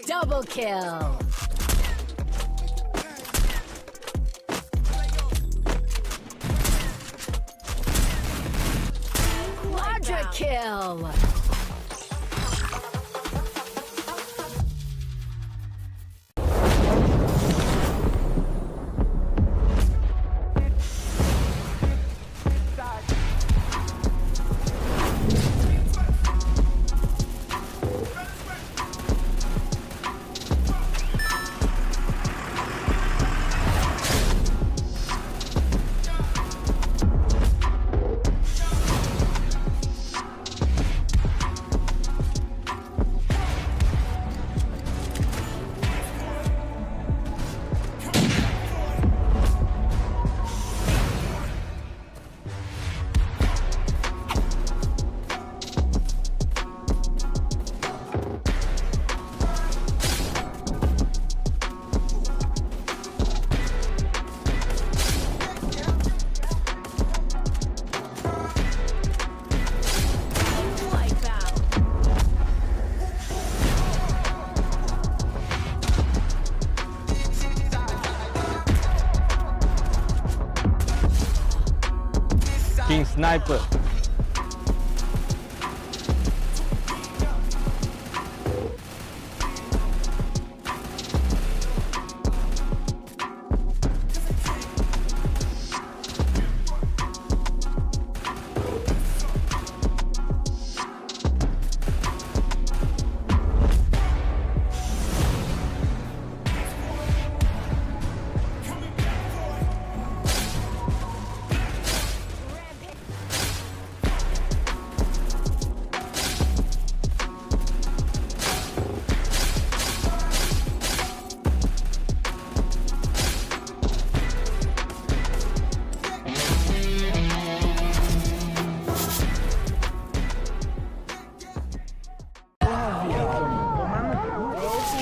Double kill. Quadra kill. King Sniper.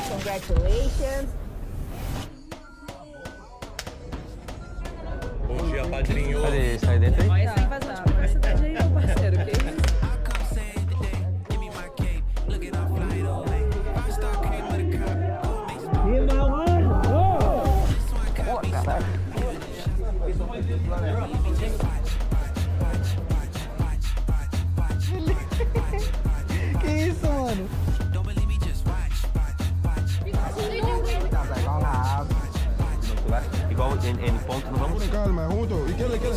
Congratulations. Bom dia, padrinho. Cadê? Sai dentro aí? Olha, sem vazar. Pra cidade aí, meu parceiro, que isso? Que isso, mano? Igual em ponto, não vamos. Calma, junto. ¿Y qué le queda?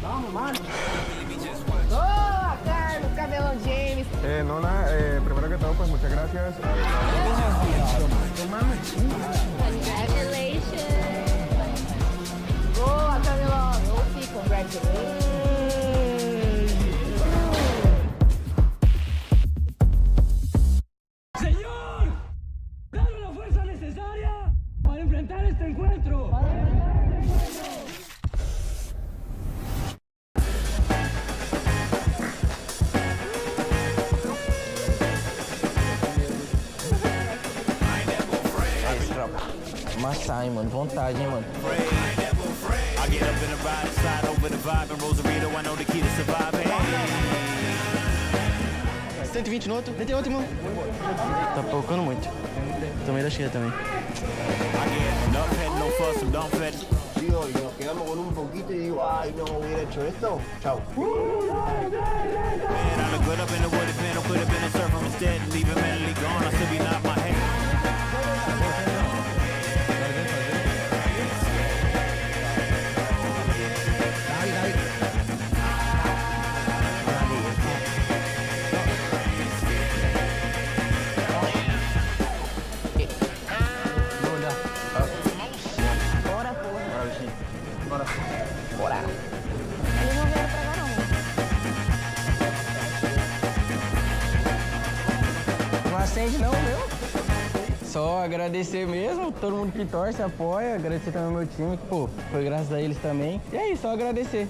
Vamos, mano. Boa, Carlos, cabelão James. Nona, primero que todo, pues muchas gracias. Congratulations. Boa, cabelão. Congratulations. ¡Señor! ¡Dale la fuerza necesaria para enfrentar este encuentro! Massai, mano. Vontade, hein, mano. I get up in the ride, slide over the vibe, and Rosarito, I know the key to surviving. 120 no outro. Tem outro, irmão. Tá poucando muito. Também da cheia também. I get enough head, no fuss, some dumb fed. Sí, hoy nos quedamos con un poquito y digo, ay, no hubiera hecho esto. Chao. Man, I look good up in the wooded panel, could have been a surfer instead, leaving mentally gone, I still be not my head. Não acende não, meu. Só agradecer mesmo, todo mundo que torce, apoia, agradecer também ao meu time, que, pô, foi graças a eles também. E é isso, só agradecer.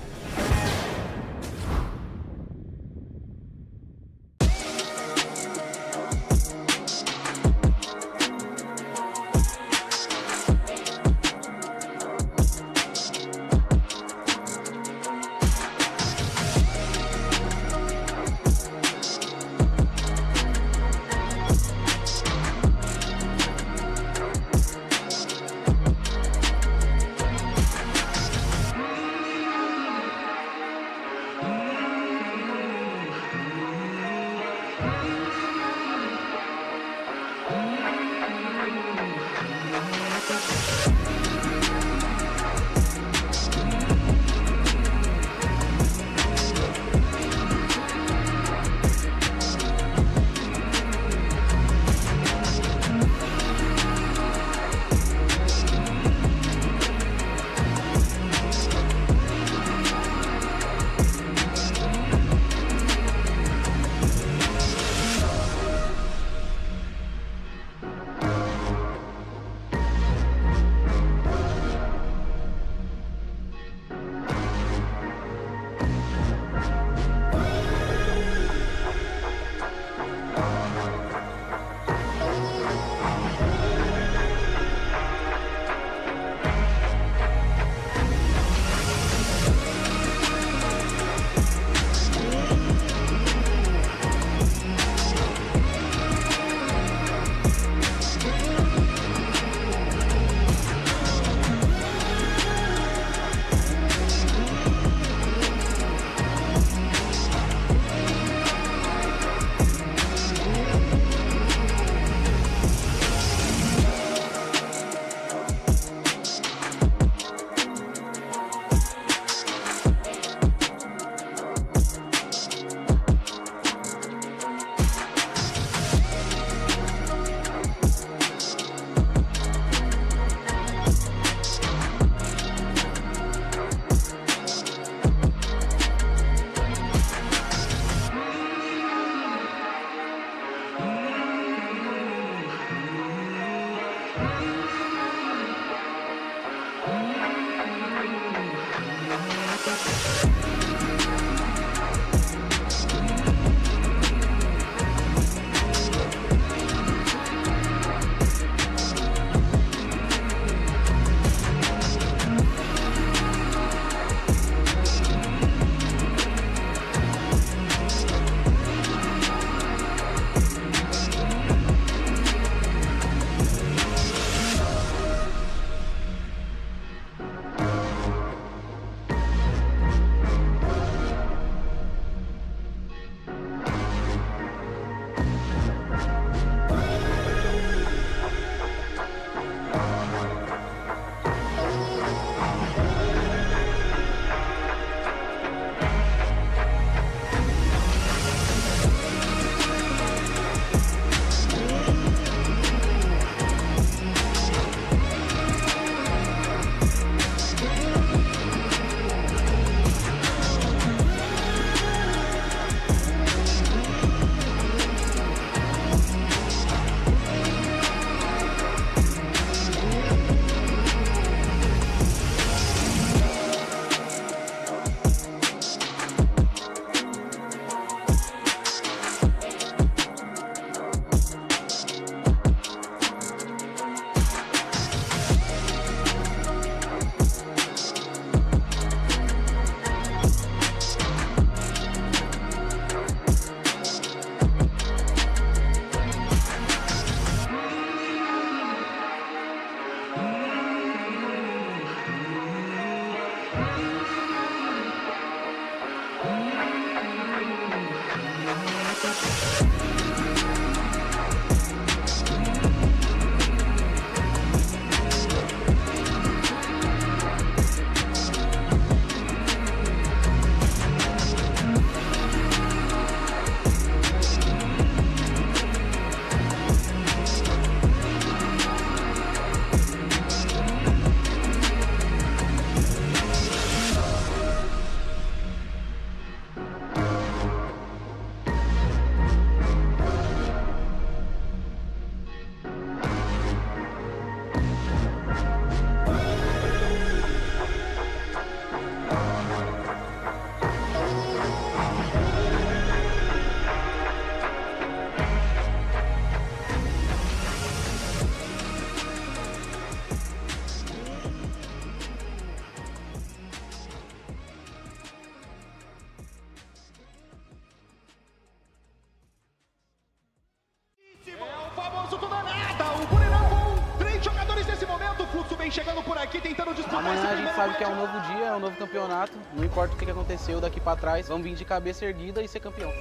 vem chegando por aqui tentando disputar. Amanhã a gente sabe que é um novo dia, é um novo campeonato. Não importa o que aconteceu daqui pra trás, vamos vir de cabeça erguida e ser campeão.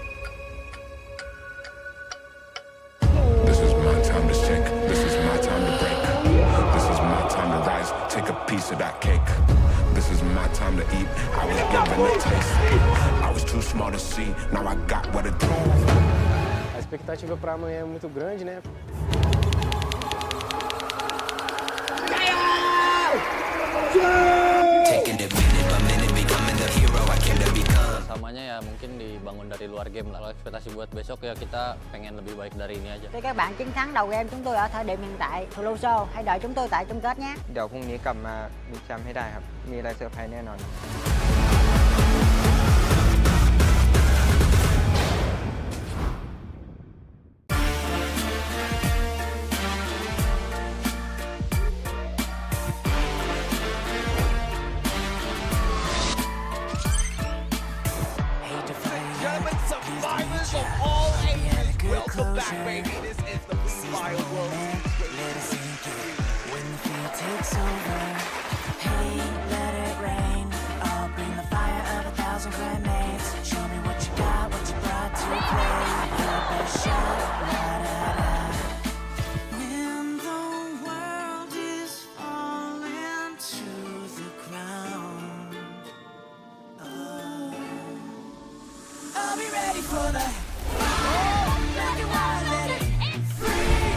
This is my time to shake. This is my time to break. This is my time to rise. Take a piece of that cake. This is my time to eat. I was given a taste. I was too small to see. Now I got what it drove. A expectativa para amanhã é muito grande, né? Samanya ya mungkin dibangun dari luar game lah. Ekspektasi buat besok ya kita pengen lebih baik dari ini aja. Để các bạn chiến thắng đầu game chúng tôi ở thời điểm hiện tại, FLUXO hãy đợi chúng tôi tại chung kết nhé. เดี๋ยวพรุ่งนี้กลับมามีแชมป์ให้ได้ครับมีอะไรเซอร์ไพรส์แน่นอน Survivors of all ages, welcome back, baby. This is the Free Fire World. Let it sink in when the fear takes over. Hey, let it rain. I'll bring the fire of 1,000 grenades. Show me what you got, what you brought to play. Your best shot, la da da. When the world is falling to the ground, I'll be ready for the black and white, let it free.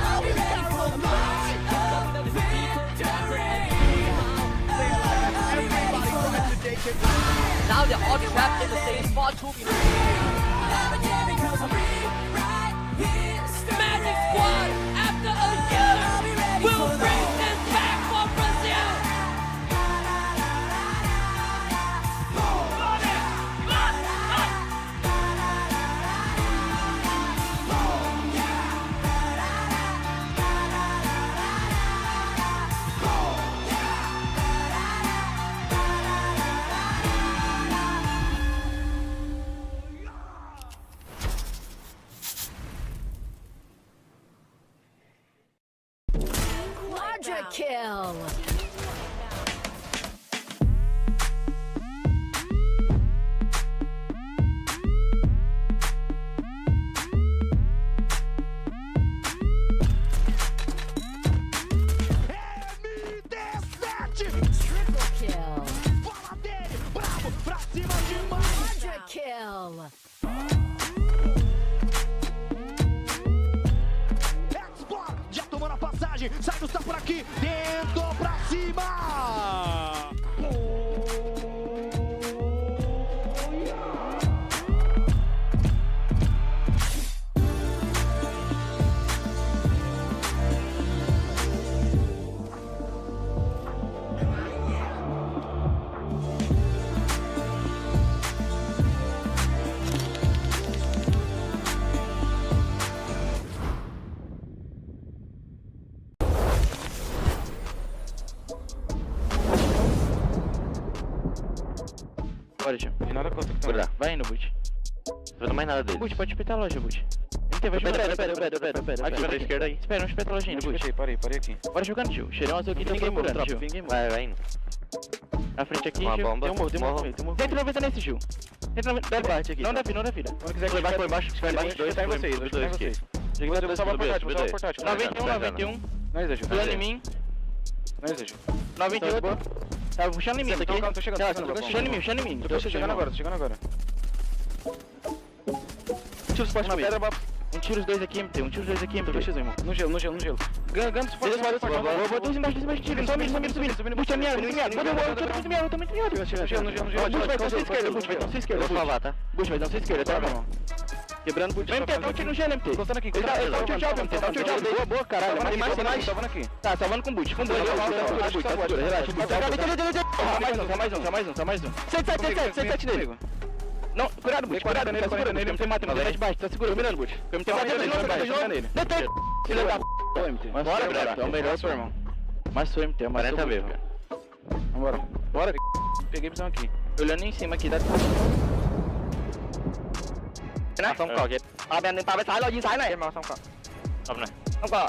I'll be ready for the march of victory. I'll be ready for the Now they're all trapped in the same spot to be legendary 'cause I'm rewrite history. Magic Squad after a year will bring them back for Brazil. Quadra kill. Triple kill. Fala dele, bravo, pra cima demais. Quadra kill. Explode, já tomou na passagem, sai do por aqui, dentro pra cima. Bora, tio. E nada contra. Bora, vai indo, Boot. Não tô vendo mais nada dele. Boot, pode espetar a loja, Boot. Vai jogando. Aqui, pra esquerda aí. Espera, não espeta a lojinha, Boot. Parei aqui. Bora jogando, tio. Cheirão azul aqui, tá procurando, tio. Vai indo. Na frente aqui, Uma tio. bomba. Tem um morro. 190 nesse, tio. 190 parte aqui. Não dá fila. Se quiser por embaixo, se quiser embaixo, dois tá em vocês. Vou salvar portátil. 91. Não exagero. Pulando em mim. Não exagero. 98. Tava puxando em mim isso aqui. Tô chegando. Puxando em mim. Tô chegando agora. Tira os postos na pedra, um tiro os dois aqui, MT. Tô X, irmão. No gelo. Ganhando se for. Vou dois embaixo, tiro. Subindo. Puxa minha, tô muito miado. Vai dar sua esquerda, Vou salvar, tá? Bush, vai dar sua esquerda, tá, meu irmão? Quebrando por MT, dá um tiro no gelo, MT. Encostando aqui. Dá um tiro de alvo, MT. Dá um tiro de alvo. Boa, caralho. Salvando aqui. Tá, salvando com boot. Relaxa. Tá mais um. 7 nele. Não, cuidado, Boot. Cuidado nele. MT mata nele. Tá seguro, mirando, Boot. MT mata nele. Detém. Filho da p***, MT. Bora, brother. É o melhor, seu irmão. Mas sou MT, mas sou mesmo. Vambora. Bora. Peguei visão aqui. Olhando em cima aqui, dá... นะส่งก่อเก็ตเอาแบนหนึ่งปาไปซ้ายเรายิงซ้ายหน่อยมาส่งก่อเอาหน่อยส่งก่อ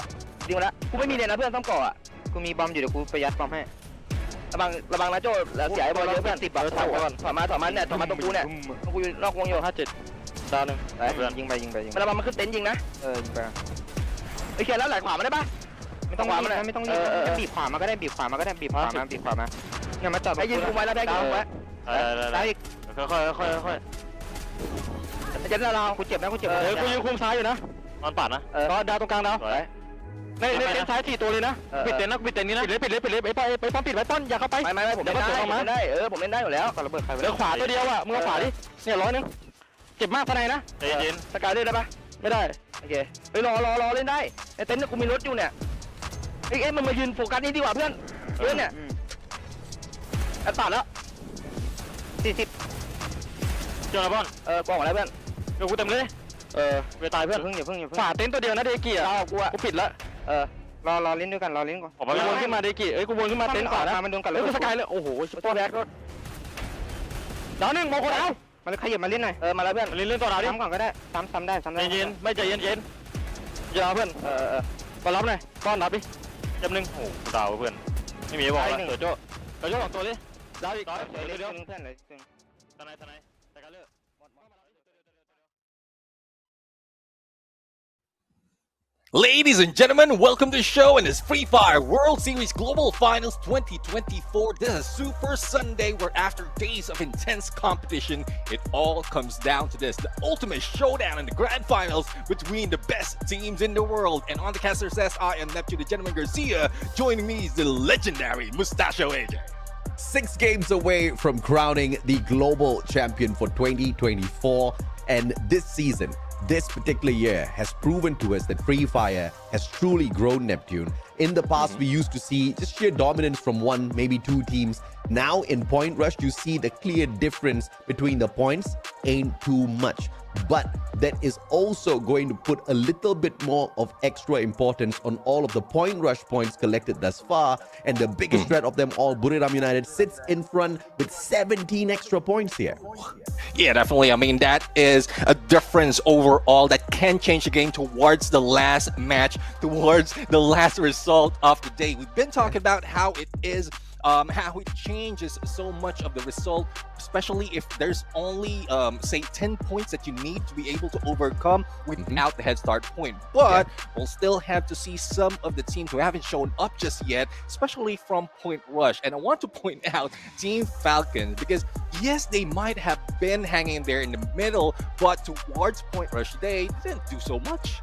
ยิงมาแล้วกูไม่มีเลยนะเพื่อนส่งก่ออ่ะ กูมีบอมอยู่เดี๋ยวกูไปยัดบอมให้ ระวังนะโจ้เสียไอ้บอลเยอะเพื่อน10 บอลถอยก่อนถอยมาเนี่ยถอยมาตรงกูเนี่ยกูอยู่นอกวงอยู่57ดาวนึงไปยิงไปมันระวังมันขึ้นเต็นท์ยิงนะยิงไปไอ้เขียนแล้วไหลขวามาได้ปะ ไม่ต้องบีบขวามาก็ได้บีบขวามาเนี่ยมาจอด ไอ้ยิงกูไว้แล้วได้กูไว้ได้อีกค่อยเจ็บแล้วเรากูเจ็บนะกูยืนคุมซ้ายอยู่นะนอนปัดนะก็ดาวตรงกลางดาวในเต็นท์ซ้าย4 ตัวเลยนะปิดเต็นท์นะปิดเต็นท์นี้นะปิดเลยไปป้อมปิดไว้ต้นอย่าเข้าไปไม่ผมเล่นได้ผมเล่นได้อยู่แล้วระเบิดใครเหลือขวาตัวเดียวอ่ะมึงเอาขวาดิเนี่ย100 นึงเจ็บมากภายในนะใจเย็นสกายได้ปะไม่ได้โอเคไปรอเล่นได้ในเต็นท์กูมีรถอยู่เนี่ยมันมายืนโฟกัสนี่ดีกว่าเพื่อนเนี่ยตัดแล้ว40เจอแล้วบอลกองอะไรเพื่อนเดี๋ยวกูเต็มเลยไปตายเพื่อนอย่าเพิ่งฝ่าเต็นท์ตัวเดียวนะเดกิอ่ะกูปิดแล้วรอเล่นด้วยกันรอเล่นก่อนผมวนขึ้นมาเดกิกูวนขึ้นมาเต็นท์ขวานะมันโดนกันแล้วสกายเลยโอ้โหตัวแรกก็ดาว1 โมโคแล้วมันขยับมาเล่นหน่อยมาแล้วเพื่อนเล่นตัวดาวดิซ้ำก่อนก็ได้ซ้ำได้เย็นไม่ใจเย็นยาวเพื่อนมารับหน่อยก้อนรับดิจำ1โอ้ดาวเพื่อนไม่มีบอกนะโจ้2 ตัวดิดาวอีกเดี๋ยวเพื่อนเลยทนายแต่กันเลือก Ladies and gentlemen, welcome to the show in this Free Fire World Series Global Finals 2024. This is Super Sunday where after days of intense competition, it all comes down to this, the ultimate showdown in the grand finals between the best teams in the world. And on the caster says, I am Neptune the Gentleman Garcia. Joining me is the legendary Mustachio AJ. 6 games away from crowning the global champion for 2024, and this season, this particular year has proven to us that Free Fire has truly grown Neptune. In the past, we used to see just sheer dominance from 1, maybe 2 teams. Now in Point Rush, you see the clear difference between the points ain't too much. But that is also going to put a little bit more of extra importance on all of the Point Rush points collected thus far. And the biggest threat of them all, Buriram United, sits in front with 17 extra points here. Yeah, definitely. I mean, that is a difference overall that can change the game towards the last match, towards the last result of the day. We've been talking about how it is how it changes so much of the result, especially if there's only say 10 points that you need to be able to overcome without the head start point. But we'll still have to see some of the teams who haven't shown up just yet, especially from Point Rush. And I want to point out Team Falcons, because yes, they might have been hanging there in the middle, but towards Point Rush, they didn't do so much.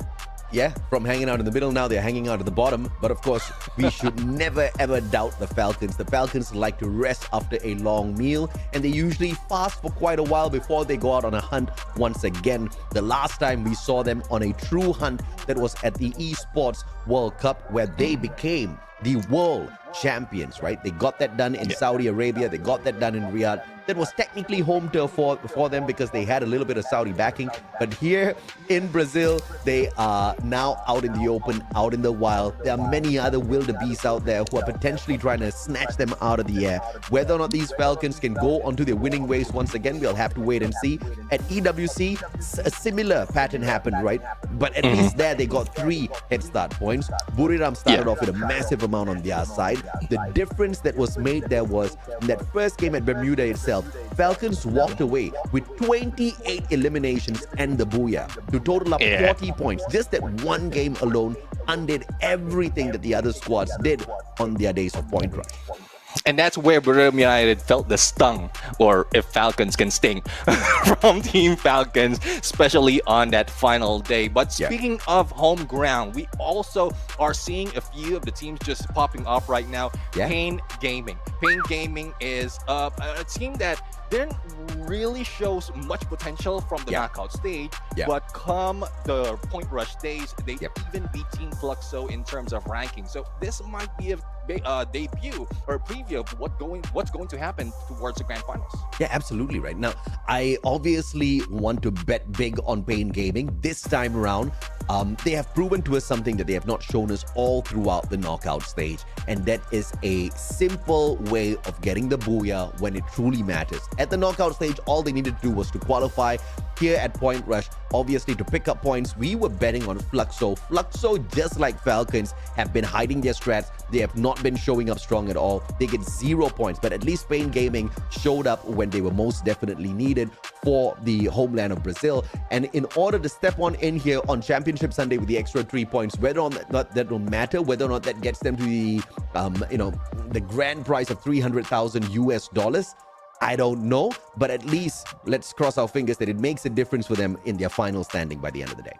Yeah, from hanging out in the middle, now they're hanging out at the bottom. But of course, we should never ever doubt the Falcons. The Falcons like to rest after a long meal, and they usually fast for quite a while before they go out on a hunt once again. The last time we saw them on a true hunt, that was at the Esports World Cup, where they became the world champions, right? They got that done in Saudi Arabia. They got that done in Riyadh. That was technically home turf for them because they had a little bit of Saudi backing. But here in Brazil, they are now out in the open, out in the wild. There are many other wildebeests out there who are potentially trying to snatch them out of the air. Whether or not these Falcons can go onto their winning ways once again, we'll have to wait and see. At EWC, a similar pattern happened, right? But at least there, they got 3 head start points. Buriram started off with a massive amount on their side. The difference that was made there was in that first game at Bermuda itself, Falcons walked away with 28 eliminations and the booyah to total up 40 points. Just that one game alone undid everything that the other squads did on their days of Point Rush. And that's where Bermuda United felt the stung, or if Falcons can sting, from Team Falcons, especially on that final day. But speaking of home ground, we also are seeing a few of the teams just popping off right now. Pain Gaming. Pain Gaming is a team that didn't really shows much potential from the knockout stage, but come the Point Rush days, they even beat Team FLUXO in terms of ranking. So this might be a debut or a preview of what's going to happen towards the grand finals. Yeah, absolutely right. Now, I obviously want to bet big on Pain Gaming this time around. They have proven to us something that they have not shown us all throughout the knockout stage, and that is a simple way of getting the booyah when it truly matters. At the knockout stage, all they needed to do was to qualify. Here at Point Rush, obviously to pick up points, we were betting on FLUXO. FLUXO, just like Falcons, have been hiding their strats. They have not not been showing up strong at all. They get 0 points, but at least Spain Gaming showed up when they were most definitely needed for the homeland of Brazil. And in order to step on in here on Championship Sunday with the extra 3 points, whether or not that will matter, whether or not that gets them to the, the grand prize of $300,000, I don't know. But at least let's cross our fingers that it makes a difference for them in their final standing by the end of the day.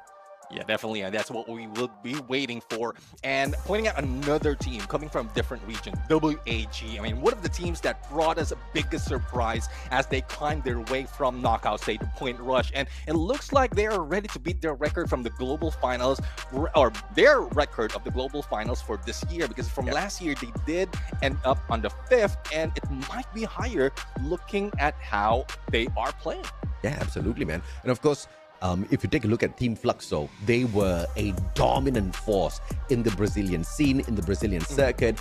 Yeah, definitely. And that's what we will be waiting for. And pointing out another team coming from a different region, WAG. I mean, one of the teams that brought us a biggest surprise as they climbed their way from knockout stage to point rush. And it looks like they are ready to beat their record from the global finals, or their record of the global finals for this year. Because from last year, they did end up on the 5th, and it might be higher looking at how they are playing. Yeah, absolutely, man. And of course, if you take a look at Team FLUXO, they were a dominant force in the Brazilian scene, in the Brazilian circuit.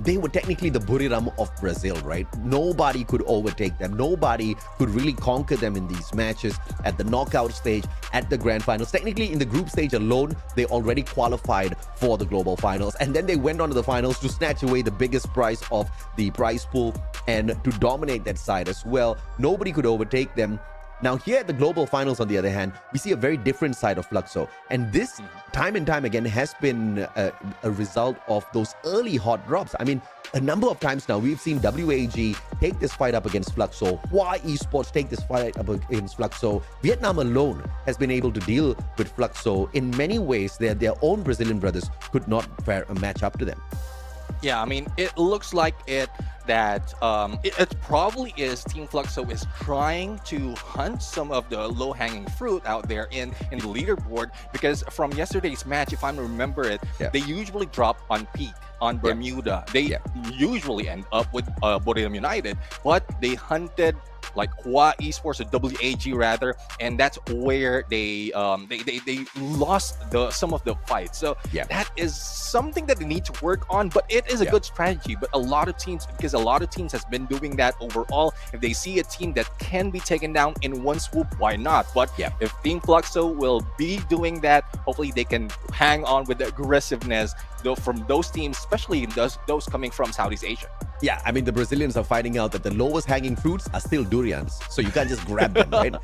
They were technically the Buriram of Brazil, right? Nobody could overtake them. Nobody could really conquer them in these matches at the knockout stage, at the grand finals. Technically, in the group stage alone, they already qualified for the global finals. And then they went on to the finals to snatch away the biggest prize of the prize pool and to dominate that side as well. Nobody could overtake them. Now, here at the global finals, on the other hand, we see a very different side of FLUXO. And this, time and time again, has been a result of those early hot drops. I mean, a number of times now, we've seen WAG take this fight up against FLUXO, Hua Esports take this fight up against FLUXO. Vietnam alone has been able to deal with FLUXO in many ways that their own Brazilian brothers could not fare a match up to them. Yeah, I mean, it looks like it probably is Team FLUXO is trying to hunt some of the low-hanging fruit out there in the leaderboard, because from yesterday's match, if I remember it, they usually drop on peak on Bermuda. They usually end up with Buriram United, but they hunted like Hua Esports, or WAG rather, and that's where they lost some of the fights. So that is something that they need to work on, but it is a good strategy. But a lot of teams has been doing that overall. If they see a team that can be taken down in one swoop, why not? But if Team FLUXO will be doing that, hopefully they can hang on with the aggressiveness from those teams, especially those coming from Southeast Asia. Yeah, I mean, the Brazilians are finding out that the lowest hanging fruits are still durians. So you can't just grab them, right?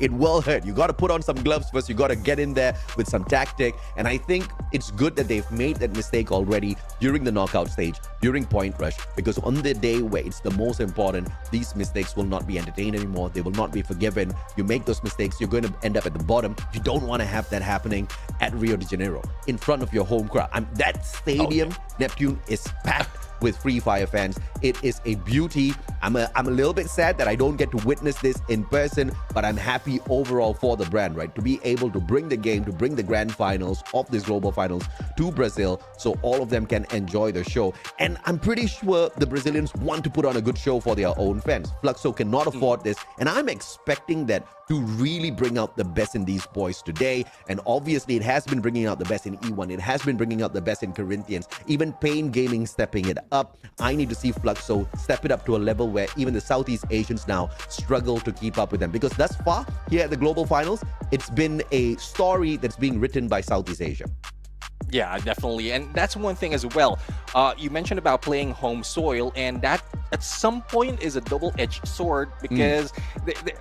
It will hurt. You got to put on some gloves first. You got to get in there with some tactic. And I think it's good that they've made that mistake already during the knockout stage, during point rush, because on the day where it's the most important, these mistakes will not be entertained anymore. They will not be forgiven. You make those mistakes, you're going to end up at the bottom. You don't want to have that happening at Rio de Janeiro in front of your home crowd. That stadium, Neptune, is packed with Free Fire fans. It is a beauty. I'm a little bit sad that I don't get to witness this in person, but I'm happy overall for the brand, right? To be able to bring the game, to bring the grand finals of this global finals to Brazil, so all of them can enjoy the show. And I'm pretty sure the Brazilians want to put on a good show for their own fans. FLUXO cannot afford this, and I'm expecting that to really bring out the best in these boys today. And obviously, it has been bringing out the best in E1. It has been bringing out the best in Corinthians. Even Pain Gaming stepping it up. I need to see FLUXO step it up to a level where even the Southeast Asians now struggle to keep up with them. Because thus far, here at the Global Finals, it's been a story that's being written by Southeast Asia. Yeah, definitely. And that's one thing as well. You mentioned about playing home soil, and that at some point is a double-edged sword, because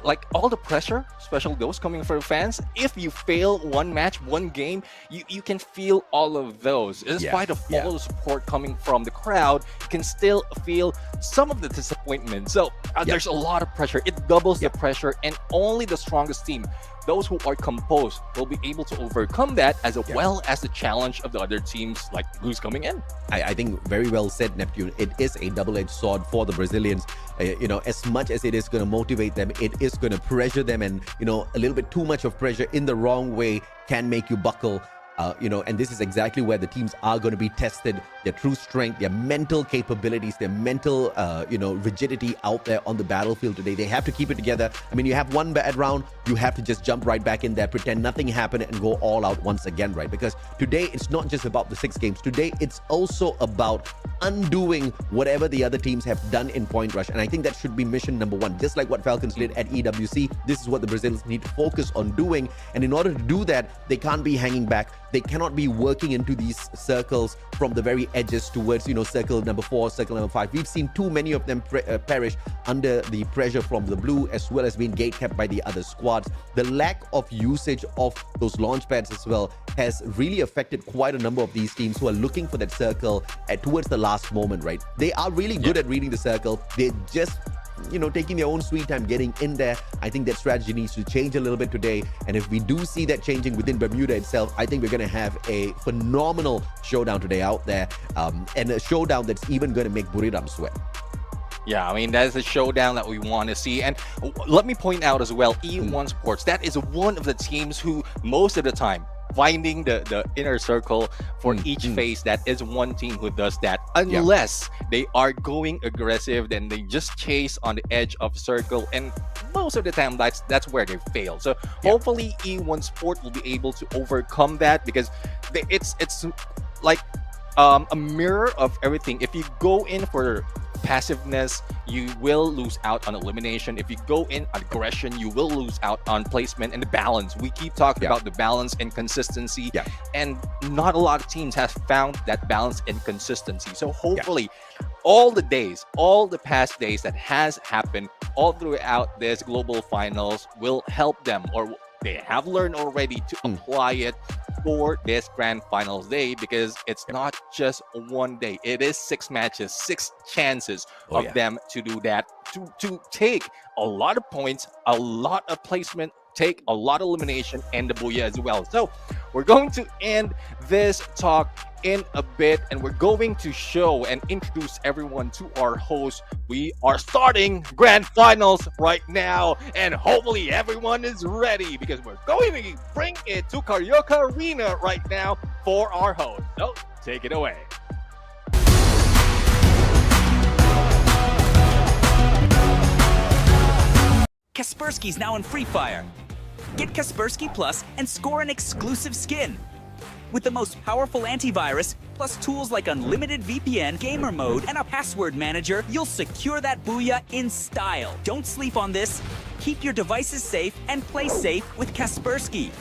like all the pressure, especially those coming from fans, if you fail one match, one game, you can feel all of those. In spite of all the support coming from the crowd, you can still feel some of the disappointment. So there's a lot of pressure. It doubles the pressure, and only the strongest team, those who are composed, will be able to overcome that, as well as the challenge of the other teams, like who's coming in. I think very well said, Neptune. It is a double-edged sword for the Brazilians. As much as it is going to motivate them, it is going to pressure them, and a little bit too much of pressure in the wrong way can make you buckle. And this is exactly where the teams are going to be tested, their true strength, their mental capabilities, their mental, rigidity out there on the battlefield today. They have to keep it together. I mean, you have one bad round, you have to just jump right back in there, pretend nothing happened, and go all out once again, right? Because today, it's not just about the 6 games. Today, it's also about undoing whatever the other teams have done in point rush. And I think that should be mission number 1. Just like what Falcons did at EWC, this is what the Brazilians need to focus on doing. And in order to do that, they can't be hanging back. They cannot be working into these circles from the very edges towards, circle number 4, circle number 5. We've seen too many of them perish under the pressure from the blue, as well as being gate kept by the other squads. The lack of usage of those launch pads as well has really affected quite a number of these teams who are looking for that circle towards the last moment, right? They are really good at reading the circle. They're just taking their own sweet time getting in there. I think that strategy needs to change a little bit today. And if we do see that changing within Bermuda itself, I think we're going to have a phenomenal showdown today out there. And a showdown that's even going to make Buriram sweat. Yeah, I mean, that is a showdown that we want to see. And let me point out as well, E1 Sports, that is one of the teams who most of the time finding the inner circle for each phase. That is one team who does that, unless they are going aggressive, then they just chase on the edge of circle, and most of the time that's where they fail. So hopefully E1 Sport will be able to overcome that, because it's like a mirror of everything. If you go in for passiveness, you will lose out on elimination. If you go in on aggression, you will lose out on placement and the balance. We keep talking about the balance and consistency, and not a lot of teams have found that balance and consistency. So hopefully all the past days that has happened all throughout this global finals will help them, or they have learned already to apply it for this grand finals day, because it's not just one day. It is 6 matches, 6 chances of them to do that, to take a lot of points, a lot of placement, take a lot of elimination, and the booyah as well. So we're going to end this talk in a bit, and we're going to show and introduce everyone to our host. We are starting grand finals right now, and hopefully everyone is ready, because we're going to bring it to Karaoke Arena right now for our host. So take it away. Kaspersky's now in Free Fire. Get Kaspersky Plus and score an exclusive skin. With the most powerful antivirus, plus tools like unlimited VPN, gamer mode, and a password manager, you'll secure that booyah in style. Don't sleep on this. Keep your devices safe and play safe with Kaspersky.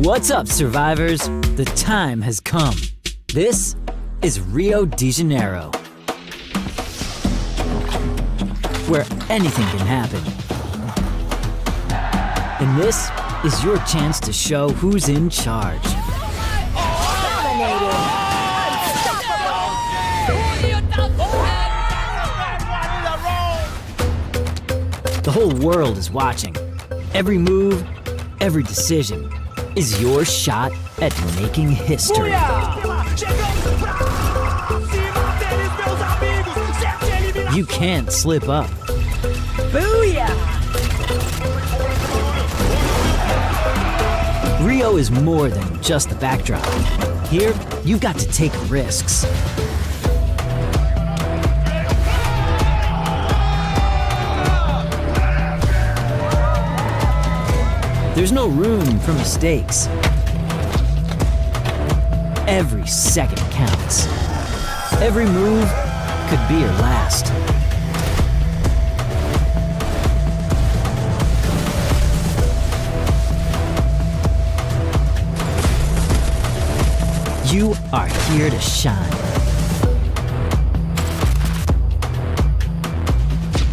What's up, survivors? The time has come. This is Rio de Janeiro, where anything can happen. And this is your chance to show who's in charge. The whole world is watching. Every move, every decision is your shot at making history. You can't slip up. Booyah! Rio is more than just the backdrop. Here, you've got to take risks. There's no room for mistakes. Every second counts. Every move could be your last. You are here to shine.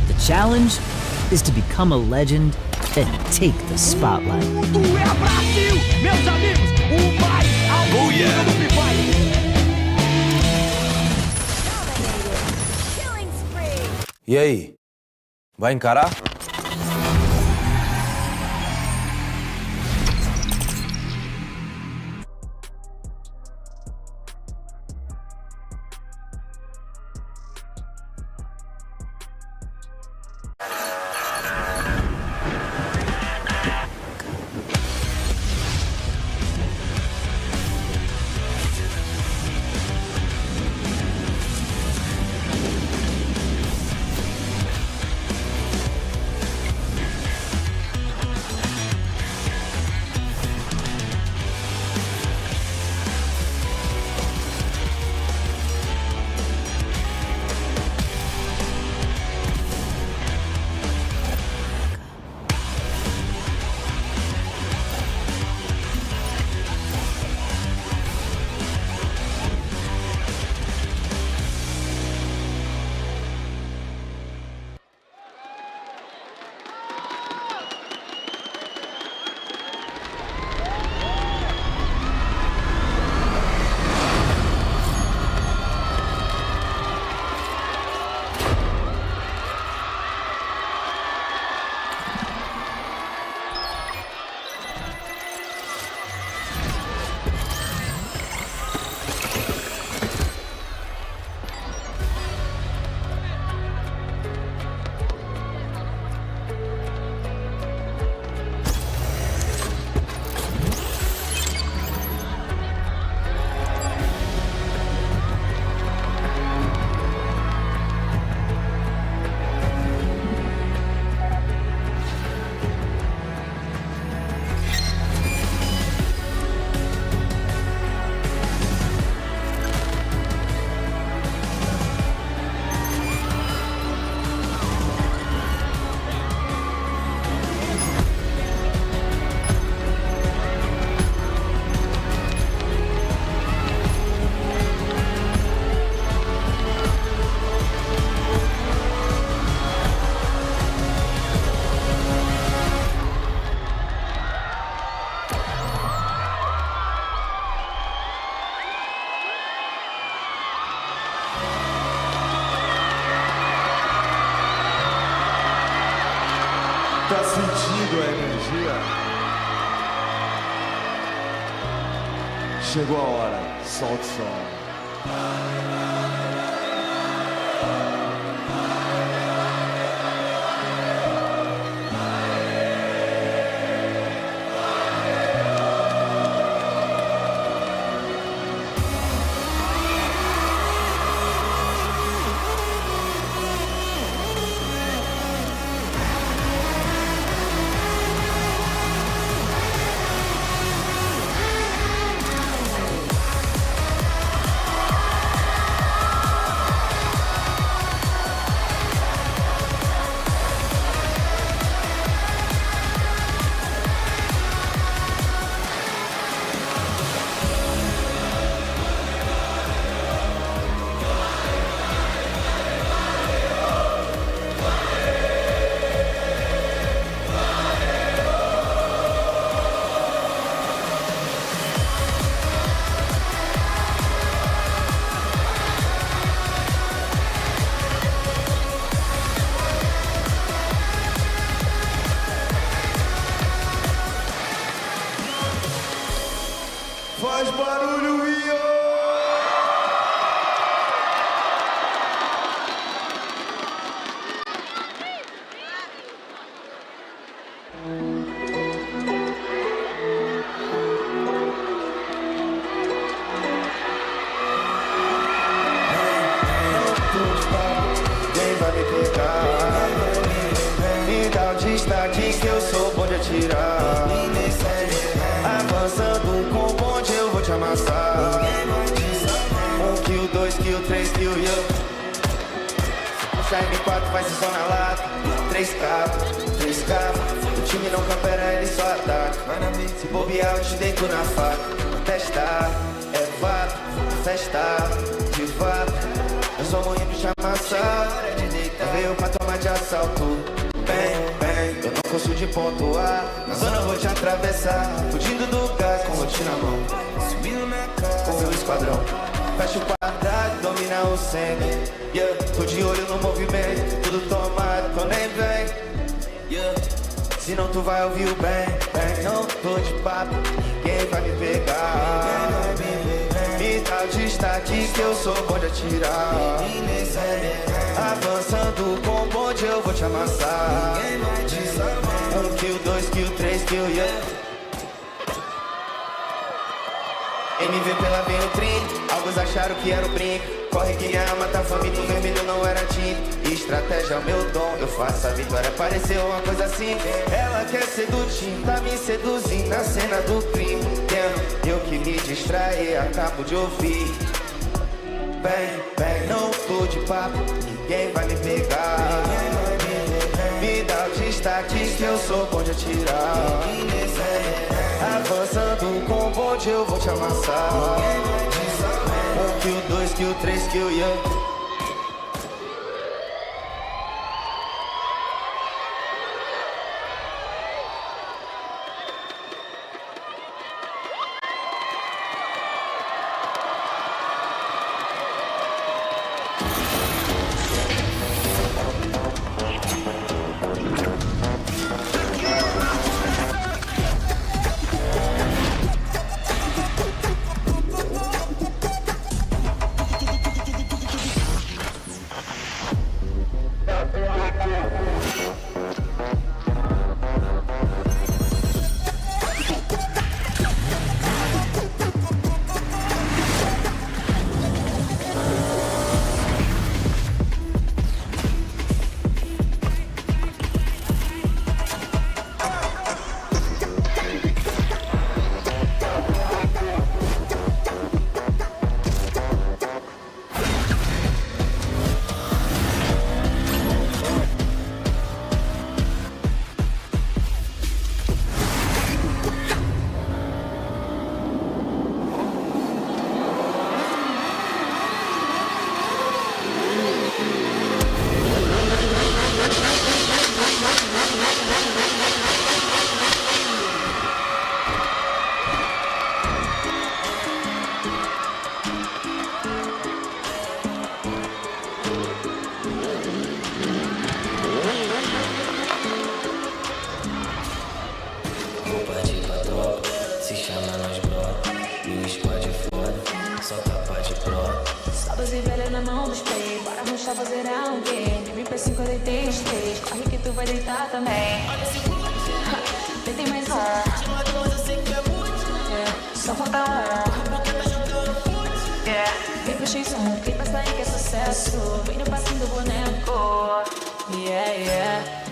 The challenge is to become a legend and take the spotlight. Tudo é Brasil, meus amigos, o mais alto nível do Free Fire. E aí, vai encarar? Tá sentindo a energia? Chegou a hora, solta o som. Faz barulho, Rio! Quem vai me pegar? Me dá o destaque que eu sou bom de atirar. Avançando com o bonde eu vou te amassar. 1 kill, 2 kill, 3 kill e eu puxa M4 faz isso na lata. 3K, o time não campera, ele só ataca. Se bobear eu te deito na faca. Testar, é vaca. festa, de fato. Eu sou morrendo de amassar. Veio pra tomar de assalto. Bem, eu não consigo de pontuar. Na zona eu vou te atravessar. Fugindo do gás com o rote na mão. Subindo na casa com o esquadrão. Fecha o quadrado, domina o centro. Yeah, tô de olho no movimento. Tudo tomado, tô nem vem. Yeah. Se não tu vai ouvir o bem. Não tô de papo, ninguém vai me pegar. Me dá o destaque que eu sou bom de atirar. Avançando com o bonde eu vou te amassar. 1 kill, 2 kill, 3 kill, yeah. MVP lá vem o trinco. Alguns acharam que era o brinco. Corre que a alma tá faminto, o vermelho não era tinta. Estratégia é o meu dom, eu faço a vitória parecer uma coisa assim. Ela quer seduzir, tá me seduzindo na cena do crime. Eu que me distraí, acabo de ouvir. Bem, não tô de papo, ninguém vai me pegar. Me dá o destaque que eu sou bom de atirar. Avançando com o bonde eu vou te amassar. 1 kill, 2 kill, 3 kill, yeah.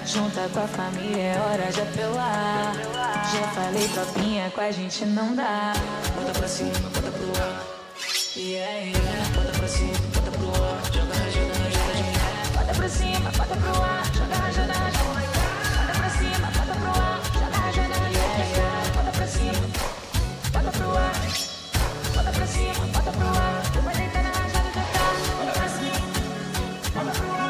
Junta com a família, é hora de apelar. Já falei, tropinha, com a gente não dá. Bota pra cima, bota pro ar. Bota pra cima, bota pro ar. Joga rajada, rajada de mulher. Bota pra cima, bota pro ar. Joga rajada, rajada de mulher. Bota pra cima, bota pro ar. Joga rajada, rajada de mulher. Bota pra cima, bota pro ar. Bota pra cima, bota pro ar. Tu vai deitar na rajada de cá. Bota pra cima, bota pro ar.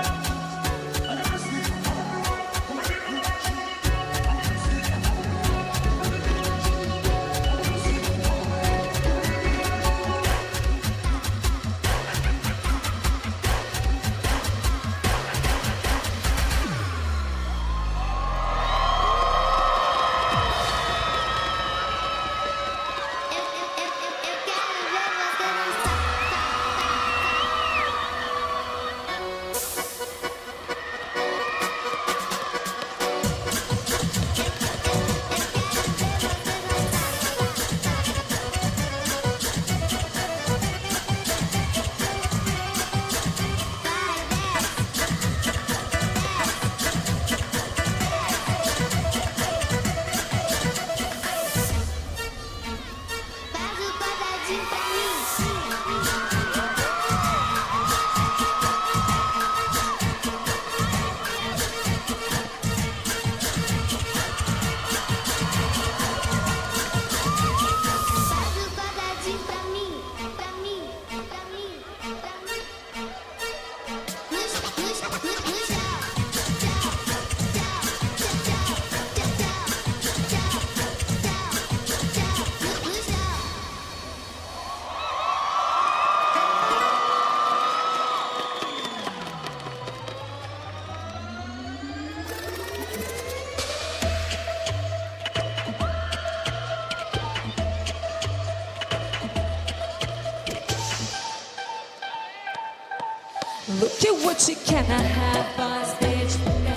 Look at what you cannot have on stage.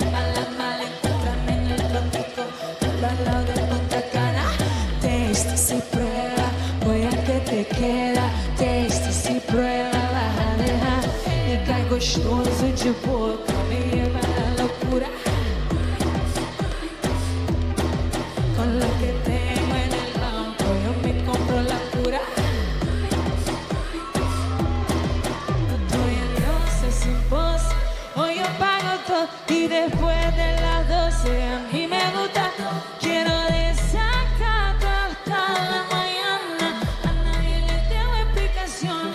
Mala, mala, encuéntrame en el trópico, al lado de Punta Cana. Taste si prueba, voy a que te queda. Taste si prueba, vas a dejar. Me cai gostoso de boca, me lleva a la locura. Con lo que tengo en el banco, yo me compro la cura. Sin voz, hoy yo pago todo y después de las 12 a mí me gusta. Quiero desacato hasta la mañana, a nadie le tengo explicación.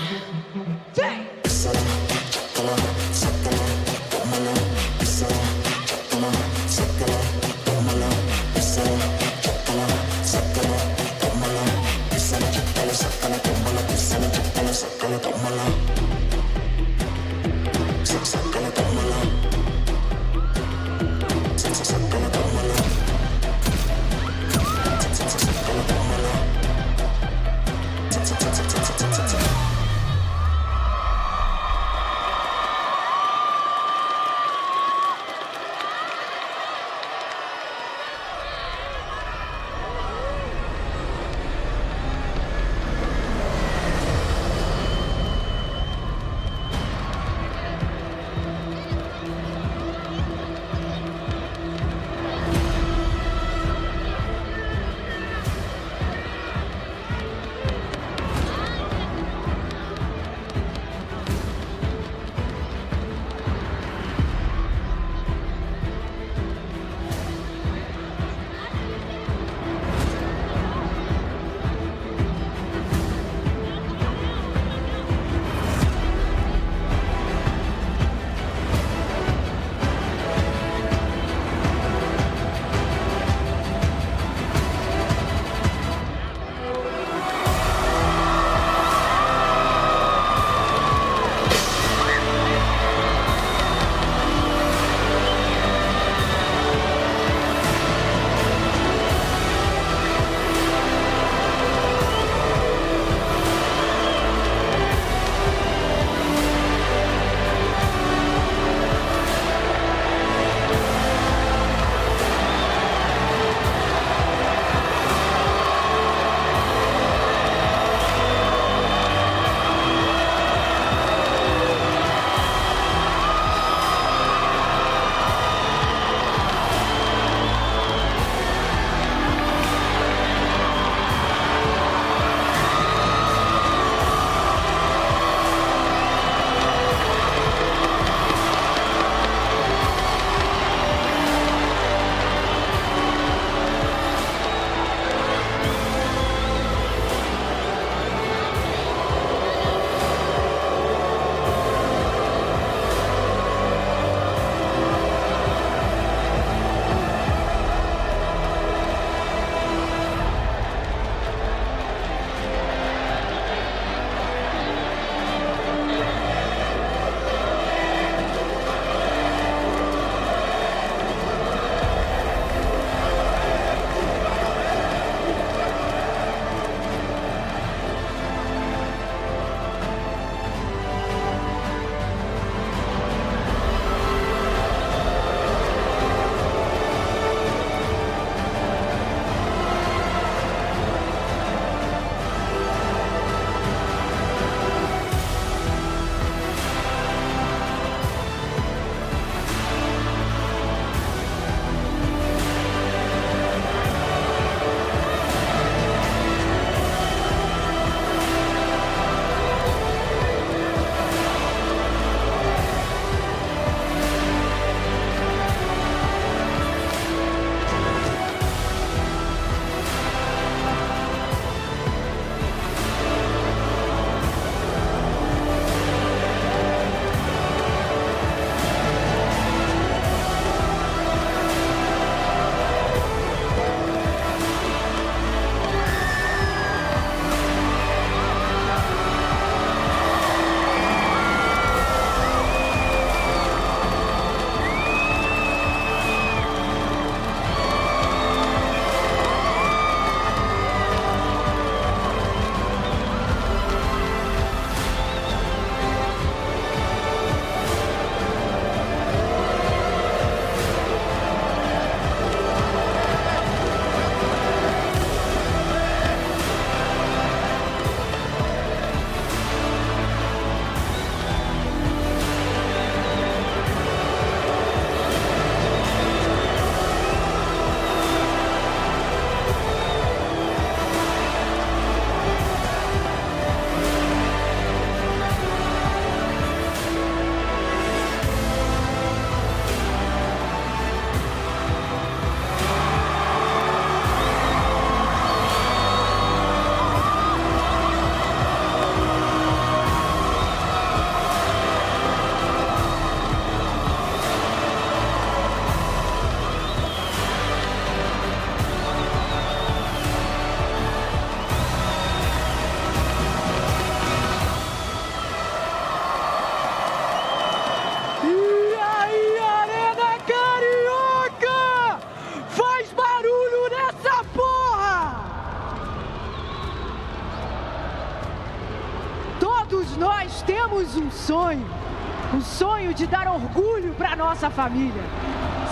um sonho de dar orgulho para nossa família.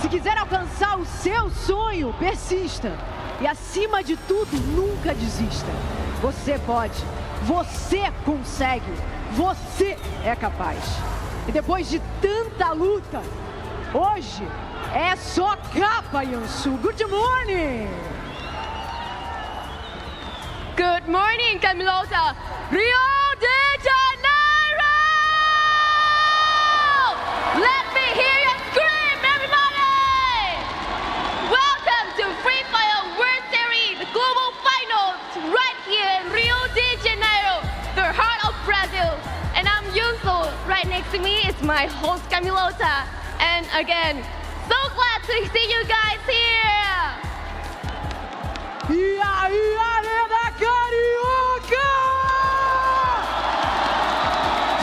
Se quiser alcançar o seu sonho, persista. E acima de tudo, nunca desista. Você pode, você consegue, você é capaz. E depois de tanta luta, hoje é só capa, Yansu. Good morning! Good morning, Camilota! Rio de Janeiro! Let me hear you scream, everybody! Welcome to Free Fire World Series, the global finals, right here in Rio de Janeiro, the heart of Brazil. And I'm Yunso. Right next to me is my host, Camilota. And again, so glad to see you guys here! E aí, Arena Carioca!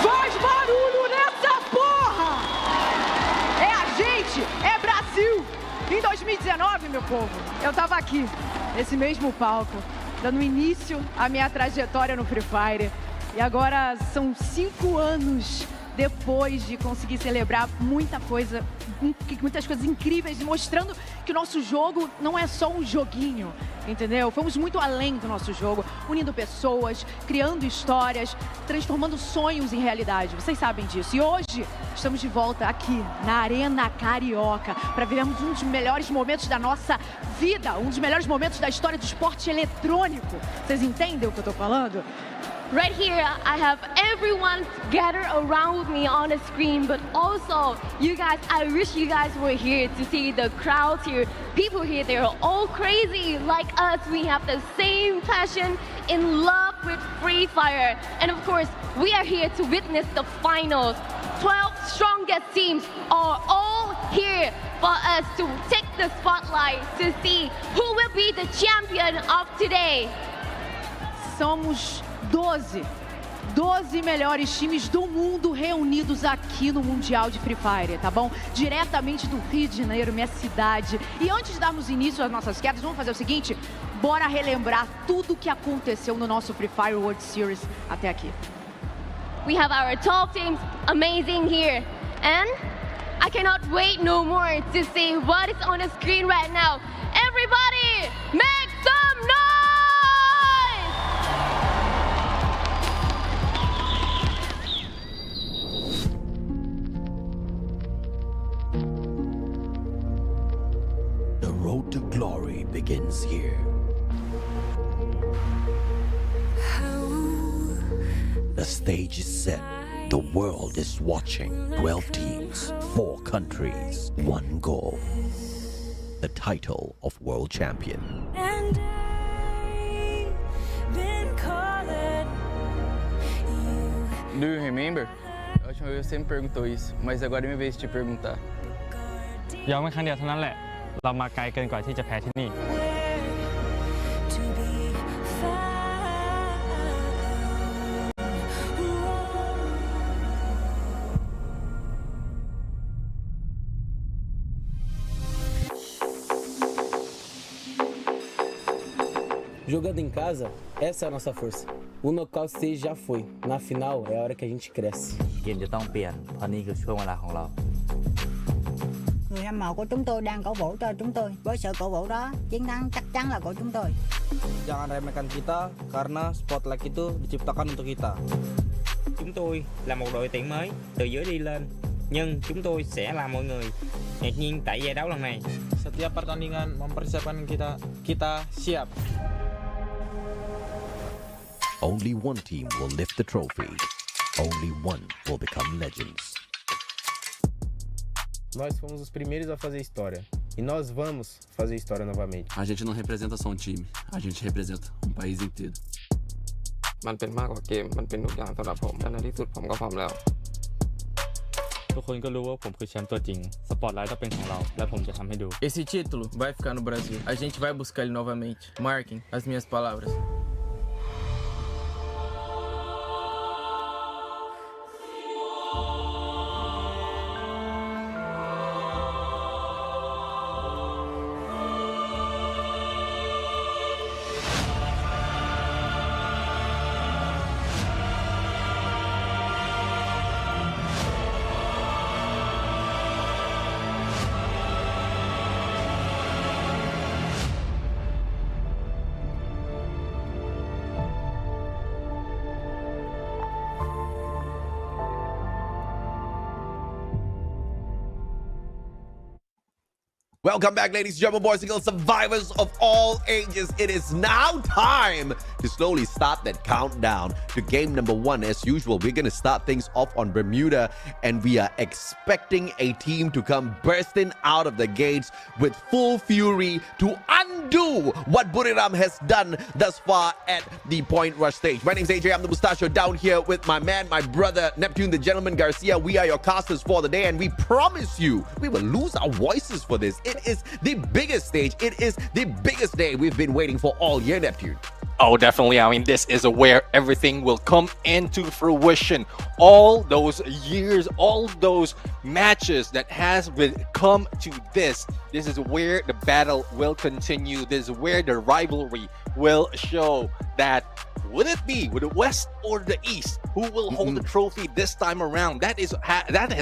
Faz barulho nessa porra! É a gente, é Brasil! Em 2019, meu povo, eu tava aqui, nesse mesmo palco, dando início à minha trajetória no Free Fire. E agora são 5 anos depois de conseguir celebrar muitas coisas incríveis, mostrando que o nosso jogo não é só um joguinho, entendeu? Fomos muito além do nosso jogo, unindo pessoas, criando histórias, transformando sonhos em realidade. Vocês sabem disso. E hoje estamos de volta aqui na Arena Carioca para vivermos um dos melhores momentos da nossa vida, um dos melhores momentos da história do esporte eletrônico. Vocês entendem o que eu tô falando? Right here, I have everyone gathered around me on the screen, but also, you guys, I wish you guys were here to see the crowds here. People here, they're all crazy like us. We have the same passion, in love with Free Fire. And of course, we are here to witness the finals. 12 strongest teams are all here for us to take the spotlight to see who will be the champion of today. Somos 12 melhores times do mundo reunidos aqui no Mundial de Free Fire, tá bom? Diretamente do Rio de Janeiro, minha cidade. E antes de darmos início às nossas quedas, vamos fazer o seguinte, bora relembrar tudo o que aconteceu no nosso Free Fire World Series até aqui. We have our top teams amazing here. And I cannot wait no more to see what is on the screen right now. Everybody, make some noise! The road to glory begins here. The stage is set. The world is watching. 12 teams, 4 countries, 1 goal. The title of world champion. And I've been calling you. Do you remember? A última vez você me perguntou isso, mas agora é minha vez de te perguntar. ย้อนมาครั้งเดียวเท่านั้นแหละ เรามาไกลเกินกว่าที่จะแพ้ที่นี่ Jogando em casa, essa é a nossa força. O knockout stage já foi. Na final é a hora que a gente cresce. เกมจะต้องเปลี่ยนเพราะนี่คือช่วงเวลาของเรา Người hâm mộ của chúng tôi đang cổ vũ cho chúng tôi. Với sự cổ vũ đó, chiến thắng chắc chắn là của chúng tôi. Jangan remehkan kita karena spotlight itu diciptakan untuk kita. Chúng tôi là một đội tuyển mới từ dưới đi lên, nhưng chúng tôi sẽ làm mọi người ngạc nhiên tại giải đấu lần này. Setiap pertandingan mempersiapkan kita siap. Only one team will lift the trophy. Only one will become legends. Nós fomos os primeiros a fazer história. E nós vamos fazer história novamente. A gente não representa só um time, a gente representa um país inteiro. มันเป็นมากกว่าเกม มันเป็นทุกอย่างสำหรับผมและในที่สุดผมก็พร้อมแล้ว ทุกคนก็รู้ว่าผมคือแชมป์ตัวจริง สปอตไลท์ต้องเป็นของเรา และผมจะทำให้ดู Esse título vai ficar no Brasil. A gente vai buscar ele novamente. Marquem as minhas palavras. Welcome back, ladies and gentlemen, boys and girls, survivors of all ages. It is now time to slowly start that countdown to game number 1. As usual, we're going to start things off on Bermuda, and we are expecting a team to come bursting out of the gates with full fury to undo what Buriram has done thus far at the Point Rush stage. My name's AJ, I'm the Mustachio, down here with my man, my brother, Neptune the Gentleman Garcia. We are your casters for the day, and we promise you we will lose our voices for this. It is the biggest stage. It is the biggest day we've been waiting for all year, Neptune. Oh, definitely. I mean, this is where everything will come into fruition. All those years, all those matches that has been come to this. This is where the battle will continue. This is where the rivalry will show that would it be with the West or the East who will hold the trophy this time around. That is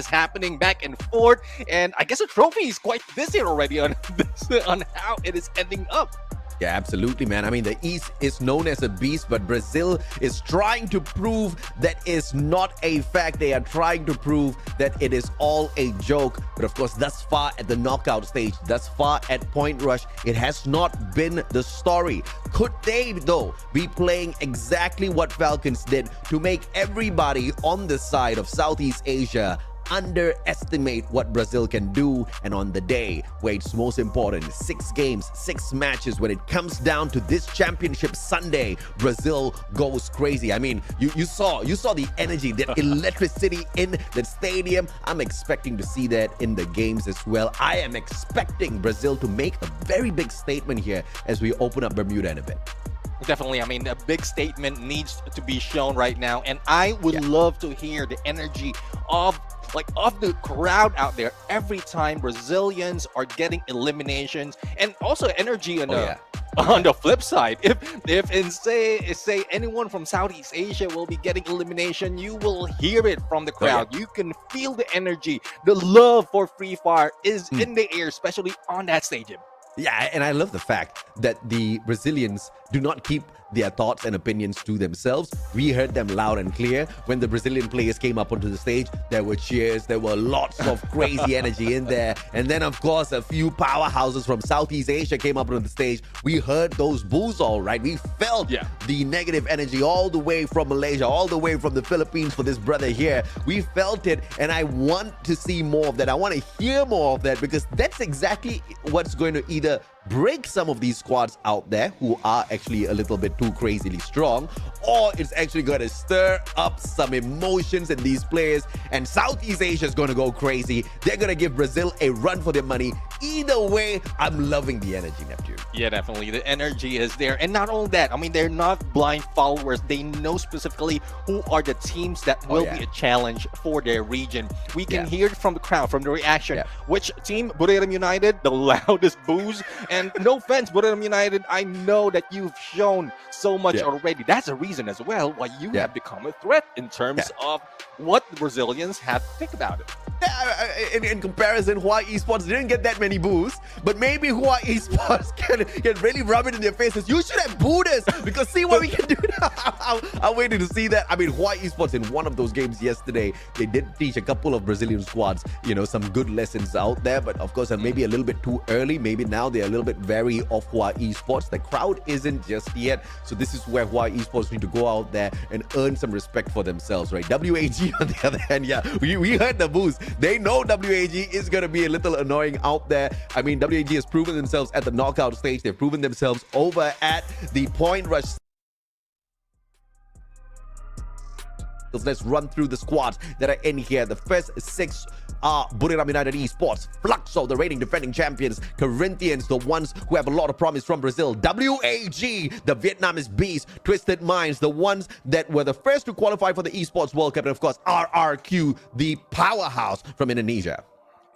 happening back and forth, and I guess the trophy is quite busy already on this, on how it is ending up. Yeah, absolutely, man. I mean, the East is known as a beast, but Brazil is trying to prove that is not a fact. They are trying to prove that it is all a joke. But of course, thus far at the knockout stage, thus far at Point Rush, it has not been the story. Could they, though, be playing exactly what Falcons did to make everybody on the side of Southeast Asia underestimate what Brazil can do? And on the day where it's most important, 6 games, 6 matches, when it comes down to this championship Sunday, Brazil goes crazy. I mean, you saw the energy, that electricity in the stadium. I'm expecting to see that in the games as well. I am expecting Brazil to make a very big statement here as we open up Bermuda in a bit. Definitely. I mean, a big statement needs to be shown right now, and I would love to hear the energy of the crowd out there every time Brazilians are getting eliminations, and also energy on on the flip side. If say anyone from Southeast Asia will be getting elimination, you will hear it from the crowd. You can feel the energy. The love for Free Fire is in the air, especially on that stadium. Yeah, and I love the fact that the Brazilians do not keep their thoughts and opinions to themselves. We heard them loud and clear. When the Brazilian players came up onto the stage, there were cheers, there were lots of crazy energy in there. And then, of course, a few powerhouses from Southeast Asia came up onto the stage. We heard those boos all right. We felt the negative energy all the way from Malaysia, all the way from the Philippines for this brother here. We felt it, and I want to see more of that. I want to hear more of that, because that's exactly what's going to either break some of these squads out there who are actually a little bit too crazily strong, or it's actually going to stir up some emotions in these players, and Southeast Asia is going to go crazy. They're going to give Brazil a run for their money. Either way, I'm loving the energy, Neptune. Yeah, definitely. The energy is there. And not only that, I mean, they're not blind followers. They know specifically who are the teams that will be a challenge for their region. We can hear it from the crowd, from the reaction. Which team? Buriram United, the loudest boos. And no offense, Buriram United, I know that you've shown so much already. That's a reason as well why you have become a threat in terms of what the Brazilians have to think about it. In comparison, Hawaii Esports didn't get that many boos, but maybe Hawaii Esports can really rub it in their faces. You should have booed us, because see what we can do now. I'm waiting to see that. I mean, Hawaii Esports in one of those games yesterday, they did teach a couple of Brazilian squads, some good lessons out there, but of course, maybe a little bit too early. Maybe now they're a little bit wary of Hawaii Esports. The crowd isn't just yet, so this is where Hawaii Esports need to go out there and earn some respect for themselves, right? WAG on the other hand, we heard the boos. They know WAG is going to be a little annoying out there. I mean, WAG has proven themselves at the knockout stage. They've proven themselves over at the Point Rush. Let's run through the squads that are in here. The first 6 are Buriram United Esports, FLUXO, the reigning defending champions, Corinthians, the ones who have a lot of promise from Brazil, WAG, the Vietnamese beast, Twisted Minds, the ones that were the first to qualify for the Esports World Cup, and of course, RRQ, the powerhouse from Indonesia.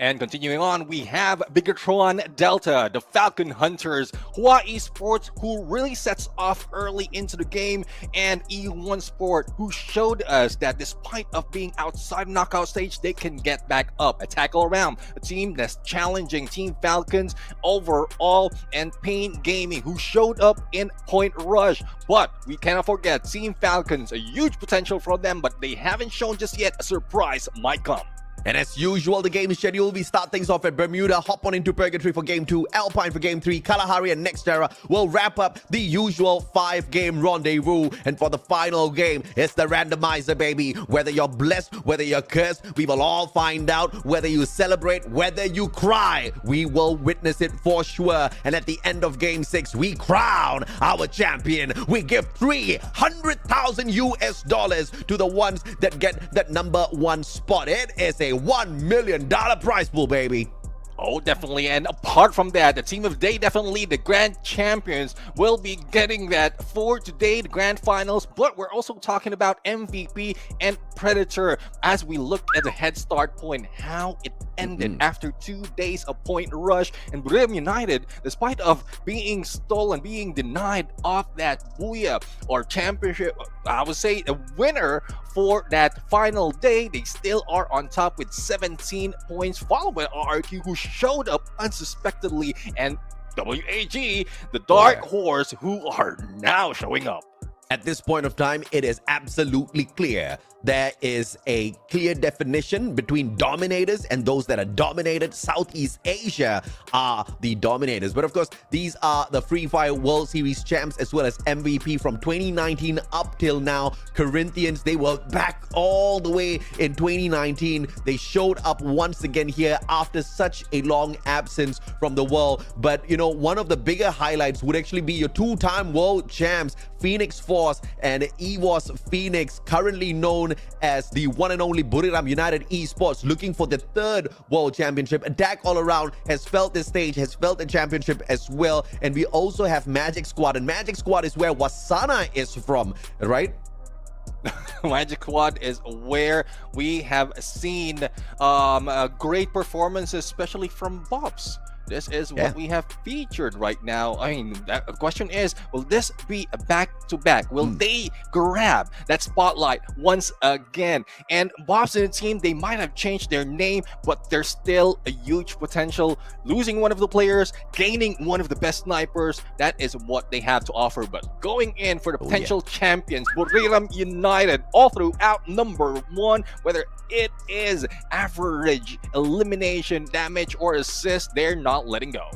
And continuing on, we have Bigatron Delta, the Falcon Hunters, Hawaii Sports, who really sets off early into the game, and E1 Sport, who showed us that despite of being outside the knockout stage, they can get back up. A tackle around, a team that's challenging Team Falcons overall, and Pain Gaming, who showed up in Point Rush. But we cannot forget Team Falcons, a huge potential for them, but they haven't shown just yet. A surprise might come. And as usual, the game schedule, we start things off at Bermuda, hop on into Purgatory for Game 2, Alpine for Game 3, Kalahari and Nexa will wrap up the usual 5-game rendezvous. And for the final game, it's the randomizer, baby. Whether you're blessed, whether you're cursed, we will all find out. Whether you celebrate, whether you cry, we will witness it for sure. And at the end of Game 6, we crown our champion. We give $300,000 US to the ones that get that number 1 spot. It is a $1 million prize pool, baby. Oh, definitely. And apart from that, the team of the day, definitely the grand champions, will be getting that for today, the grand finals. But we're also talking about MVP and Predator as we look at the head start point, how it ended after 2 days of point rush. And Bermuda United, despite of being stolen, being denied of that Booyah or championship, I would say a winner for that final day, they still are on top with 17 points, followed by RRQ, who showed up unsuspectedly, and WAG, the dark horse, who are now showing up. At this point of time, it is absolutely clear. There is a clear definition between dominators and those that are dominated. Southeast Asia are the dominators. But of course, these are the Free Fire World Series champs as well as MVP from 2019 up till now. Corinthians, they were back all the way in 2019. They showed up once again here after such a long absence from the world. But, you know, one of the bigger highlights would actually be your 2-time world champs, Phoenix Force and EVOS Phoenix, currently known as the one and only Buriram United Esports, looking for the 3rd world championship. Attack All Around has felt this stage, has felt the championship as well. And we also have Magic Squad, and Magic Squad is where Wasana is from, right? Magic Squad is where we have seen great performances, especially from Bobs. This is what we have featured right now. I mean, the question is, will this be a back-to-back? Will they grab that spotlight once again? And Bob's in the team, they might have changed their name, but there's still a huge potential. Losing one of the players, gaining one of the best snipers, that is what they have to offer. But going in for the potential champions, Buriram United, all throughout number 1, whether it is average, elimination, damage, or assist, they're not letting go.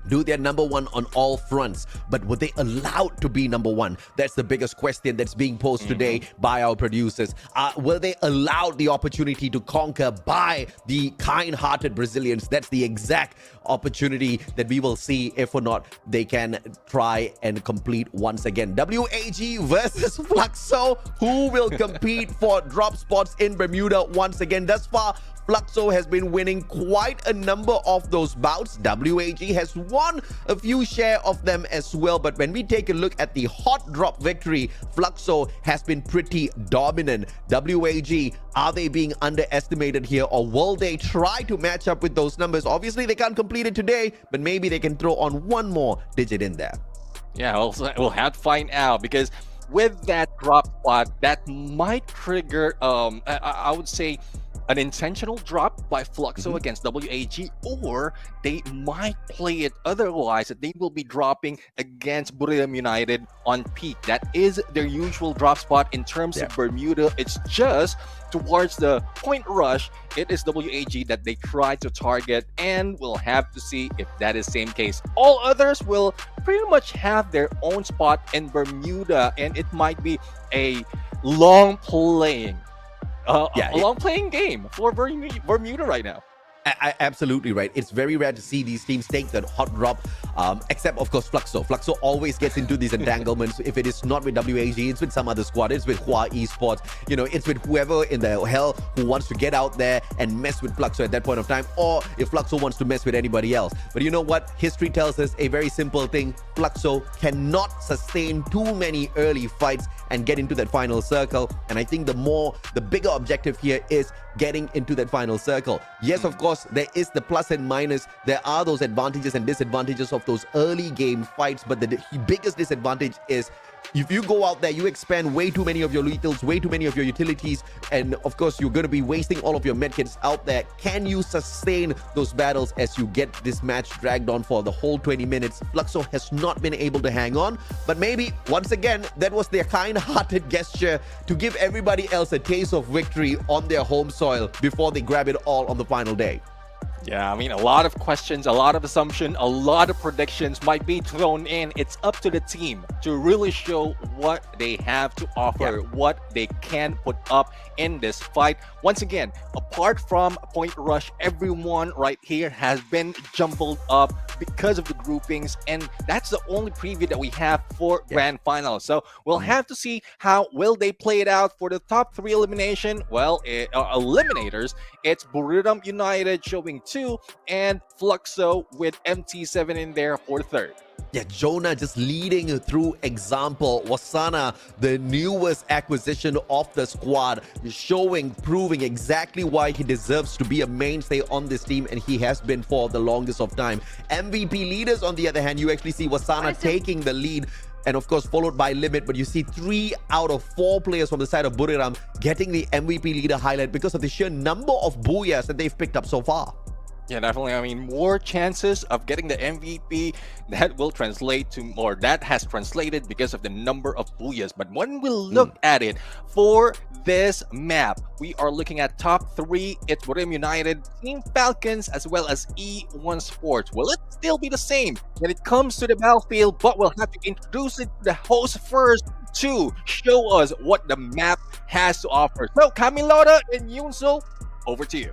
Do they're number 1 on all fronts, but were they allowed to be number 1? That's the biggest question that's being posed today by our producers. Were they allowed the opportunity to conquer by the kind-hearted Brazilians? That's the exact opportunity that we will see if or not they can try and complete once again. WAG versus FLUXO. Who will compete for drop spots in Bermuda once again? Thus far, FLUXO has been winning quite a number of those bouts. WAG has won a few share of them as well. But when we take a look at the hot drop victory, FLUXO has been pretty dominant. WAG, are they being underestimated here, or will they try to match up with those numbers? Obviously, they can't complete it today, but maybe they can throw on one more digit in there. Yeah, we'll have to find out, because with that drop spot, that might trigger, I would say, an intentional drop by FLUXO against WAG, or they might play it otherwise, that they will be dropping against Buriram United on peak. That is their usual drop spot in terms of Bermuda. It's just towards the point rush, it is WAG that they try to target, and we'll have to see if that is same case. All others will pretty much have their own spot in Bermuda, and it might be a long playing long playing game for Bermuda right now. Absolutely right. It's very rare to see these teams take that hot drop, except of course FLUXO. FLUXO always gets into these entanglements. If it is not with WAG, it's with some other squad. It's with Hua Esports. You know, it's with whoever in the hell who wants to get out there and mess with FLUXO at that point of time, or if FLUXO wants to mess with anybody else. But you know what? History tells us a very simple thing. FLUXO cannot sustain too many early fights and get into that final circle. And I think the bigger objective here is getting into that final circle. Yes, of course, there is the plus and minus. There are those advantages and disadvantages of those early game fights, but the biggest disadvantage is if you go out there, you expand way too many of your lethals, way too many of your utilities, and of course, you're going to be wasting all of your medkits out there. Can you sustain those battles as you get this match dragged on for the whole 20 minutes? FLUXO has not been able to hang on, but maybe, once again, that was their kind-hearted gesture to give everybody else a taste of victory on their home soil before they grab it all on the final day. Yeah, I mean, a lot of questions, a lot of assumption, a lot of predictions might be thrown in. It's up to the team to really show what they have to offer, what they can put up in this fight. Once again, apart from Point Rush, everyone right here has been jumbled up because of the groupings, and that's the only preview that we have for Grand Final. So we'll have to see how will they play it out for the top 3 elimination. Well, eliminators, it's Bermuda United showing 2 and FLUXO with MT7 in there for 3rd. Yeah, Jonah just leading through example. Wasana, the newest acquisition of the squad, proving exactly why he deserves to be a mainstay on this team, and he has been for the longest of time. MVP leaders, on the other hand, you actually see Wasana taking the lead, and of course followed by Limit, but you see 3 out of 4 players from the side of Buriram getting the MVP leader highlight because of the sheer number of booyahs that they've picked up so far. Yeah, definitely. I mean, more chances of getting the MVP that will translate to more. That has translated because of the number of booyahs. But when we look at it for this map, we are looking at top 3. It's Bermuda United, Team Falcons, as well as E1 Sports. Will it still be the same when it comes to the battlefield? But we'll have to introduce it to the host first to show us what the map has to offer. So, Camilota and Yunso, over to you.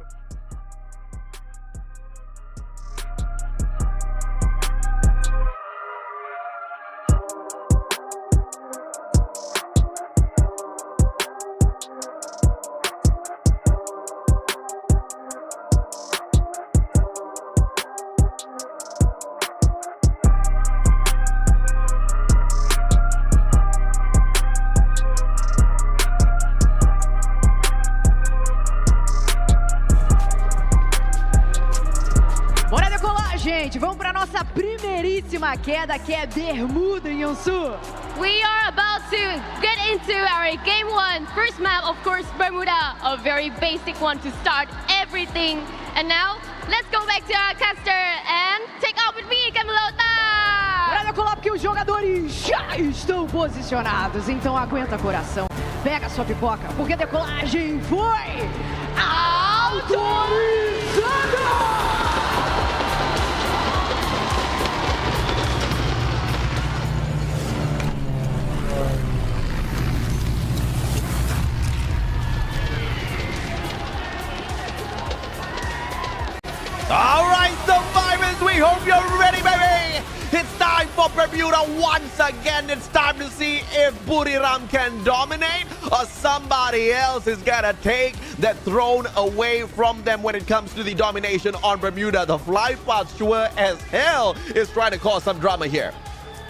Gente, vamos para nossa primeiríssima queda, que é Bermuda, Yonsu. We are about to get into our game 1. First map, of course, Bermuda, a very basic one to start everything. And now, let's go back to our caster and take off with me, Camilota! Bora decolar porque os jogadores já estão posicionados, então aguenta coração, pega sua pipoca, porque a decolagem foi autorizada! All right, survivors, we hope you're ready, baby. It's time for Bermuda once again. It's time to see if Buriram can dominate or somebody else is gonna take that throne away from them when it comes to the domination on Bermuda. The fly path sure as hell is trying to cause some drama here.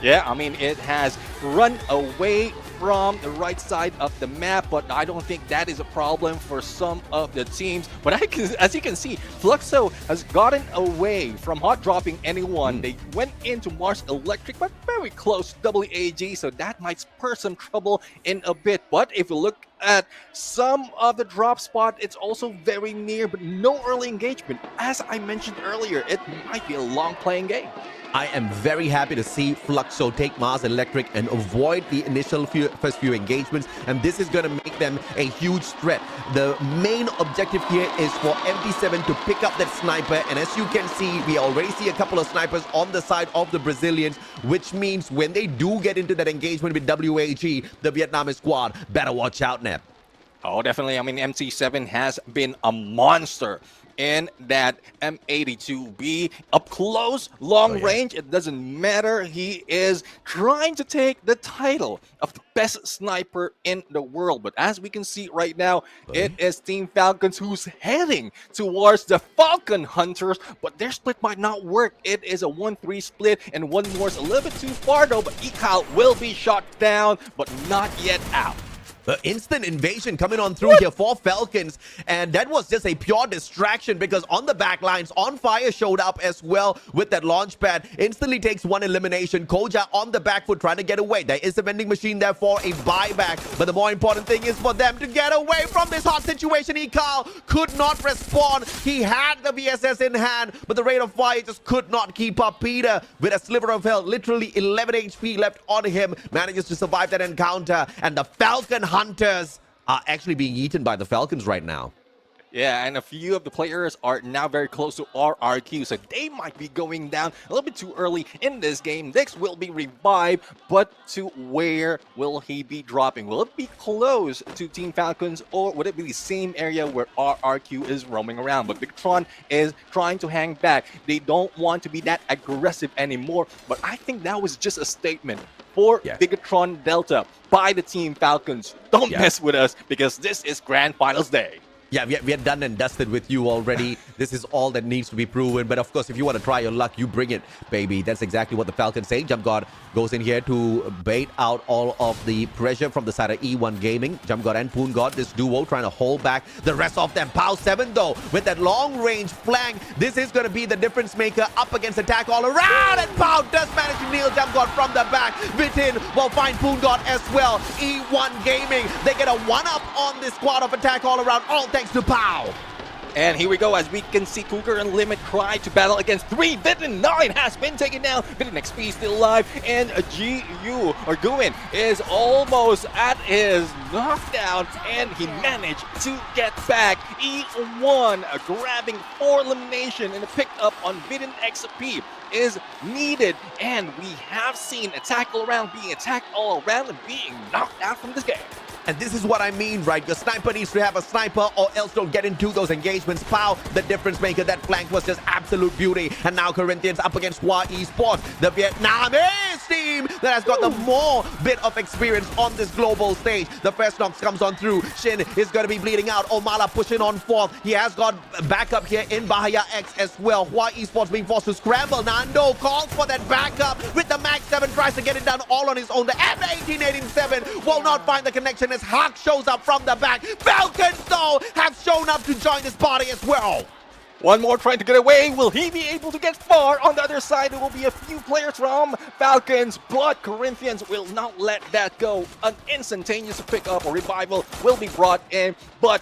Yeah, I mean, it has run away from the right side of the map, but I don't think that is a problem for some of the teams. But as you can see, FLUXO has gotten away from hot dropping anyone. They went into Mars Electric, but very close WAG, so that might spur some trouble in a bit. But if you look at some of the drop spot, it's also very near, but no early engagement. As I mentioned earlier, it might be a long playing game. I am very happy to see FLUXO take Mars Electric and avoid the initial first few engagements, and this is going to make them a huge threat. The main objective here is for MT7 to pick up that sniper, and as you can see, we already see a couple of snipers on the side of the Brazilians, which means when they do get into that engagement with WAG, the Vietnamese squad better watch out, Nep. Oh, definitely. I mean, MT7 has been a monster in that M82B. Up close, long range, it doesn't matter. He is trying to take the title of the best sniper in the world. But as we can see right now, it is Team Falcons who's heading towards the Falcon Hunters, but their split might not work. It is a 1-3 split, and one more is a little bit too far though, but Ikal will be shot down, but not yet out. The instant invasion coming on through here for Falcons, and that was just a pure distraction because on the back lines, On Fire showed up as well with that launch pad. Instantly takes one elimination. Koja on the back foot trying to get away. There is a vending machine there for a buyback, but the more important thing is for them to get away from this hot situation. Ekal could not respond. He had the VSS in hand, but the rate of fire just could not keep up. Peter, with a sliver of health, literally 11 HP left on him, manages to survive that encounter, and the Falcon Hunters are actually being eaten by the Falcons right now. Yeah, and a few of the players are now very close to RRQ, so they might be going down a little bit too early in this game. Next will be revived, but to where will he be dropping? Will it be close to Team Falcons, or would it be the same area where RRQ is roaming around? But Bigatron is trying to hang back. They don't want to be that aggressive anymore, but I think that was just a statement for Bigatron Delta by the Team Falcons. Don't mess with us, because this is Grand Finals Day. Yeah, we are done and dusted with you already. This is all that needs to be proven. But of course, if you want to try your luck, you bring it, baby. That's exactly what the Falcons say. Jump God goes in here to bait out all of the pressure from the side of E1 Gaming. Jump God and Poon God, this duo trying to hold back the rest of them. Pow 7 though, with that long range flank. This is going to be the difference maker up against attack all around. And Pow does manage to nail Jump God from the back. Bitin will find Poon God as well. E1 Gaming, they get a 1-up on this squad of attack all around. All thanks to Pow. And here we go, as we can see Cougar and Limit try to battle against 3. Bitin 9 has been taken down. Bitin XP still alive, and GU or Guin is almost at his knockdown, and he managed to get back. E1 grabbing 4 elimination, and a pick up on Bitin XP is needed, and we have seen attack all around being attacked all around and being knocked out from this game. And this is what I mean, right? Your sniper needs to have a sniper or else don't get into those engagements. Pow, the difference maker. That flank was just absolute beauty. And now Corinthians up against Hua Esports, the Vietnamese team that has got the more bit of experience on this global stage. The first knocks comes on through. Shin is going to be bleeding out. Omala pushing on fourth. He has got backup here in Bahia X as well. Hua Esports being forced to scramble. Nando calls for that backup with the Max 7, tries to get it done all on his own. The M1887 will not find the connection as Hawk shows up from the back. Falcons, though, have shown up to join this party as well. One more trying to get away. Will he be able to get far? On the other side, there will be a few players from Falcons, but Corinthians will not let that go. An instantaneous pickup or revival will be brought in, but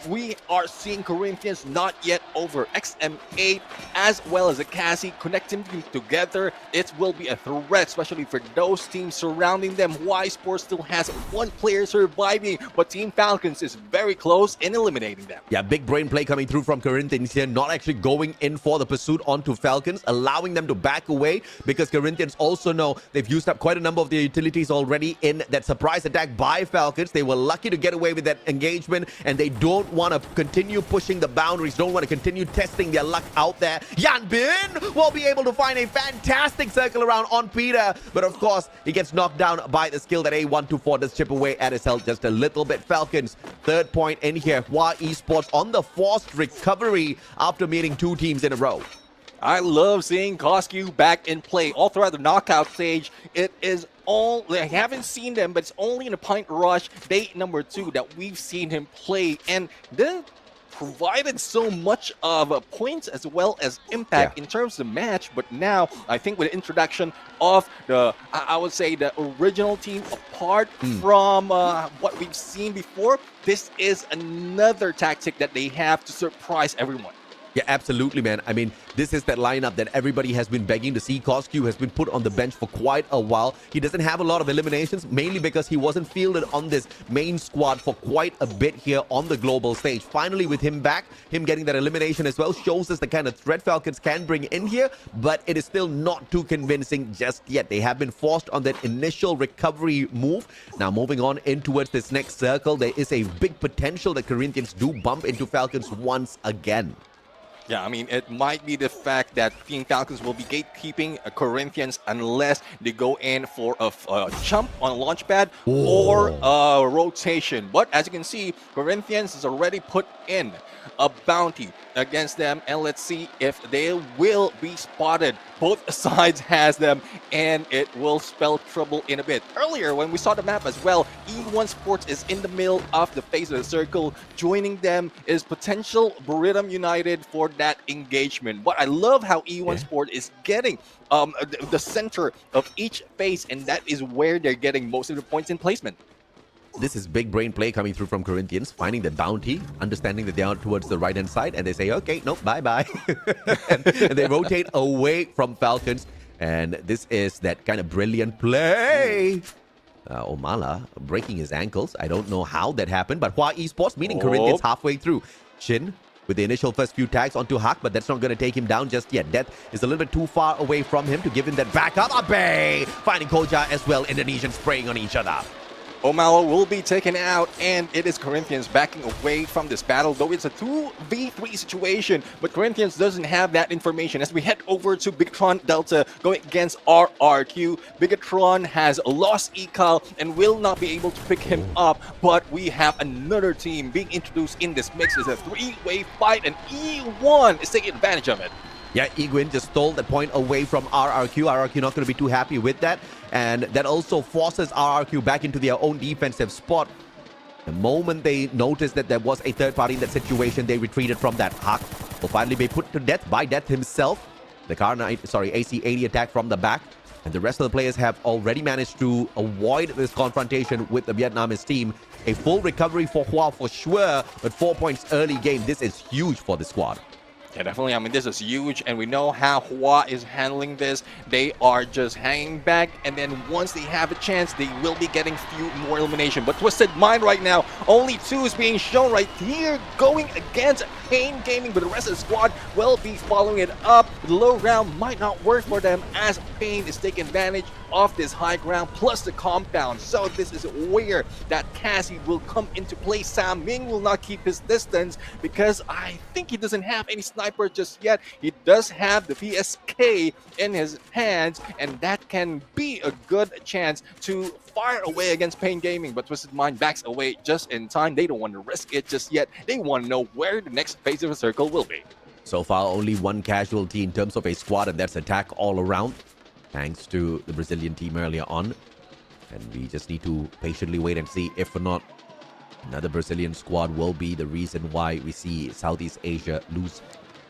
we are seeing Corinthians not yet over. XM8 as well as a Cassie connecting them together. It will be a threat, especially for those teams surrounding them. Y Sports still has 1 player surviving, but Team Falcons is very close in eliminating them. Yeah, big brain play coming through from Corinthians here, not actually going in for the pursuit onto Falcons, allowing them to back away because Corinthians also know they've used up quite a number of their utilities already in that surprise attack by Falcons. They were lucky to get away with that engagement, and they don't want to continue pushing the boundaries, don't want to continue testing their luck out there. Yan Bin will be able to find a fantastic circle around on Peter, but of course, he gets knocked down by the skill that A124 does chip away at his health just a little bit. Falcons, 3rd point in here. Hua Esports on the forced recovery after meeting 2 teams in a row. I love seeing Koskyu back in play all throughout the knockout stage. It is all, I haven't seen them, but it's only in a Pint Rush day number 2 that we've seen him play, and then provided so much of points as well as impact in terms of the match. But now I think with the introduction of the, I would say, the original team apart from what we've seen before, this is another tactic that they have to surprise everyone. Yeah, absolutely, man. I mean, this is that lineup that everybody has been begging to see. Koskyu has been put on the bench for quite a while. He doesn't have a lot of eliminations, mainly because he wasn't fielded on this main squad for quite a bit here on the global stage. Finally, with him back, him getting that elimination as well shows us the kind of threat Falcons can bring in here, but it is still not too convincing just yet. They have been forced on that initial recovery move. Now, moving on in towards this next circle, there is a big potential that Corinthians do bump into Falcons once again. Yeah, I mean, it might be the fact that Team Falcons will be gatekeeping Corinthians unless they go in for a jump on a launch pad or a rotation. But as you can see, Corinthians has already put in a bounty against them, and let's see if they will be spotted. Both sides has them, and it will spell trouble in a bit. Earlier, when we saw the map as well, E1 Sports is in the middle of the face of the circle. Joining them is potential Bermuda United for that engagement. But I love how E1 Sport is getting the center of each phase, and that is where they're getting most of the points in placement. This is big brain play coming through from Corinthians, finding the bounty, understanding that they are towards the right-hand side, and they say, okay, nope, bye-bye. and they rotate away from Falcons, and this is that kind of brilliant play. Omala breaking his ankles. I don't know how that happened, but Hua Esports meeting Corinthians halfway through. Shin with the initial first few tags onto Hak, but that's not going to take him down just yet. Death is a little bit too far away from him to give him that backup. Abe finding Koja as well. Indonesians spraying on each other. Omala will be taken out, and it is Corinthians backing away from this battle, though it's a 2v3 situation, but Corinthians doesn't have that information. As we head over to Bigatron Delta going against RRQ, Bigatron has lost Ekal and will not be able to pick him up, but we have another team being introduced in this mix. It's a three-way fight, and E1 is taking advantage of it. Yeah, Egwin just stole that point away from RRQ. RRQ not going to be too happy with that. And that also forces RRQ back into their own defensive spot. The moment they noticed that there was a third party in that situation, they retreated from that. Hak will finally be put to death by Death himself. The AC-80 attack from the back. And the rest of the players have already managed to avoid this confrontation with the Vietnamese team. A full recovery for Hua for sure, but 4 points early game. This is huge for the squad. Yeah, definitely. I mean, this is huge, and we know how Hua is handling this. They are just hanging back, and then once they have a chance, they will be getting few more elimination. But Twisted Mind right now, only 2 is being shown right here, going against Pain Gaming, but the rest of the squad will be following it up. The low ground might not work for them, as Pain is taking advantage of this high ground plus the compound. So this is where that Cassie will come into play. Sam Ming will not keep his distance because I think he doesn't have any sniper just yet. He does have the PSK in his hands, and that can be a good chance to fire away against Pain Gaming, but Twisted Mind backs away just in time. They don't want to risk it just yet. They want to know where the next phase of the circle will be. So far, only one casualty in terms of a squad, and that's attack all around, thanks to the Brazilian team earlier on. And we just need to patiently wait and see if or not another Brazilian squad will be the reason why we see Southeast Asia lose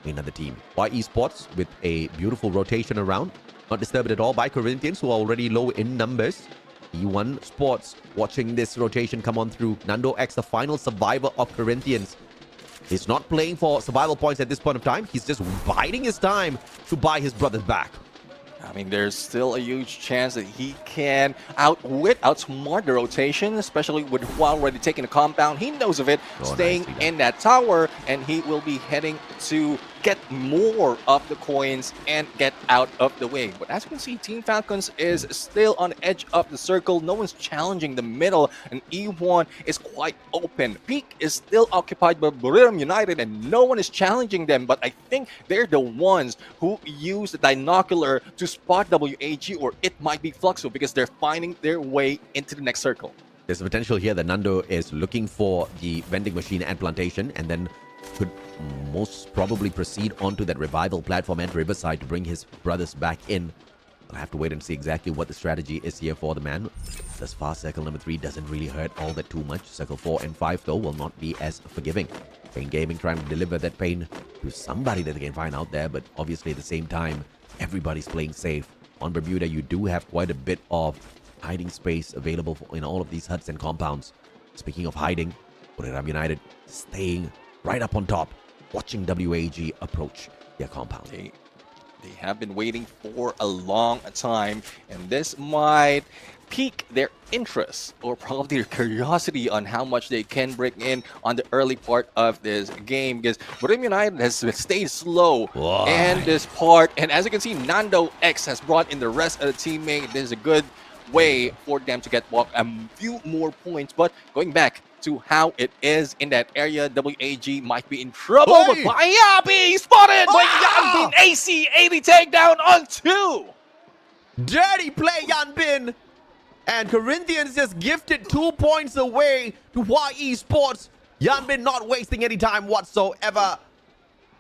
another team. Hua Esports with a beautiful rotation around, not disturbed at all by Corinthians, who are already low in numbers. E1 Sports watching this rotation come on through. Nando X, the final survivor of Corinthians. He's not playing for survival points at this point of time. He's just biding his time to buy his brothers back. I mean, there's still a huge chance that he can outsmart the rotation, especially with Hua already taking the compound. He knows of it, staying in that tower, and he will be heading to get more of the coins and get out of the way. But as you can see, Team Falcons is still on the edge of the circle. No one's challenging the middle, and E1 is quite open. Peak is still occupied by Bermuda United, and no one is challenging them. But I think they're the ones who use the binocular to spot WAG, or it might be FLUXO, because they're finding their way into the next circle. There's a potential here that Nando is looking for the vending machine and plantation, and then could most probably proceed onto that revival platform at Riverside to bring his brothers back in. I'll have to wait and see exactly what the strategy is here for the man. Thus far, circle number 3 doesn't really hurt all that too much. Circle 4 and 5, though, will not be as forgiving. Pain Gaming trying to deliver that pain to somebody that they can find out there, but obviously at the same time, everybody's playing safe. On Bermuda, you do have quite a bit of hiding space available in all of these huts and compounds. Speaking of hiding, Bermuda United staying right up on top, watching WAG approach their compound. They have been waiting for a long time, and this might pique their interest or probably their curiosity on how much they can break in on the early part of this game, because Bermuda United has stayed slow in this part, and as you can see, Nando X has brought in the rest of the teammate. This is a good way for them to get a few more points, but going back to how it is in that area, WAG might be in trouble. But Bayabi spotted by Yanbin, AC-80 takedown on 2. Dirty play, Yanbin. And Corinthians just gifted 2 points away to Hua Esports. Yanbin not wasting any time whatsoever.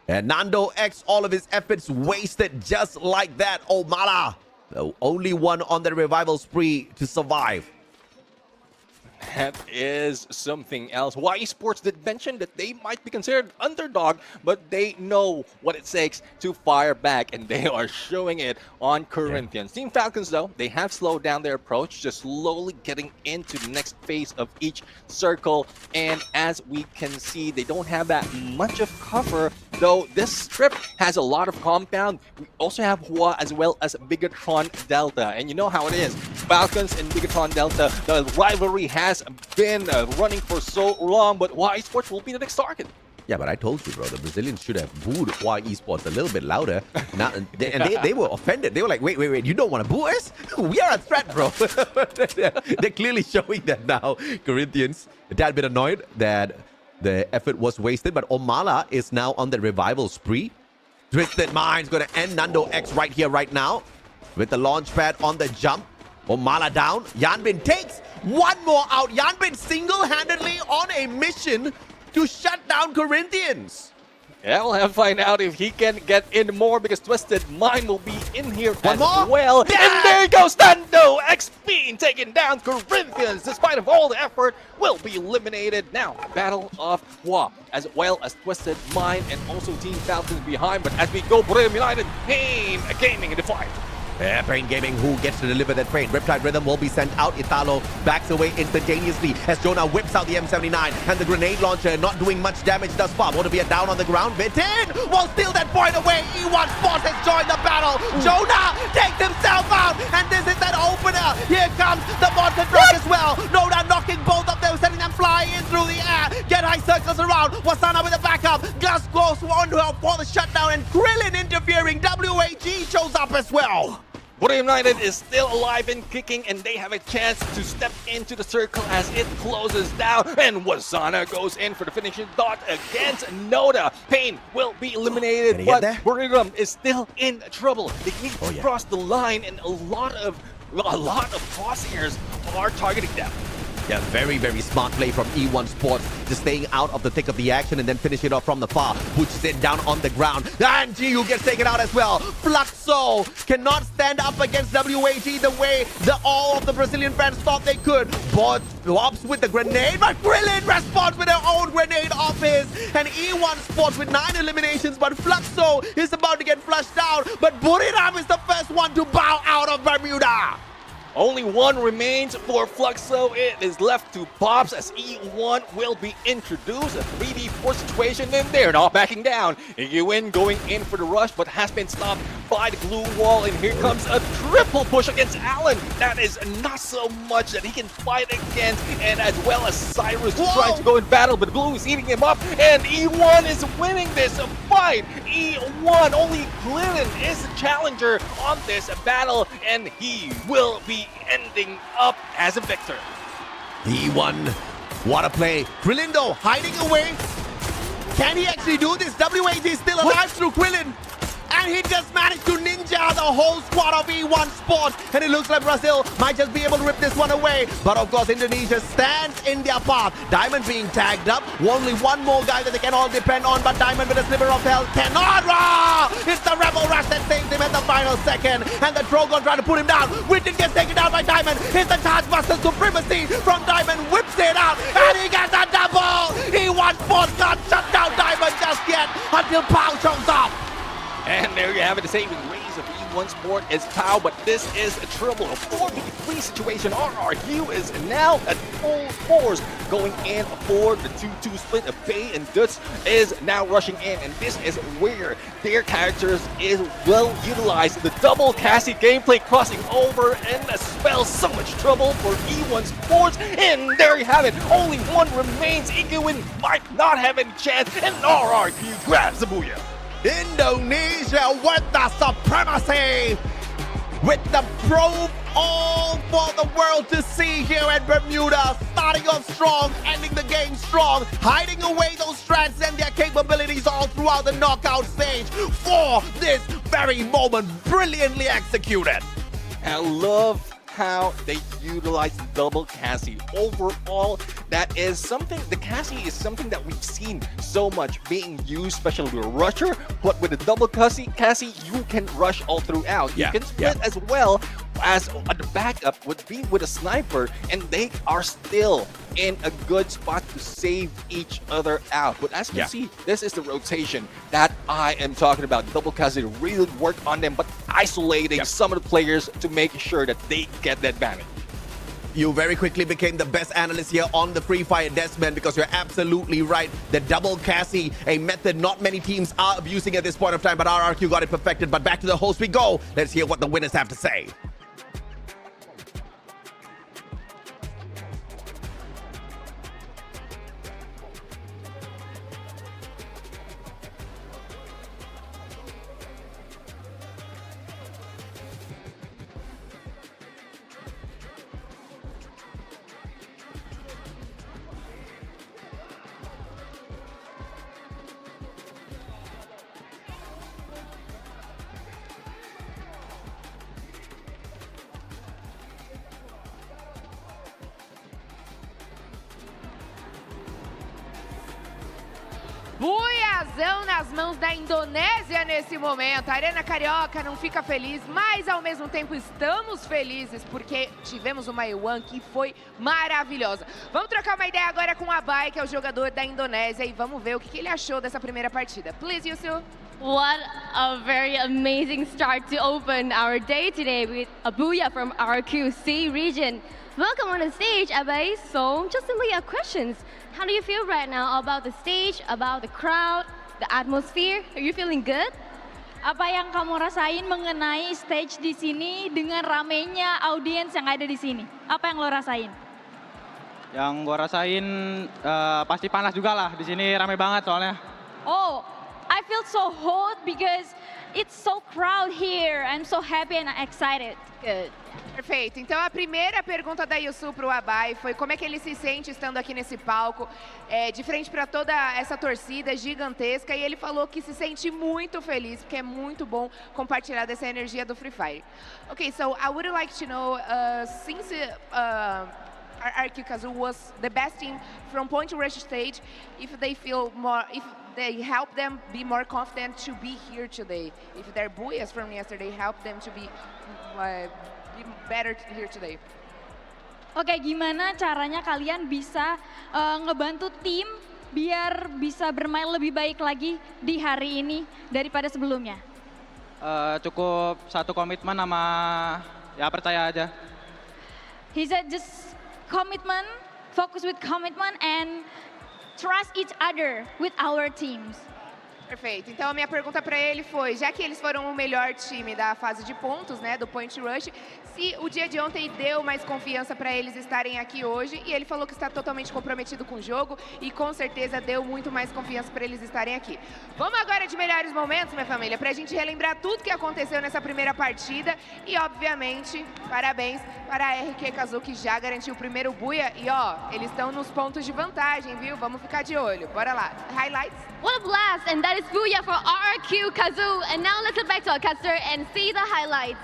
And Nando X, all of his efforts wasted just like that. Omala, the only one on the revival spree to survive. That is something else. YE Sports did mention that they might be considered underdog, but they know what it takes to fire back, and they are showing it on Corinthians. Team Falcons, though, they have slowed down their approach, just slowly getting into the next phase of each circle. And as we can see, they don't have that much of cover, though this strip has a lot of compound. We also have Hua as well as Bigatron Delta. And you know how it is. Falcons and Bigatron Delta, the rivalry has been running for so long, but YE Sports will be the next target. Yeah, but I told you, bro, the Brazilians should have booed YE Sports a little bit louder. Now, they were offended. They were like, wait, you don't want to boo us? We are a threat, bro. They're clearly showing that now. Corinthians, a tad bit annoyed that the effort was wasted, but Omala is now on the revival spree. Twisted Mind's going to end Nando X right here, right now. With the launch pad on the jump. Omala down. Yanbin takes one more out. Yanbin single-handedly on a mission to shut down Corinthians. Yeah, we'll have to find out if he can get in more, because Twisted Mind will be in here as well. Yeah. And there goes Nando X being taken down. Corinthians, despite of all the effort, will be eliminated. Now, Battle of Hua, as well as Twisted Mind and also Team Falcons behind. But as we go, Brim United, Pain Gaming in the fight. Pain Gaming, who gets to deliver that train. Riptide Rhythm will be sent out. Italo backs away instantaneously as Jonah whips out the M79 and the grenade launcher, not doing much damage thus far. Want to be a down on the ground. Vitin will steal that point away. E1 Sports has joined the battle. Jonah takes himself out, and this is that opener. Here comes the monster truck as well. Noda knocking both of them, sending them flying in through the air. Get high circles around. Wasana with the backup. Gus goes on to her for the shutdown, and Krillin interfering. WAG shows up as well. Brim United is still alive and kicking, and they have a chance to step into the circle as it closes down. And Wasana goes in for the finishing dot against Noda. Pain will be eliminated, but Brim is still in trouble. They need to cross the line, and a lot of crosshairs are targeting them. Yeah, very, very smart play from E1 Sports, just staying out of the thick of the action and then finish it off from the far. Pushes it down on the ground. And GU gets taken out as well. FLUXO cannot stand up against WAG the way all of the Brazilian fans thought they could. Bot swaps with the grenade, but Krillin responds with their own grenade off his. And E1 Sports with 9 eliminations, but FLUXO is about to get flushed out. But Buriram is the first one to bow out of Bermuda. Only one remains for FLUXO. It is left to Pops as E1 will be introduced. A 3v4 situation, and they're not backing down. Yuin going in for the rush, but has been stopped by the glue wall. And here comes a triple push against Allen. That is not so much that he can fight against. And as well as Cyrus trying to go in battle, but Glue is eating him up. And E1 is winning this fight. E1, only Glidden is the challenger on this battle, and he will be ending up as a victor. E1, what a play. Krillin hiding away. Can he actually do this? WAG is still alive through Krillin. And he just managed to ninja the whole squad of E1 Sports. And it looks like Brazil might just be able to rip this one away. But of course, Indonesia stands in their path. Diamond being tagged up. Only one more guy that they can all depend on. But Diamond with a sliver of health cannot. It's the Rebel Rush that saves him at the final second. And the Drogon trying to put him down. Whitten gets taken down by Diamond. It's the Chargebuster supremacy from Diamond. Whips it out. And he gets a double. E1 Sports can't shut down Diamond just yet until Pau shows up. And there you have it, the saving grace of E1 Sport is Pau, but this is a trouble. A 4v3 situation. RRQ is now at full force going in for the 2-2 split. A Bay and Dutz is now rushing in, and this is where their characters is well utilized. The double Cassie gameplay crossing over and spells so much trouble for E1 Sports. And there you have it, only one remains. Iguin might not have any chance, and RRQ grabs the booyah. Indonesia with the supremacy, with the proof all for the world to see here at Bermuda. Starting off strong, ending the game strong, hiding away those strengths and their capabilities all throughout the knockout stage for this very moment. Brilliantly executed. I love how they utilize double Cassie. Overall, that is something, the Cassie is something that we've seen so much being used, especially with a rusher, but with a double Cassie, you can rush all throughout. You can split as well as the backup would be with a sniper, and they are still in a good spot to save each other out. But as you can see, this is the rotation that I am talking about. Double Cassie really work on them, but isolating some of the players to make sure that they get the advantage. You very quickly became the best analyst here on the Free Fire, Desmond, because you're absolutely right. The double Cassie, a method not many teams are abusing at this point of time, but RRQ got it perfected. But back to the host we go. Let's hear what the winners have to say. Buiazão nas mãos da Indonésia nesse momento. A Arena Carioca não fica feliz, mas ao mesmo tempo estamos felizes porque tivemos uma E1 que foi maravilhosa. Vamos trocar uma ideia agora com o Abai, que é o jogador da Indonésia, e vamos ver o que ele achou dessa primeira partida. Please, Yusu. What a very amazing start to open our day today with a booyah from our QC region. Welcome on the stage, Abai. So, just simply a questions. How do you feel right now about the stage, about the crowd, the atmosphere? Are you feeling good? Apa yang kamu rasain mengenai stage di sini dengan ramainya audiens yang ada di sini? Apa yang lo rasain? Yang gua rasain pasti panas juga lah. Di sini ramai banget soalnya. Oh, I feel so hot because it's so crowded here. I'm so happy and excited. Good. Perfeito. Então a primeira pergunta da Yusu para o Abai foi como é que ele se sente estando aqui nesse palco, de frente para toda essa torcida gigantesca, e ele falou que se sente muito feliz, porque é muito bom compartilhar dessa energia do Free Fire. Okay, so I would like to know, since RRQ Kazoo was the best team from point to rush stage, if they feel more, if they help them be more confident to be here today, if their booyahs from yesterday help them to be better here today. Oke, gimana caranya kalian bisa ngebantu tim biar bisa bermain lebih baik lagi di hari ini daripada sebelumnya? Cukup satu komitmen sama ya percaya aja. He said just commitment, focus with commitment and trust each other with our teams. Perfeito. Então a minha pergunta para ele foi, já que eles foram o melhor time da fase de pontos, né, do Point Rush, se o dia de ontem deu mais confiança para eles estarem aqui hoje, e ele falou que está totalmente comprometido com o jogo e com certeza deu muito mais confiança para eles estarem aqui. Vamos agora de melhores momentos, minha família, para a gente relembrar tudo que aconteceu nessa primeira partida e, obviamente, parabéns para a RQ Kazoo, que já garantiu o primeiro buia e, ó, eles estão nos pontos de vantagem, viu? Vamos ficar de olho. Bora lá. Highlights. What a blast, and that is booyah for RRQ Kazoo. And now let's get back to our caster and see the highlights.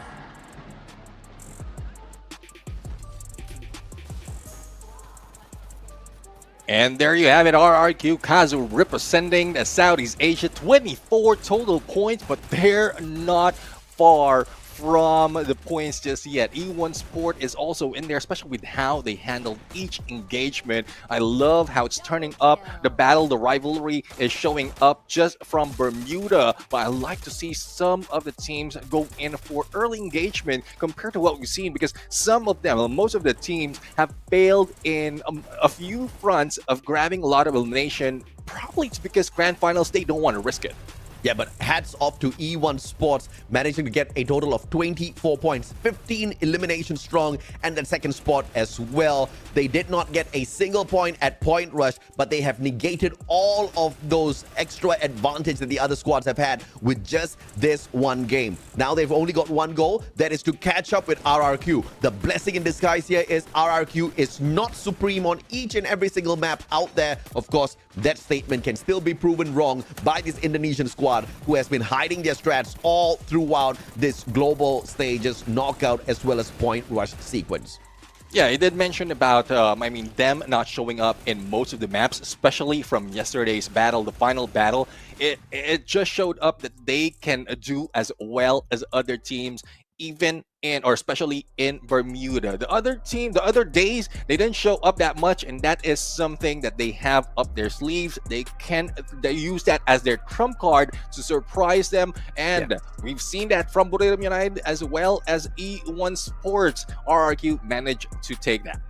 And there you have it, RRQ Kazoo representing the Southeast Asia, 24 total points, but they're not far from the points just yet. E1 Sport is also in there, especially with how they handle each engagement. I love how it's turning up. The battle, the rivalry is showing up just from Bermuda. But I like to see some of the teams go in for early engagement compared to what we've seen, because some of them, most of the teams have failed in a few fronts of grabbing a lot of elimination. Probably it's because grand finals, they don't want to risk it. Yeah, but hats off to E1 Sports, managing to get a total of 24 points, 15 eliminations strong, and that second spot as well. They did not get a single point at Point Rush, but they have negated all of those extra advantage that the other squads have had with just this one game. Now they've only got one goal, that is to catch up with RRQ. The blessing in disguise here is RRQ is not supreme on each and every single map out there. Of course, that statement can still be proven wrong by this Indonesian squad. squad who has been hiding their strats all throughout this global stages, knockout, as well as point rush sequence. Yeah, he did mention about, them not showing up in most of the maps, especially from yesterday's battle, the final battle. It just showed up that they can do as well as other teams, even in, or especially in Bermuda. The other team, the other days, they didn't show up that much, and that is something that they have up their sleeves. They use that as their trump card to surprise them, and we've seen that from Bermuda United as well as E1 Sports. RRQ managed to take that.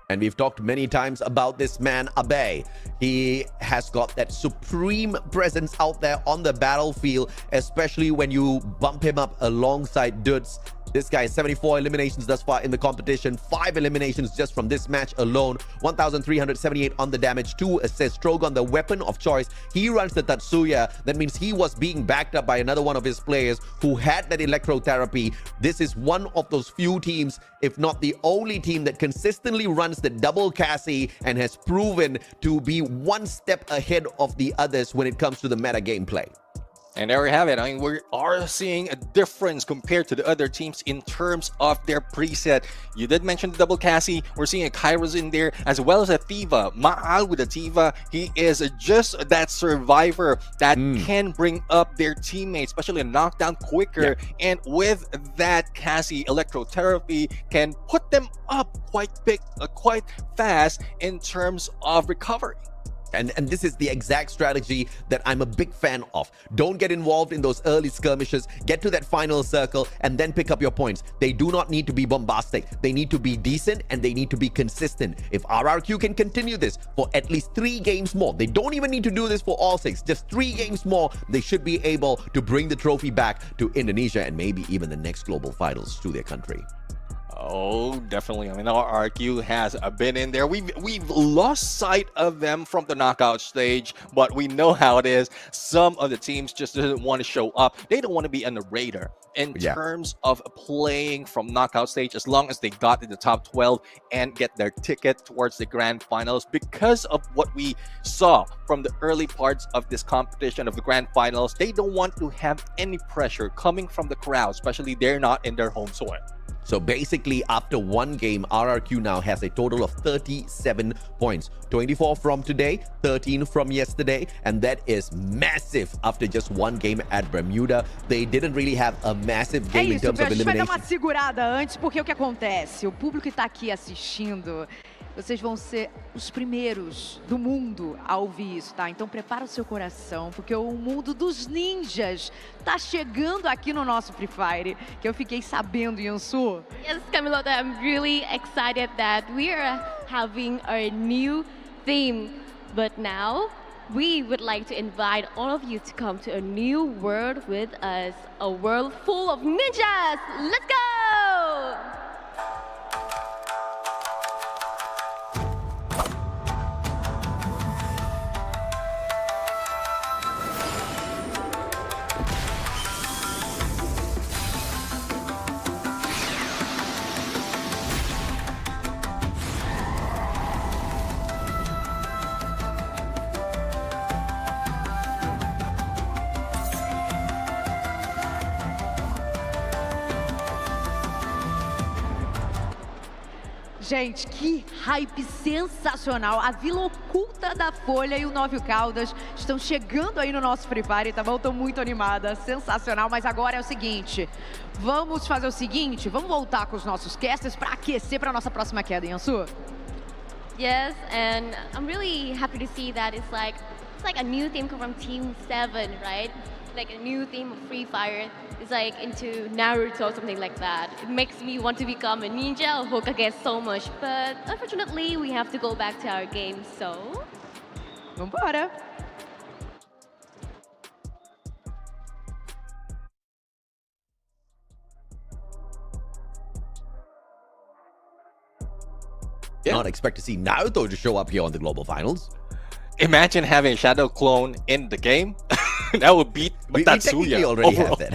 And we've talked many times about this man, Abe. He has got that supreme presence out there on the battlefield, especially when you bump him up alongside Dudes. This guy, 74 eliminations thus far in the competition, 5 eliminations just from this match alone, 1,378 on the damage, 2 assists. Strogon, the weapon of choice. He runs the Tatsuya. That means he was being backed up by another one of his players who had that electrotherapy. This is one of those few teams, if not the only team, that consistently runs the double Cassie and has proven to be one step ahead of the others when it comes to the meta gameplay. And there we have it. I mean, we are seeing a difference compared to the other teams in terms of their preset. You did mention the double Cassie. We're seeing a Kairos in there, as well as a Thiva. Ma'al with a Thiva. He is just that survivor that can bring up their teammates, especially a knockdown quicker. And with that Cassie electrotherapy, can put them up quite fast in terms of recovery. And this is the exact strategy that I'm a big fan of. Don't get involved in those early skirmishes. Get to that final circle and then pick up your points. They do not need to be bombastic. They need to be decent and they need to be consistent. If RRQ can continue this for at least 3 games more, they don't even need to do this for all 6. Just 3 games more, they should be able to bring the trophy back to Indonesia and maybe even the next global finals to their country. Oh, definitely. I mean, our RQ has been in there. We've lost sight of them from the knockout stage, but we know how it is. Some of the teams just didn't want to show up. They don't want to be on the radar in terms of playing from knockout stage, as long as they got in the top 12 and get their ticket towards the grand finals. Because of what we saw from the early parts of this competition of the grand finals, they don't want to have any pressure coming from the crowd, especially they're not in their home soil. So basically, after 1 game, RRQ now has a total of 37 points. 24 from today, 13 from yesterday, and that is massive after just 1 game at Bermuda. They didn't really have a massive game in terms of elimination. Vai dar uma segurada antes, porque o que acontece? O público que está aqui assistindo, vocês vão ser os primeiros do mundo a ouvir isso, tá? Então prepara o seu coração, porque o mundo dos ninjas tá chegando aqui no nosso Free Fire, que eu fiquei sabendo, Yansu. Yes, Camilota, I'm really excited that we are having a new theme. But now, we would like to invite all of you to come to a new world with us. A world full of ninjas! Let's go! Gente, que hype sensacional. A Vila Oculta da Folha e o 9 Caldas estão chegando aí no nosso Free Fire, tá bom? Tô muito animada, sensacional. Mas agora é o seguinte, vamos fazer o seguinte, vamos voltar com os nossos casters para aquecer para nossa próxima queda, Yansu? Yes, and I'm really happy to see that it's like a new team from Team 7, right? Like a new team of Free Fire. It's like into Naruto or something like that. It makes me want to become a ninja or Hokage so much, but unfortunately we have to go back to our game, so... Vambora! Not expect to see Naruto to show up here on the global finals. Imagine having a Shadow clone in the game. That would beat Tatsuya. We already have that.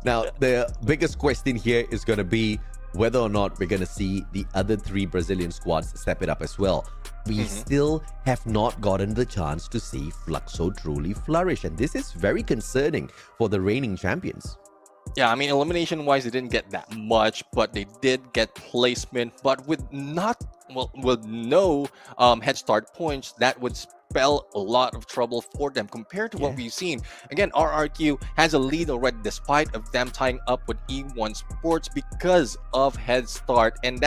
Now, the biggest question here is going to be whether or not we're going to see the other 3 Brazilian squads step it up as well. we still have not gotten the chance to see FLUXO truly flourish. And this is very concerning for the reigning champions. Yeah, I mean, elimination-wise, they didn't get that much, but they did get placement. But with no head start points, that would spell a lot of trouble for them compared to what we've seen. Again, RRQ has a lead already, despite of them tying up with E1 Sports because of head start, and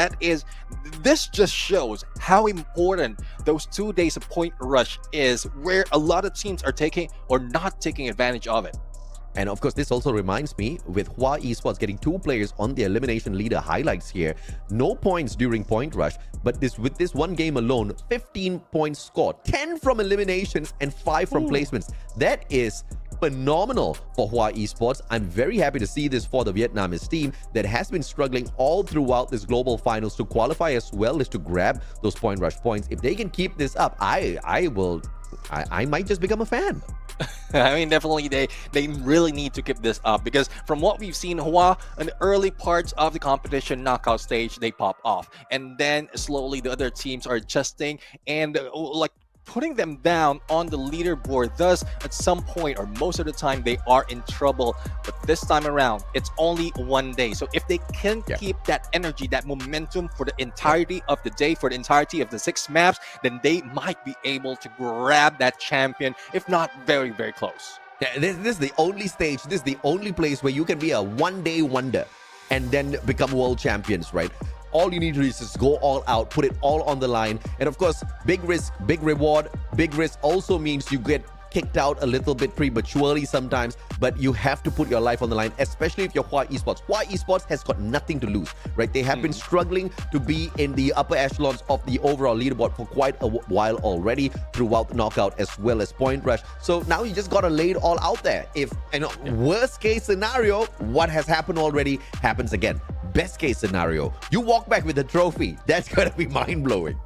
this just shows how important those 2 days of point rush is, where a lot of teams are taking or not taking advantage of it. And of course, this also reminds me, with Hua Esports getting 2 players on the elimination leader highlights here, no points during point rush, but with this one game alone, 15 points scored, 10 from eliminations and 5 from placements. That is phenomenal for Hua Esports. I'm very happy to see this for the Vietnamese team that has been struggling all throughout this global finals to qualify as well as to grab those point rush points. If they can keep this up, I might just become a fan. I mean, definitely they really need to keep this up, because from what we've seen, Hua, in the early parts of the competition knockout stage, they pop off, and then slowly the other teams are adjusting and like putting them down on the leaderboard. Thus, at some point or most of the time, they are in trouble. But this time around, it's only 1 day. So if they can keep that energy, that momentum for the entirety of the day, for the entirety of the 6 maps, then they might be able to grab that champion, if not very, very close. Yeah, this is the only stage, this is the only place where you can be a one-day wonder and then become world champions, right? All you need to do is just go all out, put it all on the line. And of course, big risk, big reward. Big risk also means you get kicked out a little bit prematurely sometimes, but you have to put your life on the line, especially if you're Hua Esports. Hua Esports has got nothing to lose, right? They have been struggling to be in the upper echelons of the overall leaderboard for quite a while already, throughout the knockout as well as point rush. So now you just got to lay it all out there. If, worst case scenario, what has happened already happens again. Best case scenario, you walk back with a trophy. That's gonna be mind-blowing.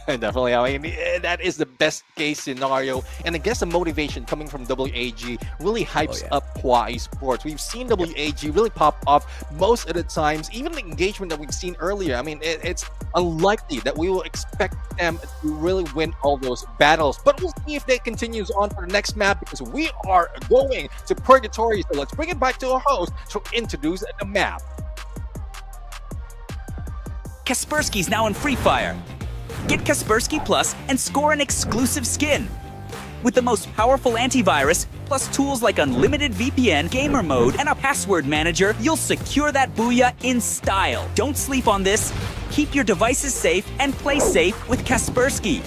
Definitely, I mean, that is the best case scenario. And I guess the motivation coming from WAG really hypes up Hua Esports. We've seen WAG really pop off most of the times. Even the engagement that we've seen earlier, I mean, it's unlikely that we will expect them to really win all those battles. But we'll see if they continues on for the next map, because we are going to Purgatory. So let's bring it back to our host to introduce the map. Kaspersky's now in Free Fire. Get Kaspersky Plus and score an exclusive skin. With the most powerful antivirus, plus tools like unlimited VPN, gamer mode, and a password manager, you'll secure that booyah in style. Don't sleep on this. Keep your devices safe and play safe with Kaspersky.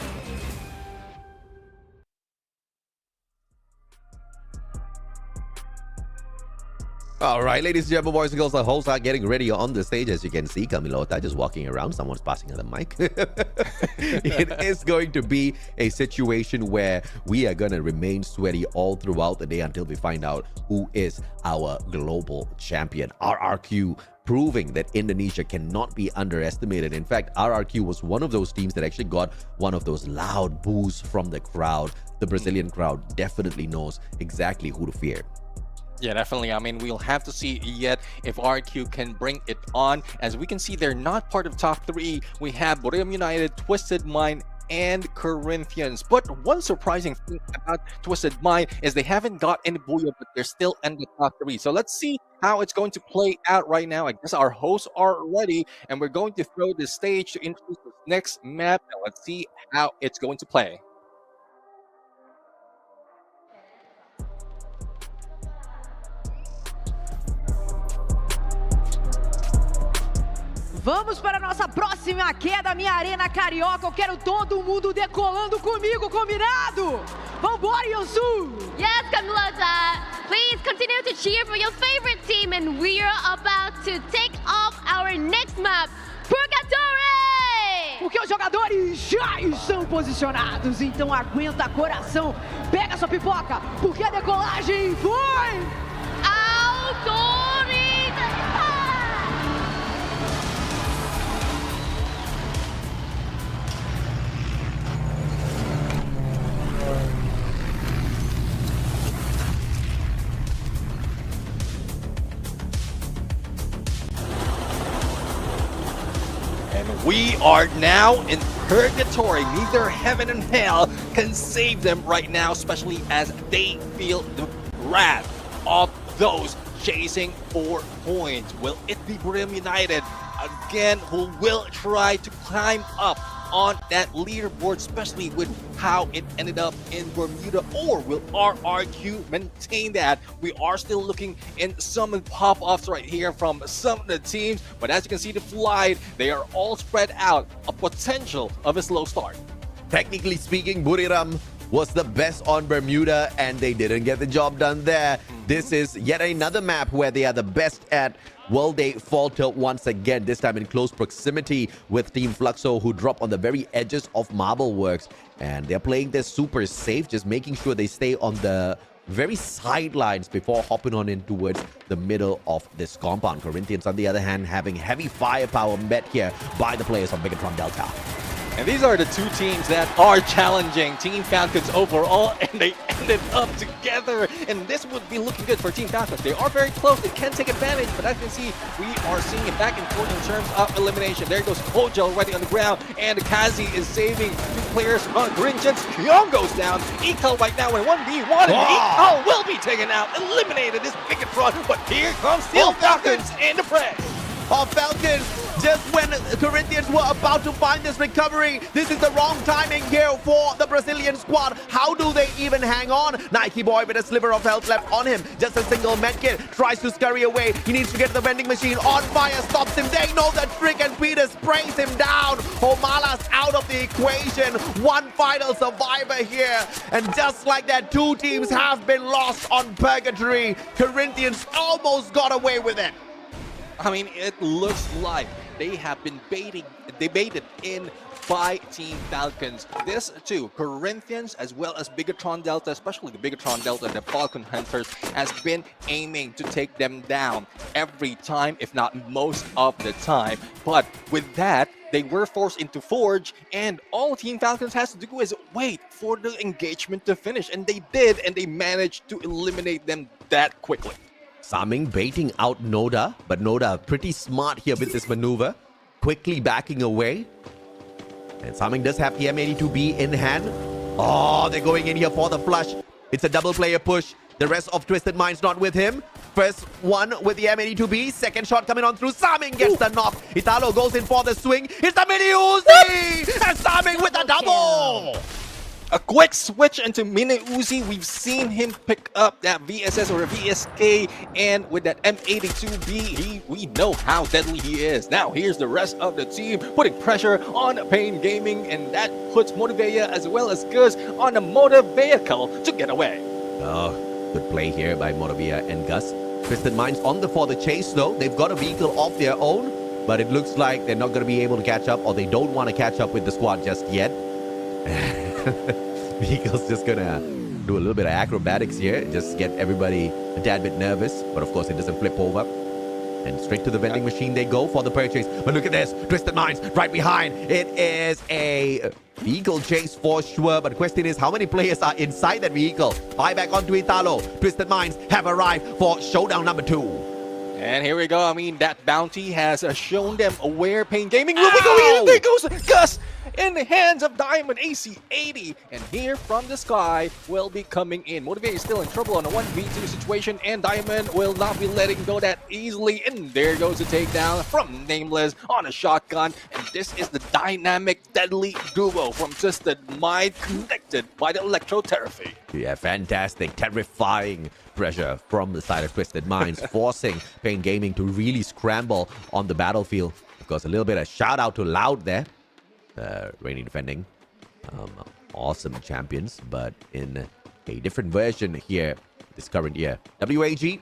All right, ladies and gentlemen, boys and girls, the hosts are getting ready on the stage. As you can see, Camilota just walking around. Someone's passing her the mic. It is going to be a situation where we are going to remain sweaty all throughout the day until we find out who is our global champion. RRQ proving that Indonesia cannot be underestimated. In fact, RRQ was one of those teams that actually got one of those loud boos from the crowd. The Brazilian crowd definitely knows exactly who to fear. Yeah, definitely. I mean, we'll have to see yet if RQ can bring it on. As we can see, they're not part of top 3. We have Borneo United, Twisted Mind, and Corinthians. But one surprising thing about Twisted Mind is they haven't got any booyah, but they're still in the top 3. So let's see how it's going to play out right now. I guess our hosts are ready, and we're going to throw the stage to introduce the next map. And let's see how it's going to play. Vamos para a nossa próxima queda, minha arena carioca. Eu quero todo mundo decolando comigo, combinado? Vambora, Yansu! Yes, Camilota! Please continue to cheer for your favorite team, and we are about to take off our next map, Purgatory! Porque os jogadores já estão posicionados, então aguenta coração, pega sua pipoca, porque a decolagem foi... Autorizada! And We are now in purgatory. Neither heaven and hell can save them right now, especially as they feel the wrath of those chasing 4 points. Will it be Brim United again who will try to climb up on that leaderboard, especially with how it ended up in Bermuda, or will RRQ maintain that? We are still looking in some pop-offs right here from some of the teams, but as you can see the flight, they are all spread out, a potential of a slow start. Technically speaking, Buriram was the best on Bermuda and they didn't get the job done there. This is yet another map where they are the best at. Well, they falter once again, this time in close proximity with Team FLUXO, who drop on the very edges of Marble Works. And they're playing this super safe, just making sure they stay on the very sidelines before hopping on in towards the middle of this compound. Corinthians, on the other hand, having heavy firepower met here by the players of Megatron Delta. And these are the two teams that are challenging Team Falcons overall, and they ended up together. And this would be looking good for Team Falcons. They are very close. They can take advantage, but as you can see, we are seeing it back and forth in terms of elimination. There goes Kojo already on the ground, and Kazi is saving 2 players on Corinthians. Young goes down. Ekal right now in 1v1, and Ekal will be taken out, eliminated this Megatron. But here comes Team Falcons in the press. Falcons, just when Corinthians were about to find this recovery, this is the wrong timing here for the Brazilian squad. How do they even hang on? Nike Boy with a sliver of health left on him. Just a single medkit, tries to scurry away. He needs to get the vending machine on fire, stops him. They know the trick and Peter sprays him down. Homala's out of the equation. One final survivor here. And just like that, 2 teams have been lost on Purgatory. Corinthians almost got away with it. I mean, it looks like they have been baited in by Team Falcons. This too, Corinthians as well as Bigatron Delta, especially the Bigatron Delta, the Falcon Hunters, has been aiming to take them down every time, if not most of the time. But with that, they were forced into Forge, and all Team Falcons has to do is wait for the engagement to finish. And they did, and they managed to eliminate them that quickly. Saming baiting out Noda, but Noda pretty smart here with this maneuver, quickly backing away. And Saming does have the M82B in hand. Oh, they're going in here for the flush. It's a double player push. The rest of Twisted Minds not with him. First one with the M82B. Second shot coming on through. Saming gets the knock. Italo goes in for the swing. It's the Mini Uzi! And Saming with the double! A quick switch into Mini Uzi. We've seen him pick up that VSS or a VSK, and with that M82B, we know how deadly he is. Now here's the rest of the team putting pressure on Pain Gaming, and that puts Motivea as well as Gus on a motor vehicle to get away. Oh, good play here by Motivea and Gus. Twisted Minds on for the chase though. They've got a vehicle of their own, but it looks like they're not going to be able to catch up, or they don't want to catch up with the squad just yet. Vehicle's just gonna do a little bit of acrobatics here, just get everybody a tad bit nervous, but of course it doesn't flip over. And straight to the vending machine they go for the purchase. But look at this, Twisted Minds right behind. It is a vehicle chase for sure, but the question is how many players are inside that vehicle? Buy back onto Italo. Twisted Minds have arrived for showdown number 2. And here we go. I mean, that bounty has shown them where Pain Gaming will be going. And there goes Gus in the hands of Diamond AC80. And here from the sky will be coming in. Motivate is still in trouble on a 1v2 situation, and Diamond will not be letting go that easily. And there goes a takedown from Nameless on a shotgun. And this is the dynamic, deadly duo from Twisted Mind, connected by the electrotherapy. Yeah, fantastic, terrifying pressure from the side of Twisted Minds, forcing Pain Gaming to really scramble on the battlefield. Of course, a little bit of shout out to Loud there. Rainy defending. Awesome champions, but in a different version here this current year. WAG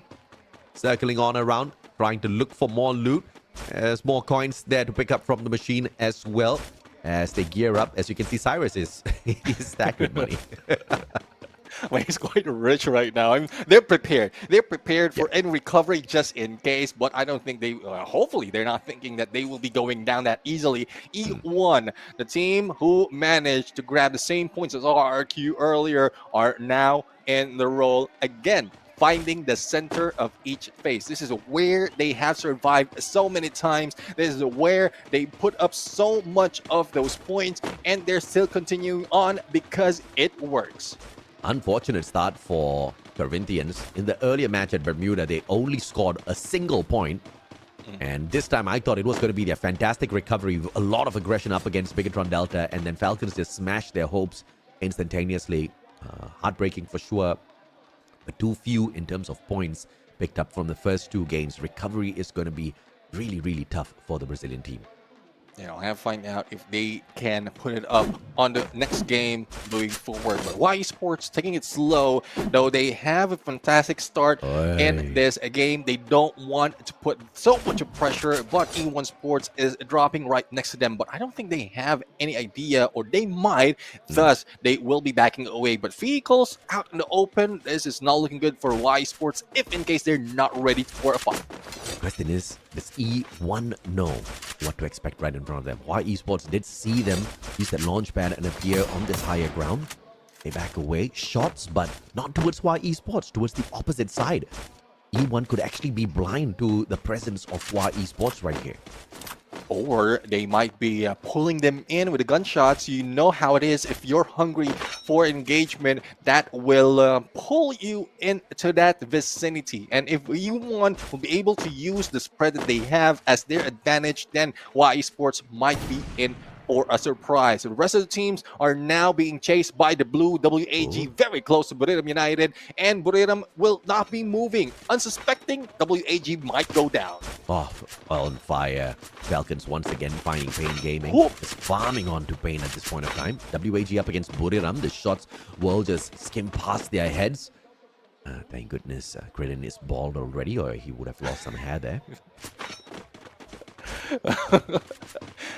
circling on around, trying to look for more loot. There's more coins there to pick up from the machine as well as they gear up. As you can see, Cyrus is he's stacked with money. Well, he's quite rich right now. I mean, they're prepared. They're prepared for any recovery just in case, but I don't think they, hopefully they're not thinking that they will be going down that easily. E1, the team who managed to grab the same points as RRQ earlier, are now in the role again. finding the center of each phase. This is where they have survived so many times. This is where they put up so much of those points, and they're still continuing on because it works. Unfortunate start for Corinthians. In the earlier match at Bermuda, they only scored a single point. And this time I thought it was going to be their fantastic recovery, a lot of aggression up against Bigatron Delta, and then Falcons just smashed their hopes instantaneously. Heartbreaking for sure, but too few in terms of points picked up from the first two games. Recovery is going to be really, really tough for the Brazilian team. I have to find out if they can put it up on the next game moving forward. But Y Sports taking it slow, though they have a fantastic start in this game. They don't want to put so much pressure, but E1 Sports is dropping right next to them. But I don't think they have any idea, or they might. Thus, they will be backing away. But vehicles out in the open, this is not looking good for Y Sports if in case they're not ready for a fight. The question is, does E1 know what to expect right in front of them? Y Esports did see them use that launch pad and appear on this higher ground. They back away, shots, but not towards Y Esports, towards the opposite side. E1 could actually be blind to the presence of Y Esports right here. Or they might be pulling them in with the gunshots. You know how it is. If you're hungry for engagement, that will pull you into that vicinity. And if E1 will be able to use the spread that they have as their advantage, then Y Sports might be in for a surprise. The rest of the teams are now being chased by the blue WAG, very close to Buriram United, and Buriram will not be moving. Unsuspecting, WAG might go down. On fire. Falcons once again finding Pain Gaming. Is farming on to Pain at this point of time. WAG up against Buriram. The shots will just skim past their heads. Thank goodness Krillin is bald already, or he would have lost some hair there.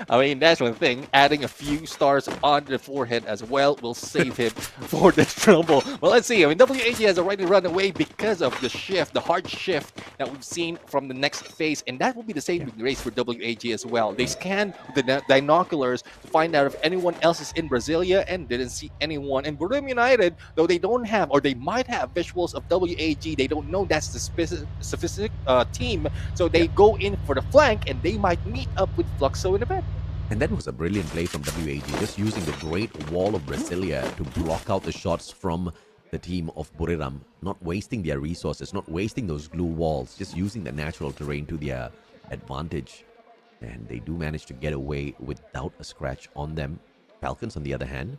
I mean, that's one thing. Adding a few stars on the forehead as well will save him for the trouble. Well, let's see. I mean, WAG has already run away because of the shift, the hard shift that we've seen from the next phase. And that will be the same race for WAG as well. They scanned the binoculars to find out if anyone else is in Brasilia and didn't see anyone. And Buriram United, though they don't have, or they might have visuals of WAG, they don't know that's the specific team. So they go in for the flank, and they might meet up with FLUXO in a bit. And that was a brilliant play from WAG, just using the Great Wall of Brasilia to block out the shots from the team of Buriram, not wasting their resources, not wasting those glue walls, just using the natural terrain to their advantage. And they do manage to get away without a scratch on them. Falcons, on the other hand,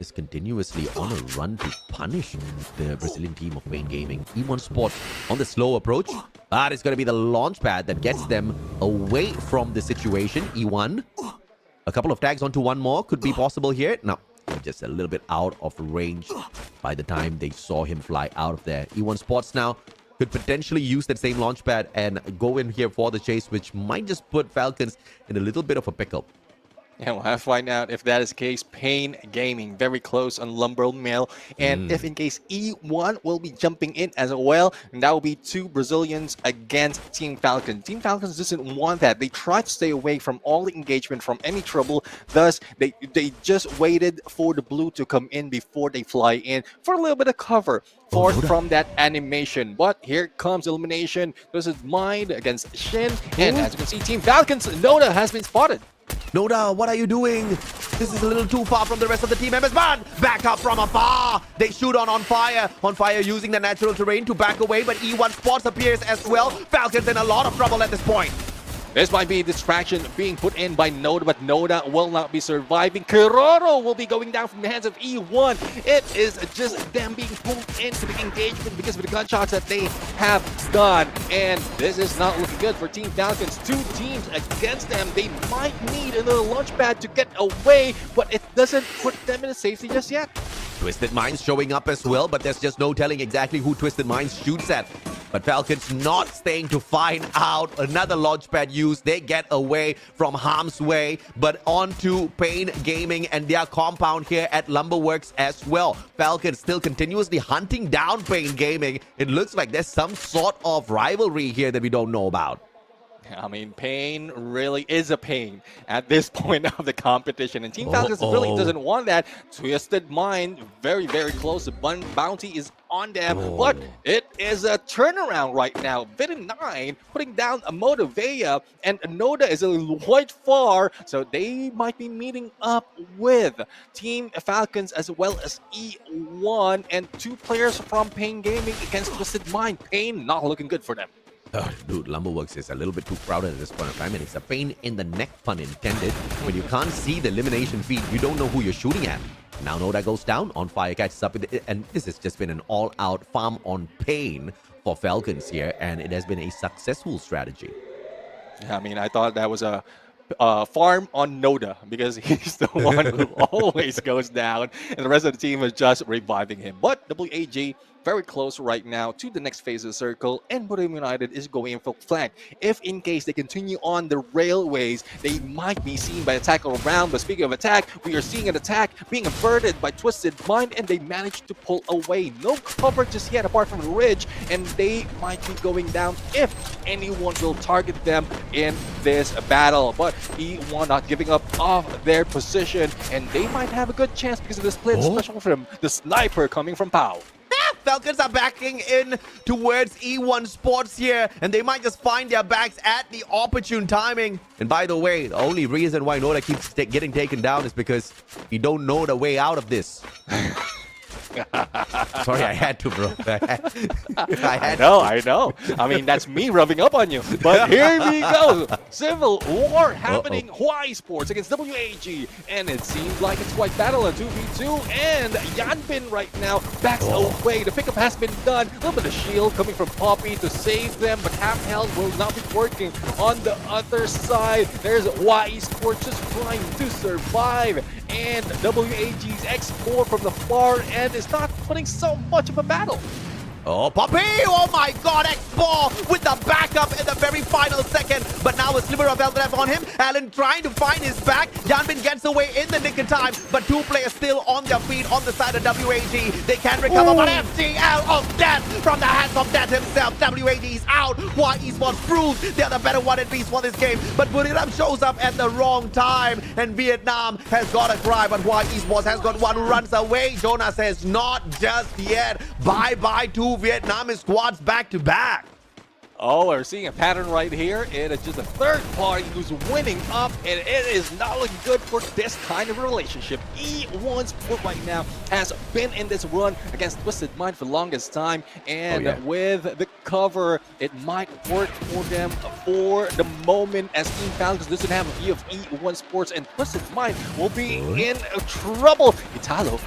is continuously on a run to punish the Brazilian team of Pain Gaming. E1 Sports on the slow approach. That is going to be the launch pad that gets them away from the situation. E1. A couple of tags onto one more could be possible here. No, just a little bit out of range by the time they saw him fly out of there. E1 Sports now could potentially use that same launch pad and go in here for the chase, which might just put Falcons in a little bit of a pickle. Yeah, we'll have to find out if that is the case. Pain Gaming, very close on Lumber Mill. And if in case E1 will be jumping in as well, and that will be two Brazilians against Team Falcon. Team Falcons doesn't want that. They try to stay away from all the engagement, from any trouble. Thus, they just waited for the blue to come in before they fly in for a little bit of cover from that animation. But here comes elimination. This is Mind against Shin. And as you can see, Team Falcons, Noda has been spotted. Noda, what are you doing? This is a little too far from the rest of the team members. Man, back up from afar. They shoot on fire. On fire using the natural terrain to back away, but E1 Sports appears as well. Falcons in a lot of trouble at this point. This might be a distraction being put in by Noda, but Noda will not be surviving. Kiroro will be going down from the hands of E1. It is just them being pulled into the engagement because of the gunshots that they have done. And this is not looking good for Team Falcons. Two teams against them. They might need another launch pad to get away, but it doesn't put them in safety just yet. Twisted Minds showing up as well, but there's just no telling exactly who Twisted Minds shoots at. But Falcons not staying to find out. Another launchpad use. They get away from harm's way, but onto Pain Gaming and their compound here at Lumberworks as well. Falcons still continuously hunting down Pain Gaming. It looks like there's some sort of rivalry here that we don't know about. I mean, pain really is a pain at this point of the competition. And Team Falcons really doesn't want that. Twisted Mind, very, very close. The bounty is on them. But it is a turnaround right now. Vid9 putting down a Motivea. And Noda is a little quite far. So they might be meeting up with Team Falcons as well as E1. And 2 players from Pain Gaming against Twisted Mind. Pain not looking good for them. Dude, Lumberworks is a little bit too crowded at this point of time, and it's a pain in the neck, pun intended. When you can't see the elimination feed, you don't know who you're shooting at. Now Noda goes down, On Fire catches up with it, and this has just been an all-out farm on Pain for Falcons here, and it has been a successful strategy. I mean, I thought that was a farm on Noda because he's the one who always goes down, and the rest of the team is just reviving him. But WAG very close right now to the next phase of the circle, and Bermuda United is going in for flank. If in case they continue on the railways, they might be seen by attack all around. But speaking of attack, we are seeing an attack being averted by Twisted Mind, and they managed to pull away. No cover just yet apart from the ridge, and they might be going down if anyone will target them in this battle. But E1 not giving up off their position, and they might have a good chance because of the split, especially from the sniper coming from Pau. Falcons are backing in towards E1 Sports here, and they might just find their backs at the opportune timing. And by the way, the only reason why Noda keeps getting taken down is because you don't know the way out of this. Sorry, I had to, bro. I know. I mean, that's me rubbing up on you. But here we go. Civil war happening. Hawaii Sports against WAG. And it seems like it's quite battle, a 2v2. And Yanbin right now backs away. The pickup has been done. A little bit of shield coming from Poppy to save them. But half health will not be working. On the other side, there's Hawaii Sports just trying to survive. And WAG's X4 from the far end is not putting so much of a battle. Oh, Poppy! Oh my god, X4 with the backup in the very final second. But now a sliver of health left on him. Allen trying to find his back. Yanbin gets away in the nick of time. But 2 players still on their feet on the side of WAG. They can recover, but FTL of death from the hands of death himself. WAG is out. Why Esports proves they're the better one at least for this game. But Buildup shows up at the wrong time. And Vietnam has got a cry. But Why Esports has got one who runs away. Jonah says not just yet. Bye-bye to Vietnamese squads back to back. Oh, we're seeing a pattern right here. It is just a third party who's winning up, and it is not looking good for this kind of relationship. E1 Sport right now has been in this run against Twisted Mind for the longest time, and with the cover, it might work for them for the moment, as Team Falcons doesn't have a view of E1 Sports, and Twisted Mind will be in trouble. Italo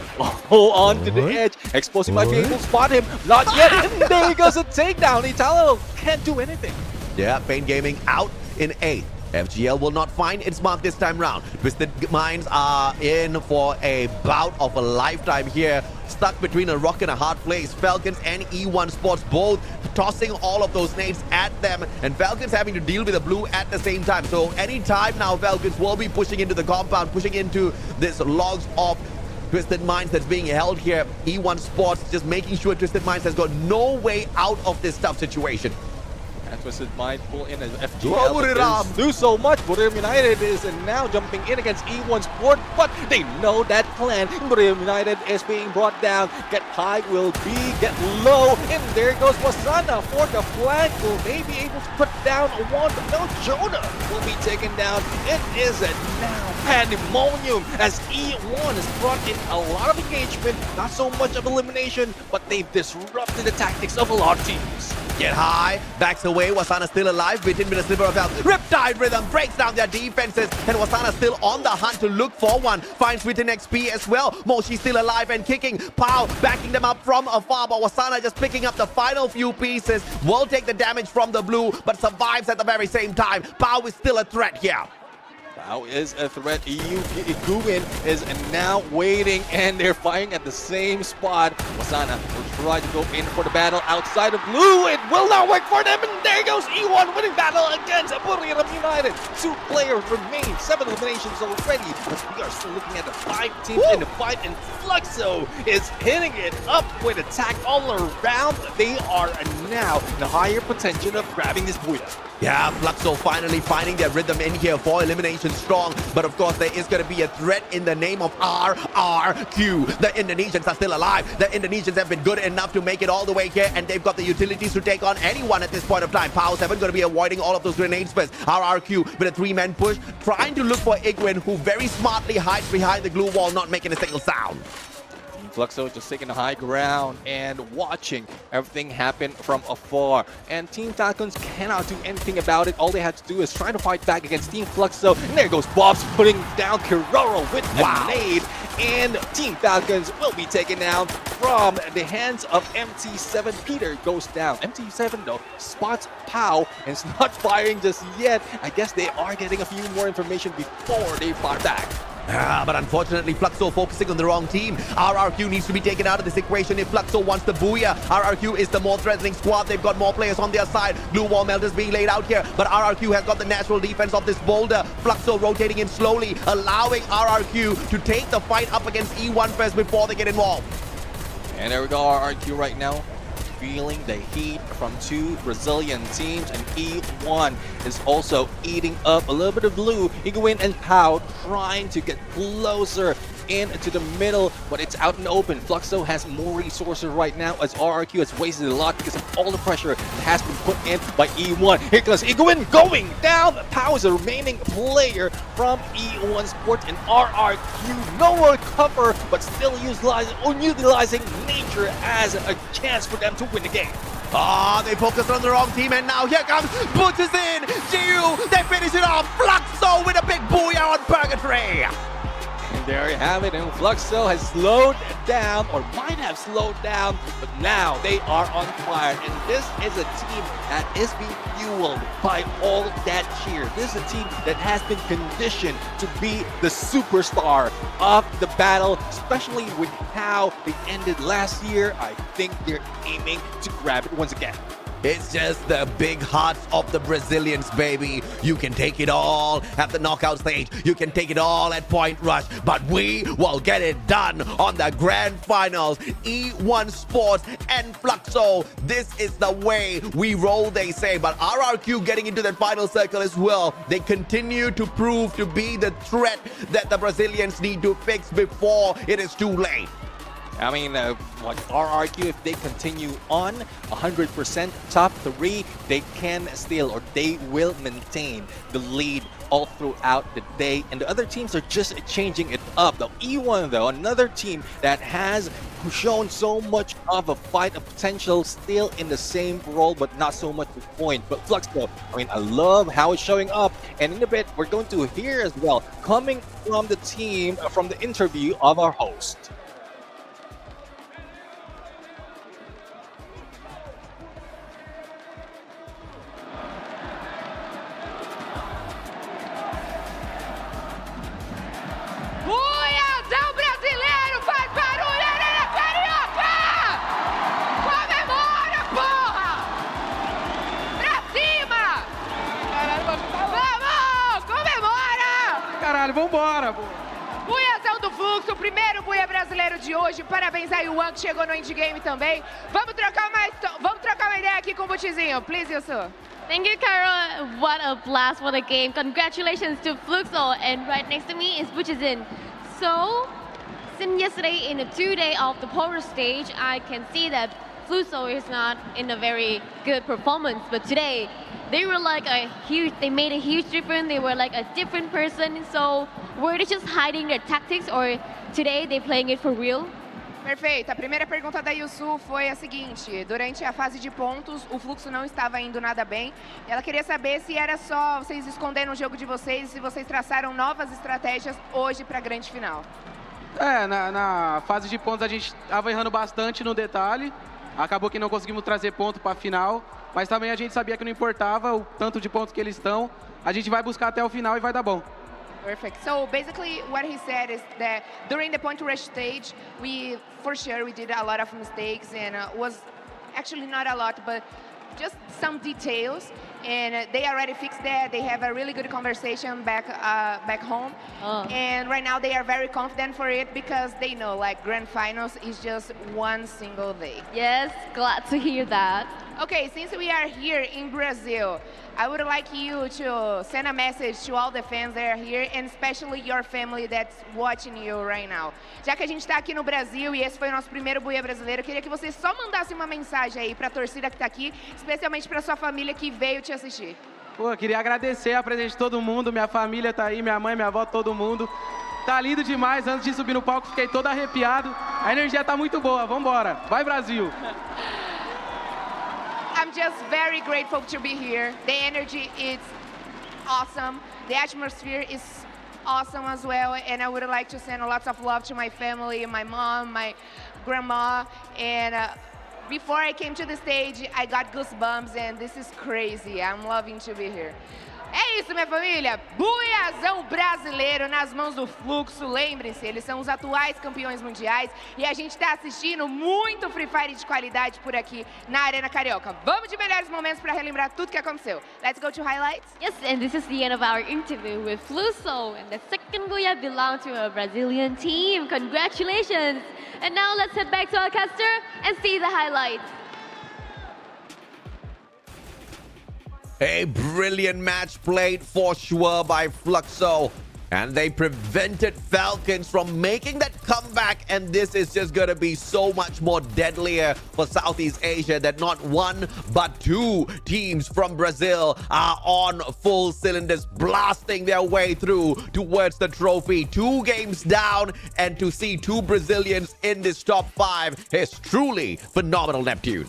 on to the edge. Explosive might be able to spot him. Not yet. And there he goes, a takedown. Italo can't do anything. Yeah, Pain Gaming out in 8th. FGL will not find its mark this time round. Twisted Minds are in for a bout of a lifetime here. Stuck between a rock and a hard place. Falcons and E1 Sports both tossing all of those nades at them. And Falcons having to deal with the blue at the same time. So anytime now, Falcons will be pushing into the compound, pushing into this logs of Twisted Minds that's being held here. E1 Sports just making sure Twisted Minds has got no way out of this tough situation. And Twisted Mind pull in as FGL. Do so much. Bermuda United is now jumping in against E1 Sport, but they know that plan. Bermuda United is being brought down. Get high will be get low. And there goes Wasana for the flank. Will they be able to put down one? No, Jonah will be taken down. It is a now pandemonium as E1 has brought in a lot of engagement. Not so much of elimination, but they've disrupted the tactics of a lot of teams. Get high, backs away, Wasana still alive, beaten with a sliver of health. Riptide Rhythm breaks down their defenses, and Wasana still on the hunt to look for one. Finds within XP as well. Moshi still alive and kicking. Pau backing them up from afar, but Wasana just picking up the final few pieces. Will take the damage from the blue, but survives at the very same time. Pau is still a threat here. Pau is a threat. Guin is now waiting, and they're fighting at the same spot. Wasana will try to go in for the battle outside of blue. It will not work for them, and there goes E1 winning battle against Bermuda United. 2 players remain, 7 eliminations already. But we are still looking at the 5 teams in the fight, and FLUXO is hitting it up with attack all around. They are now in a higher potential of grabbing this Buildup. Yeah, FLUXO finally finding their rhythm in here for elimination strong. But of course, there is going to be a threat in the name of RRQ. The Indonesians are still alive. The Indonesians have been good enough to make it all the way here, and they've got the utilities to take on anyone at this point of time. Power 7 going to be avoiding all of those grenades first. RRQ with a 3-man push, trying to look for Igwin, who very smartly hides behind the glue wall, not making a single sound. FLUXO just taking the high ground and watching everything happen from afar. And Team Falcons cannot do anything about it. All they have to do is try to fight back against Team FLUXO. And there goes Bobs putting down Kiroro with a nade. And Team Falcons will be taken down from the hands of MT7. Peter goes down. MT7 though spots Pow and it's not firing just yet. I guess they are getting a few more information before they fire back. But unfortunately, FLUXO focusing on the wrong team. RRQ needs to be taken out of this equation if FLUXO wants the booyah. RRQ is the more threatening squad. They've got more players on their side. Glue wall melters being laid out here, but RRQ has got the natural defense of this boulder. FLUXO rotating in slowly, allowing RRQ to take the fight up against E1 first before they get involved. And there we go, RRQ right now, feeling the heat from two Brazilian teams, and E1 is also eating up a little bit of blue. Igwin and Pau trying to get closer into the middle, but it's out in the open. FLUXO has more resources right now as RRQ has wasted a lot because of all the pressure that has been put in by E1. Here comes Igwin going down. Pau is the remaining player from E1 Sports, and RRQ nowhere cover, but still utilizing nature as a chance for them to win the game. They focused on the wrong team, and now here comes Butchers in. Jiu, they finish it off. FLUXO with a big booyah on Purgatory. And there you have it, and FLUXO has slowed down, or might have slowed down, but now they are on fire. And this is a team that is being fueled by all that cheer. This is a team that has been conditioned to be the superstar of the battle, especially with how they ended last year. I think they're aiming to grab it once again. It's just the big hearts of the Brazilians, baby. You can take it all at the knockout stage. You can take it all at Point Rush. But we will get it done on the grand finals. E1 Sports and FLUXO. This is the way we roll, they say. But RRQ getting into that final circle as well. They continue to prove to be the threat that the Brazilians need to fix before it is too late. I mean, like RRQ, if they continue on 100% top 3, they can still, or they will maintain the lead all throughout the day. And the other teams are just changing it up. The E1, though, another team that has shown so much of a fight of potential, still in the same role, but not so much with point. But FLUXO, I mean, I love how it's showing up. And in a bit, we're going to hear as well, coming from the team, from the interview of our host. Vambora, Buiazão do Fluxo, o primeiro buia brasileiro de hoje. Parabéns aí, o Juan, que chegou no endgame também. Vamos trocar uma ideia aqui com o Butizinho. Please, Yusu. Thank you, Carol. What a blast for the game. Congratulations to FLUXO. And right next to me is Butchizin. So, since yesterday in the 2-day of the power stage, I can see that FLUXO is not in a very good performance. But today, they were like they made a huge difference. They were like a different person. So, were they just hiding their tactics, or today they playing it for real? Perfeito. A primeira pergunta da Yusu foi a seguinte: durante a fase de pontos, o Fluxo não estava indo nada bem. Ela queria saber se era só vocês esconderam o jogo de vocês, se vocês traçaram novas estratégias hoje para a grande final. Na fase de pontos a gente estava errando bastante no detalhe. Acabou que não conseguimos trazer ponto para a final, mas também a gente sabia que não importava o tanto de pontos que eles estão. A gente vai buscar até o final e vai dar bom. Perfect. So basically what he said is that during the point rush stage, for sure we did a lot of mistakes, and was actually not a lot, but just some details. And they already fixed that. They have a really good conversation back home. And right now they are very confident for it because they know like grand finals is just one single day. Yes, glad to hear that. Okay, since we are here in Brazil, I would like you to send a message to all the fans that are here, and especially your family that's watching you right now. Já que a gente está aqui no Brasil e esse foi o nosso primeiro Buia brasileiro, eu queria que você só mandasse uma mensagem aí para a torcida que está aqui, especialmente para sua família que veio te assistir. Pô, eu queria agradecer a presença de todo mundo, minha família tá aí, minha mãe, minha avó, todo mundo. Tá lindo demais, antes de subir no palco fiquei todo arrepiado. A energia tá muito boa, vambora. Vai Brasil! I'm just very grateful to be here. The energy is awesome. The atmosphere is awesome as well. And I would like to send lots of love to my family, my mom, my grandma. And before I came to the stage, I got goosebumps and this is crazy. I'm loving to be here. É isso, minha família. Buiazão brasileiro nas mãos do Fluxo. Lembrem-se, eles são os atuais campeões mundiais e a gente está assistindo muito Free Fire de qualidade por aqui na Arena Carioca. Vamos de melhores momentos para relembrar tudo que aconteceu. Let's go to highlights. Yes, and this is the end of our interview with FLUXO, and the second Buia belonged to a Brazilian team. Congratulations! And now let's head back to our caster and see the highlights. A brilliant match played for sure by FLUXO. And they prevented Falcons from making that comeback. And this is just going to be so much more deadlier for Southeast Asia that not one, but two teams from Brazil are on full cylinders, blasting their way through towards the trophy. 2 games down, and to see 2 Brazilians in this top 5 is truly phenomenal, Neptune.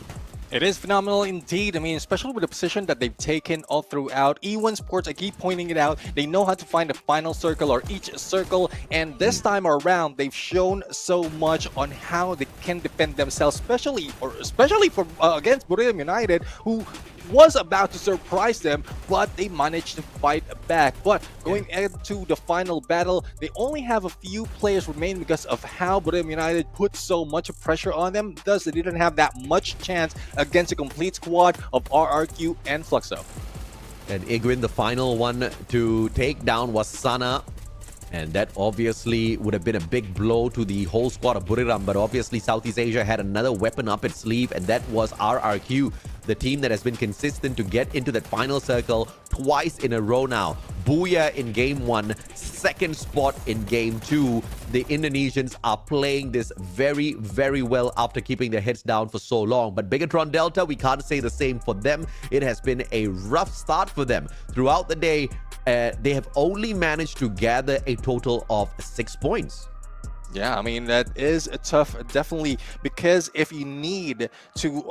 It is phenomenal indeed. I mean, especially with the position that they've taken all throughout. E1 Sports, I keep pointing it out, they know how to find a final circle or each circle. And this time around, they've shown so much on how they can defend themselves, especially for against Bermuda United, who was about to surprise them, but they managed to fight back. But going into the final battle, they only have a few players remaining because of how Bermuda United put so much pressure on them. Thus, they didn't have that much chance against a complete squad of RRQ and FLUXO. And Iguin, the final one to take down was Sana. And that obviously would have been a big blow to the whole squad of Buriram. But obviously, Southeast Asia had another weapon up its sleeve, and that was RRQ, the team that has been consistent to get into that final circle twice in a row now. Booyah in game 1, second spot in game 2. The Indonesians are playing this very, very well after keeping their heads down for so long. But Bigatron Delta, we can't say the same for them. It has been a rough start for them. Throughout the day, they have only managed to gather a total of 6 points. Yeah, I mean, that is tough, definitely, because if you need to,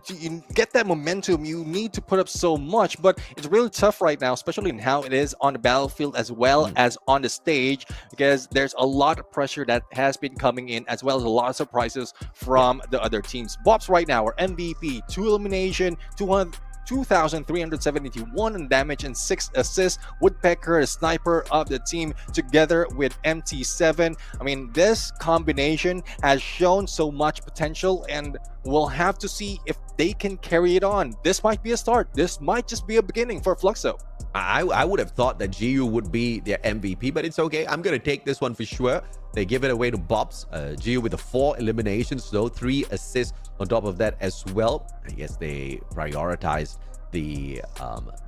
you get that momentum, you need to put up so much, but it's really tough right now, especially in how it is on the battlefield as well as on the stage, because there's a lot of pressure that has been coming in, as well as a lot of surprises from the other teams. Bobs right now are MVP, 2 elimination, 2,371 in damage and 6 assists. Woodpecker, the sniper of the team, together with MT7. I mean, this combination has shown so much potential, and we'll have to see if they can carry it on. This might be a start. This might just be a beginning for FLUXO. I would have thought that GU would be their MVP, but it's okay. I'm going to take this one for sure. They give it away to Bobs. GU with the 4 eliminations, though, 3 assists on top of that as well. I guess they prioritized the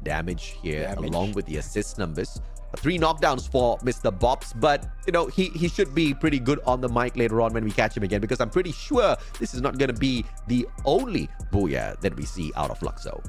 damage here along with the assist numbers. 3 knockdowns for Mr. Bobs, but you know, he should be pretty good on the mic later on when we catch him again, because I'm pretty sure this is not going to be the only Booyah that we see out of FLUXO.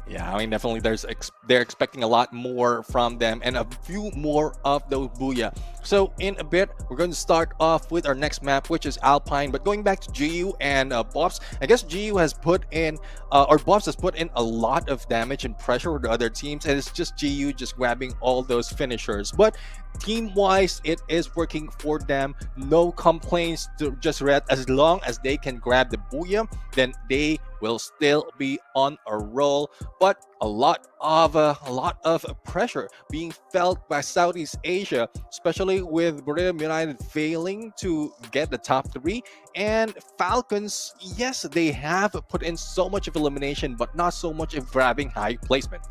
Yeah, I mean, definitely they're expecting a lot more from them, and a few more of those Booyah. So in a bit, we're going to start off with our next map, which is Alpine. But going back to GU and Bobs, I guess GU has put in, or Bobs has put in a lot of damage and pressure with the other teams, and it's just GU just grabbing all those finishers. But team-wise, it is working for them. No complaints to just read. As long as they can grab the Booyah, then they will still be on a roll. But a lot of pressure being felt by Southeast Asia, especially with Bermuda United failing to get the top 3. And Falcons, yes, they have put in so much of elimination, but not so much of grabbing high placement.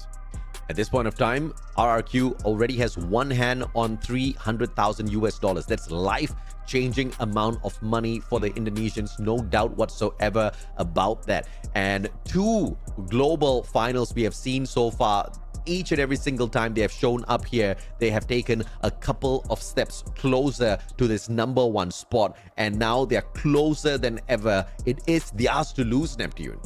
At this point of time, RRQ already has one hand on $300,000. That's life-changing amount of money for the Indonesians, no doubt whatsoever about that. And 2 global finals we have seen so far. Each and every single time they have shown up here, they have taken a couple of steps closer to this #1 spot, and now they're closer than ever. It is theirs to lose, Neptune.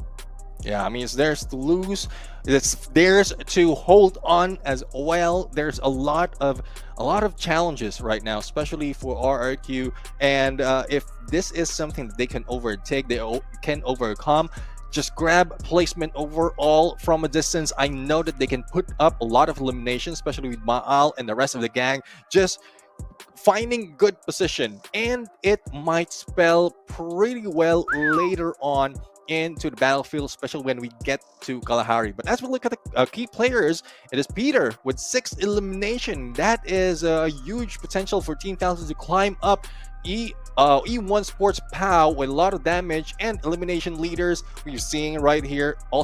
Yeah, I mean, it's theirs to lose. It's theirs to hold on as well. There's a lot of challenges right now, especially for RRQ. And if this is something that they can overtake, they can overcome, just grab placement overall from a distance. I know that they can put up a lot of elimination, especially with Maal and the rest of the gang. Just finding good position, and it might spell pretty well later on into the battlefield, especially when we get to Kalahari. But as we look at the key players, it is Peter with 6 elimination. That is a huge potential for Team Thousands to climb up. E1 Sports POW with a lot of damage and elimination leaders we're seeing right here, all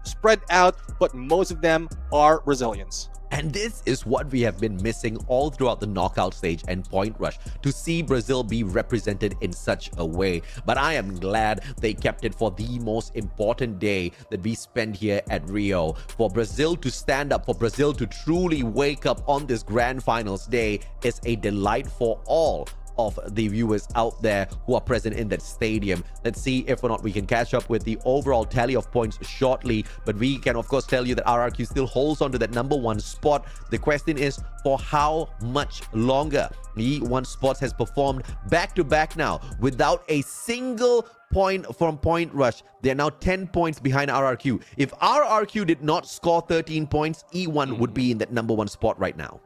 spread out, but most of them are Brazilians. And this is what we have been missing all throughout the knockout stage and point rush, to see Brazil be represented in such a way. But I am glad they kept it for the most important day that we spend here at Rio. For Brazil to stand up, for Brazil to truly wake up on this grand finals day is a delight for all of the viewers out there who are present in that stadium. Let's see if or not we can catch up with the overall tally of points shortly, but we can of course tell you that RRQ still holds on to that #1 spot. The question is, for how much longer? E1 Sports has performed back-to-back now without a single point from point rush. They're now 10 points behind RRQ. If RRQ did not score 13 points, E1 would be in that #1 spot right now.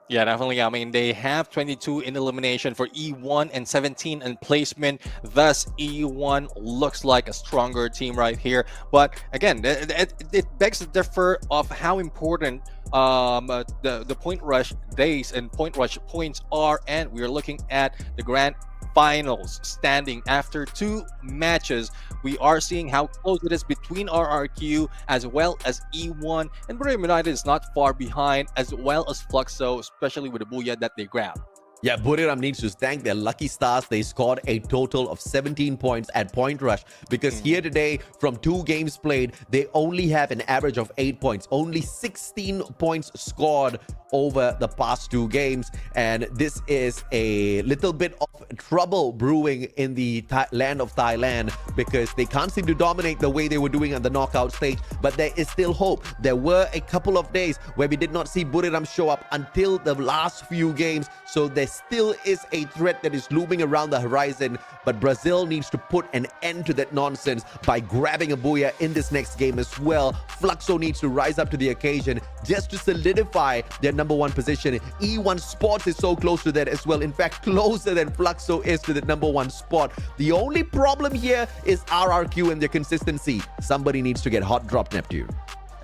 Yeah, definitely. I mean, they have 22 in elimination for E1 and 17 in placement. Thus, E1 looks like a stronger team right here. But again, it begs to differ of how important the point rush days and point rush points are. And we're looking at the grand finals standing after 2 matches. We are seeing how close it is between RRQ as well as E1, and Bermuda is not far behind, as well as FLUXO, especially with the booyah that they grab. Yeah, Buriram needs to thank their lucky stars. They scored a total of 17 points at point rush, because here today, from 2 games played, they only have an average of 8 points. Only 16 points scored over the past 2 games. And this is a little bit of trouble brewing in the land of Thailand, because they can't seem to dominate the way they were doing on the knockout stage. But there is still hope. There were a couple of days where we did not see Buriram show up until the last few games. So there still is a threat that is looming around the horizon, but Brazil needs to put an end to that nonsense by grabbing a booyah in this next game as well. FLUXO needs to rise up to the occasion just to solidify their #1 position. E1 Sports is so close to that as well. In fact, closer than FLUXO is to the #1 spot. The only problem here is RRQ and their consistency. Somebody needs to get hot drop, Neptune.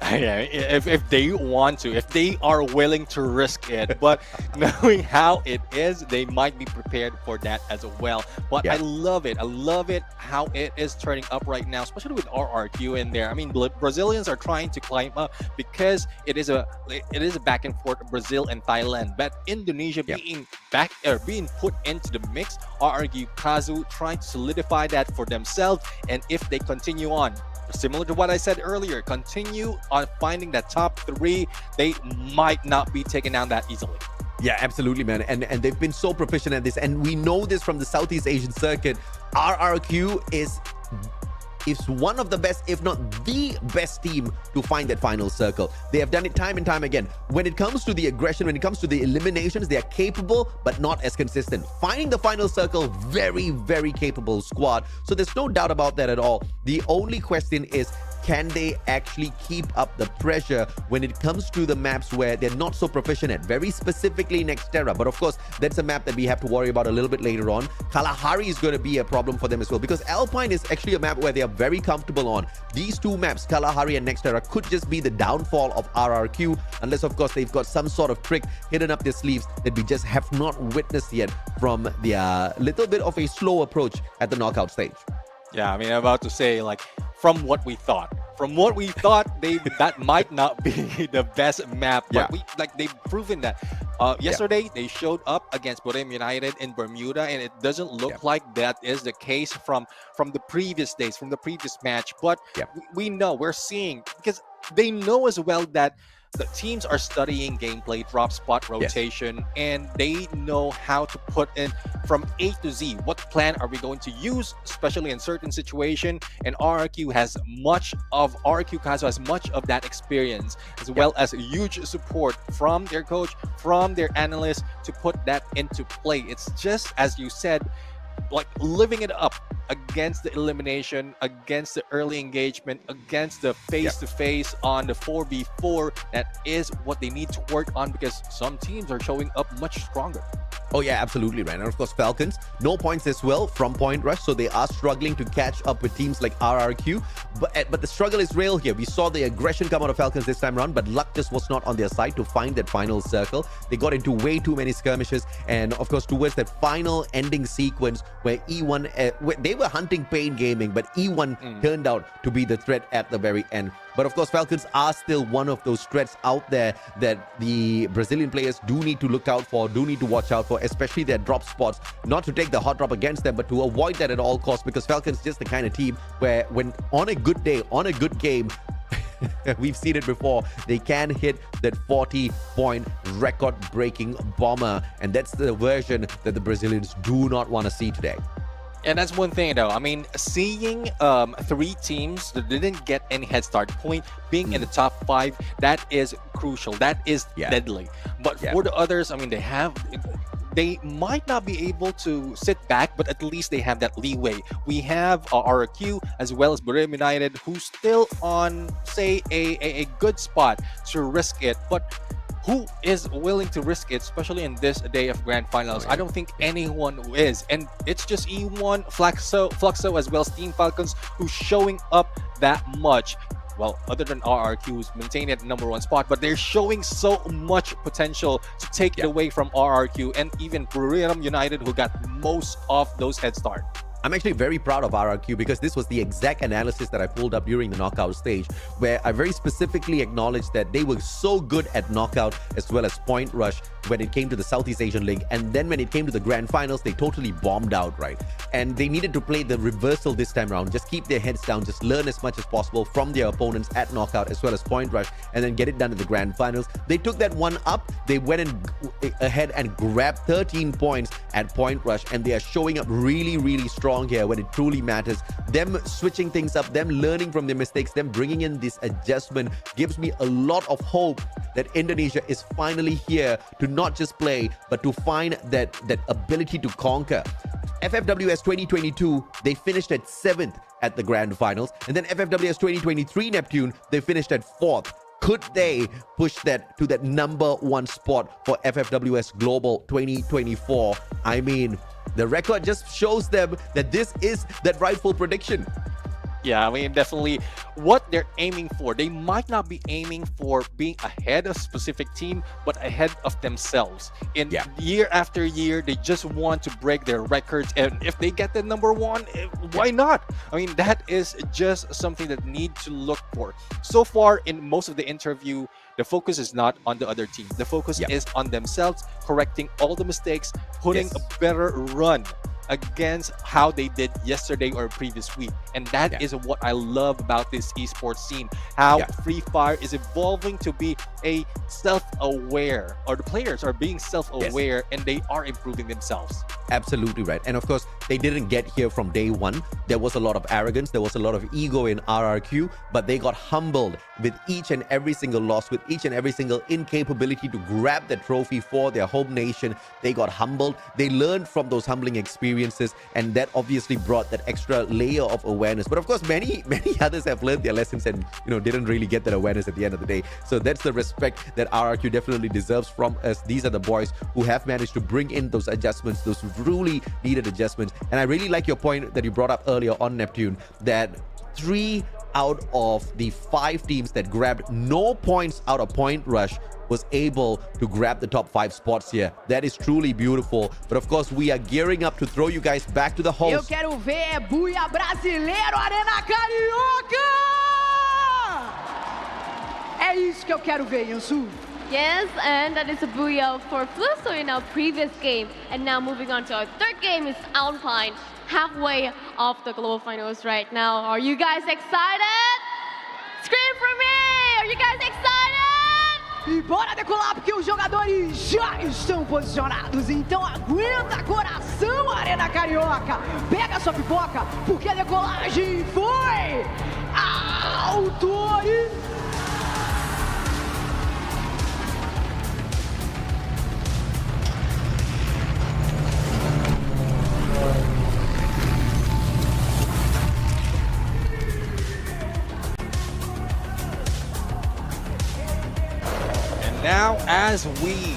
Yeah, if they want to, if they are willing to risk it, but knowing how it is, they might be prepared for that as well. But yeah. I love it how it is turning up right now, especially with RRQ in there. I mean, Brazilians are trying to climb up because it is a back and forth, Brazil and Thailand, but Indonesia being put into the mix. RRQ Kazu trying to solidify that for themselves, and if they continue on, similar to what I said earlier, continue on finding that top 3, they might not be taken down that easily. Yeah, absolutely, man. And they've been so proficient at this. And we know this from the Southeast Asian circuit. RRQ is one of the best, if not the best team to find that final circle. They have done it time and time again. When it comes to the aggression, when it comes to the eliminations, they are capable, but not as consistent. Finding the final circle, very, very capable squad. So there's no doubt about that at all. The only question is, can they actually keep up the pressure when it comes to the maps where they're not so proficient at, very specifically Nexterra. But of course, that's a map that we have to worry about a little bit later on. Kalahari is going to be a problem for them as well, because Alpine is actually a map where they are very comfortable on. These 2 maps, Kalahari and Nexterra, could just be the downfall of RRQ, unless of course they've got some sort of trick hidden up their sleeves that we just have not witnessed yet from their little bit of a slow approach at the knockout stage. Yeah, I mean, I'm about to say, like, from what we thought, from what we thought, that might not be the best map, but they've proven that. Yesterday, they showed up against Bermuda United in Bermuda, and it doesn't look like that is the case from the previous days, from the previous match. But we know, we're seeing, because they know as well that the teams are studying gameplay, drop spot rotation, and they know how to put in from A to Z. What plan are we going to use, especially in certain situation? And RRQ has Kazo has much of that experience, as well as huge support from their coach, from their analysts to put that into play. It's just, as you said, like living it up against the elimination, against the early engagement, against the face-to-face on the 4v4. That is what they need to work on, because some teams are showing up much stronger. Oh yeah, absolutely right. And of course, Falcons, no points as well from Point Rush, so they are struggling to catch up with teams like RRQ. But the struggle is real here. We saw the aggression come out of Falcons this time around, but luck just was not on their side to find that final circle. They got into way too many skirmishes, and of course, towards that final ending sequence where E1, they were hunting Pain Gaming, but E1 turned out to be the threat at the very end. But of course, Falcons are still one of those threats out there that the Brazilian players do need to look out for, do need to watch out for, especially their drop spots. Not to take the hot drop against them, but to avoid that at all costs, because Falcons is just the kind of team where when on a good day, on a good game, we've seen it before, they can hit that 40-point record-breaking bomber. And that's the version that the Brazilians do not want to see today. And that's one thing, though. I mean, seeing 3 teams that didn't get any head start point being in the top 5, that is crucial. That is deadly. But for the others, I mean, they might not be able to sit back, but at least they have that leeway. We have RRQ as well as Bermuda United, who's still on, say, a good spot to risk it. But who is willing to risk it, especially in this day of grand finals? I don't think anyone is. And it's just E1, FLUXO as well as Team Falcons who's showing up that much. Well, other than RRQ, who's maintaining at number 1 spot, but they're showing so much potential to take it away from RRQ and even Bermuda United, who got most of those head start. I'm actually very proud of RRQ, because this was the exact analysis that I pulled up during the knockout stage, where I very specifically acknowledged that they were so good at knockout as well as Point Rush when it came to the Southeast Asian League, and then when it came to the grand finals, they totally bombed out, right? And they needed to play the reversal this time around, just keep their heads down, just learn as much as possible from their opponents at knockout as well as Point Rush, and then get it done in the grand finals. They took that one up, they went ahead and grabbed 13 points at Point Rush, and they are showing up really, really strong here when it truly matters. Them switching things up, them learning from their mistakes, them bringing in this adjustment gives me a lot of hope that Indonesia is finally here to not just play, but to find that ability to conquer. FFWS 2022, they finished at 7th at the grand finals, and then FFWS 2023 Neptune, they finished at 4th. Could they push that to that number 1 spot for FFWS Global 2024? I mean, the record just shows them that this is that rightful prediction. Yeah, I mean, definitely what they're aiming for. They might not be aiming for being ahead of a specific team, but ahead of themselves. In year after year, they just want to break their records. And if they get the number 1, why not? I mean, that is just something that need to look for. So far, in most of the interview, the focus is not on the other team. The focus is on themselves, correcting all the mistakes, putting a better run against how they did yesterday or previous week. And that is what I love about this esports scene, how Free Fire is evolving to be a self-aware, or the players are being self-aware, and they are improving themselves. Absolutely right. And of course, they didn't get here from day one. There was a lot of arrogance, there was a lot of ego in RRQ, but they got humbled with each and every single loss, with each and every single incapability to grab the trophy for their home nation. They got humbled. They learned from those humbling experiences, and that obviously brought that extra layer of awareness. But of course, many others have learned their lessons and didn't really get that awareness at the end of the day. So that's the respect that RRQ definitely deserves from us. These are the boys who have managed to bring in those adjustments, those truly needed adjustments. And I really like your point that you brought up earlier on Neptune, that 3 out of the 5 teams that grabbed no points out of Point Rush was able to grab the top 5 spots here. That is truly beautiful. But of course, we are gearing up to throw you guys back to the host. Eu quero ver buia brasileiro, Arena Carioca! É isso que eu quero ver, Yansu. Yes, and that is a buildup for FLUXO in our previous game. And now moving on to our third game is Alpine, halfway of the global finals right now. Are you guys excited? Scream for me! Are you guys excited? E bora decolar porque os jogadores já estão posicionados. Então aguenta coração, Arena Carioca. Pega sua pipoca porque a decolagem foi autorizada. Now, as we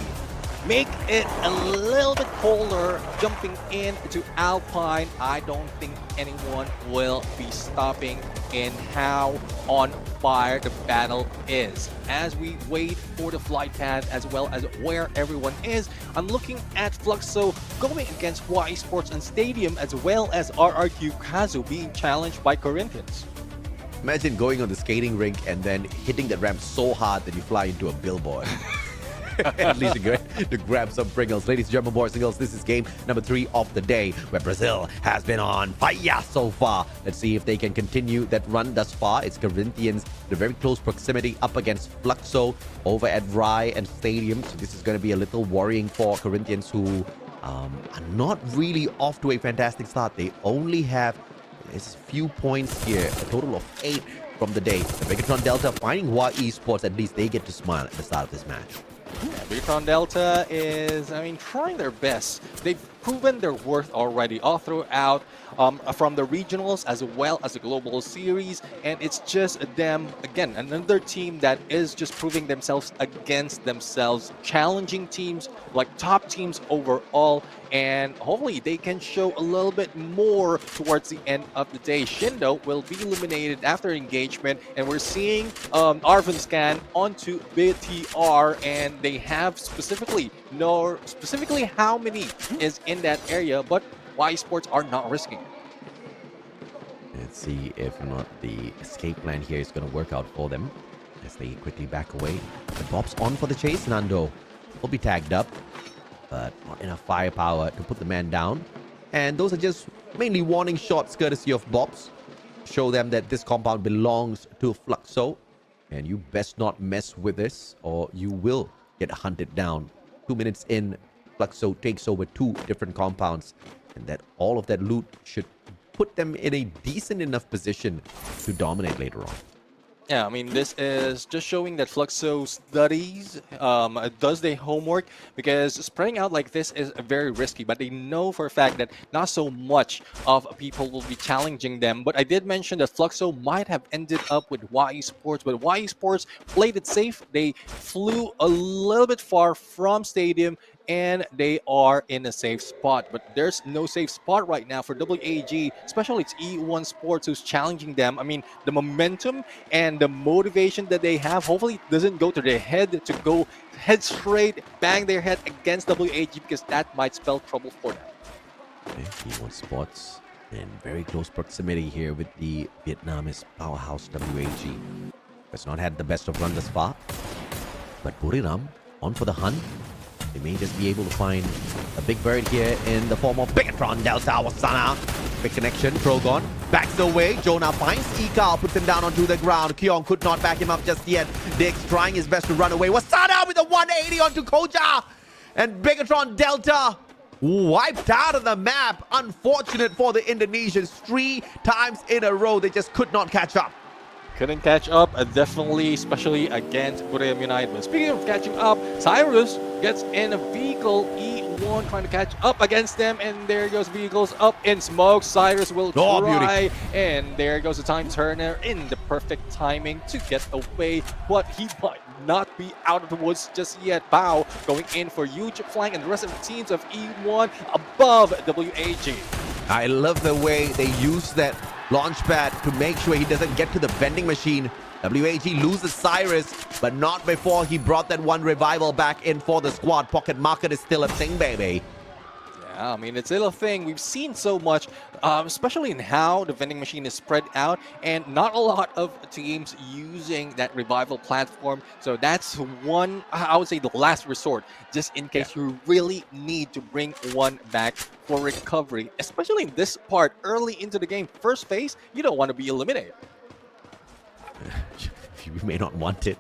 make it a little bit colder, jumping into Alpine, I don't think anyone will be stopping in how on fire the battle is. As we wait for the flight path as well as where everyone is, I'm looking at FLUXO going against YE Sports and Stadium as well as RRQ Kazu being challenged by Corinthians. Imagine going on the skating rink and then hitting the ramp so hard that you fly into a billboard. At least to grab some Pringles. Ladies and gentlemen, boys and girls, this is game number 3 of the day, where Brazil has been on fire so far. Let's see if they can continue that run thus far. It's Corinthians, the very close proximity up against FLUXO over at Rye and Stadium. So this is going to be a little worrying for Corinthians, who are not really off to a fantastic start. They only have a few points here, a total of 8 from the day. The Bigatron Delta finding YE Sports, at least they get to smile at the start of this match. Yeah, Bigatron Delta is, trying their best. They've proven their worth already all throughout from the regionals as well as the global series, and it's just them, again, another team that is just proving themselves against themselves, challenging teams, like top teams overall, and hopefully they can show a little bit more towards the end of the day. Shindo will be eliminated after engagement, and we're seeing Arvin scan onto BTR, and they have specifically how many is in that area, but YE Sports are not risking it. Let's see if not the escape plan here is going to work out for them as they quickly back away. The Bob's on for the chase. Nando will be tagged up, but not enough firepower to put the man down. And those are just mainly warning shots courtesy of Bob's. Show them that this compound belongs to FLUXO, and you best not mess with this or you will get hunted down. 2 minutes in, FLUXO takes over 2 different compounds, and that all of that loot should put them in a decent enough position to dominate later on. Yeah, this is just showing that FLUXO studies, does their homework, because spreading out like this is very risky, but they know for a fact that not so much of people will be challenging them. But I did mention that FLUXO might have ended up with YE Sports, but YE Sports played it safe. They flew a little bit far from Stadium, and they are in a safe spot. But there's no safe spot right now for WAG, especially it's E1 Sports who's challenging them. The momentum and the motivation that they have hopefully doesn't go to their head, to go head straight, bang their head against WAG, because that might spell trouble for them. Okay, E1 Sports in very close proximity here with the Vietnamese powerhouse WAG. Has not had the best of run thus far, but Buriram on for the hunt. They may just be able to find a big bird here in the form of Bigatron Delta Wasana. Big connection. Trogon backs away. Jonah finds Ikal, puts him down onto the ground. Kyong could not back him up just yet. Dix trying his best to run away. Wasana with a 180 onto Koja. And Bigatron Delta wiped out of the map. Unfortunate for the Indonesians. 3 times in a row, they just could not catch up. Couldn't catch up, definitely, especially against Buriram United. But speaking of catching up, Cyrus gets in a vehicle. E1 trying to catch up against them, and there goes vehicles up in smoke. Cyrus will try, and there goes the time turner in the perfect timing to get away, but he might not be out of the woods just yet. Bao going in for huge flank, and the rest of the teams of E1 above WAG. I love the way they use that launch pad to make sure he doesn't get to the vending machine. WAG loses Cyrus, but not before he brought that one revival back in for the squad. Pocket market is still a thing, baby. Yeah, I mean, it's still a thing. We've seen so much, especially in how the vending machine is spread out, and not a lot of teams using that revival platform. So that's one, I would say, the last resort, just in case you really need to bring one back for recovery, especially in this part, early into the game. First phase, you don't want to be eliminated. You may not want it.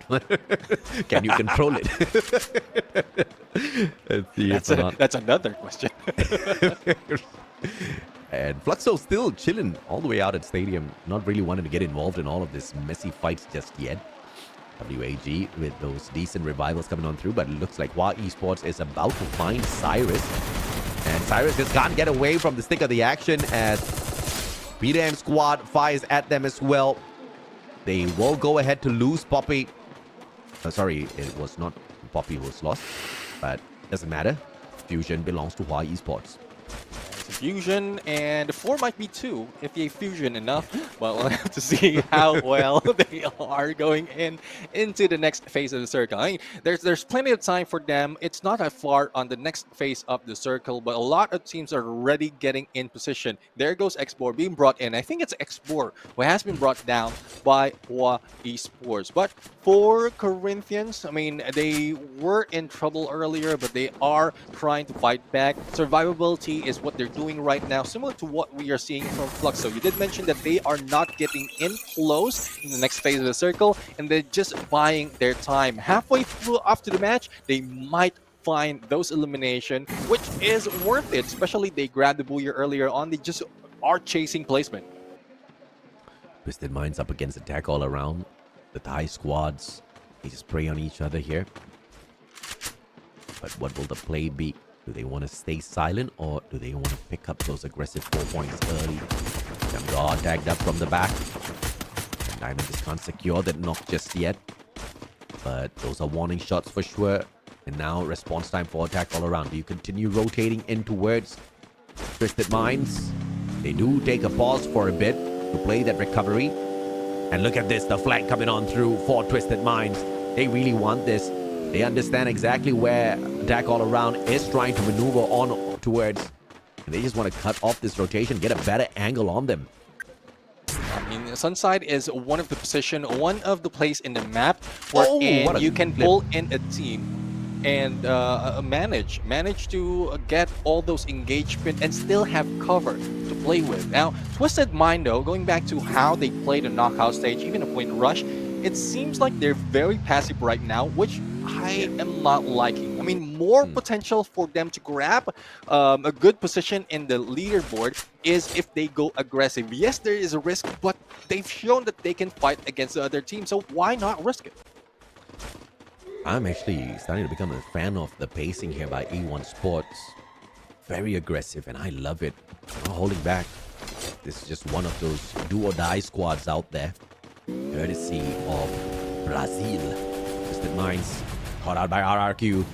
Can you control it? That's another question. And FLUXO still chilling all the way out at Stadium, not really wanting to get involved in all of this messy fights just yet. WAG with those decent revivals coming on through, but it looks like Hua Esports is about to find Cyrus. And Cyrus just can't get away from the stick of the action as BDM squad fires at them as well. They will go ahead to lose Poppy. Sorry, it was not Poppy who was lost, but doesn't matter. Fusion belongs to Hua Esports. Fusion, and the 4 might be 2 if they fusion enough. Well, we'll have to see how well they are going into the next phase of the circle. I mean, there's plenty of time for them. It's not that far on the next phase of the circle, but a lot of teams are already getting in position. There goes Xbor being brought in. I think it's Xbor who has been brought down by Hua Esports. But for Corinthians, I mean, they were in trouble earlier, but they are trying to fight back. Survivability is what they're doing right now, similar to what we are seeing from FLUXO. You did mention that they are not getting in close in the next phase of the circle, and they're just buying their time. Halfway through after the match, they might find those elimination, which is worth it, especially they grabbed the Booyer earlier on. They just are chasing placement. Twisted Minds up against attack all around. The Thai squads, they just prey on each other here. But what will the play be? Do they want to stay silent, or do they want to pick up those aggressive 4 points early? Jamgar tagged up from the back. And Diamond just can't secure that knock just yet. But those are warning shots for sure. And now response time for attack all around. Do you continue rotating in towards Twisted Minds? They do take a pause for a bit to play that recovery. And look at this, the flank coming on through for Twisted Minds. They really want this. They understand exactly where attack all around is trying to maneuver on towards. And they just want to cut off this rotation, get a better angle on them. I mean, Sunside is one of the position, one of the place in the map where you can pull in a team and manage to get all those engagement and still have cover to play with. Now, Twisted Mind, though, going back to how they play the knockout stage, even a point rush, it seems like they're very passive right now, which I am not liking. I mean, more potential for them to grab a good position in the leaderboard is if they go aggressive. Yes, there is a risk, but they've shown that they can fight against the other team, so why not risk it? I'm actually starting to become a fan of the pacing here by E1 Sports. Very aggressive, and I love it. Not holding back. This is just one of those do-or-die squads out there. Courtesy of Brazil. Twisted Minds caught out by RRQ.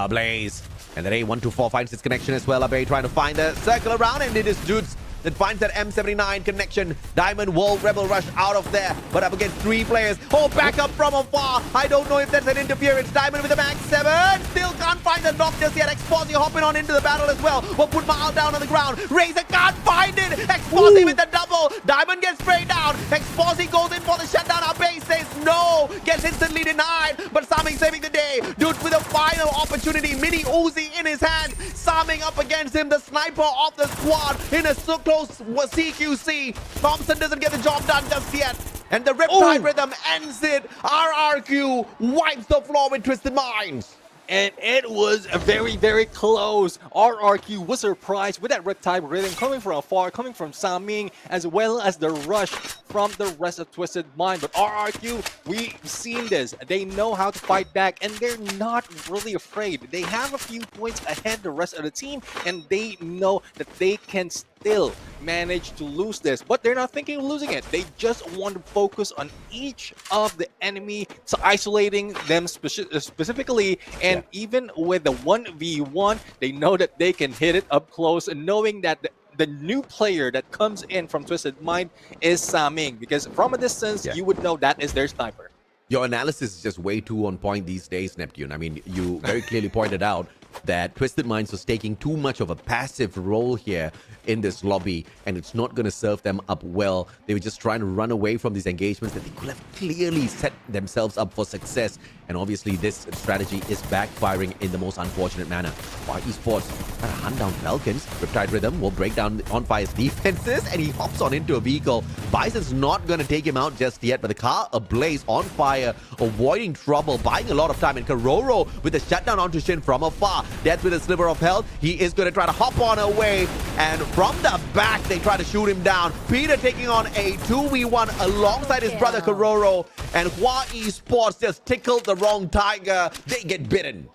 Blaze. And then A124 finds its connection as well. Abe trying to find the circle around, and it is Dudes that finds that M79 connection. Diamond will Rebel Rush out of there, but up against 3 players. Oh, back up from afar. I don't know if that's an interference. Diamond with the Max 7. Still can't find the knock just yet. Exposy hopping on into the battle as well. Will put Mahal down on the ground. Razor can't find it. Exposy with the double. Diamond gets sprayed down. Exposy goes in for the shutdown. Abe says no. Gets instantly denied, but Saming saving the day. Dude with a final opportunity. Mini Uzi in his hand. Saming up against him. The sniper of the squad in a so close CQC. Thompson doesn't get the job done just yet. And the Riptide Rhythm ends it. RRQ wipes the floor with Twisted Minds. And it was very, very close. RRQ was surprised with that Riptide Rhythm coming from afar, coming from Saming, as well as the rush from the rest of Twisted Mind. But RRQ, we've seen this. They know how to fight back, and they're not really afraid. They have a few points ahead the rest of the team, and they know that they can still manage to lose this, but they're not thinking of losing it. They just want to focus on each of the enemy, so isolating them specifically, and even with the 1v1, they know that they can hit it up close, and knowing that the new player that comes in from Twisted Mind is Saming, because from a distance, you would know that is their sniper. Your analysis is just way too on point these days, Neptune. I mean, you very clearly pointed out that Twisted Minds was taking too much of a passive role here in this lobby, and it's not going to serve them up well. They were just trying to run away from these engagements that they could have clearly set themselves up for success, and obviously this strategy is backfiring in the most unfortunate manner. While Esports trying to hunt down Falcons, Riptide Rhythm will break down On Fire's defenses, and he hops on into a vehicle. Bison's not going to take him out just yet, but the car ablaze, On Fire avoiding trouble, buying a lot of time, and Karoro with a shutdown onto Shin from afar. Death with a sliver of health. He is going to try to hop on away, and from the back, they try to shoot him down. Peter taking on a 2v1 alongside his brother Karoro, and Hua Esports just tickled the wrong tiger. They get bitten.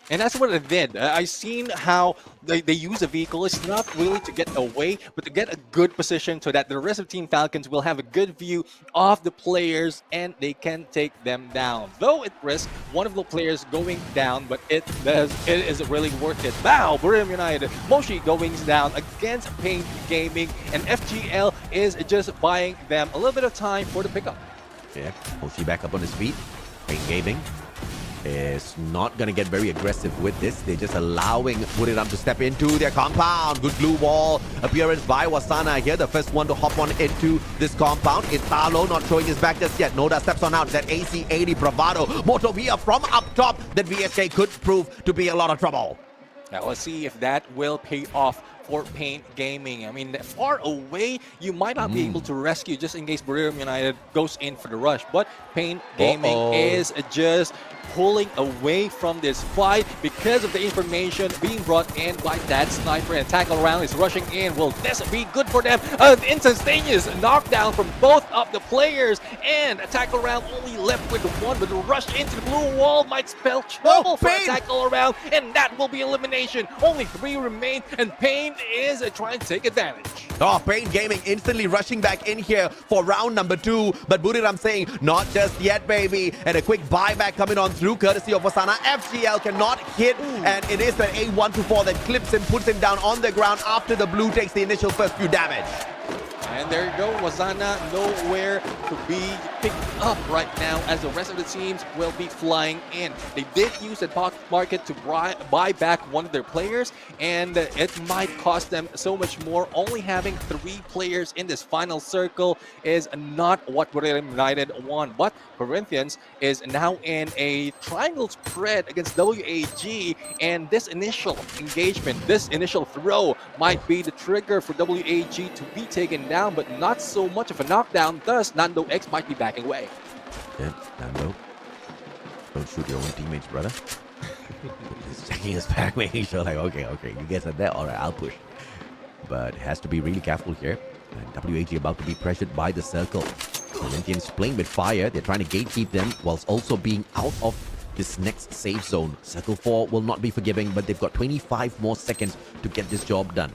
And that's what it did. I've seen how they use a vehicle. It's not really to get away, but to get a good position so that the rest of Team Falcons will have a good view of the players and they can take them down. Though it risks one of the players going down, but it is really worth it. Now, Bermuda United, Moshi going down against Pain Gaming, and FGL is just buying them a little bit of time for the pickup. Yeah, Moshi back up on his feet. Pain Gaming is not going to get very aggressive with this. They're just allowing Buildup to step into their compound. Good blue wall appearance by Wasana here. The first one to hop on into this compound. Italo not showing his back just yet. Noda steps on out. That AC-80 Bravado. Motovia from up top. That VSK could prove to be a lot of trouble. Now let's see if that will pay off for Pain Gaming. I mean, far away, you might not be able to rescue just in case Bermuda United goes in for the rush. But Pain Gaming is just pulling away from this fight because of the information being brought in by that sniper, and tackle around is rushing in. Will this be good for them? An instantaneous knockdown from both of the players, and a tackle around only left with one, but the rush into the blue wall might spell trouble for a tackle around, and that will be elimination. Only 3 remain, and Pain is trying to take advantage. Oh, Pain Gaming instantly rushing back in here for round number 2, but Buildup saying, not just yet, baby. And a quick buyback coming on through, courtesy of Wasana. FGL cannot hit, and it is the A124 that clips him, puts him down on the ground after the blue takes the initial first few damage. And there you go, Wasana nowhere to be picked up right now, as the rest of the teams will be flying in. They did use the market to buy back one of their players, and it might cost them so much more. Only having 3 players in this final circle is not what Bermuda United want. But Corinthians is now in a triangle spread against WAG, and this initial engagement, this initial throw might be the trigger for WAG to be taken down, but not so much of a knockdown. Thus, Nando X might be backing away. Yeah, Nando, don't shoot your own teammates, brother. He's checking his back, making sure, like, okay, you guys are there, all right, I'll push. But has to be really careful here. And WAG about to be pressured by the circle. Corinthians playing with fire. They're trying to gatekeep them whilst also being out of this next safe zone. Circle 4 will not be forgiving, but they've got 25 more seconds to get this job done.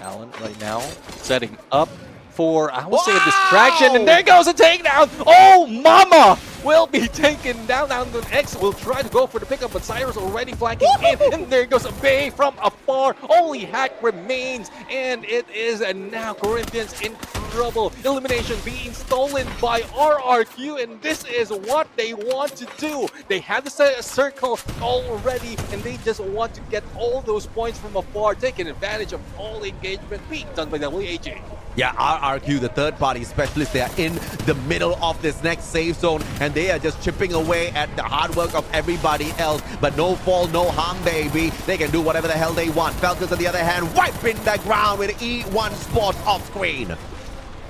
Allen right now setting up for, I will say, a distraction, and there goes a takedown. Oh, mama! Will be taken down. Now the X will try to go for the pickup, but Cyrus already flanking in, and there goes a Bay from afar. Only Hack remains, and it is now Corinthians in trouble. Elimination being stolen by RRQ, and this is what they want to do. They have the circle already, and they just want to get all those points from afar, taking advantage of all engagement being done by WAG. Yeah, RRQ, the third-party specialist, they are in the middle of this next safe zone, and they are just chipping away at the hard work of everybody else. But no fall, no harm, baby. They can do whatever the hell they want. Falcons, on the other hand, wiping the ground with E1 Sports off screen.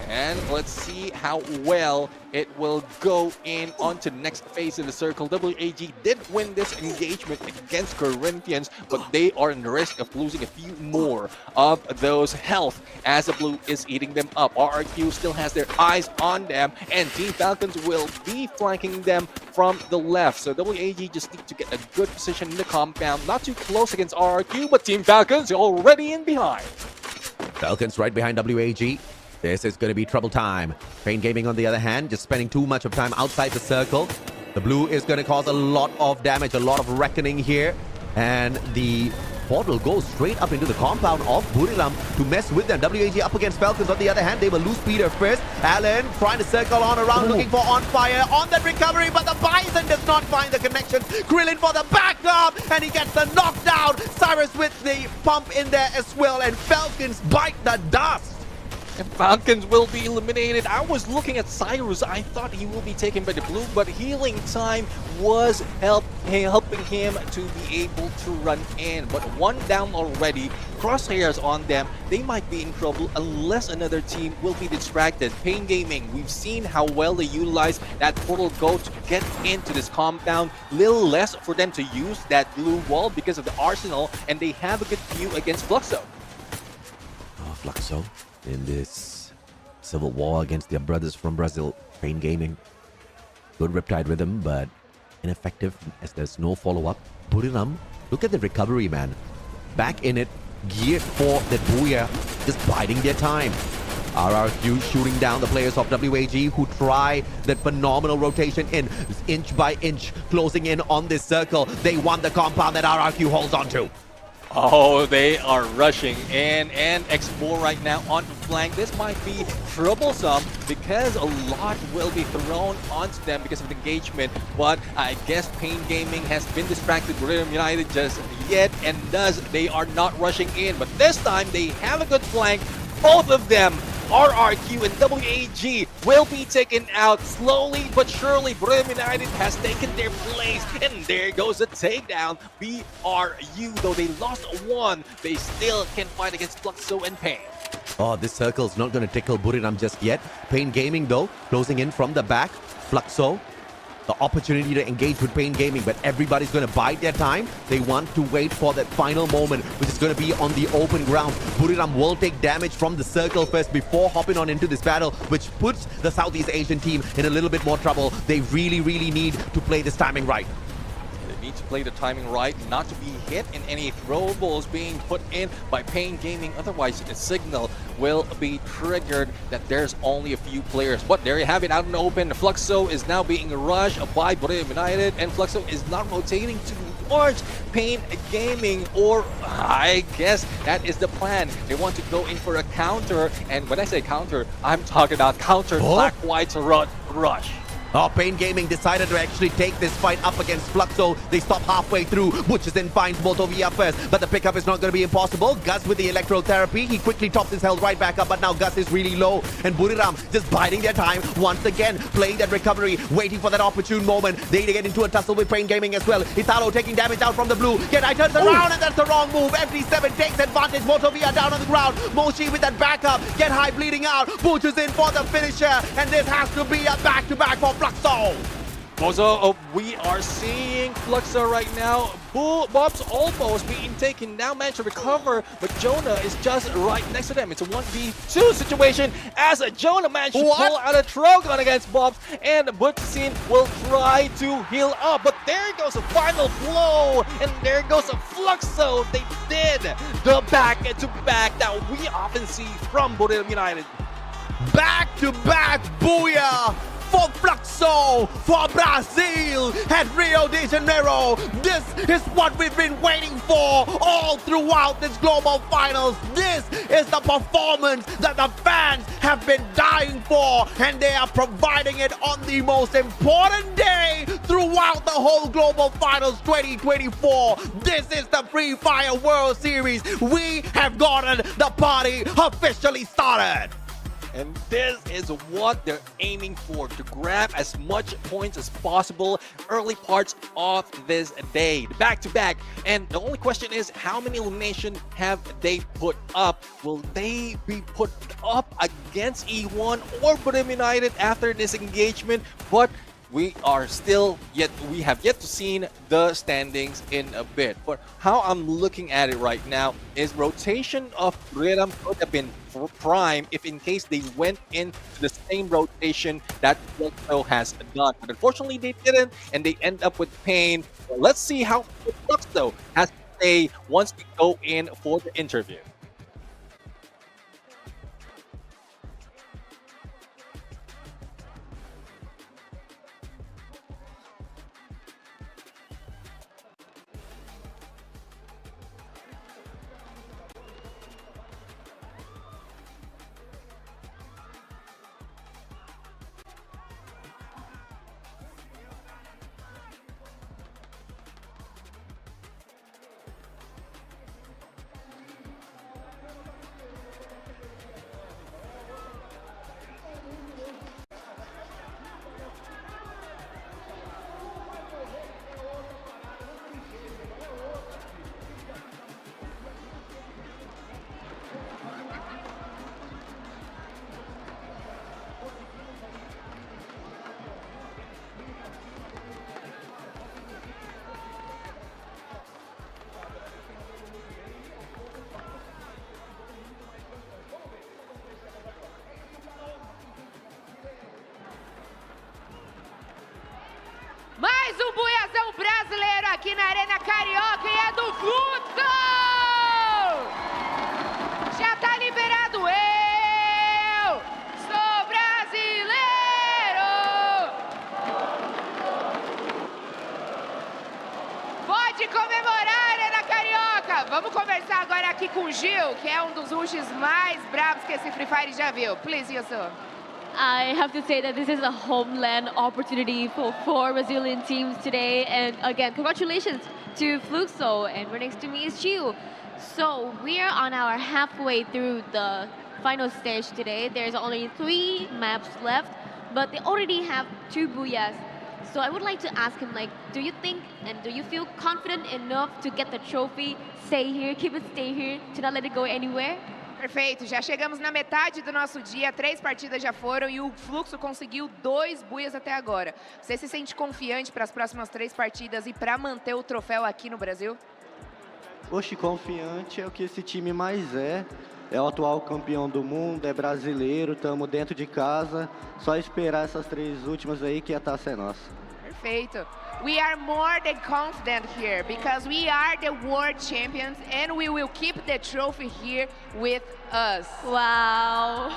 And let's see how well it will go in onto the next phase of the circle. WAG did win this engagement against Corinthians, but they are in the risk of losing a few more of those health as the blue is eating them up. RRQ still has their eyes on them, and Team Falcons will be flanking them from the left. So WAG just need to get a good position in the compound. Not too close against RRQ, but Team Falcons already in behind. Falcons right behind WAG. This is going to be trouble time. Pain Gaming, on the other hand, just spending too much of time outside the circle. The blue is going to cause a lot of damage, a lot of reckoning here. And the portal goes straight up into the compound of Buriram to mess with them. WAG up against Falcons. On the other hand, they will lose Peter first. Allen trying to circle on around, looking for On Fire on that recovery, but the Bison does not find the connection. Krillin for the backup, and he gets the knockdown. Cyrus with the pump in there as well, and Falcons bite the dust. And Falcons will be eliminated. I was looking at Cyrus. I thought he will be taken by the blue, but healing time was helping him to be able to run in. But one down already. Crosshairs on them. They might be in trouble unless another team will be distracted. Pain Gaming, we've seen how well they utilize that portal go to get into this compound. Little less for them to use that blue wall because of the arsenal, and they have a good view against FLUXO. Oh, FLUXO in this civil war against their brothers from Brazil. Pain Gaming. Good Riptide Rhythm, but ineffective as there's no follow-up. Buriram, look at the recovery, man. Back in it, geared for the Booyah, just biding their time. RRQ shooting down the players of WAG who try that phenomenal rotation inch by inch, closing in on this circle. They want the compound that RRQ holds on to. Oh, they are rushing in, and X4 right now on flank. This might be troublesome because a lot will be thrown onto them because of the engagement. But I guess Pain Gaming has been distracted with Rhythm United just yet, and thus they are not rushing in. But this time they have a good flank. Both of them, RRQ and WAG, will be taken out slowly but surely. Bermuda United has taken their place, and there goes a takedown. BRU, though they lost one, they still can fight against FLUXO and Pain. Oh, this circle's not going to tickle Buriram just yet. Pain Gaming, though, closing in from the back. FLUXO, the opportunity to engage with Pain Gaming, but everybody's going to bide their time. They want to wait for that final moment, which is going to be on the open ground. Buriram will take damage from the circle first before hopping on into this battle, which puts the Southeast Asian team in a little bit more trouble. They really, really need to play this timing right. They need to play the timing right, not to be hit in any throwables being put in by Pain Gaming. Otherwise, a signal will be triggered that there's only a few players. But there you have it out in the open. FLUXO is now being rushed by Bermuda United, and FLUXO is not rotating towards Pain Gaming, or I guess that is the plan. They want to go in for a counter, and when I say counter, I'm talking about counter black-white rush. Oh, Pain Gaming decided to actually take this fight up against FLUXO. They stop halfway through. Butches in finds Motovia first, but the pickup is not going to be impossible. Gus with the electrotherapy. He quickly tops his health right back up, but now Gus is really low. And Buriram just biding their time once again, playing that recovery, waiting for that opportune moment. They get into a tussle with Pain Gaming as well. Italo taking damage out from the blue. Gedai turns around, and that's the wrong move. FD7 takes advantage. Motovia down on the ground. Moshi with that backup. Get high bleeding out. Butches in for the finisher, and this has to be a back-to-back for FLUXO. Also, we are seeing FLUXO right now. Bob's almost being taken down, managed to recover, but Jonah is just right next to them. It's a 1v2 situation as Jonah managed to pull out a Trogon against Bob's, and Butsin will try to heal up. But there goes a final blow, and there goes a FLUXO. They did the back-to-back that we often see from Bermuda United. Back-to-back booyah for FLUXO, for Brazil at Rio de Janeiro. This is what we've been waiting for all throughout this global finals. This is the performance that the fans have been dying for, and they are providing it on the most important day throughout the whole global finals 2024. This is the Free Fire World Series. We have gotten the party officially started. And this is what they're aiming for, to grab as much points as possible early parts of this day, back-to-back. And the only question is, how many elimination have they put up? Will they be put up against E1 or Bermuda United after this engagement? But we have yet to see the standings in a bit. But how I'm looking at it right now is rotation of Rhythm could have been prime if in case they went into the same rotation that FLUXO has done. But unfortunately they didn't, and they end up with Pain. So let's see how FLUXO has to say once we go in for the interview. um brasileiro aqui na Arena Carioca e é do FLUXO! Já tá liberado, eu sou brasileiro! Pode comemorar, Arena Carioca! Vamos conversar agora aqui com o Gil, que é um dos rushes mais bravos que esse Free Fire já viu. Please, Yusuf. I have to say that this is a homeland opportunity for 4 Brazilian teams today. And again, congratulations to FLUXO. And right next to me is Gil. So we're on our halfway through the final stage today. There's only 3 maps left, but they already have 2 booyahs. So I would like to ask him, like, do you think and do you feel confident enough to get the trophy, stay here, keep it stay here, to not let it go anywhere? Perfeito, já chegamos na metade do nosso dia, 3 partidas já foram e o FLUXO conseguiu 2 buias até agora. Você se sente confiante para as próximas 3 partidas e para manter o troféu aqui no Brasil? Oxe, confiante é o que esse time mais é. É o atual campeão do mundo, é brasileiro, estamos dentro de casa. Só esperar essas 3 últimas aí que a taça é nossa. Perfeito. We are more than confident here because we are the world champions and we will keep the trophy here with us. Wow.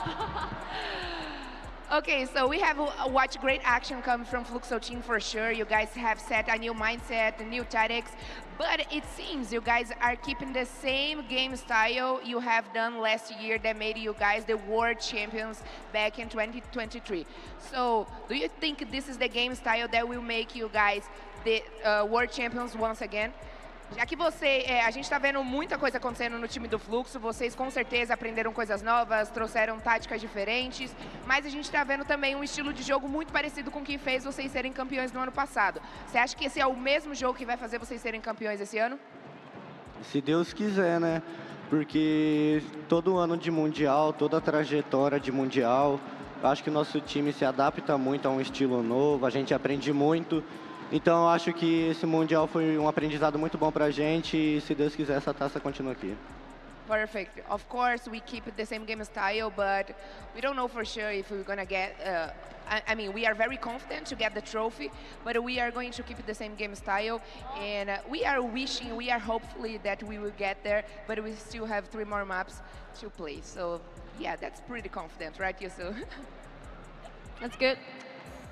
Okay, so we have watched great action come from FLUXO team for sure. You guys have set a new mindset, new tactics, but it seems you guys are keeping the same game style you have done last year that made you guys the world champions back in 2023. So, do you think this is the game style that will make you guys the world champions once again? Já que a gente está vendo muita coisa acontecendo no time do FLUXO, vocês com certeza aprenderam coisas novas, trouxeram táticas diferentes, mas a gente está vendo também um estilo de jogo muito parecido com o que fez vocês serem campeões no ano passado. Você acha que esse é o mesmo jogo que vai fazer vocês serem campeões esse ano? Se Deus quiser, né? Porque todo ano de Mundial, toda a trajetória de Mundial, acho que o nosso time se adapta muito a um estilo novo, a gente aprende muito. Então, acho que esse Mundial foi um aprendizado muito bom pra gente e, se Deus quiser, essa taça continua aqui. Perfect. Of course, we keep the same game style, but we don't know for sure if we're gonna get. I mean, we are very confident to get the trophy, but we are going to keep the same game style, and we are wishing, we are hopefully that we will get there, but we still have 3 more maps to play. So, yeah, that's pretty confident, right, Yusuf? That's good.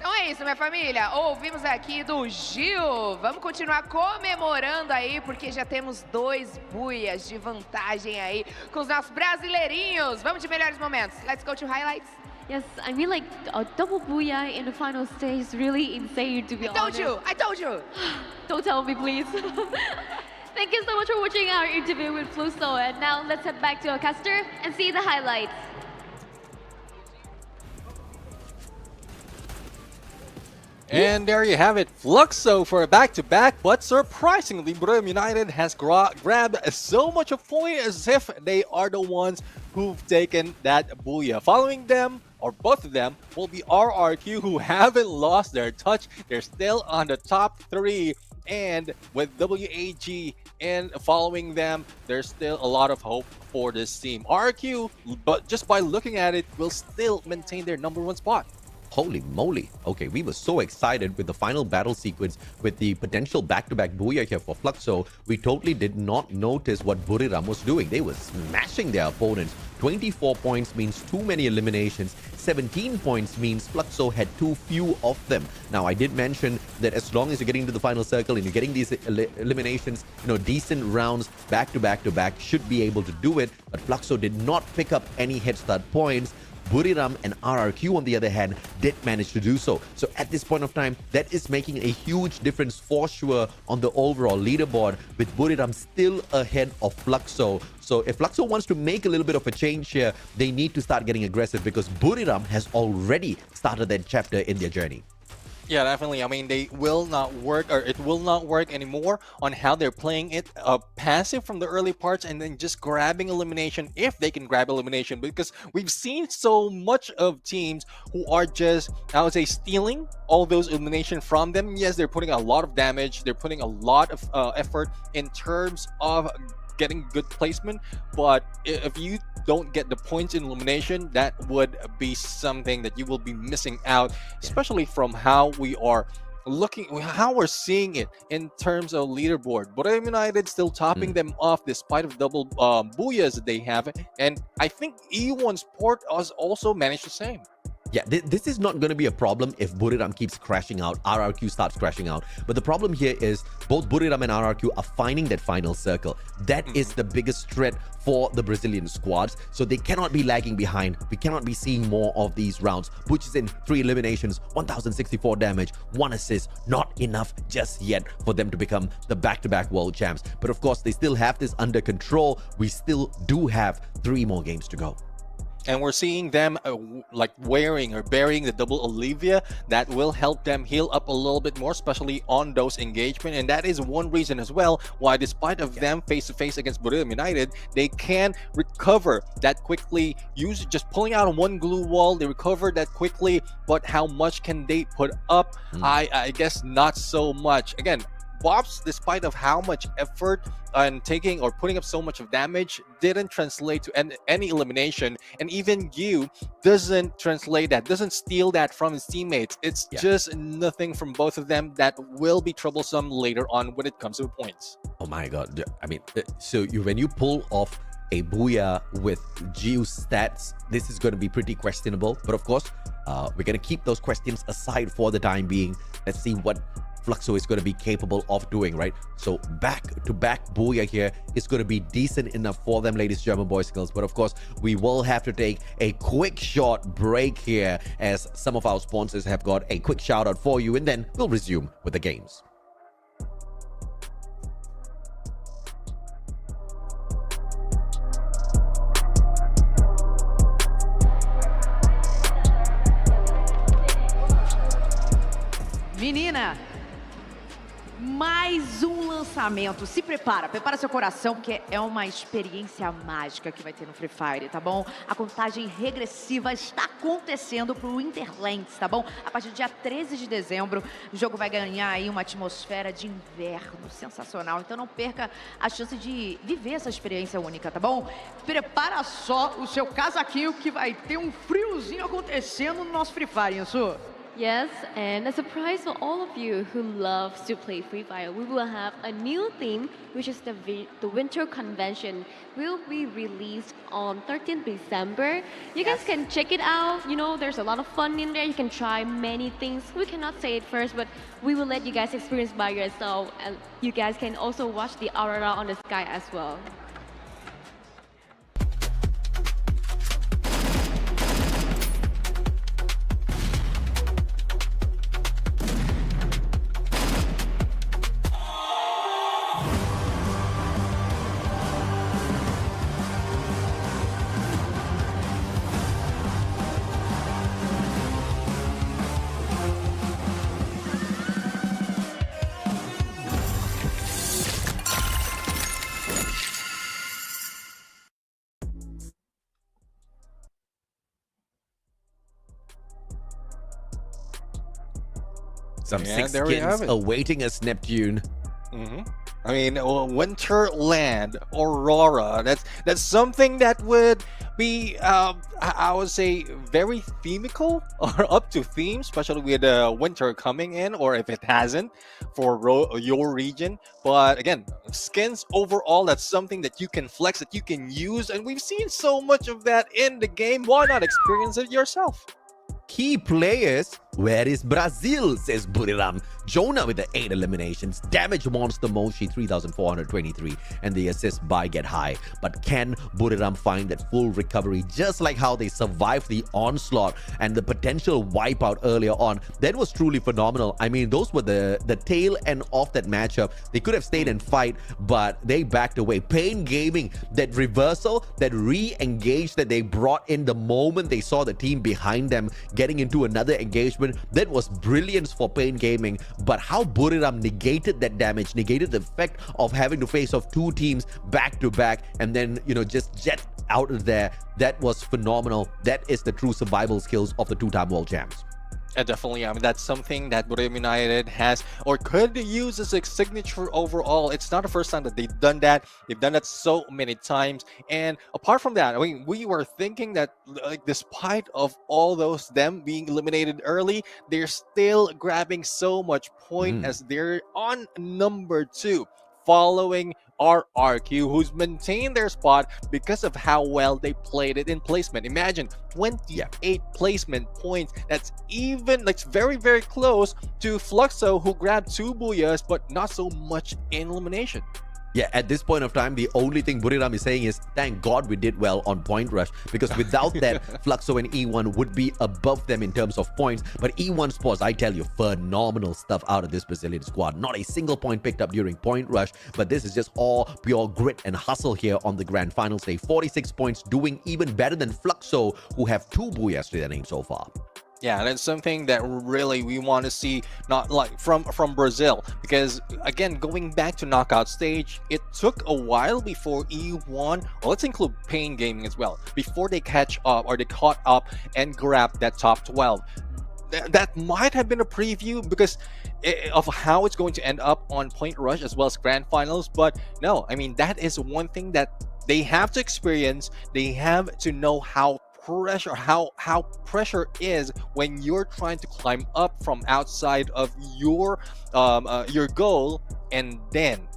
Então é isso, minha família. Ouvimos aqui do Gil. Vamos continuar comemorando aí, porque já temos 2 buias de vantagem aí com os nossos brasileirinhos. Vamos de melhores momentos. Let's go to highlights. Yes, I mean, like, a double booyah in the final stage is really insane, to be honest. I told you! Don't tell me, please. Thank you so much for watching our interview with FLUXO. And now let's head back to our caster and see the highlights. And there you have it, FLUXO for a back-to-back, but surprisingly, Bermuda United has grabbed so much of point as if they are the ones who've taken that booyah. Following them, or both of them, will be RRQ, who haven't lost their touch. They're still on the top 3, and with WAG and following them, there's still a lot of hope for this team. RRQ, but just by looking at it, will still maintain their #1 spot. Holy moly. Okay, we were so excited with the final battle sequence with the potential back-to-back booyah here for FLUXO. We totally did not notice what Buriram was doing. They were smashing their opponents. 24 points means too many eliminations. 17 points means FLUXO had too few of them. Now, I did mention that as long as you're getting to the final circle and you're getting these eliminations, decent rounds back-to-back-to-back should be able to do it. But FLUXO did not pick up any head start points. Buriram and RRQ, on the other hand, did manage to do so. So at this point of time, that is making a huge difference for sure on the overall leaderboard, with Buriram still ahead of FLUXO. So if FLUXO wants to make a little bit of a change here, they need to start getting aggressive, because Buriram has already started that chapter in their journey. Yeah, definitely. I mean, they will not work, or it will not work anymore on how they're playing it passive from the early parts and then just grabbing elimination, if they can grab elimination, because we've seen so much of teams who are just, I would say, stealing all those elimination from them. Yes, they're putting a lot of damage, they're putting a lot of effort in terms of getting good placement, but if you don't get the points in elimination, that would be something that you will be missing out, especially from how we are looking how we're seeing it in terms of leaderboard, Bermuda United still topping them off despite of double booyahs that they have, and I think E1 Sport has also managed the same. Yeah, this is not going to be a problem if Buriram keeps crashing out, RRQ starts crashing out. But the problem here is both Buriram and RRQ are finding that final circle. That is the biggest threat for the Brazilian squads. So they cannot be lagging behind. We cannot be seeing more of these rounds. Butch is in 3 eliminations, 1064 damage, 1 assist. Not enough just yet for them to become the back-to-back world champs. But of course, they still have this under control. We still do have 3 more games to go. And we're seeing them like wearing or burying the double Olivia. That will help them heal up a little bit more, especially on those engagement. And that is one reason as well why, despite of them face-to-face against Bermuda United, they can recover that quickly. Just pulling out one glue wall, they recover that quickly. But how much can they put up? I guess not so much. Again, Bobs, despite of how much effort and taking or putting up so much of damage, didn't translate to any elimination, and even you doesn't translate that, doesn't steal that from his teammates. It's just nothing from both of them that will be troublesome later on when it comes to points. Oh my god, I mean, so when you pull off a booyah with Geo stats, this is going to be pretty questionable. But of course, we're going to keep those questions aside for the time being. Let's see what FLUXO is going to be capable of doing, right? So back-to-back booyah here is going to be decent enough for them, ladies, German boys and girls. But of course, we will have to take a quick short break here as some of our sponsors have got a quick shout out for you, and then we'll resume with the games. Menina, mais lançamento. Se prepara seu coração, porque é uma experiência mágica que vai ter no Free Fire, tá bom? A contagem regressiva está acontecendo pro Winterlands, tá bom? A partir do dia 13 de dezembro, o jogo vai ganhar aí uma atmosfera de inverno sensacional. Então não perca a chance de viver essa experiência única, tá bom? Prepara só o seu casaquinho que vai ter um friozinho acontecendo no nosso Free Fire, isso? Yes, and a surprise for all of you who love to play Free Fire, we will have a new theme, which is the Winter Convention. Will be released on 13th December. You guys can check it out. You know, there's a lot of fun in there. You can try many things. We cannot say it first, but we will let you guys experience by yourself. And you guys can also watch the aurora on the sky as well. Some 6 skins awaiting us, Neptune. I mean, Winterland, Aurora, that's something that would be, I would say, very themical or up to theme, especially with winter coming in, or if it hasn't, for your region. But again, skins overall, that's something that you can flex, that you can use, and we've seen so much of that in the game. Why not experience it yourself? Key players, where is Brazil, says Buriram. Jonah with the 8 eliminations. Damage monster Moshi 3423, and the assist by Get High. But can Buriram find that full recovery, just like how they survived the onslaught and the potential wipeout earlier on? That was truly phenomenal. I mean, those were the tail end of that matchup. They could have stayed and fight, but they backed away. Pain Gaming, that reversal, that re-engage that they brought in the moment they saw the team behind them getting into another engagement, that was brilliance for Pain Gaming. But how Buriram negated that damage, negated the effect of having to face off 2 teams back to back, and then, you know, just jet out of there, that was phenomenal. That is the true survival skills of the 2-time world champs. Definitely. I mean, that's something that Bermuda United has or could use as a signature overall. It's not the first time that they've done that. They've done that so many times. And apart from that, I mean, we were thinking that, like, despite of all those them being eliminated early, they're still grabbing so much point as they're on number 2, following RRQ, who's maintained their spot because of how well they played it in placement. Imagine 28 placement points. That's very, very close to FLUXO, who grabbed 2 booyahs, but not so much in elimination. Yeah, at this point of time, the only thing Buriram is saying is, thank God we did well on point rush, because without that, FLUXO and E1 would be above them in terms of points. But E1 Sports, I tell you, phenomenal stuff out of this Brazilian squad. Not a single point picked up during point rush, but this is just all pure grit and hustle here on the grand final stage. 46 points, doing even better than FLUXO, who have 2 booyahs to their name so far. Yeah, that's something that really we want to see, not like from Brazil, because again, going back to knockout stage, it took a while before E1, well, let's include Pain Gaming as well, before they catch up or they caught up and grabbed that top 12. That might have been a preview because of how it's going to end up on Point Rush as well as Grand Finals, but no, I mean, that is one thing that they have to experience. They have to know how pressure is when you're trying to climb up from outside of your goal, and then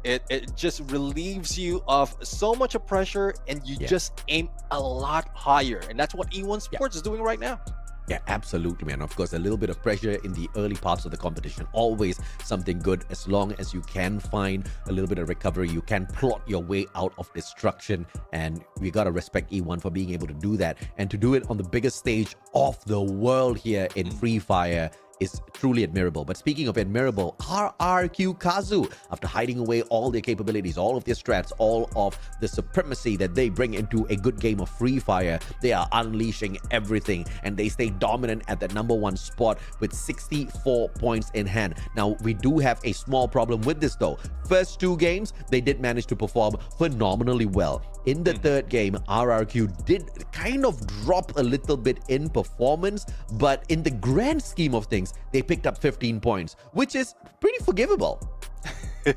it just relieves you of so much of pressure, and you just aim a lot higher, and that's what E1 Sports is doing right now. Yeah, absolutely, man. Of course, a little bit of pressure in the early parts of the competition. Always something good, as long as you can find a little bit of recovery. You can plot your way out of destruction. And we got to respect E1 for being able to do that. And to do it on the biggest stage of the world here in Free Fire is truly admirable. But speaking of admirable, RRQ Kazu, after hiding away all their capabilities, all of their strats, all of the supremacy that they bring into a good game of Free Fire, they are unleashing everything, and they stay dominant at the #1 spot with 64 points in hand. Now, we do have a small problem with this though. First 2 games, they did manage to perform phenomenally well. In the third game, RRQ did kind of drop a little bit in performance, but in the grand scheme of things, they picked up 15 points, which is pretty forgivable.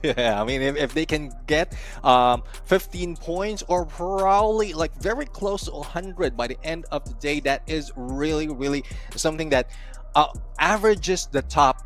Yeah, I mean, if they can get 15 points or probably like very close to 100 by the end of the day, that is really, really something that averages the top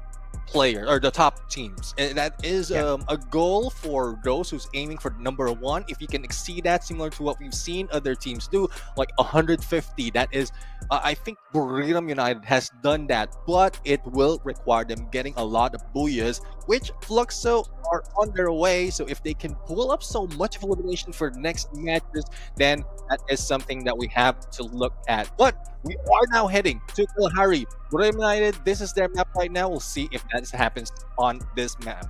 player or the top teams, and that is a goal for those who's aiming for #1. If you can exceed that, similar to what we've seen other teams do, like 150, that is I think Bermuda United has done that, but it will require them getting a lot of booyahs, which FLUXO are on their way. So if they can pull up so much of elimination for the next matches, then that is something that we have to look at. But we are now heading to Kalahari. Bermuda United, this is their map right now. We'll see if that happens on this map.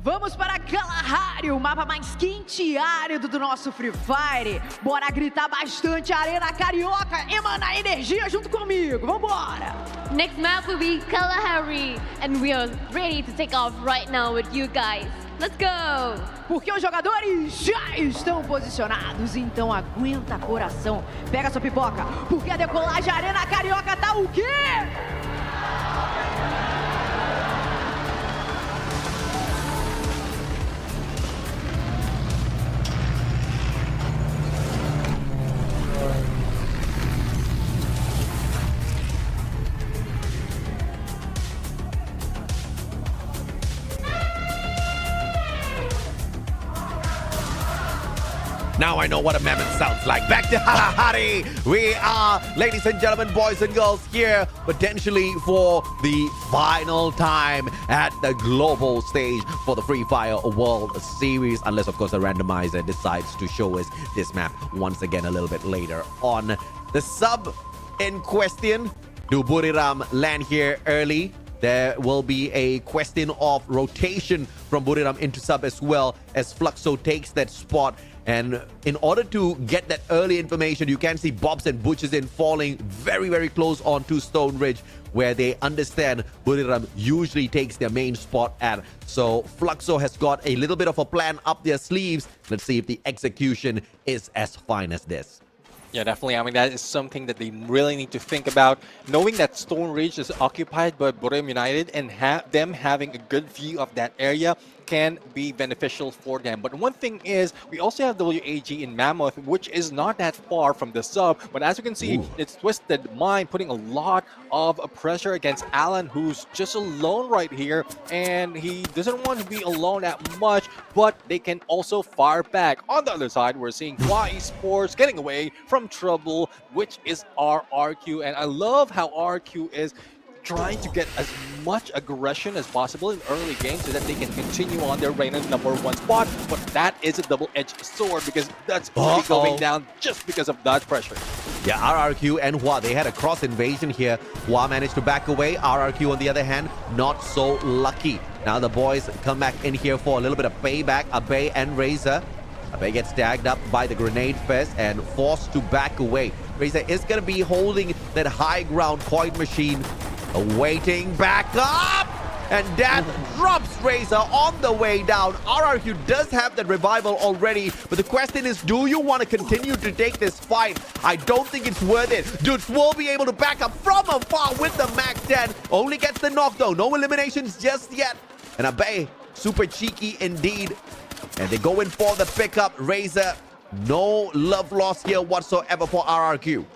Vamos para Kalahari, o mapa mais quente e árido do nosso Free Fire. Bora gritar bastante Arena Carioca, emana energia junto comigo, vambora! Next map will be Kalahari, and we are ready to take off right now with you guys. Let's go! Porque os jogadores já estão posicionados, então aguenta coração. Pega sua pipoca, porque a decolagem Arena Carioca tá o quê? Now I know what a mammoth sounds like. Back to Kalahari. We are, ladies and gentlemen, boys and girls, here potentially for the final time at the global stage for the Free Fire World Series. Unless, of course, the randomizer decides to show us this map once again a little bit later on. The sub in question. Do Buriram land here early? There will be a question of rotation from Buriram into sub as well as FLUXO takes that spot. And in order to get that early information, you can see Bobs and Butches in falling very, very close onto Stone Ridge, where they understand Buriram usually takes their main spot at. So FLUXO has got a little bit of a plan up their sleeves. Let's see if the execution is as fine as this. Yeah, definitely. I mean, that is something that they really need to think about. Knowing that Stone Ridge is occupied by Buriram United and them having a good view of that area can be beneficial for them. But one thing is, we also have WAG in Mammoth, which is not that far from the sub. But as you can see, it's Twisted Mind putting a lot of pressure against Alan, who's just alone right here. And he doesn't want to be alone that much, but they can also fire back. On the other side, we're seeing YE Sports getting away from trouble, which is RRQ. And I love how RRQ is trying to get as much aggression as possible in early games so that they can continue on their reign of #1 spot. But that is a double-edged sword because that's only going down just because of that pressure. Yeah, RRQ and Hua, they had a cross invasion here. Hua managed to back away. RRQ, on the other hand, not so lucky. Now the boys come back in here for a little bit of payback. Abe and Razor. Abe gets tagged up by the grenade fest and forced to back away. Razor is going to be holding that high ground coin machine. Waiting back up, and that drops Razor on the way down. RRQ does have that revival already, but the question is, do you want to continue to take this fight? I don't think it's worth it. Dudes will be able to back up from afar with the Max 10. Only gets the knock though, no eliminations just yet. And Abe, super cheeky indeed. And they go in for the pickup. Razor, no love lost here whatsoever for RRQ.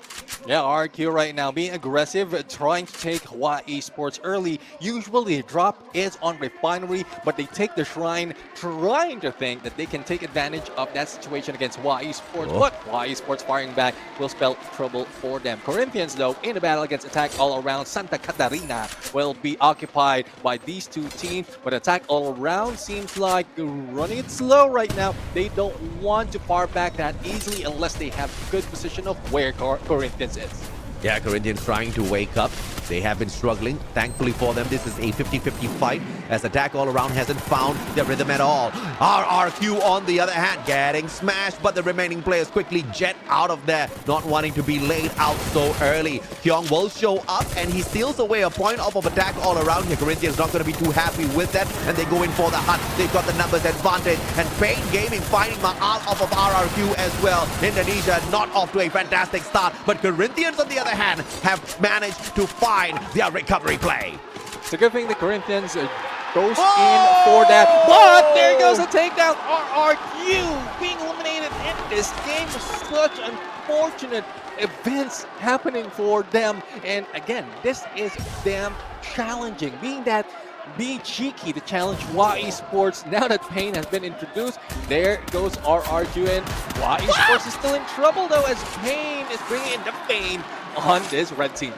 Yeah, RQ right now being aggressive, trying to take YE Sports early. Usually the drop is on Refinery, but they take the Shrine, trying to think that they can take advantage of that situation against YE Sports. But YE Sports firing back will spell trouble for them. Corinthians, though, in the battle against Attack All Around, Santa Catarina will be occupied by these two teams. But Attack All Around seems like running it slow right now. They don't want to fire back that easily unless they have good position of where Corinthians is. Yeah, Corinthians trying to wake up. They have been struggling. Thankfully for them, this is a 50-50 fight as Attack All Around hasn't found their rhythm at all. RRQ, on the other hand, getting smashed, but the remaining players quickly jet out of there, not wanting to be laid out so early. Kyong will show up, and he steals away a point off of Attack All Around here. Corinthians not going to be too happy with that, and they go in for the hunt. They've got the numbers advantage, and Pain Gaming finding Ma'al off of RRQ as well. Indonesia not off to a fantastic start, but Corinthians, on the other hand, have managed to find their recovery play. It's a good thing the Corinthians goes in for that, but there goes a takedown. RRQ being eliminated in this game. Such unfortunate events happening for them, and again, this is them challenging, being cheeky to challenge YE Sports. Now that Pain has been introduced, there goes RRQ, and YE Sports is still in trouble though, as Pain is bringing in the pain on this red team.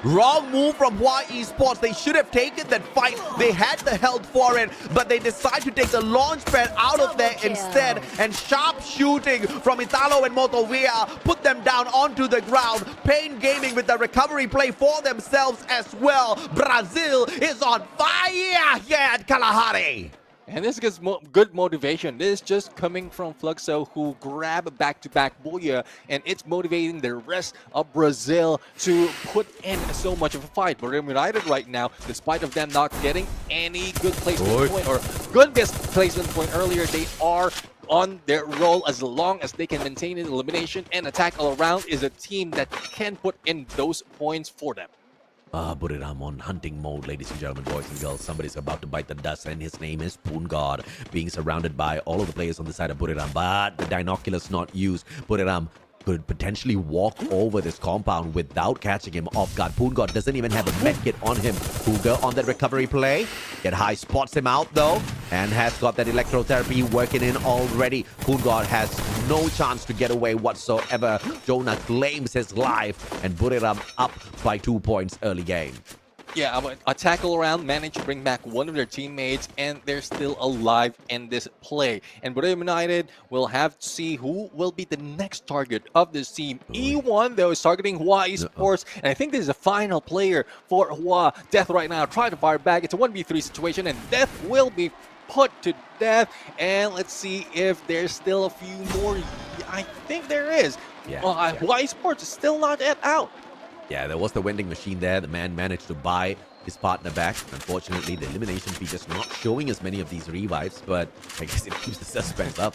Wrong move from YE Sports. They should have taken that fight. They had the health for it, but they decide to take the launch pad out of there instead. And sharp shooting from Italo and Motovia put them down onto the ground. Pain Gaming with the recovery play for themselves as well. Brazil is on fire here at Kalahari. And this gives good motivation. This is just coming from FLUXO, who grab back-to-back Booyah, and it's motivating the rest of Brazil to put in so much of a fight. Buriram United right now, despite of them not getting any good placement point or good placement point earlier, they are on their roll as long as they can maintain an elimination, and Attack All Around is a team that can put in those points for them. Buriram on hunting mode, ladies and gentlemen, boys and girls. Somebody's about to bite the dust, and his name is Purgatory, being surrounded by all of the players on the side of Buriram, but the binoculars not used. Buriram could potentially walk over this compound without catching him off guard. Purgatory doesn't even have a medkit on him. Puga on that recovery play. Get High spots him out though, and has got that electrotherapy working in already. Purgatory has no chance to get away whatsoever. Jonah claims his life, and Buriram up by 2 points early game. Yeah, but a tackle around managed to bring back one of their teammates, and they're still alive in this play. And Bermuda United will have to see who will be the next target of this team. E1, though, is targeting Hua Esports, and I think this is the final player for Hua. Death right now trying to fire back. It's a 1v3 situation, and Death will be put to death. And let's see if there's still a few more. I think there is. Hua Esports is still not yet out. Yeah, there was the vending machine there. The man managed to buy his partner back. Unfortunately, the elimination feed just not showing as many of these revives, but I guess it keeps the suspense up.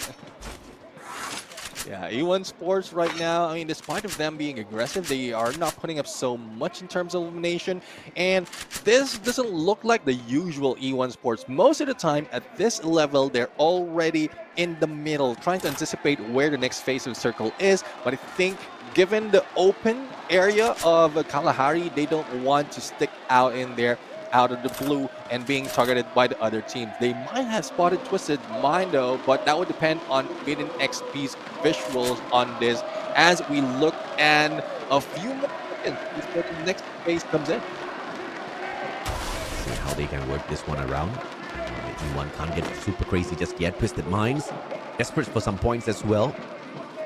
Yeah, E1 Sports right now, I mean, despite of them being aggressive, they are not putting up so much in terms of elimination. And this doesn't look like the usual E1 Sports. Most of the time, at this level, they're already in the middle, trying to anticipate where the next phase of the circle is. But I think given the open area of Kalahari, they don't want to stick out in there, out of the blue, and being targeted by the other teams. They might have spotted Twisted Mind though, but that would depend on Mid and XP's visuals on this as we look at a few more seconds before the next phase comes in. See how they can work this one around. E1 can't get super crazy just yet. Twisted Minds, desperate for some points as well.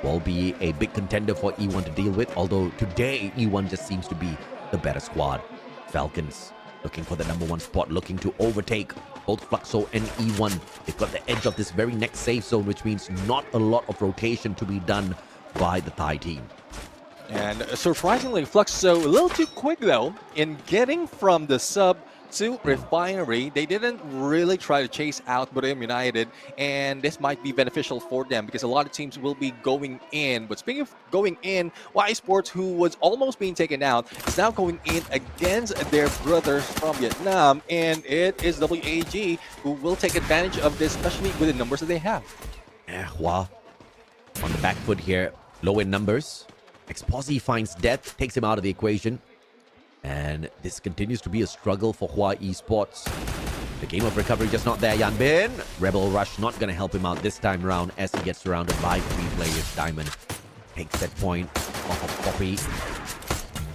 Will be a big contender for E1 to deal with, although today E1 just seems to be the better squad. Falcons looking for the #1 spot, looking to overtake both FLUXO and E1. They've got the edge of this very next safe zone, which means not a lot of rotation to be done by the Thai team. And surprisingly, FLUXO a little too quick though in getting from the sub to Refinery. They didn't really try to chase out Bermuda United, and this might be beneficial for them because a lot of teams will be going in. But speaking of going in, Y Sports, who was almost being taken out, is now going in against their brothers from Vietnam, and it is WAG who will take advantage of this, especially with the numbers that they have. Yeah, Hua on the back foot here, low in numbers. Exposi finds Death, takes him out of the equation. And this continues to be a struggle for Hua Esports. The game of recovery just not there, Yan Bin. Rebel Rush not going to help him out this time around as he gets surrounded by 3 players. Diamond takes that point off of Poppy.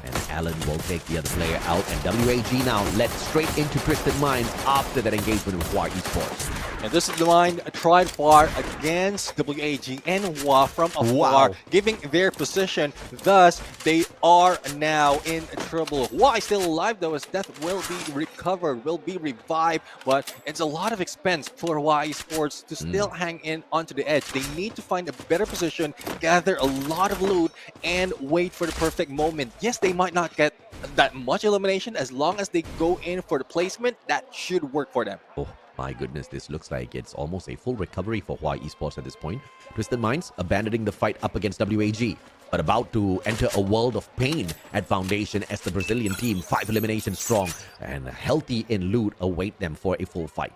And Alan will take the other player out. And WAG now led straight into Twisted Minds after that engagement with Hua Esports. And this is the line tried far against WAG and Hua from afar, giving their position. Thus, they are now in trouble. Hua is still alive though, as Death will be recovered, will be revived. But it's a lot of expense for Hua Esports to still hang in onto the edge. They need to find a better position, gather a lot of loot, and wait for the perfect moment. Yes, they might not get that much elimination. As long as they go in for the placement, that should work for them. Oh my goodness, this looks like it's almost a full recovery for Hua Esports at this point. Twisted Minds abandoning the fight up against WAG, but about to enter a world of pain at Foundation as the Brazilian team, 5 eliminations strong and healthy in loot, await them for a full fight.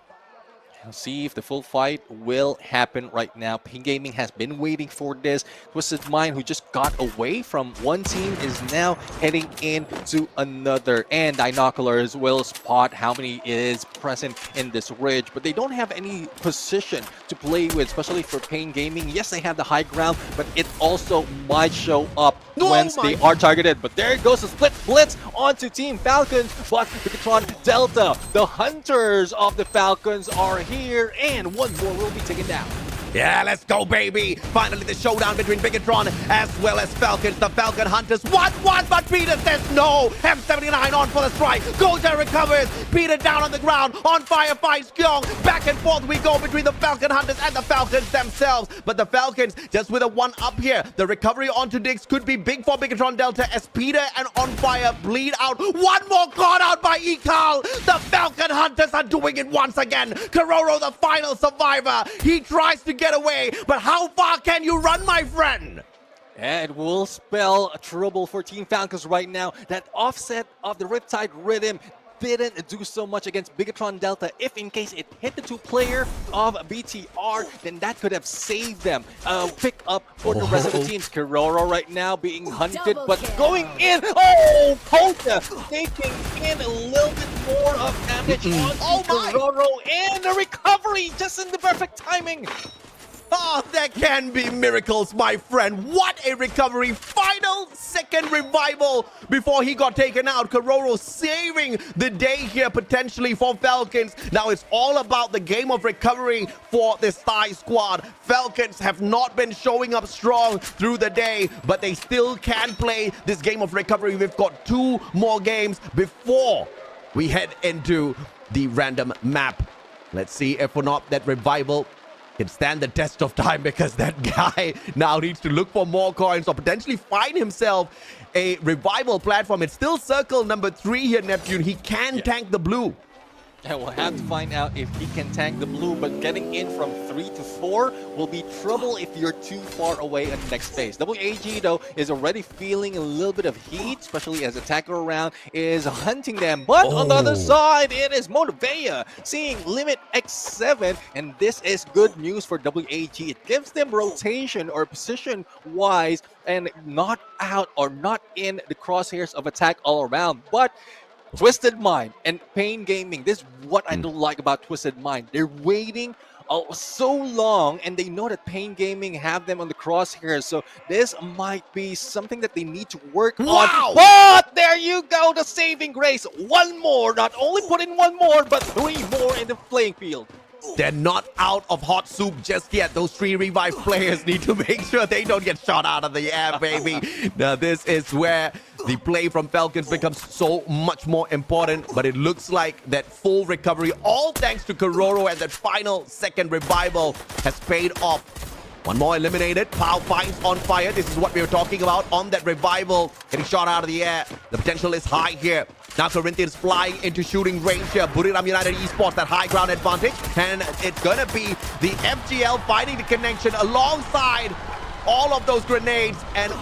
See if the full fight will happen right now. Ping Gaming has been waiting for this. Twisted Mind, who just got away from one team, is now heading into another. And Binoculars will spot how many is present in this ridge, but they don't have any position to play with, especially for Ping Gaming. Yes, they have the high ground, but it also might show up once they are targeted. But there goes the split blitz onto Team Falcons, but Purgatory Delta, the hunters of the Falcons, are here, and one more will be taken down. Yeah, let's go, baby. Finally, the showdown between Bigatron as well as Falcons. The Falcon Hunters want, but Peter says no. M79 on for the strike. Golden recovers. Peter down on the ground. On fire fights Kyung. Back and forth we go between the Falcon Hunters and the Falcons themselves. But the Falcons just with a 1-up here. The recovery onto Dix could be big for Bigatron Delta as Peter and On Fire bleed out. One more caught out by Ekal. The Falcon Hunters are doing it once again. Kororo, the final survivor. He tries to get away, but how far can you run, my friend? And it will spell trouble for Team Falcons right now. That offset of the Riptide Rhythm didn't do so much against Bigatron Delta. If in case it hit the 2-player of BTR, then that could have saved them. Pick up for the rest of the teams. Kororo right now being hunted, but going in. Oh, Polka taking in a little bit more of damage onto Kororo, and a recovery just in the perfect timing. Oh, there can be miracles, my friend. What a recovery. Final second revival before he got taken out. Kororo saving the day here potentially for Falcons. Now it's all about the game of recovery for this Thai squad. Falcons have not been showing up strong through the day, but they still can play this game of recovery. We've got 2 more games before we head into the random map. Let's see if or not that revival can stand the test of time, because that guy now needs to look for more coins or potentially find himself a revival platform. It's still circle number 3 here, Neptune. He can tank the blue. And we'll have to find out if he can tank the blue, but getting in from 3 to 4 will be trouble if you're too far away at the next phase. WAG, though, is already feeling a little bit of heat, especially as attacker around is hunting them. But on the other side, it is Motivea seeing limit X7, and this is good news for WAG. It gives them rotation or position-wise and not out or not in the crosshairs of attack all around. But Twisted Mind and Pain Gaming, this is what I don't like about Twisted Mind. They're waiting so long, and they know that Pain Gaming have them on the crosshairs, so this might be something that they need to work on. But there you go, the saving grace. 1 more, not only put in 1 more, but 3 more in the playing field. They're not out of hot soup just yet. Those 3 revive players need to make sure they don't get shot out of the air, baby. Now, this is where the play from Falcons becomes so much more important, but it looks like that full recovery, all thanks to Kororo, and that final second revival has paid off. 1 more eliminated. Pao finds on fire. This is what we were talking about on that revival. Getting shot out of the air. The potential is high here. Now Corinthians flying into shooting range here. Buriram United Esports, that high ground advantage. And it's going to be the FGL finding the connection alongside all of those grenades. And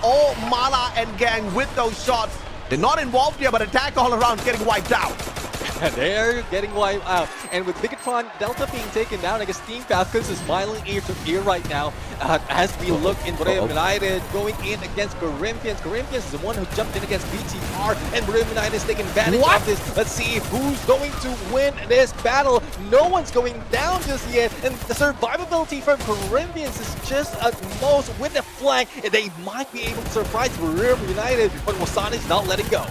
Mala and gang with those shots. They're not involved here, but attack all around getting wiped out. They're getting wiped out. And with Bigatron Delta being taken down, I guess Team Falcons is smiling ear to ear right now as we look in Bermuda United going in against Corinthians. Corinthians is the one who jumped in against BTR, and Bermuda United is taking advantage of this. Let's see who's going to win this battle. No one's going down just yet, and the survivability from Corinthians is just at most with the flank. They might be able to surprise Bermuda United, but Wasana is not letting go.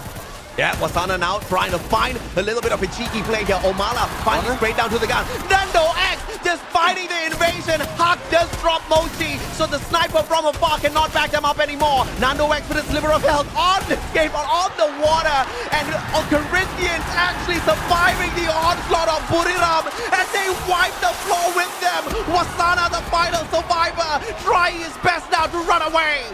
Yeah, Wasana now trying to find a little bit of a cheeky play here. Omala finally straight down to the gun. Nando X just fighting the invasion. Hawk does drop Mochi, so the sniper from afar cannot back them up anymore. Nando X with a sliver of health on the escape, on the water. And Corinthians actually surviving the onslaught of Buriram, and they wipe the floor with them. Wasana, the final survivor, trying his best now to run away.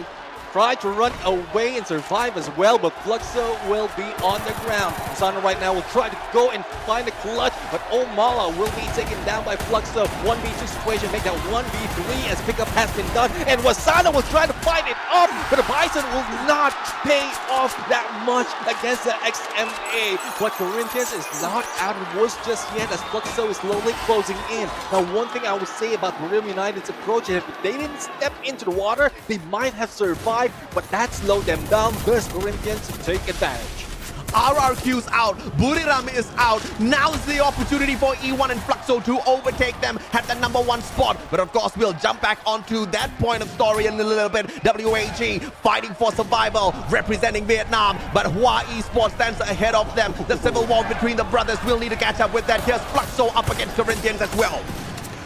Try to run away and survive as well, but FLUXO will be on the ground. Sana right now will try to go and find a clutch, but Omala will be taken down by FLUXO. 1v2 situation, make that 1v3 as pickup has been done, and Wasana will try to fight it up, but the Bison will not pay off that much against the XMA. But Corinthians is not out of the woods just yet as FLUXO is slowly closing in. Now, one thing I would say about Bermuda United's approach is if they didn't step into the water, they might have survived, but that slowed them down. Thus, Corinthians take advantage. RRQ's out, Buriram is out. Now's the opportunity for E1 and FLUXO to overtake them at the #1 spot. But of course, we'll jump back onto that point of story in a little bit. WAG fighting for survival, representing Vietnam, but Hua Esports stands ahead of them. The civil war between the brothers will need to catch up with that. Here's FLUXO up against Corinthians as well.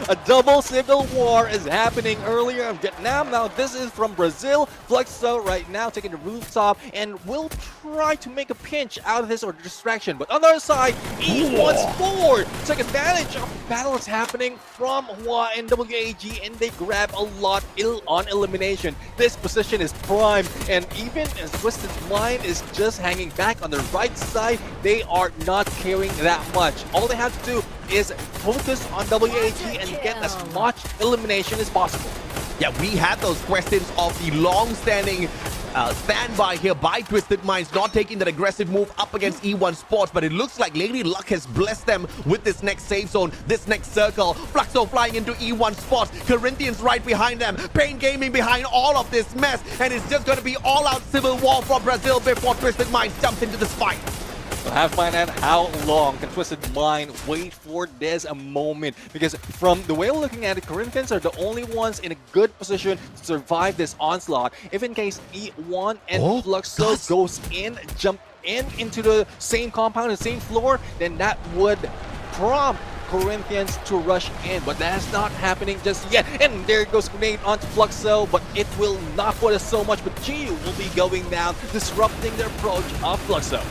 A double civil war is happening earlier in Vietnam. Now this is from Brazil. FLUXO right now taking the rooftop and will try to make a pinch out of this or distraction. But on the other side, E1's forward take advantage of the battle that's happening from Hua and WAG, and they grab a lot on elimination. This position is prime, and even as Twisted Mind is just hanging back on the right side, they are not carrying that much. All they have to do is focus on WAG and get as much elimination as possible. Yeah, we had those questions of the long-standing standby here by Twisted Minds, not taking that aggressive move up against E1 Sports, but it looks like Lady Luck has blessed them with this next safe zone, this next circle. FLUXO flying into E1 Sports, Corinthians right behind them, Pain Gaming behind all of this mess, and it's just going to be all-out civil war from Brazil before Twisted Minds jumps into this fight. We'll have to find out how long can Twisted Mind wait for this moment. Because from the way we're looking at it, Corinthians are the only ones in a good position to survive this onslaught. If in case E1 and FLUXO goes in, jump into the same compound, the same floor, then that would prompt Corinthians to rush in, but that's not happening just yet. And there goes grenade onto FLUXO, but it will not put us so much, but G will be going down, disrupting the approach of FLUXO.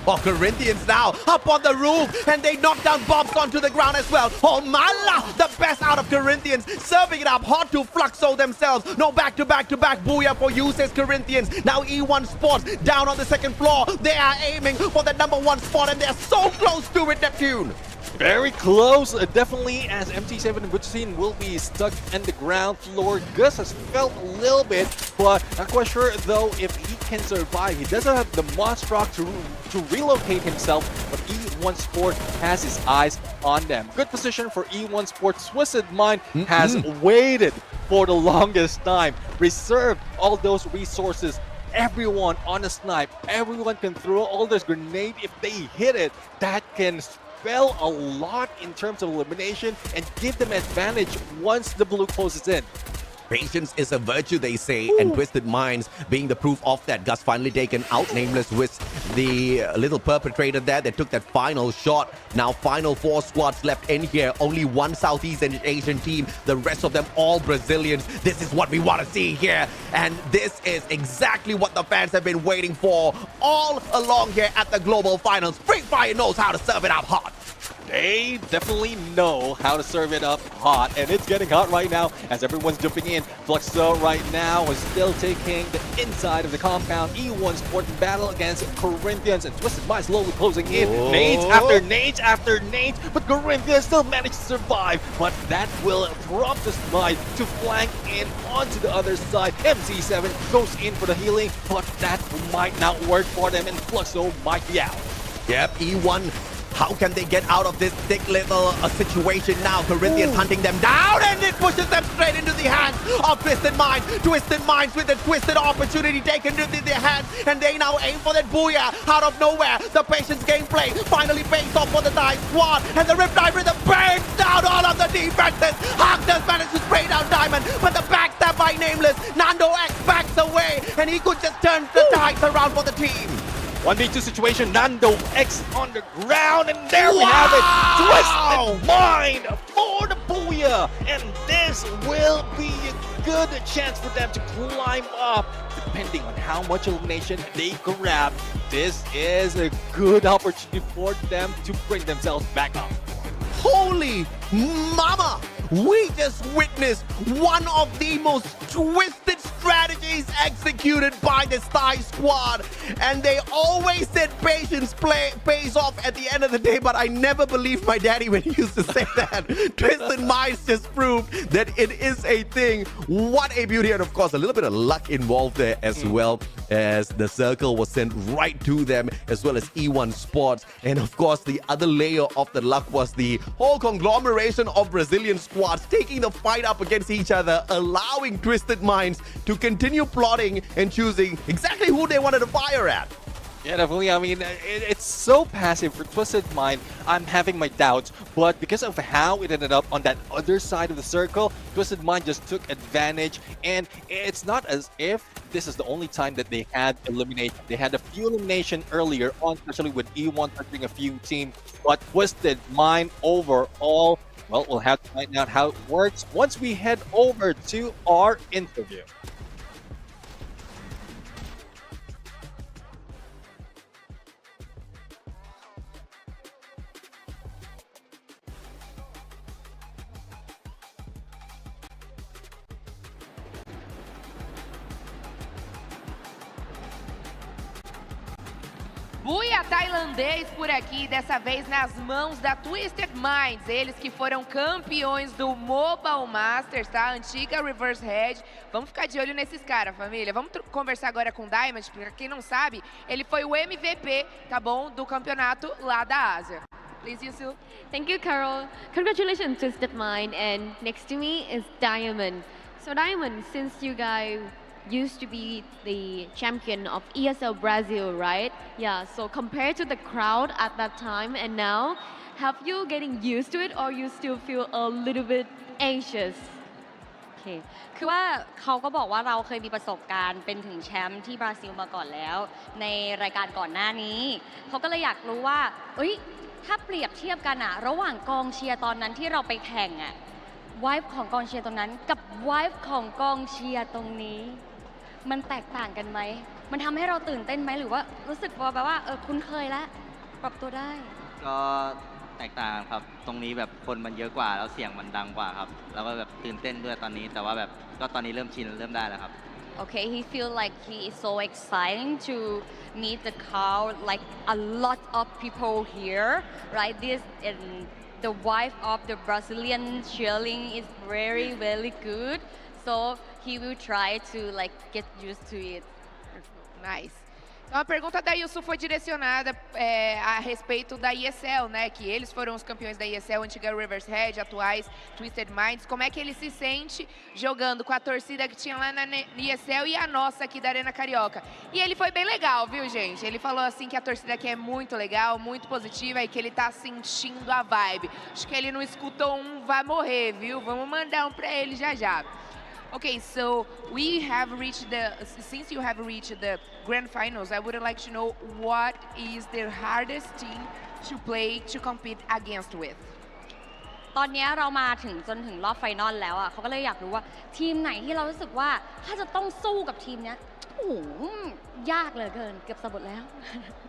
Oh, Corinthians now up on the roof, and they knock down bombs onto the ground as well. Oh, Mala, the best out of Corinthians, serving it up hot to FLUXO themselves. No back-to-back booyah for you, says Corinthians. Now E1 Sports down on the second floor. They are aiming for the #1 spot, and they're so close to it, Neptune. Very close, definitely, as MT7 and Butchine will be stuck in the ground floor. Gus has felt a little bit, but not quite sure though if he can survive. He doesn't have the Monstruck to relocate himself, but E1 Sport has his eyes on them. Good position for E1 Sport. Twisted Mind has waited for the longest time, reserved all those resources. Everyone on a snipe, everyone can throw all those grenades. If they hit it, that can spell a lot in terms of elimination and give them advantage once the blue closes in. Patience is a virtue, they say, and Twisted Minds being the proof of that. Gus finally taken out, Nameless with the little perpetrator there that took that final shot. Now final 4 squads left in here, only one Southeast Asian team, the rest of them all Brazilians. This is what we want to see here, and this is exactly what the fans have been waiting for all along here at the Global Finals. Free Fire knows how to serve it up hot. They definitely know how to serve it up hot, and it's getting hot right now as everyone's jumping in. FLUXO right now is still taking the inside of the compound. E1 Sport in battle against Corinthians, and Twisted Mind slowly closing in. Nades after nades after nades, but Corinthians still managed to survive. But that will prompt the Mind to flank in onto the other side. MC7 goes in for the healing, but that might not work for them, and FLUXO might be out. Yep, E1. How can they get out of this thick little situation now? Corinthians hunting them down, and it pushes them straight into the hands of Twisted Minds. Twisted Minds with a twisted opportunity taken into their hands, and they now aim for that booyah out of nowhere. The Patience gameplay finally pays off for the Dive Squad, and the Riptide Rhythm burns down all of the defenses. Harkness managed to spray down Diamond, but the backstab by Nameless. Nando X backs away, and he could just turn the tides around for the team. 1v2 situation, Nando X on the ground, and there we have it. Twisted Mind for the booyah, and this will be a good chance for them to climb up. Depending on how much elimination they grab, this is a good opportunity for them to bring themselves back up. Holy mama! We just witnessed one of the most twisted strategies executed by the Thai squad. And they always said patience pays off at the end of the day, but I never believed my daddy when he used to say that. Twisted Minds just proved that it is a thing. What a beauty. And of course, a little bit of luck involved there as well, as the circle was sent right to them, as well as E1 Sports. And of course, the other layer of the luck was the whole conglomeration of Brazilian squads taking the fight up against each other, allowing Twisted Minds to continue plotting and choosing exactly who they wanted to fire at. Yeah, definitely. I mean, it's so passive for Twisted Mind. I'm having my doubts, but because of how it ended up on that other side of the circle, Twisted Mind just took advantage, and it's not as if this is the only time that they had elimination. They had a few elimination earlier on, especially with E1 touching a few teams, but Twisted Mind overall, well, we'll have to find out how it works once we head over to our interview. Buia tailandês por aqui, dessa vez nas mãos da Twisted Minds. Eles que foram campeões do Mobile Masters, tá? Antiga Reverse Head. Vamos ficar de olho nesses caras, família. Vamos conversar agora com o Diamond, porque quem não sabe, ele foi o MVP, tá bom? Do campeonato lá da Ásia. Please, Yusu. Thank you, Carol. Congratulations, Twisted Mind. And next to me is Diamond. So Diamond, since you guys used to be the champion of ESL Brazil, right? Yeah, so compared to the crowd at that time and now, have you getting used to it or you still feel a little bit anxious? โอเคคือว่าเขาก็บอกว่าเราเคยมีประสบการณ์เป็นถึงแชมป์ที่บราซิลมาก่อนแล้วในรายการก่อนหน้านี้เขาก็เลยอยากรู้ว่าเอ้ยถ้าเปรียบเทียบกันอะระหว่างกองเชียร์ตอนนั้นที่เราไปแข่งอะไวฟ์ของกองเชียร์ตรงนั้นกับไวฟ์ของกองเชียร์ตรงนี้มันแตกต่างกันไหมมันทำให้เราตื่นเต้นไหมหรือว่ารู้สึกว่าแบบว่าคุ้นเคยแล้วปรับตัวได้ ก็แตกต่างครับตรงนี้แบบคนมันเยอะกว่าแล้วเสียงมันดังกว่าครับแล้วก็แบบตื่นเต้นด้วยตอนนี้แต่ว่าแบบก็ตอนนี้เริ่มชินเริ่มได้แล้วครับ Okay, he feel like he is so exciting to meet the crowd, like a lot of people here, right? This and the vibe of the Brazilian cheering is very, very good. So he will try to like get used to it. Nice. Então a pergunta da Yusu foi direcionada a respeito da ESL, né? Que eles foram os campeões da ESL, antiga Reverse Red, atuais Twisted Minds. Como é que ele se sente jogando com a torcida que tinha lá na ESL e a nossa aqui da Arena Carioca? E ele foi bem legal, viu, gente? Ele falou assim que a torcida aqui é muito legal, muito positiva e que ele tá sentindo a vibe. Acho que ele não escutou um vai morrer, viu? Vamos mandar um pra ele já já. Okay, so we have reached since you have reached the grand finals, I would like to know what is the hardest team to play, to compete against with? ตอนนี้เรามาถึงจนถึงรอบไฟนอลแล้วอ่ะเขาก็เลยอยากรู้ว่าทีมไหนที่เรารู้สึกว่าถ้าจะต้องสู้กับทีมเนี้ยโอ้โหยากเหลือเกินเกือบสะบัดแล้ว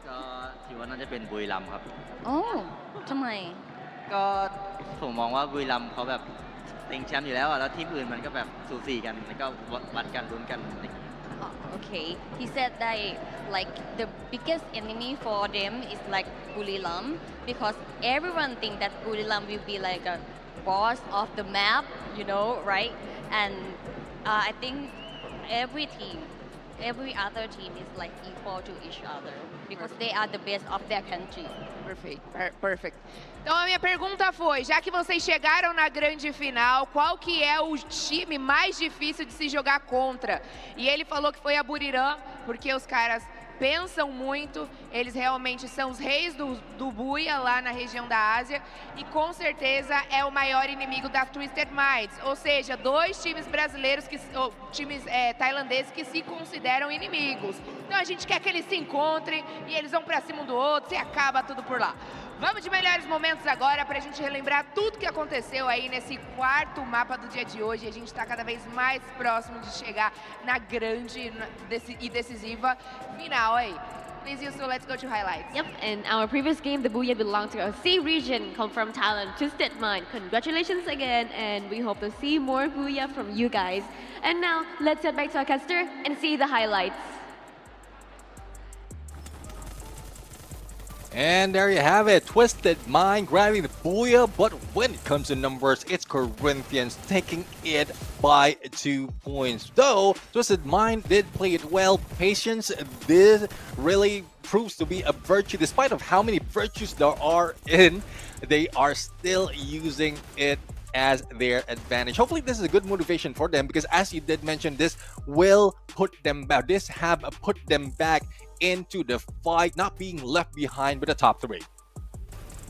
ก็ถือว่าน่าจะเป็นบุรีรัมย์ครับ โอ้ทำไม ก็ผมมองว่าบุรีรัมย์เขาแบบเต็งแชมป์อยู่แล้วอะแล้วทีมอื่นมันก็แบบสูสีกันแล้วก็วัดกันลุ้นกัน Okay, he said that like the biggest enemy for them is like Buriram because everyone think that Buriram will be like a boss of the map, you know, right? And I think every team, every other team is like equal to each other because they are the best of their country. Perfect. Então a minha pergunta foi, já que vocês chegaram na grande final, qual que é o time mais difícil de se jogar contra? E ele falou que foi a Buriram, porque os caras pensam muito, eles realmente são os reis do buia lá na região da Ásia e com certeza é o maior inimigo da Twisted Minds, ou seja, dois times brasileiros, times tailandeses que se consideram inimigos. Então a gente quer que eles se encontrem e eles vão pra cima um do outro e acaba tudo por lá. Vamos de melhores momentos agora pra gente relembrar tudo que aconteceu aí nesse quarto mapa do dia de hoje. A gente tá cada vez mais próximo de chegar na grande e decisiva final aí. Please, Yusu, let's go to highlights. Yep, and our previous game, the Booyah belonged to a C region, come from Thailand, Twisted Mind. Congratulations again, and we hope to see more Booyah from you guys. And now, let's head back to our caster and see the highlights. And there you have it, Twisted Mind grabbing the Booyah, but when it comes to numbers, it's Corinthians taking it by 2 points. Though Twisted Mind did play it well, patience did really proves to be a virtue. Despite of how many virtues there are in, they are still using it as their advantage. Hopefully this is a good motivation for them because as you did mention, this will put them back. This have put them back into the fight, not being left behind with the top 3.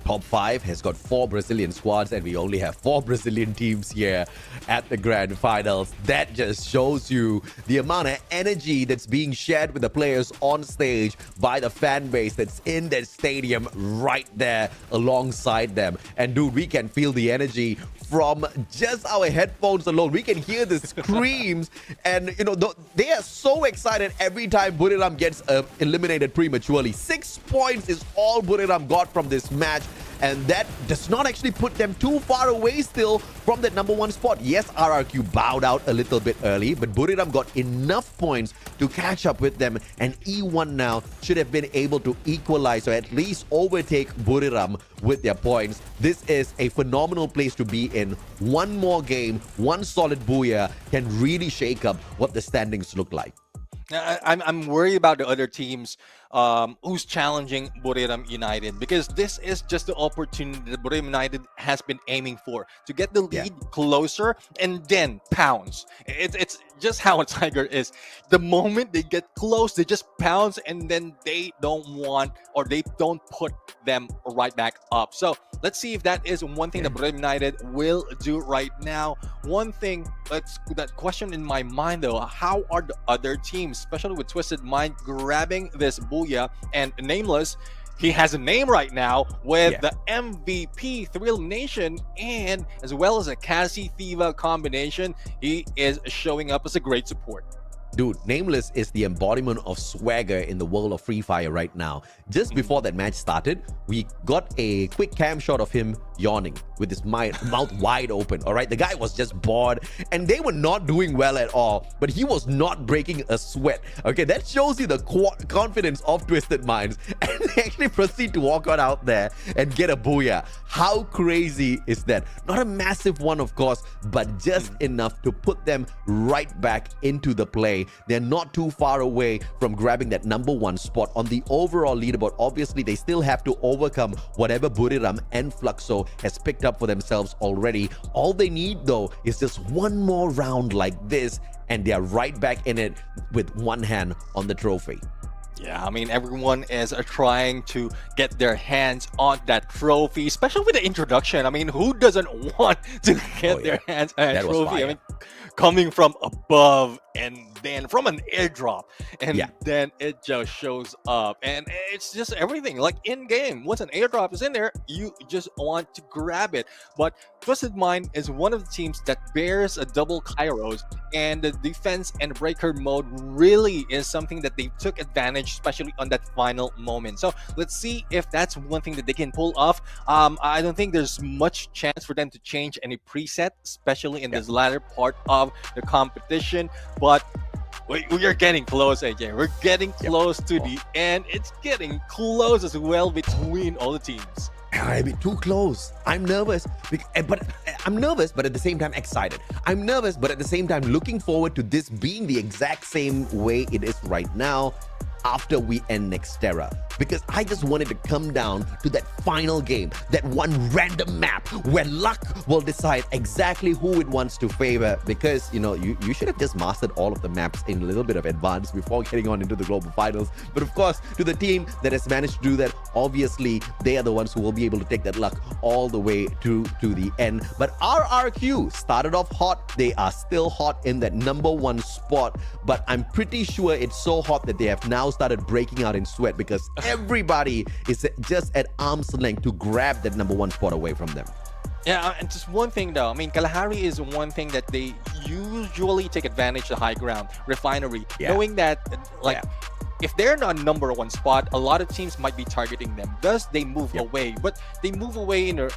Top 5 has got 4 Brazilian squads and we only have 4 Brazilian teams here at the grand finals. That just shows you the amount of energy that's being shared with the players on stage by the fan base that's in that stadium right there alongside them. And dude, we can feel the energy from just our headphones alone. We can hear the screams and you know they are so excited every time Buriram gets eliminated prematurely. 6 points is all Buriram got from this match, and that does not actually put them too far away still from that #1 spot. Yes, RRQ bowed out a little bit early, but Buriram got enough points to catch up with them, and E1 now should have been able to equalize or at least overtake Buriram with their points. This is a phenomenal place to be in. One more game, one solid Booyah can really shake up what the standings look like. I'm worried about the other teams who's challenging Buriram United, because this is just the opportunity that Buriram United has been aiming for, to get the lead closer and then pounce. It's just how a Tiger is. The moment they get close, they just pounce, and then they don't want, or they don't put them right back up. So let's see if that is one thing that Buriram United will do right now. One thing that question in my mind though, how are the other teams, especially with Twisted Mind, grabbing this booyah? And Nameless, he has a name right now with the MVP Thrill Nation, and as well as a Cassie Thiva combination. He is showing up as a great support. Dude, Nameless is the embodiment of swagger in the world of Free Fire right now. Just before that match started, we got a quick cam shot of him yawning with his mouth wide open, all right? The guy was just bored, and they were not doing well at all, but he was not breaking a sweat, okay? That shows you the confidence of Twisted Minds, and they actually proceed to walk on out there and get a booyah. How crazy is that? Not a massive one, of course, but just enough to put them right back into the play. They're not too far away from grabbing that #1 spot on the overall leaderboard. Obviously, they still have to overcome whatever Buriram and FLUXO has picked up for themselves already. All they need, though, is just one more round like this, and they're right back in it with one hand on the trophy. Yeah, I mean, everyone is trying to get their hands on that trophy, especially with the introduction. I mean, who doesn't want to get their hands on a trophy? I mean, coming from above and then from an airdrop, and then it just shows up, and it's just everything like in game. Once an airdrop is in there, you just want to grab it. But Twisted Mind is one of the teams that bears a double Kairos, and the defense and breaker mode really is something that they took advantage, especially on that final moment. So let's see if that's one thing that they can pull off. I don't think there's much chance for them to change any preset, especially in this latter part of the competition. But we are getting close, AJ. We're getting close to the end. It's getting close as well between all the teams. A bit too close. I'm nervous, but at the same time excited. I'm nervous, but at the same time looking forward to this being the exact same way it is right now after we end Nextera, because I just wanted to come down to that final game, that one random map where luck will decide exactly who it wants to favor, because you should have just mastered all of the maps in a little bit of advance before getting on into the global finals. But of course, to the team that has managed to do that, obviously they are the ones who will be able to take that luck all the way to the end. But RRQ started off hot. They are still hot in that #1 spot, but I'm pretty sure it's so hot that they have now started breaking out in sweat, because everybody is just at arm's length to grab that #1 spot away from them. Yeah, and just one thing though, I mean, Kalahari is one thing that they usually take advantage of the high ground, Refinery, knowing that if they're not #1 spot, a lot of teams might be targeting them. Thus, they move away, but they move away in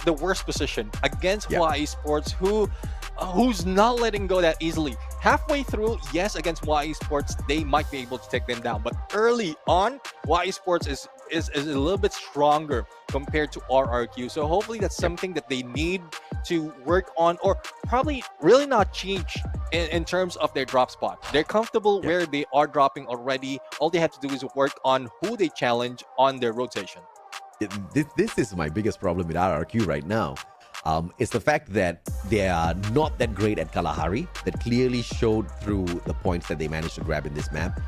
the worst position against YE Sports, who's not letting go that easily. Halfway through, yes, against YE Sports, they might be able to take them down, but early on, YE Sports is a little bit stronger compared to RRQ. So hopefully that's something that they need to work on, or probably really not change in terms of their drop spot. They're comfortable where they are dropping already. All they have to do is work on who they challenge on their rotation. This is my biggest problem with RRQ right now. It's the fact that they are not that great at Kalahari. That clearly showed through the points that they managed to grab in this map.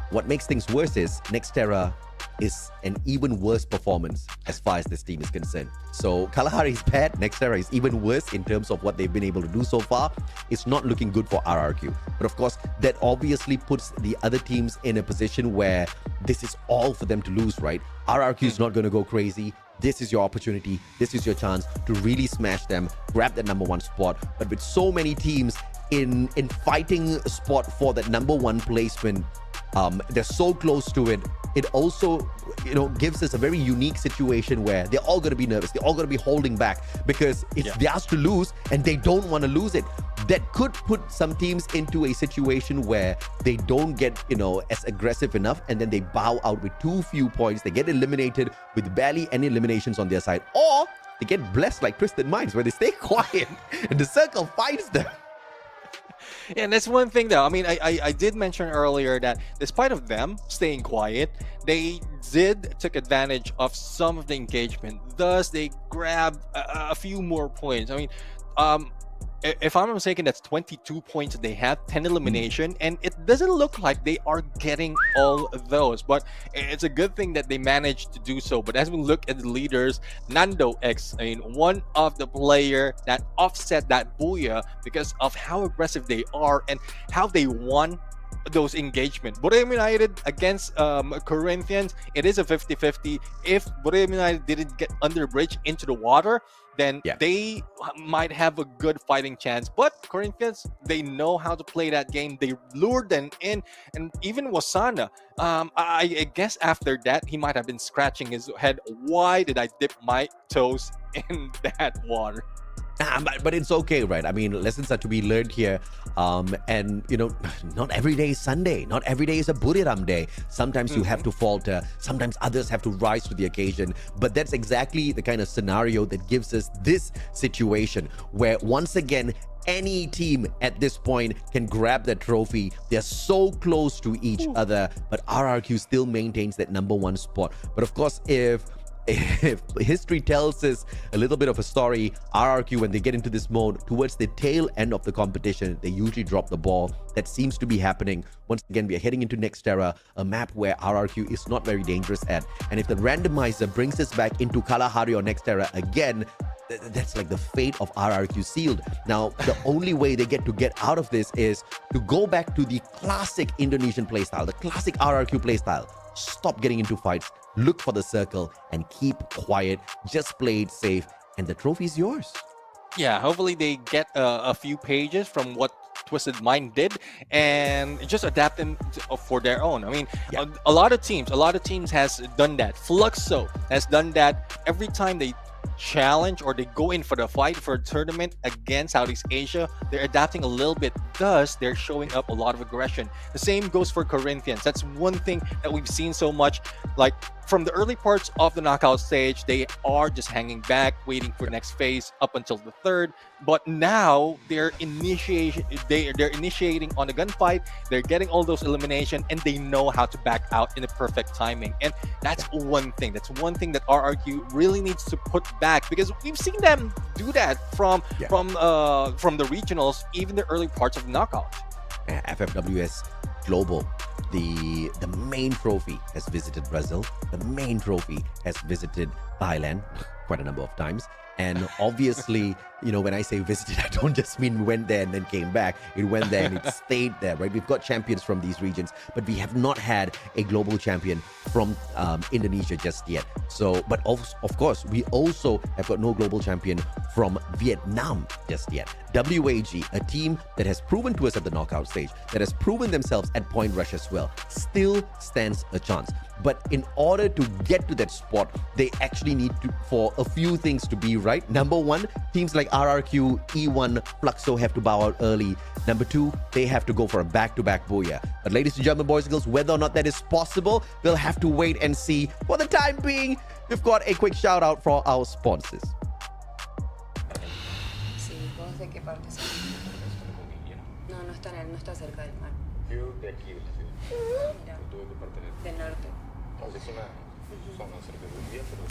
What makes things worse is Nextera is an even worse performance as far as this team is concerned. So Kalahari is bad, Nextera is even worse in terms of what they've been able to do so far. It's not looking good for RRQ. But of course, that obviously puts the other teams in a position where this is all for them to lose, right? RRQ is not going to go crazy. This is your opportunity. This is your chance to really smash them, grab that #1 spot. But with so many teams in fighting spot for that #1 placement, they're so close to it. It also, gives us a very unique situation where they're all going to be nervous. They're all going to be holding back because it's theirs to lose, and they don't want to lose it. That could put some teams into a situation where they don't get, as aggressive enough, and then they bow out with too few points. They get eliminated with barely any eliminations on their side, or they get blessed like Twisted Minds, where they stay quiet and the circle finds them. And that's one thing though. I mean, I did mention earlier that despite of them staying quiet, they did took advantage of some of the engagement. Thus, they grabbed a few more points. I mean, um, if I'm not mistaken, that's 22 points that they have, 10 elimination, and it doesn't look like they are getting all of those. But it's a good thing that they managed to do so. But as we look at the leaders, Nando X, I mean, one of the player that offset that booyah because of how aggressive they are and how they won those engagement. Borneo United against Corinthians, it is a 50-50. If Borneo United didn't get under bridge into the water, then they might have a good fighting chance. But Corinthians, they know how to play that game. They lured them in, and even Wasana, I guess after that, he might have been scratching his head. Why did I dip my toes in that water? But it's okay, right? I mean, lessons are to be learned here. And, you know, not every day is Sunday. Not every day is a Buriram day. Sometimes you have to falter. Sometimes others have to rise to the occasion. But that's exactly the kind of scenario that gives us this situation where, once again, any team at this point can grab the trophy. They're so close to each other, but RRQ still maintains that #1 spot. But of course, if history tells us a little bit of a story, RRQ, when they get into this mode towards the tail end of the competition, they usually drop the ball. That seems to be happening. Once again, we are heading into Nextera, a map where RRQ is not very dangerous at. And if the randomizer brings us back into Kalahari or Nextera again, that's like the fate of RRQ sealed. Now, the only way they get out of this is to go back to the classic Indonesian playstyle, the classic RRQ playstyle. Stop getting into fights, look for the circle, and keep quiet. Just play it safe, and the trophy is yours. Yeah, hopefully they get a few pages from what Twisted Mind did and just adapt them for their own. I mean, a lot of teams has done that. FLUXO has done that every time they challenge or they go in for the fight for a tournament against Southeast Asia. They're adapting a little bit, thus they're showing up a lot of aggression. The same goes for Corinthians. That's one thing that we've seen so much. Like from the early parts of the knockout stage, they are just hanging back, waiting for the next phase up until the third. But now they're initiating on the gunfight. They're getting all those elimination, and they know how to back out in the perfect timing. And that's one thing. That's one thing that RRQ really needs to put back, because we've seen them do that from the regionals, even the early parts of the knockout. FFWS Global, the main trophy has visited Brazil. The main trophy has visited Thailand quite a number of times. And obviously, you know, when I say visited, I don't just mean went there and then came back. It went there and it stayed there, right? We've got champions from these regions, but we have not had a global champion from Indonesia just yet. So, but of course, we also have got no global champion from Vietnam just yet. WAG, a team that has proven to us at the knockout stage, that has proven themselves at Point Rush as well, still stands a chance. But in order to get to that spot, they actually need for a few things to be right. #1, teams like RRQ, E1, FLUXO have to bow out early. #2, they have to go for a back-to-back booyah. But ladies and gentlemen, boys and girls, whether or not that is possible, we'll have to wait and see. For the time being, we've got a quick shout out for our sponsors. ¿De qué parte son? No, no está cerca del mar. Yo de aquí, Mira, ¿tú de qué parte eres? del norte. Es una zona cerca de un día, pero...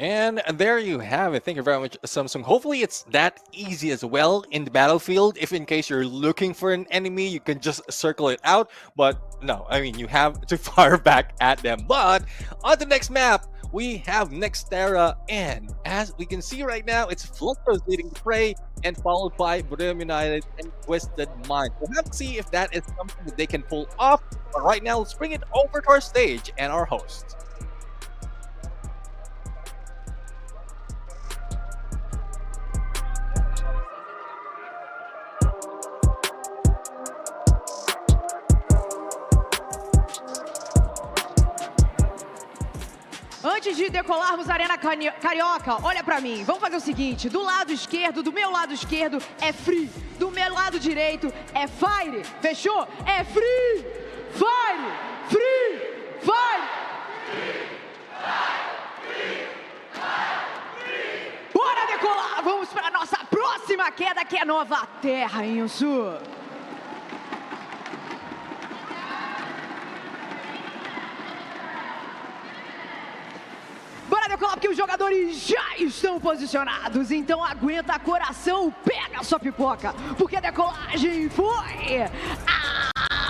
And there you have it. Thank you very much, Samsung. Hopefully it's that easy as well in the battlefield. If in case you're looking for an enemy, you can just circle it out. But no, I mean, you have to fire back at them. But on the next map, we have Nextera. And as we can see right now, it's FLUXO leading the fray and followed by Borneo United and Twisted Mind. We'll have to see if that is something that they can pull off. But right now, let's bring it over to our stage and our host. Antes de decolarmos a Arena Carioca, olha pra mim. Vamos fazer o seguinte. Do lado esquerdo, do meu lado esquerdo, é free. Do meu lado direito, é fire. Fechou? É free. Fire. Free. Fire. Bora decolar. Vamos pra nossa próxima queda, que é Nova Terra, hein, Sul. Bora decolar porque os jogadores já estão posicionados. Então aguenta coração, pega a sua pipoca. Porque a decolagem foi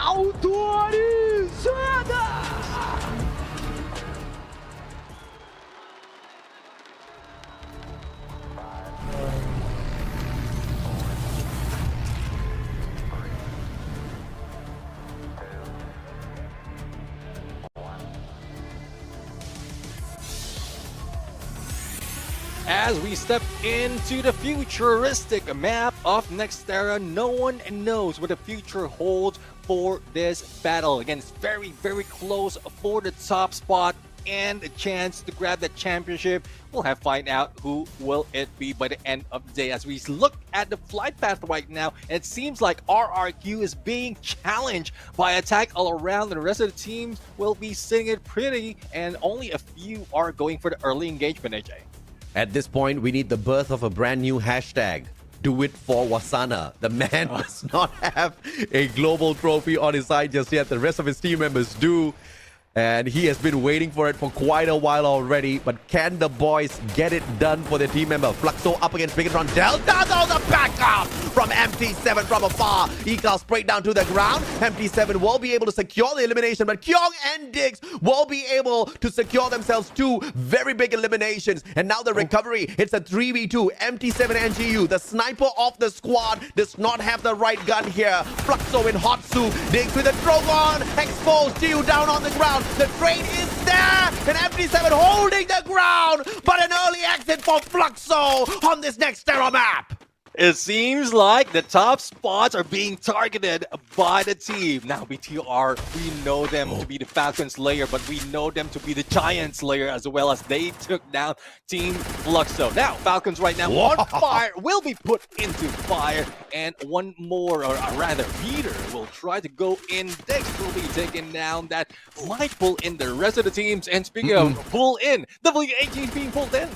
autorizada. As we step into the futuristic map of Nextera, no one knows what the future holds for this battle. Again, it's very, very close for the top spot and a chance to grab the championship. We'll have to find out who will it be by the end of the day. As we look at the flight path right now, it seems like RRQ is being challenged by attack all around. The rest of the teams will be sitting it pretty, and only a few are going for the early engagement, AJ. At this point, we need the birth of a brand new hashtag. Do it for Wasana. The man does not have a global trophy on his side just yet. The rest of his team members do. And he has been waiting for it for quite a while already. But can the boys get it done for their team member? FLUXO up against Bigatron Delta. Though the backup from MT7 from afar. Ecal sprayed down to the ground. MT7 will be able to secure the elimination. But Kyung and Diggs will be able to secure themselves two very big eliminations. And now the recovery. It's a 3v2. MT7 and GU. The sniper of the squad does not have the right gun here. FLUXO in hot soup. Diggs with a Drogon. Exposed. GU down on the ground. The train is there, and MT7 holding the ground, but an early exit for FLUXO on this Nextera map. It seems like the top spots are being targeted by the team. Now, BTR, we know them to be the Falcon Slayer, but we know them to be the Giant Slayer as well, as they took down Team FLUXO. Now, Falcons right now on fire will be put into fire, and one more, or rather, Peter will try to go in. Dex will be taken down. That might pull in the rest of the teams. And speaking of pull in, W18 being pulled in.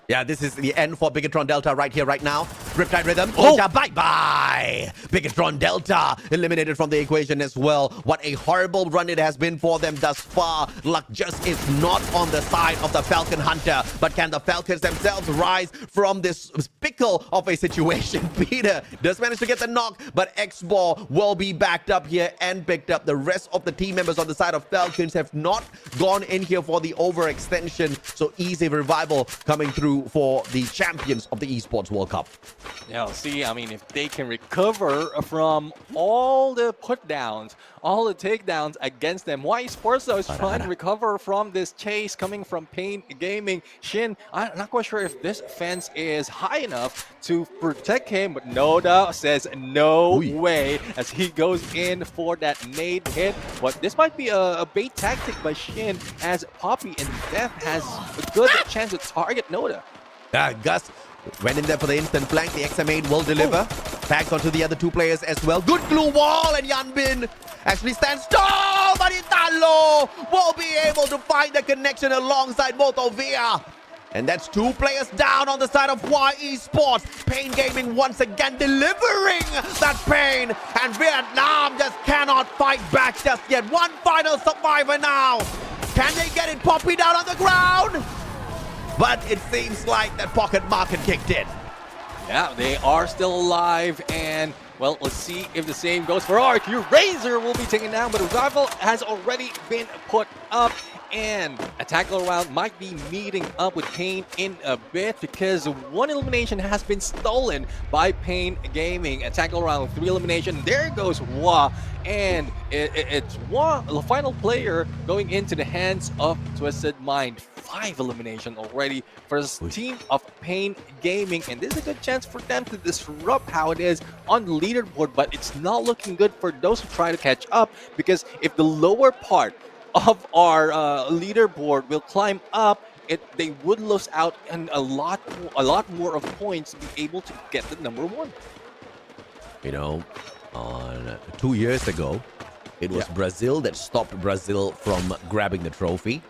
Yeah, this is the end for Bigatron Delta right here, right now. Riptide Rhythm. Bye-bye. Bigatron Delta eliminated from the equation as well. What a horrible run it has been for them thus far. Luck just is not on the side of the Falcon Hunter. But can the Falcons themselves rise from this pickle of a situation? Peter does manage to get the knock, but X-Ball will be backed up here and picked up. The rest of the team members on the side of Falcons have not gone in here for the overextension. So easy revival coming through for the champions of the Esports World Cup. Yeah, see, I mean, if they can recover from all the put-downs, all the takedowns against them. Why Esports, though, is trying to recover from this chase coming from Pain Gaming. Shin, I'm not quite sure if this fence is high enough to protect him, but Noda says no way as he goes in for that nade hit. But this might be a bait tactic by Shin, as Poppy and Death has a good chance to target Noda. Gus went in there for the instant flank. The XM8 will deliver. Tags onto the other two players as well. Good glue wall, and Yanbin actually stands tall, but Italo will be able to find the connection alongside Motovia. And that's two players down on the side of YE Sports. Pain Gaming once again delivering that pain. And Vietnam just cannot fight back just yet. One final survivor now. Can they get it? Poppy down on the ground. But it seems like that pocket market kicked in. Yeah, they are still alive, and well, let's see if the same goes for RQ. Razor will be taken down, but Revival has already been put up, and a tackle around might be meeting up with Pain in a bit because one elimination has been stolen by Pain Gaming. A tackle around with 3 elimination. There goes Wah, and it's Wah, the final player, going into the hands of Twisted Mind. 5 elimination already for this team of Pain Gaming, and this is a good chance for them to disrupt how it is on the leaderboard, but it's not looking good for those who try to catch up, because if the lower part of our leaderboard will climb up, they would lose out on a lot more of points to be able to get the number 1. You know, on 2 years ago, it was Brazil that stopped Brazil from grabbing the trophy.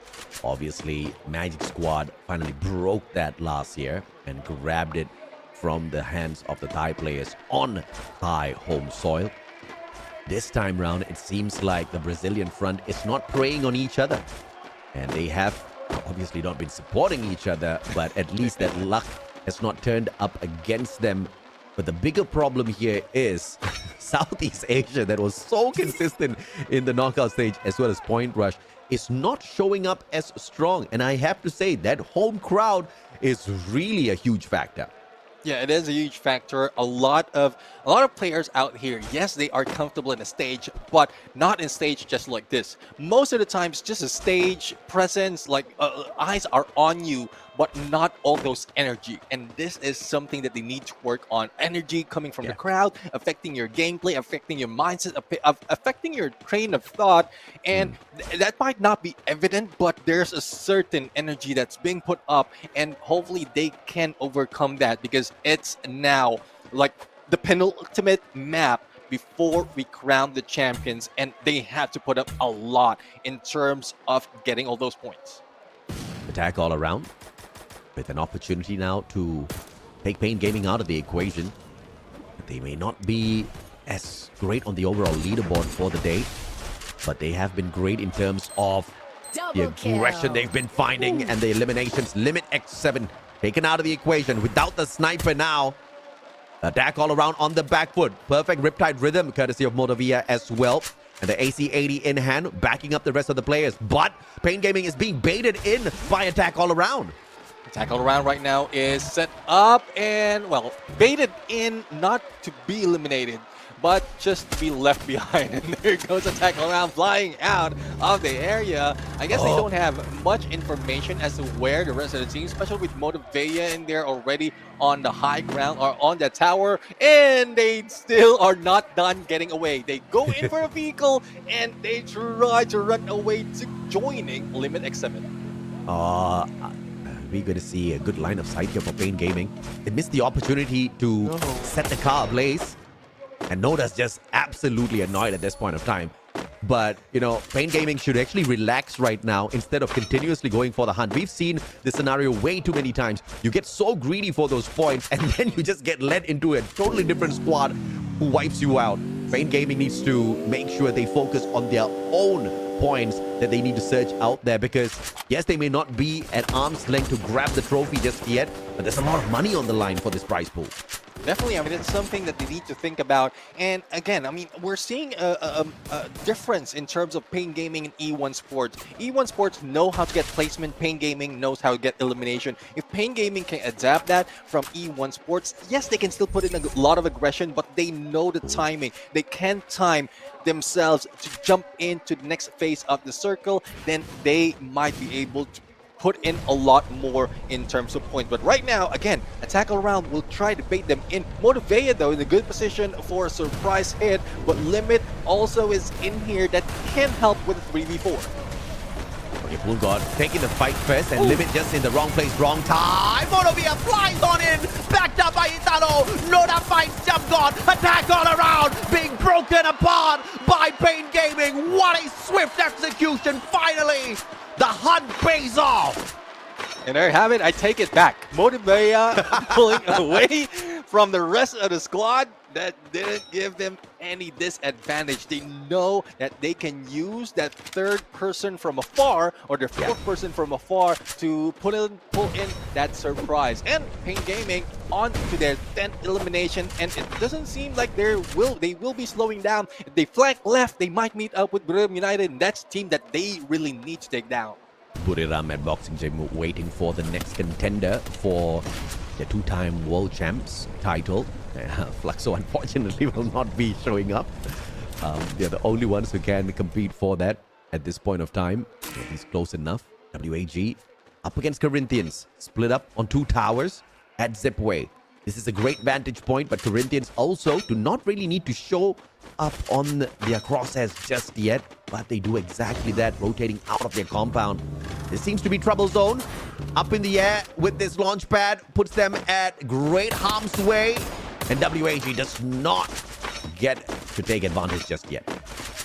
Obviously, Magic Squad finally broke that last year and grabbed it from the hands of the Thai players on Thai home soil. This time round, it seems like the Brazilian front is not preying on each other. And they have obviously not been supporting each other, but at least that luck has not turned up against them. But the bigger problem here is Southeast Asia, that was so consistent in the knockout stage as well as Point Rush, is not showing up as strong. And I have to say that home crowd is really a huge factor. Yeah, it is a huge factor. A lot of players out here, yes, they are comfortable in a stage, but not in stage just like this. Most of the times, just a stage presence, like eyes are on you, but not all those energy. And this is something that they need to work on. Energy coming from the crowd, affecting your gameplay, affecting your mindset, affecting your train of thought. And that might not be evident, but there's a certain energy that's being put up, and hopefully they can overcome that, because it's now like the penultimate map before we crown the champions, and they have to put up a lot in terms of getting all those points. Attack all around, with an opportunity now to take Pain Gaming out of the equation. They may not be as great on the overall leaderboard for the day, but they have been great in terms of the aggression they've been finding and the eliminations. Limit X7 taken out of the equation without the sniper now. Attack all around on the back foot. Perfect Riptide rhythm courtesy of Motovia as well. And the AC-80 in hand, backing up the rest of the players. But Pain Gaming is being baited in by Attack all around. Attack all around right now is set up and, well, baited in not to be eliminated, but just to be left behind. And there goes Attack all around flying out of the area. I guess they don't have much information as to where the rest of the team, especially with Motivea in there already on the high ground or on the tower, and they still are not done getting away. They go in for a vehicle and they try to run away to joining Limit X7. We're going to see a good line of sight here for Pain Gaming. It missed the opportunity to set the car ablaze. And Noda's just absolutely annoyed at this point of time. But, you know, Pain Gaming should actually relax right now instead of continuously going for the hunt. We've seen this scenario way too many times. You get so greedy for those points, and then you just get led into a totally different squad who wipes you out. Pain Gaming needs to make sure they focus on their own points that they need to search out there, because yes, they may not be at arm's length to grab the trophy just yet, but there's a lot of money on the line for this prize pool. Definitely, I mean, it's something that they need to think about. And again, I mean, we're seeing a difference in terms of Pain Gaming and E1 Sports. E1 Sports know how to get placement. Pain Gaming knows how to get elimination. If Pain Gaming can adapt that from E1 Sports, yes, they can still put in a lot of aggression, but they know the timing. They can time themselves to jump into the next phase of the circle. Then they might be able to put in a lot more in terms of points. But right now, again, Attack all around will try to bait them in. Motivea, though, in a good position for a surprise hit, but Limit also is in here that can help with a 3v4. Okay, Bull God taking the fight first, and Limit just in the wrong place, wrong time. Motovia flies on in, backed up by Italo. Noda finds Jump God. Attack all around, being broken apart by Pain Gaming. What a swift execution, finally! The hunt pays off! And there you have it. I take it back. Motivea pulling away from the rest of the squad. That didn't give them any disadvantage. They know that they can use that third person from afar, or the fourth person from afar, to pull in that surprise. And Pain Gaming on to their 10th elimination, and it doesn't seem like they will be slowing down. If they flank left, they might meet up with Bermuda United, and that's a team that they really need to take down. Buriram at Boxing Gym waiting for the next contender for the two-time world champs title. FLUXO unfortunately will not be showing up. They're the only ones who can compete for that at this point of time. He's close enough. WAG up against Corinthians, split up on two towers at Zipway. This is a great vantage point, but Corinthians also do not really need to show up on their crosshairs just yet, but they do exactly that, rotating out of their compound. This seems to be trouble zone. Up in the air with this launch pad, puts them at great harm's way, and WAG does not get to take advantage just yet.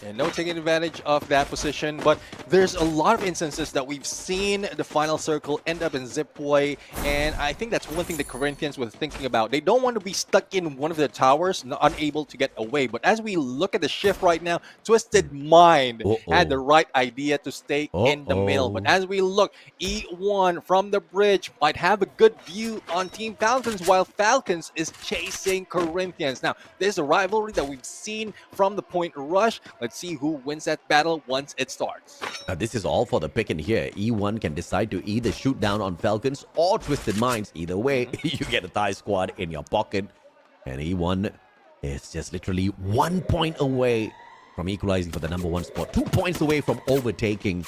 And no taking advantage of that position, but there's a lot of instances that we've seen the final circle end up in zip way, and I think that's one thing the Corinthians were thinking about. They don't want to be stuck in one of the towers, unable to get away. But as we look at the shift right now, Twisted Mind had the right idea to stay in the middle. But as we look, E1 from the bridge might have a good view on Team Falcons, while Falcons is chasing Corinthians. Now, there's a rivalry that we've seen from the point rush. Let's see who wins that battle once it starts. Now, this is all for the pick in here. E1 can decide to either shoot down on Falcons or Twisted Minds. Either way, you get a Thai squad in your pocket. And E1 is just literally 1 point away from equalizing for the #1 spot. 2 points away from overtaking.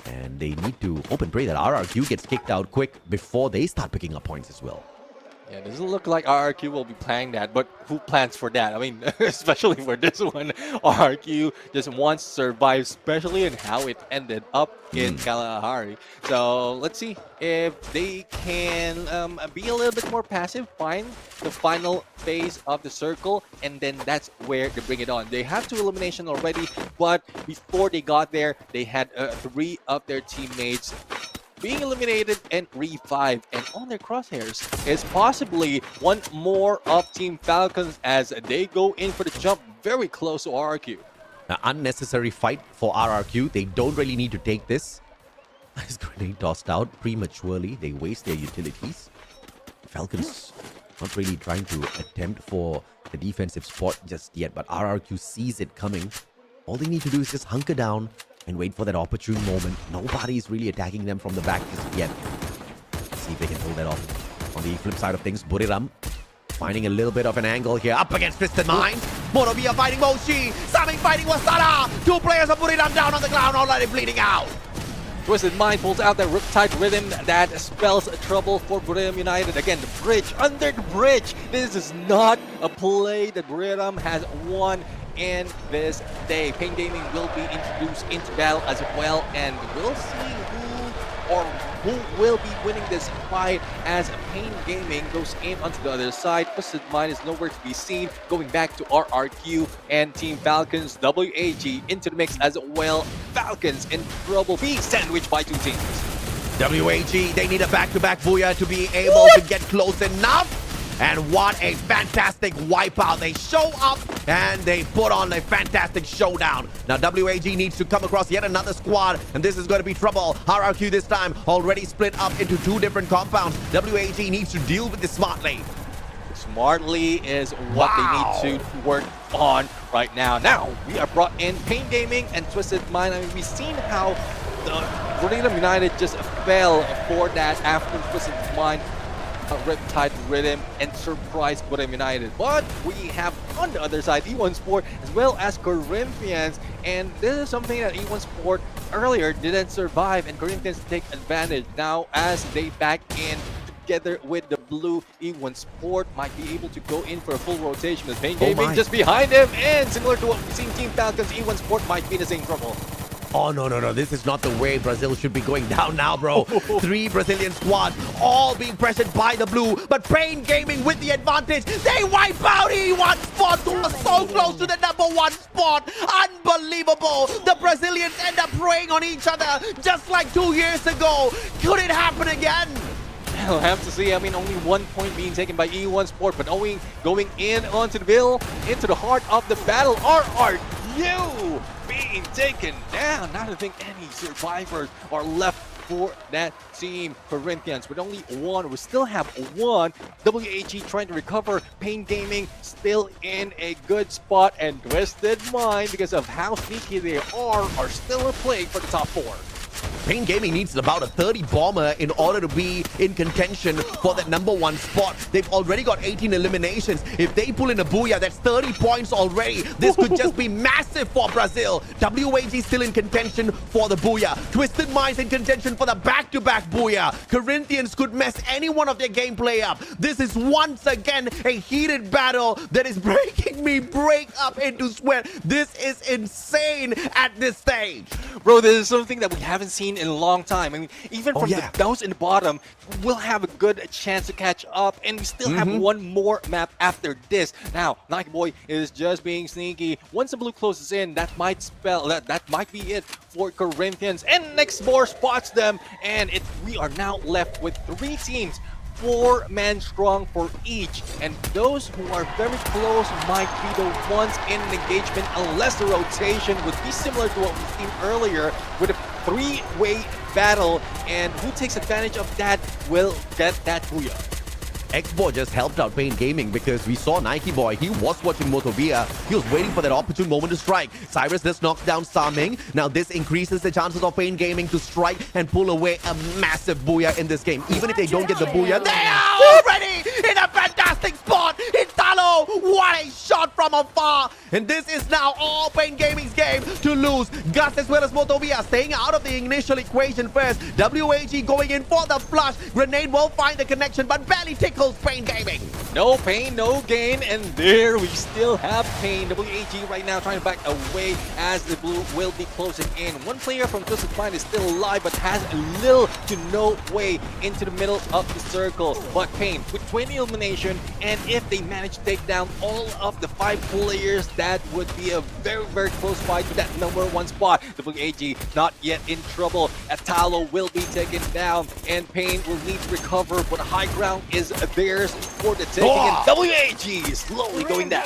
And they need to hope and pray that RRQ gets kicked out quick before they start picking up points as well. Yeah, it doesn't look like RRQ will be playing that, but who plans for that? I mean, especially for this one, RRQ just wants to survive, especially in how it ended up in Kalahari. So let's see if they can be a little bit more passive, find the final phase of the circle, and then that's where they bring it on. They have 2 elimination already, but before they got there, they had 3 of their teammates being eliminated and revived, and on their crosshairs is possibly one more of Team Falcons as they go in for the jump very close to RRQ. An unnecessary fight for RRQ. They don't really need to take this. Nice grenade tossed out prematurely. They waste their utilities. Falcons not really trying to attempt for the defensive spot just yet, but RRQ sees it coming. All they need to do is just hunker down and wait for that opportune moment. Nobody's really attacking them from the back just yet. Let's see if they can pull that off. On the flip side of things, Buriram finding a little bit of an angle here. Up against Twisted Mind. Monovia fighting Moshi. Saming fighting Wasada. 2 players of Buriram down on the ground, already bleeding out. Twisted Mind pulls out that Riptide Rhythm that spells trouble for Buriram United. Again, the bridge, under the bridge. This is not a play that Buriram has won in this day. Pain Gaming will be introduced into battle as well, and we'll see who will be winning this fight as Pain Gaming goes in onto the other side. Twisted Mind is nowhere to be seen, going back to RRQ and Team Falcons. WAG into the mix as well. Falcons in trouble, being sandwiched by 2 teams. WAG, they need a back-to-back booyah to be able to get close enough. And what a fantastic wipeout. They show up and they put on a fantastic showdown. Now WAG needs to come across yet another squad, and this is going to be trouble. RRQ this time already split up into 2 different compounds. WAG needs to deal with this smartly. Smartly is what they need to work on right now. Now, we are brought in Pain Gaming and Twisted Mind. I mean, we've seen how the Buriram United just fell for that after Twisted Mind Riptide Rhythm and surprise Buriram United. But we have on the other side E1 Sport as well as Corinthians, and this is something that E1 Sport earlier didn't survive, and Corinthians take advantage now as they back in together with the blue. E1 Sport might be able to go in for a full rotation with Pain Gaming just behind him, and similar to what we've seen Team Falcons, E1 Sport might be in the same trouble. Oh, no. This is not the way Brazil should be going down now, bro. 3 Brazilian squads, all being pressured by the blue. But Pain Gaming with the advantage. They wipe out E1 Sport, who was so close to the #1 spot. Unbelievable. The Brazilians end up preying on each other just like 2 years ago. Could it happen again? We'll have to see. I mean, only 1 point being taken by E1 Sport, but only going in onto the bill, into the heart of the battle. RRQ being taken down. Not to think any survivors are left for that team. Corinthians with only 1. We still have 1. WAG trying to recover. Pain Gaming still in a good spot, and Twisted Mind, because of how sneaky they are still in play for the top 4. Pain Gaming needs about a 30 bomber in order to be in contention for that #1 spot. They've already got 18 eliminations. If they pull in a Booyah, that's 30 points already. This could just be massive for Brazil. WAG still in contention for the Booyah. Twisted Minds in contention for the back-to-back Booyah. Corinthians could mess any one of their gameplay up. This is once again a heated battle that is breaking me break up into sweat. This is insane at this stage. Bro, this is something that we haven't seen in a long time. I mean, even from those in the bottom, we'll have a good chance to catch up, and we still have one more map after this. Now, Nike Boy is just being sneaky. Once the blue closes in, that might spell that might be it for Corinthians, and Nextmore spots them, and we are now left with 3 teams. 4 men strong for each, and those who are very close might be the ones in engagement, unless the rotation would be similar to what we've seen earlier with a 3-way battle, and who takes advantage of that will get that Booyah. X-Boy just helped out Pain Gaming because we saw Nike Boy. He was watching Motovia. He was waiting for that opportune moment to strike. Cyrus just knocked down Saming. Now this increases the chances of Pain Gaming to strike and pull away a massive Booyah in this game. Even if they don't get the Booyah, they are already in a fantastic spot. Italo, what a shot from afar. And this is now all Pain Gaming's game to lose. Gus as well as Motovia staying out of the initial equation first. WAG going in for the flush. Grenade will find the connection, but barely tickles Pain Gaming. No pain, no gain, and there we still have Pain. WAG right now trying to back away as the blue will be closing in. One player from Twisted Mind is still alive, but has little to no way into the middle of the circle. But Pain with 20 elimination, and if they manage to take down all of the 5 players, that would be a very, very close fight to that #1 spot. WAG not yet in trouble. Atalo will be taken down, and Pain will need to recover, but high ground is theirs for the taking, and WAG is slowly going down.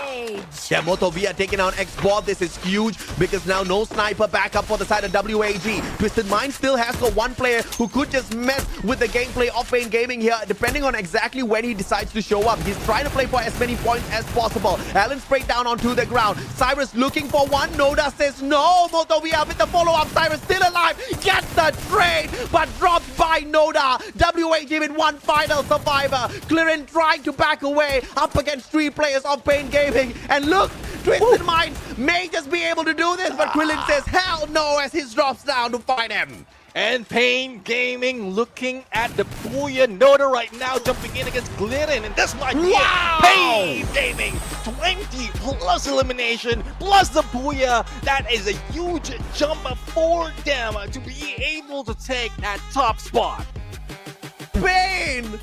Yeah, Motovia taking on X-Bot. This is huge because now no sniper backup for the side of WAG. Twisted Mind still has got 1 player who could just mess with the gameplay of Pain Gaming here, depending on exactly when he decides to show up. He's trying to play for as many points as possible. Alan sprayed down onto the ground. Cyrus looking for 1. Noda says no. Motovia with the follow-up. Cyrus still alive. Gets the trade, but dropped by Noda. WAG with 1 final survivor. Clearin trying to back away up against 3 players of Pain Gaming. And look, Twisted Minds may just be able to do this, but Krillin says hell no as he drops down to fight him. And Pain Gaming looking at the Booyah. Noda right now jumping in against Glidden, and this might be it. Pain Gaming 20 plus elimination plus the Booyah. That is a huge jump for them to be able to take that top spot. Pain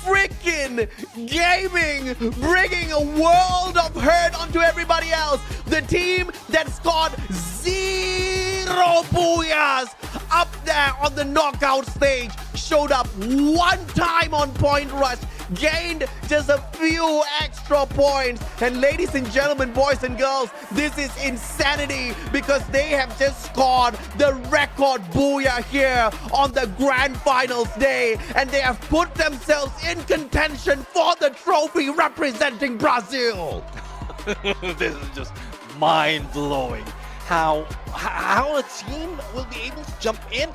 freaking Gaming bringing a world of hurt onto everybody else. The team that's got 0 Booyahs up there on the knockout stage showed up 1 time on Point Rush, gained just a few extra points. And ladies and gentlemen, boys and girls, this is insanity because they have just scored the record Booyah here on the grand finals day, and they have put themselves in contention for the trophy representing Brazil. This is just mind-blowing. How a team will be able to jump in,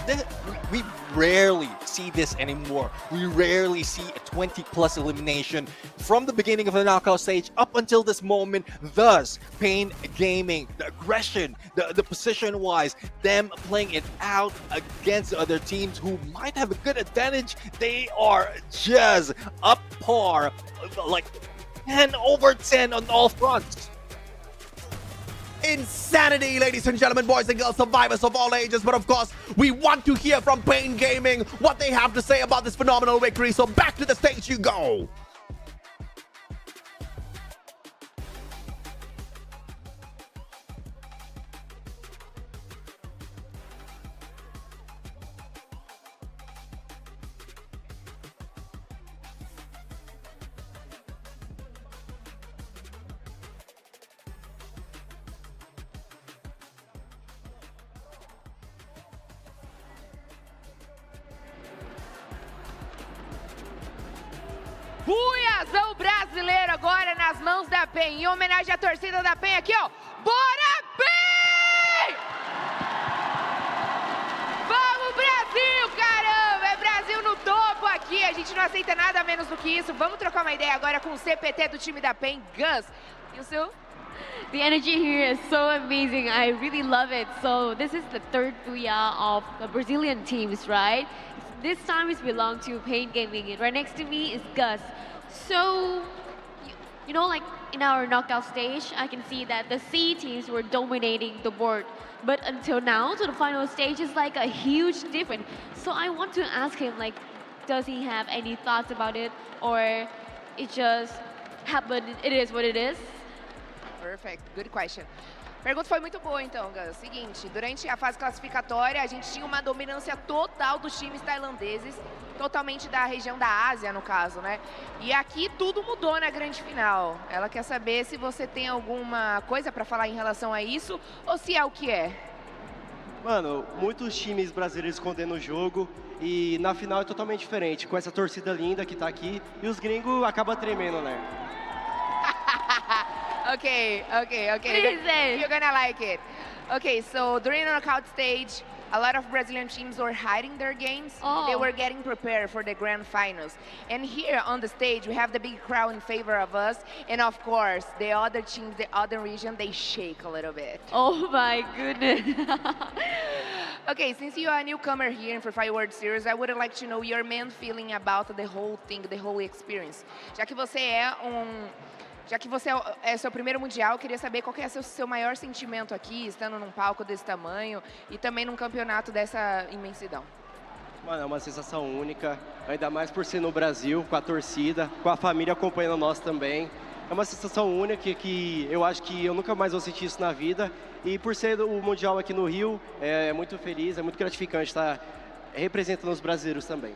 and we rarely see this anymore. We rarely see a 20 plus elimination from the beginning of the knockout stage up until this moment. Thus, Pain Gaming, the aggression, the position wise, them playing it out against the other teams who might have a good advantage, they are just up par, like 10 over 10 on all fronts. Insanity, ladies and gentlemen, boys and girls, survivors of all ages. But of course, we want to hear from Pain Gaming what they have to say about this phenomenal victory. So back to the stage you go. Booyahzão brasileiro agora nas mãos da PEN. Em homenagem à torcida da PEN aqui, ó. Bora, PEN! Vamos, gente não aceita nada menos do que isso. Vamos trocar uma ideia agora com o CPT do time da PEN, Gus. Yusu? The energy here is so amazing. I really love it. So this is the third booyah of the Brazilian teams, right? This time it belongs to Pain Gaming. And right next to me is Gus. So, you know, like in our knockout stage, I can see that the C teams were dominating the board. But until now, to the final stage is like a huge difference. So I want to ask him, like, does he have any thoughts about it? Or it just happened, it is what it is? Perfect, good question. A pergunta foi muito boa então, Gus. Seguinte, durante a fase classificatória, a gente tinha uma dominância total dos times tailandeses, totalmente da região da Ásia, no caso, né? E aqui tudo mudou na grande final. Ela quer saber se você tem alguma coisa para falar em relação a isso, ou se é o que é. Mano, muitos times brasileiros escondendo o jogo e na final é totalmente diferente, com essa torcida linda que tá aqui e os gringos acabam tremendo, né? Okay. Please. You're gonna like it. Okay, so during the knockout stage, a lot of Brazilian teams were hiding their games. Oh. They were getting prepared for the grand finals. And here on the stage, we have the big crowd in favor of us. And of course, the other teams, the other region, they shake a little bit. Oh my goodness. Okay, since you are a newcomer here in Free Fire World Series, I would like to know your main feeling about the whole thing, the whole experience. Já que você é seu primeiro mundial, eu queria saber qual que é o seu maior sentimento aqui, estando num palco desse tamanho e também num campeonato dessa imensidão. Mano, é uma sensação única, ainda mais por ser no Brasil, com a torcida, com a família acompanhando nós também. É uma sensação única que eu acho que eu nunca mais vou sentir isso na vida. E por ser o Mundial aqui no Rio, é muito feliz, é muito gratificante estar representando os brasileiros também.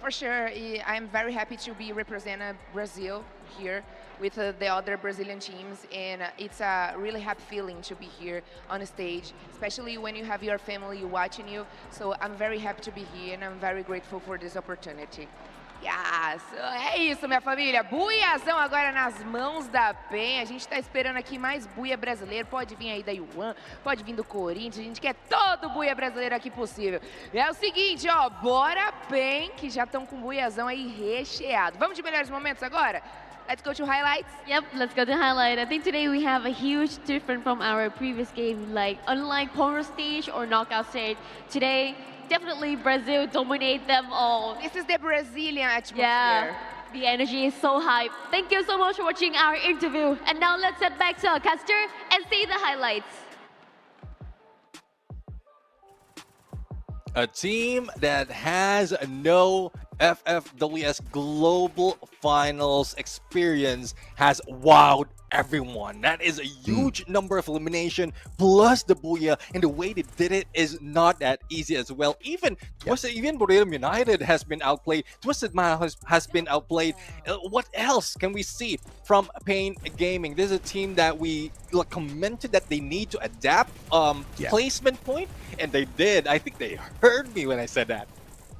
For sure, I'm very happy to be representing Brazil here with the other Brazilian teams, and it's a really happy feeling to be here on stage, especially when you have your family watching you. So I'm very happy to be here, and I'm very grateful for this opportunity. Yes. É isso, minha família. Buiazão agora nas mãos da PEN. A gente tá esperando aqui mais buia brasileiro. Pode vir aí da Yuan, pode vir do Corinthians. A gente quer todo buia brasileiro aqui possível. É o seguinte, ó. Bora PEN, que já estão com buiazão aí recheado. Vamos de melhores momentos agora? Let's go to highlights. Yep, let's go to highlight. I think today we have a huge difference from our previous game. Like, unlike power stage or knockout stage, today, definitely Brazil dominate them all. This is the Brazilian atmosphere. Yeah, the energy is so high. Thank you so much for watching our interview. And now let's head back to our caster and see the highlights. A team that has no FFWS Global Finals experience has wowed everyone. That is a huge number of elimination plus the booyah, and the way they did it is not that easy as well. Even Bermuda United has been outplayed. Twisted Mile has been outplayed. What else can we see from Pain Gaming? This is a team that we commented that they need to adapt placement point, and they did. I think they heard me when I said that.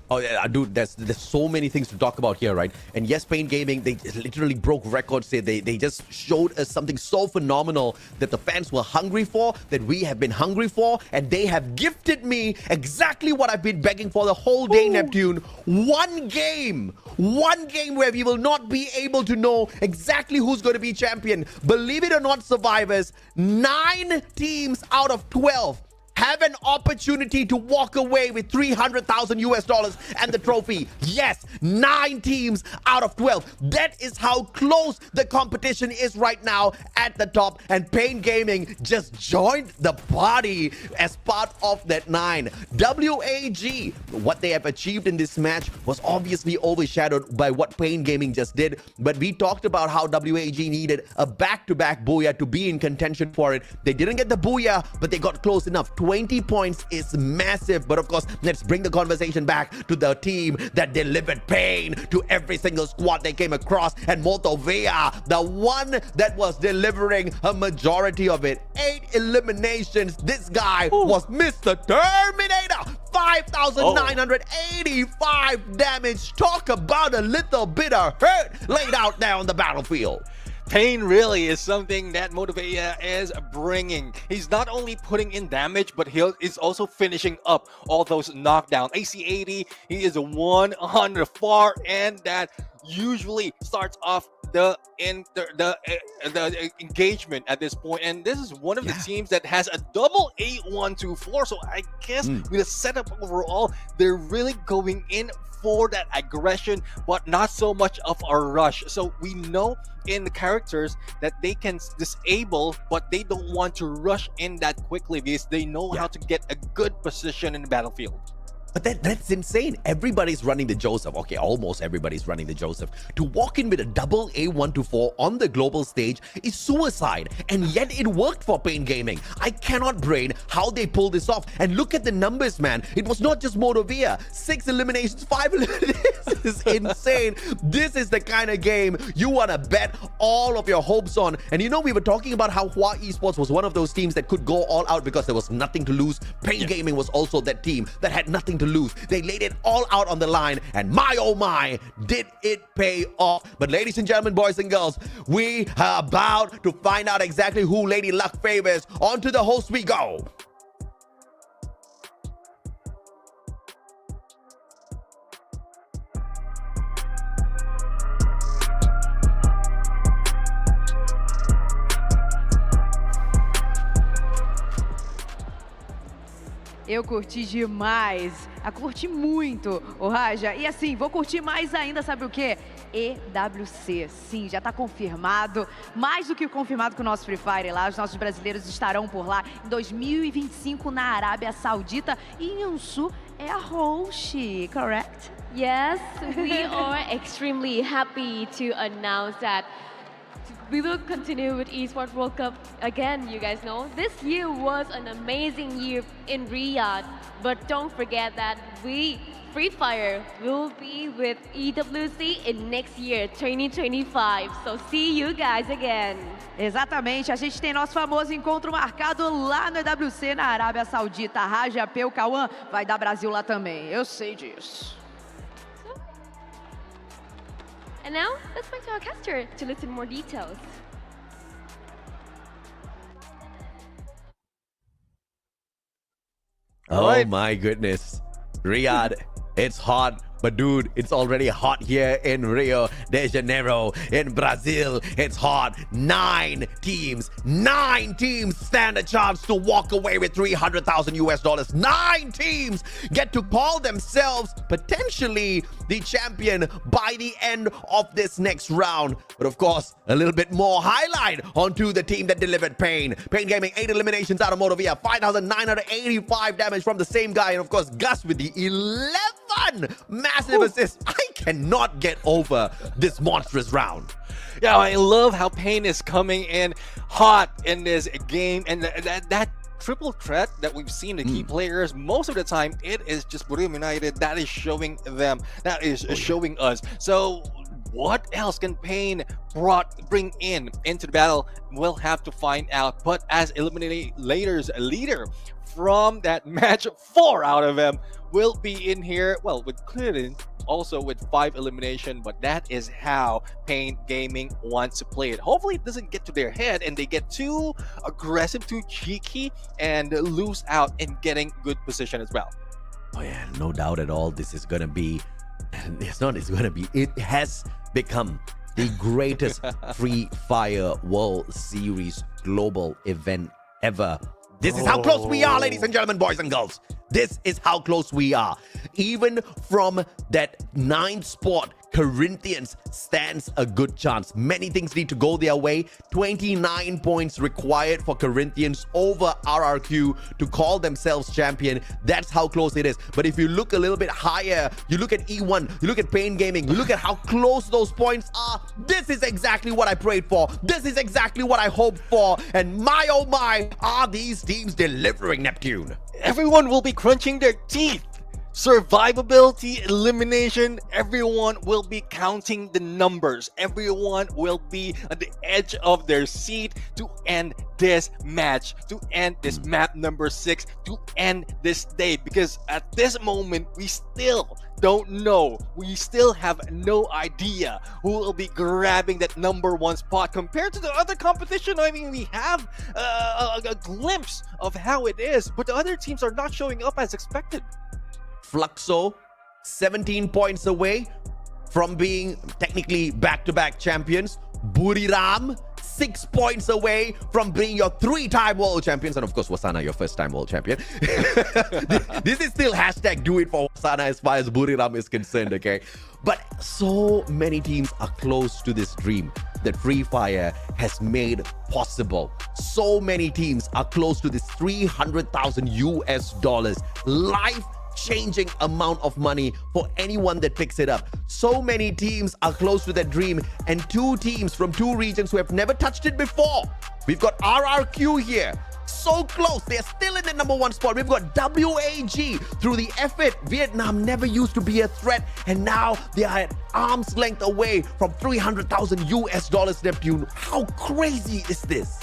Oh yeah, dude, there's so many things to talk about here, right? And yes, Pain Gaming, they literally broke records here. They just showed us something so phenomenal that the fans were hungry for, that we have been hungry for, and they have gifted me exactly what I've been begging for the whole day, Neptune. One game where we will not be able to know exactly who's going to be champion. Believe it or not, survivors, 9 teams out of 12 have an opportunity to walk away with $300,000 and the trophy. Yes, 9 teams out of 12. That is how close the competition is right now at the top. And Pain Gaming just joined the party as part of that 9. WAG, what they have achieved in this match was obviously overshadowed by what Pain Gaming just did. But we talked about how WAG needed a back-to-back booyah to be in contention for it. They didn't get the booyah, but they got close enough. 20 points is massive. But of course, let's bring the conversation back to the team that delivered pain to every single squad they came across. And Motovea, the one that was delivering a majority of it. 8 eliminations. This guy was Mr. Terminator. 5,985 damage. Talk about a little bit of hurt laid out there on the battlefield. Pain really is something that Motivia is bringing. He's not only putting in damage, but he's also finishing up all those knockdowns. AC80, he is the one on the far end that usually starts off the engagement at this point, and this is one of the teams that has a double 8-1-2-4. So I guess with the setup overall, they're really going in for that aggression, but not so much of a rush. So we know in the characters that they can disable, but they don't want to rush in that quickly because they know how to get a good position in the battlefield. But that's insane. Everybody's running the Joseph. Okay, almost everybody's running the Joseph. To walk in with a double A1-4 on the global stage is suicide. And yet it worked for Pain Gaming. I cannot brain how they pulled this off. And look at the numbers, man. It was not just Motovia. 6 eliminations, 5 eliminations. This is insane. This is the kind of game you want to bet all of your hopes on. And you know, we were talking about how Hua Esports was one of those teams that could go all out because there was nothing to lose. Pain Gaming was also that team that had nothing to lose. They laid it all out on the line, and my oh my, did it pay off. But ladies and gentlemen, boys and girls, we are about to find out exactly who Lady Luck favors. On to the host we go. Eu curti demais, curti muito, o Raja. E assim, vou curtir mais ainda, sabe o quê? EWC, sim, já está confirmado, mais do que confirmado com o nosso Free Fire lá. Os nossos brasileiros estarão por lá em 2025 na Arábia Saudita e Yansu é a host, correct? Yes, we are extremely happy to announce that we will continue with Esports World Cup again. You guys know this year was an amazing year in Riyadh, but don't forget that Free Fire will be with EWC in next year, 2025. So see you guys again. Exatamente, a gente tem nosso famoso encontro marcado lá no EWC na Arábia Saudita. Raja, Peu, Cauã, vai dar Brasil lá também, eu sei disso. And now, let's back to our caster to listen more details. Oh my goodness. Riyadh, it's hot. But dude, it's already hot here in Rio de Janeiro, in Brazil. It's hot. 9 teams stand a chance to walk away with $300,000. 9 teams get to call themselves potentially the champion by the end of this next round. But of course, a little bit more highlight onto the team that delivered Pain. Pain Gaming, 8 eliminations out of Motovia, 5,985 damage from the same guy. And of course, Gus with the 11 massive assists. I cannot get over this monstrous round. Yeah, I love how Pain is coming in hot in this game, and that triple threat that we've seen the key players most of the time, it is just Bermuda United that is showing them, that is showing us. So what else can Pain bring into the battle? We'll have to find out. But as Eliminators leader from that match, 4 out of them will be in here, well, with Clinton also with 5 elimination, but that is how Pain Gaming wants to play it. Hopefully it doesn't get to their head and they get too aggressive, too cheeky, and lose out in getting good position as well. Oh yeah, no doubt at all. This is gonna be, it has become the greatest Free Fire World Series global event ever. This is how close we are, ladies and gentlemen, boys and girls. This is how close we are. Even from that 9th spot, Corinthians stands a good chance. Many things need to go their way. 29 points required for Corinthians over RRQ to call themselves champion. That's how close it is. But if you look a little bit higher, you look at E1, you look at Pain Gaming, you look at how close those points are. This is exactly what I prayed for. This is exactly what I hoped for. And my oh my, are these teams delivering, Neptune? Everyone will be crunching their teeth survivability, elimination, everyone will be counting the numbers. Everyone will be at the edge of their seat to end this match, to end this map number 6, to end this day. Because at this moment, we still don't know. We still have no idea who will be grabbing that number 1 spot compared to the other competition. I mean, we have a glimpse of how it is, but the other teams are not showing up as expected. FLUXO, 17 points away from being technically back-to-back champions. Buriram, 6 points away from being your 3-time world champions. And of course, Wasana, your first-time world champion. This is still hashtag do it for Wasana as far as Buriram is concerned, okay? But so many teams are close to this dream that Free Fire has made possible. So many teams are close to this $300,000 US life-changing amount of money for anyone that picks it up. So many teams are close to that dream, and 2 teams from 2 regions who have never touched it before. We've got RRQ here, so close. They're still in the number 1 spot. We've got WAG through the effort. Vietnam never used to be a threat, and now they are at arm's length away from $300,000 US, Neptune. How crazy is this?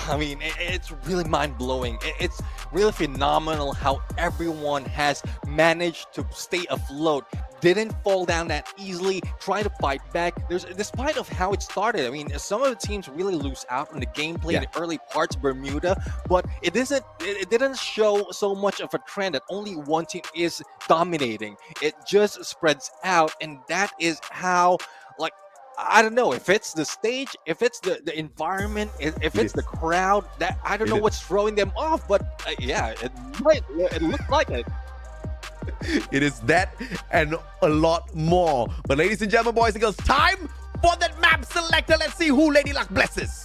I mean, it's really mind-blowing. It's really phenomenal how everyone has managed to stay afloat, didn't fall down that easily, try to fight back. Despite of how it started, I mean, some of the teams really lose out on the gameplay in the early parts, Bermuda, but it didn't show so much of a trend that only one team is dominating. It just spreads out, and that is how, like, I don't know if it's the stage, if it's the environment, if it's the crowd, that I don't know what's throwing them off, but yeah, it looks like it. It is that and a lot more. But ladies and gentlemen, boys and girls, time for that map selector. Let's see who Lady Luck blesses.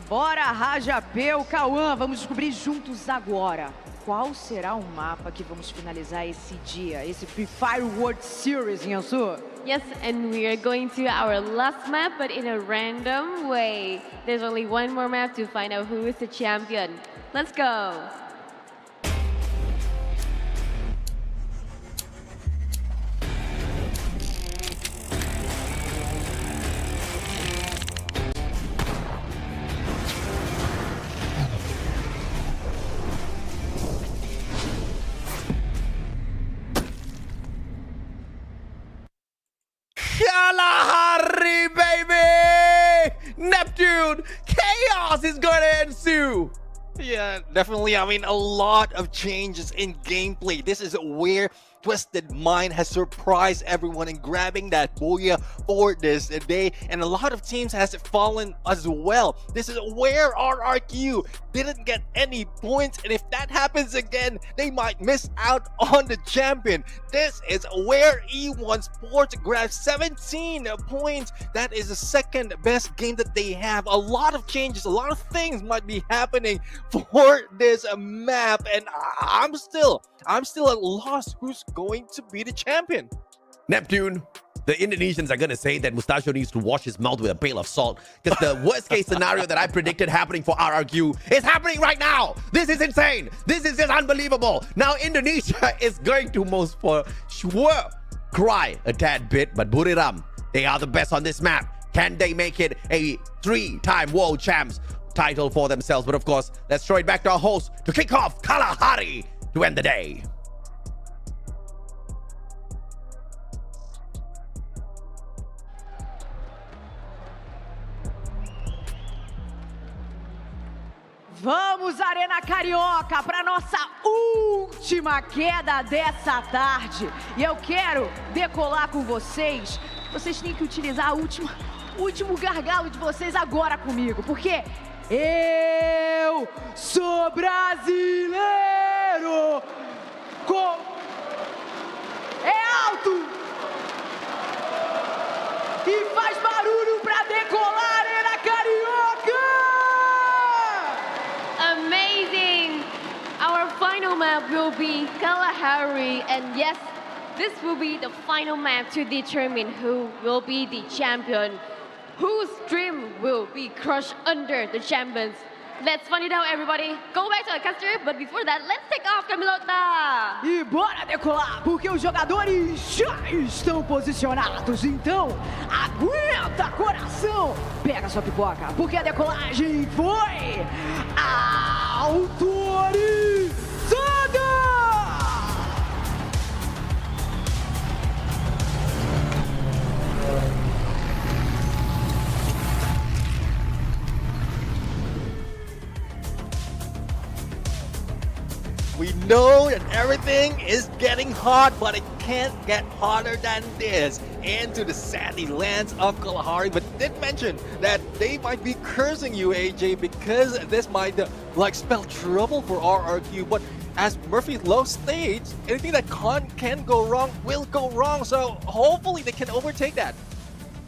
Bora, Rajapé, Cauã, vamos descobrir juntos agora qual será o mapa que vamos finalizar esse dia, esse Free Fire World Series, Yansu. Yes, and we are going to our last map, but in a random way. There's only one more map to find out who is the champion. Let's go. Kalahari, baby! Neptune, chaos is going to ensue. Yeah, definitely. I mean, a lot of changes in gameplay. This is where Twisted Mind has surprised everyone in grabbing that Booyah for this day, and a lot of teams has fallen as well. This is where RRQ didn't get any points, and if that happens again, they might miss out on the champion. This is where E1 Sports grabs 17 points. That is the second best game that they have. A lot of changes, a lot of things might be happening for this map, and I'm still at loss who's going to be the champion. Neptune, the Indonesians are going to say that Mustachio needs to wash his mouth with a pail of salt because the worst case scenario that I predicted happening for RRQ is happening right now. This is insane. This is just unbelievable. Now Indonesia is going to most for sure cry a tad bit, but Buriram, they are the best on this map. Can they make it a 3-time world champs title for themselves? But of course, let's throw it back to our host to kick off Kalahari to end the day. Vamos, Arena Carioca, para nossa última queda dessa tarde. E eu quero decolar com vocês. Vocês têm que utilizar o último gargalo de vocês agora comigo, porque eu sou brasileiro. É alto e faz barulho para decolar, Arena Carioca. Amazing! Our final map will be Kalahari, and yes, this will be the final map to determine who will be the champion, whose dream will be crushed under the champions. Let's find it out, everybody. Go back to the caster, but before that, let's take off, Camilota! E bora decolar, porque os jogadores já estão posicionados. Então, aguenta, coração! Pega sua pipoca, porque a decolagem foi autorizada! We know that everything is getting hot, but it can't get hotter than this. Into the sandy lands of Kalahari, but did mention that they might be cursing you, AJ, because this might spell trouble for RRQ. But as Murphy Lowe states, anything that can go wrong will go wrong. So hopefully they can overtake that.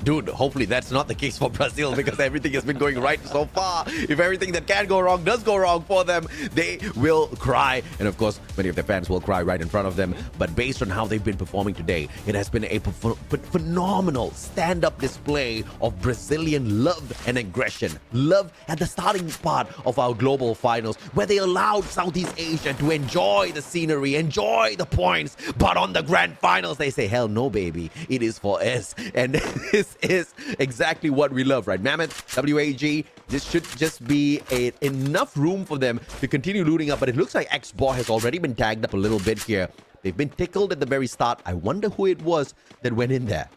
Dude, hopefully that's not the case for Brazil because everything has been going right so far. If everything that can go wrong does go wrong for them, they will cry. And of course, many of their fans will cry right in front of them. But based on how they've been performing today, it has been a phenomenal stand-up display of Brazilian love and aggression. Love at the starting part of our global finals, where they allowed Southeast Asia to enjoy the scenery, enjoy the points. But on the grand finals, they say, hell no, baby. It is for us. And this is exactly what we love, right? Mammoth, WAG, this should just be enough room for them to continue looting up, but it looks like X-Bor has already been tagged up a little bit here. They've been tickled at the very start. I wonder who it was that went in there.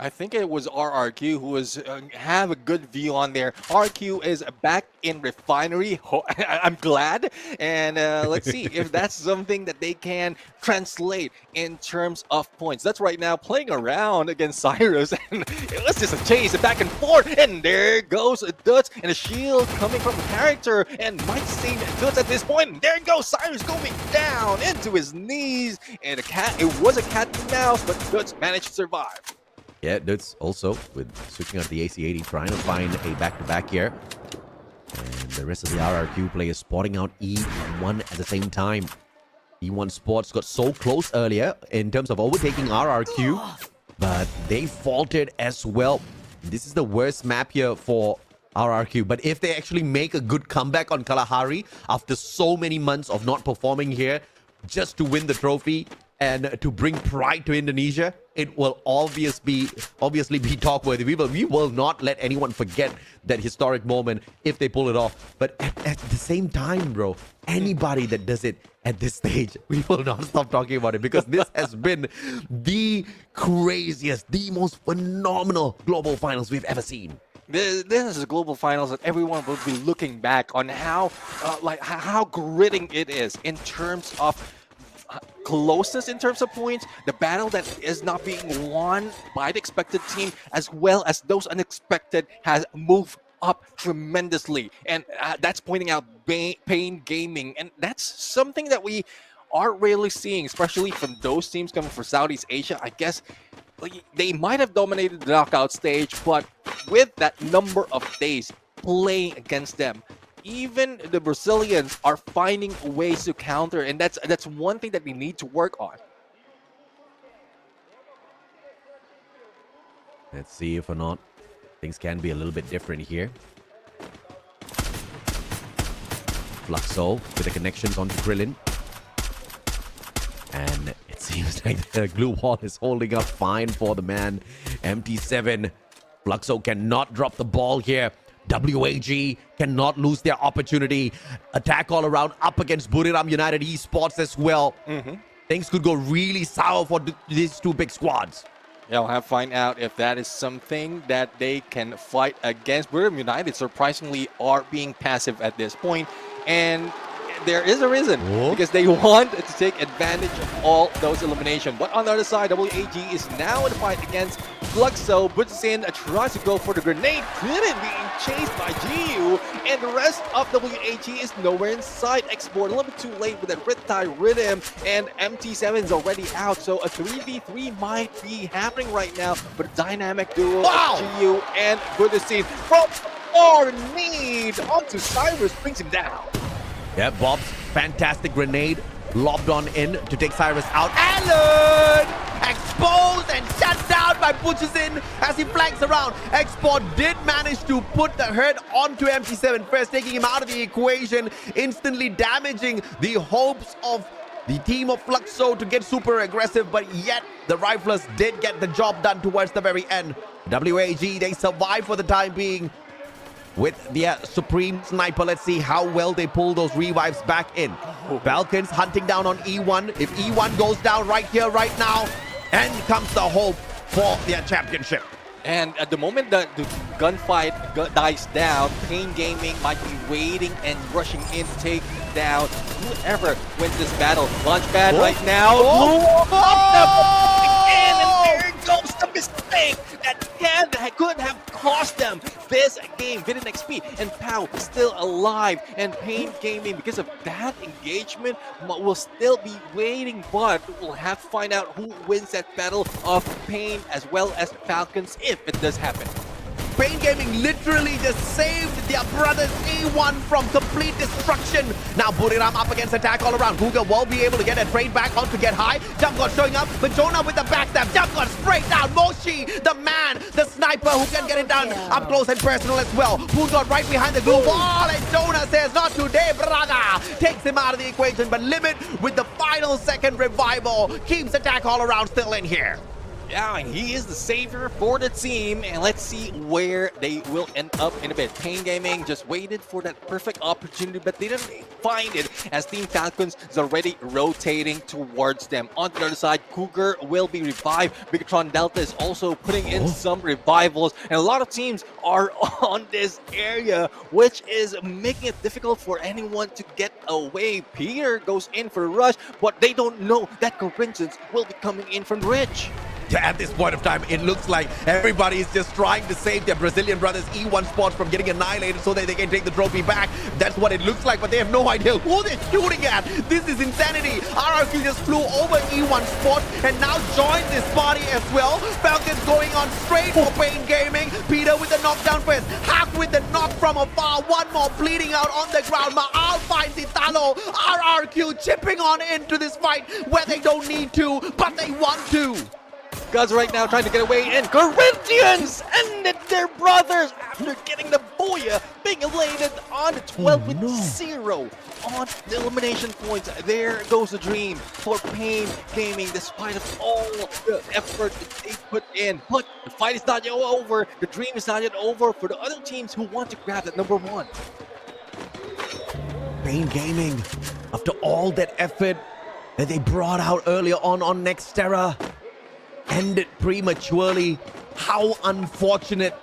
I think it was RRQ who was have a good view on there. RQ is back in refinery. I'm glad. And let's see if that's something that they can translate in terms of points. That's right now playing around against Cyrus. And it was just a chase back and forth. And there goes Dutz and a shield coming from the character. And might save Dutz at this point. And there goes Cyrus going down into his knees. And it was a cat and mouse, but Dutz managed to survive. Yeah, Dutz also with switching out the AC-80, trying to find a back-to-back here. And the rest of the RRQ players spotting out E1 at the same time. E1 Sports got so close earlier in terms of overtaking RRQ, but they faltered as well. This is the worst map here for RRQ. But if they actually make a good comeback on Kalahari after so many months of not performing here just to win the trophy and to bring pride to Indonesia, it will obviously be talk-worthy. We will not let anyone forget that historic moment if they pull it off. But at the same time, bro, anybody that does it at this stage, we will not stop talking about it because this has been the craziest, the most phenomenal global finals we've ever seen. This is a global finals that everyone will be looking back on how gritting it is in terms of closeness in terms of points, the battle that is not being won by the expected team, as well as those unexpected, has moved up tremendously. And that's pointing out Pain Gaming. And that's something that we aren't really seeing, especially from those teams coming from Southeast Asia. I guess they might have dominated the knockout stage, but with that number of days playing against them, even the Brazilians are finding ways to counter, and that's one thing that we need to work on. Let's see if or not things can be a little bit different here. FLUXO with the connections onto Krillin. And it seems like the glue wall is holding up fine for the man. MT7. FLUXO cannot drop the ball here. WAG cannot lose their opportunity. Attack all around up against Buriram United Esports as well. Things could go really sour for these two big squads. Yeah, we'll have to find out if that is something that they can fight against. Buriram United surprisingly are being passive at this point. And there is a reason, because they want to take advantage of all those eliminations. But on the other side, WAG is now in the fight against FLUXO. Puts in, tries to go for the grenade. Couldn't, being chased by GU. And the rest of WAG is nowhere in sight. Export a little bit too late with that Riptide Rhythm. And MT7 is already out. So a 3v3 might be happening right now. But a dynamic duo of GU and Buddhasine from far need onto Cyrus, brings him down. Yeah, Bob's fantastic grenade lobbed on in to take Cyrus out. Allen! Exposed and shut down by Butcherson as he flanks around. Export did manage to put the hurt onto MT7 first, taking him out of the equation, instantly damaging the hopes of the team of FLUXO to get super aggressive, but yet the Riflers did get the job done towards the very end. WAG, they survive for the time being with their supreme sniper. Let's see how well they pull those revives back in. Falcons hunting down on E1. If E1 goes down right here, right now, and comes the hope for their championship. And at the moment that the gunfight dies down, Pain Gaming might be waiting and rushing in to take down whoever wins this battle. Launchpad right now. And there goes the mistake that could have cost them this game. Hidden XP and Pow is still alive, and Pain Gaming, because of that engagement, will still be waiting, but we'll have to find out who wins that battle of Pain as well as Falcons if it does happen. Pain Gaming literally just saved their brothers A1 from complete destruction. Now Buriram up against attack all around. Google will be able to get a trade back on to get high. Jump God showing up, but Jonah with the backstab. Jump God straight down. Moshi, the man, the sniper who can get it done up close and personal as well. Poon got right behind the glue wall, and Jonah says, not today, brother. Takes him out of the equation, but Limit with the final second revival keeps attack all around still in here. Yeah, and he is the savior for the team, and let's see where they will end up in a bit. Pain Gaming just waited for that perfect opportunity, but they didn't find it, as Team Falcons is already rotating towards them. On the other side, Cougar will be revived. Bigatron Delta is also putting in some revivals, and a lot of teams are on this area, which is making it difficult for anyone to get away. Peter goes in for a rush, but they don't know that Corinthians will be coming in from Rich. Yeah, at this point of time, it looks like everybody is just trying to save their Brazilian brothers E1 spots from getting annihilated so that they can take the trophy back. That's what it looks like, but they have no idea who they're shooting at. This is insanity. RRQ just flew over E1 spots and now joined this party as well. Falcons going on straight for Pain Gaming. Peter with the knockdown first. Hack with the knock from afar. One more bleeding out on the ground. Maal finds Italo. RRQ chipping on into this fight where they don't need to, but they want to. Guns right now trying to get away, and Corinthians ended their brothers after getting the Booyah, being elated on the 12 with 0 on the elimination points. There goes the dream for Pain Gaming, despite of all the effort that they put in. But the fight is not yet over. The dream is not yet over for the other teams who want to grab that number 1. Pain Gaming, after all that effort that they brought out earlier on Nextera, ended prematurely. How unfortunate.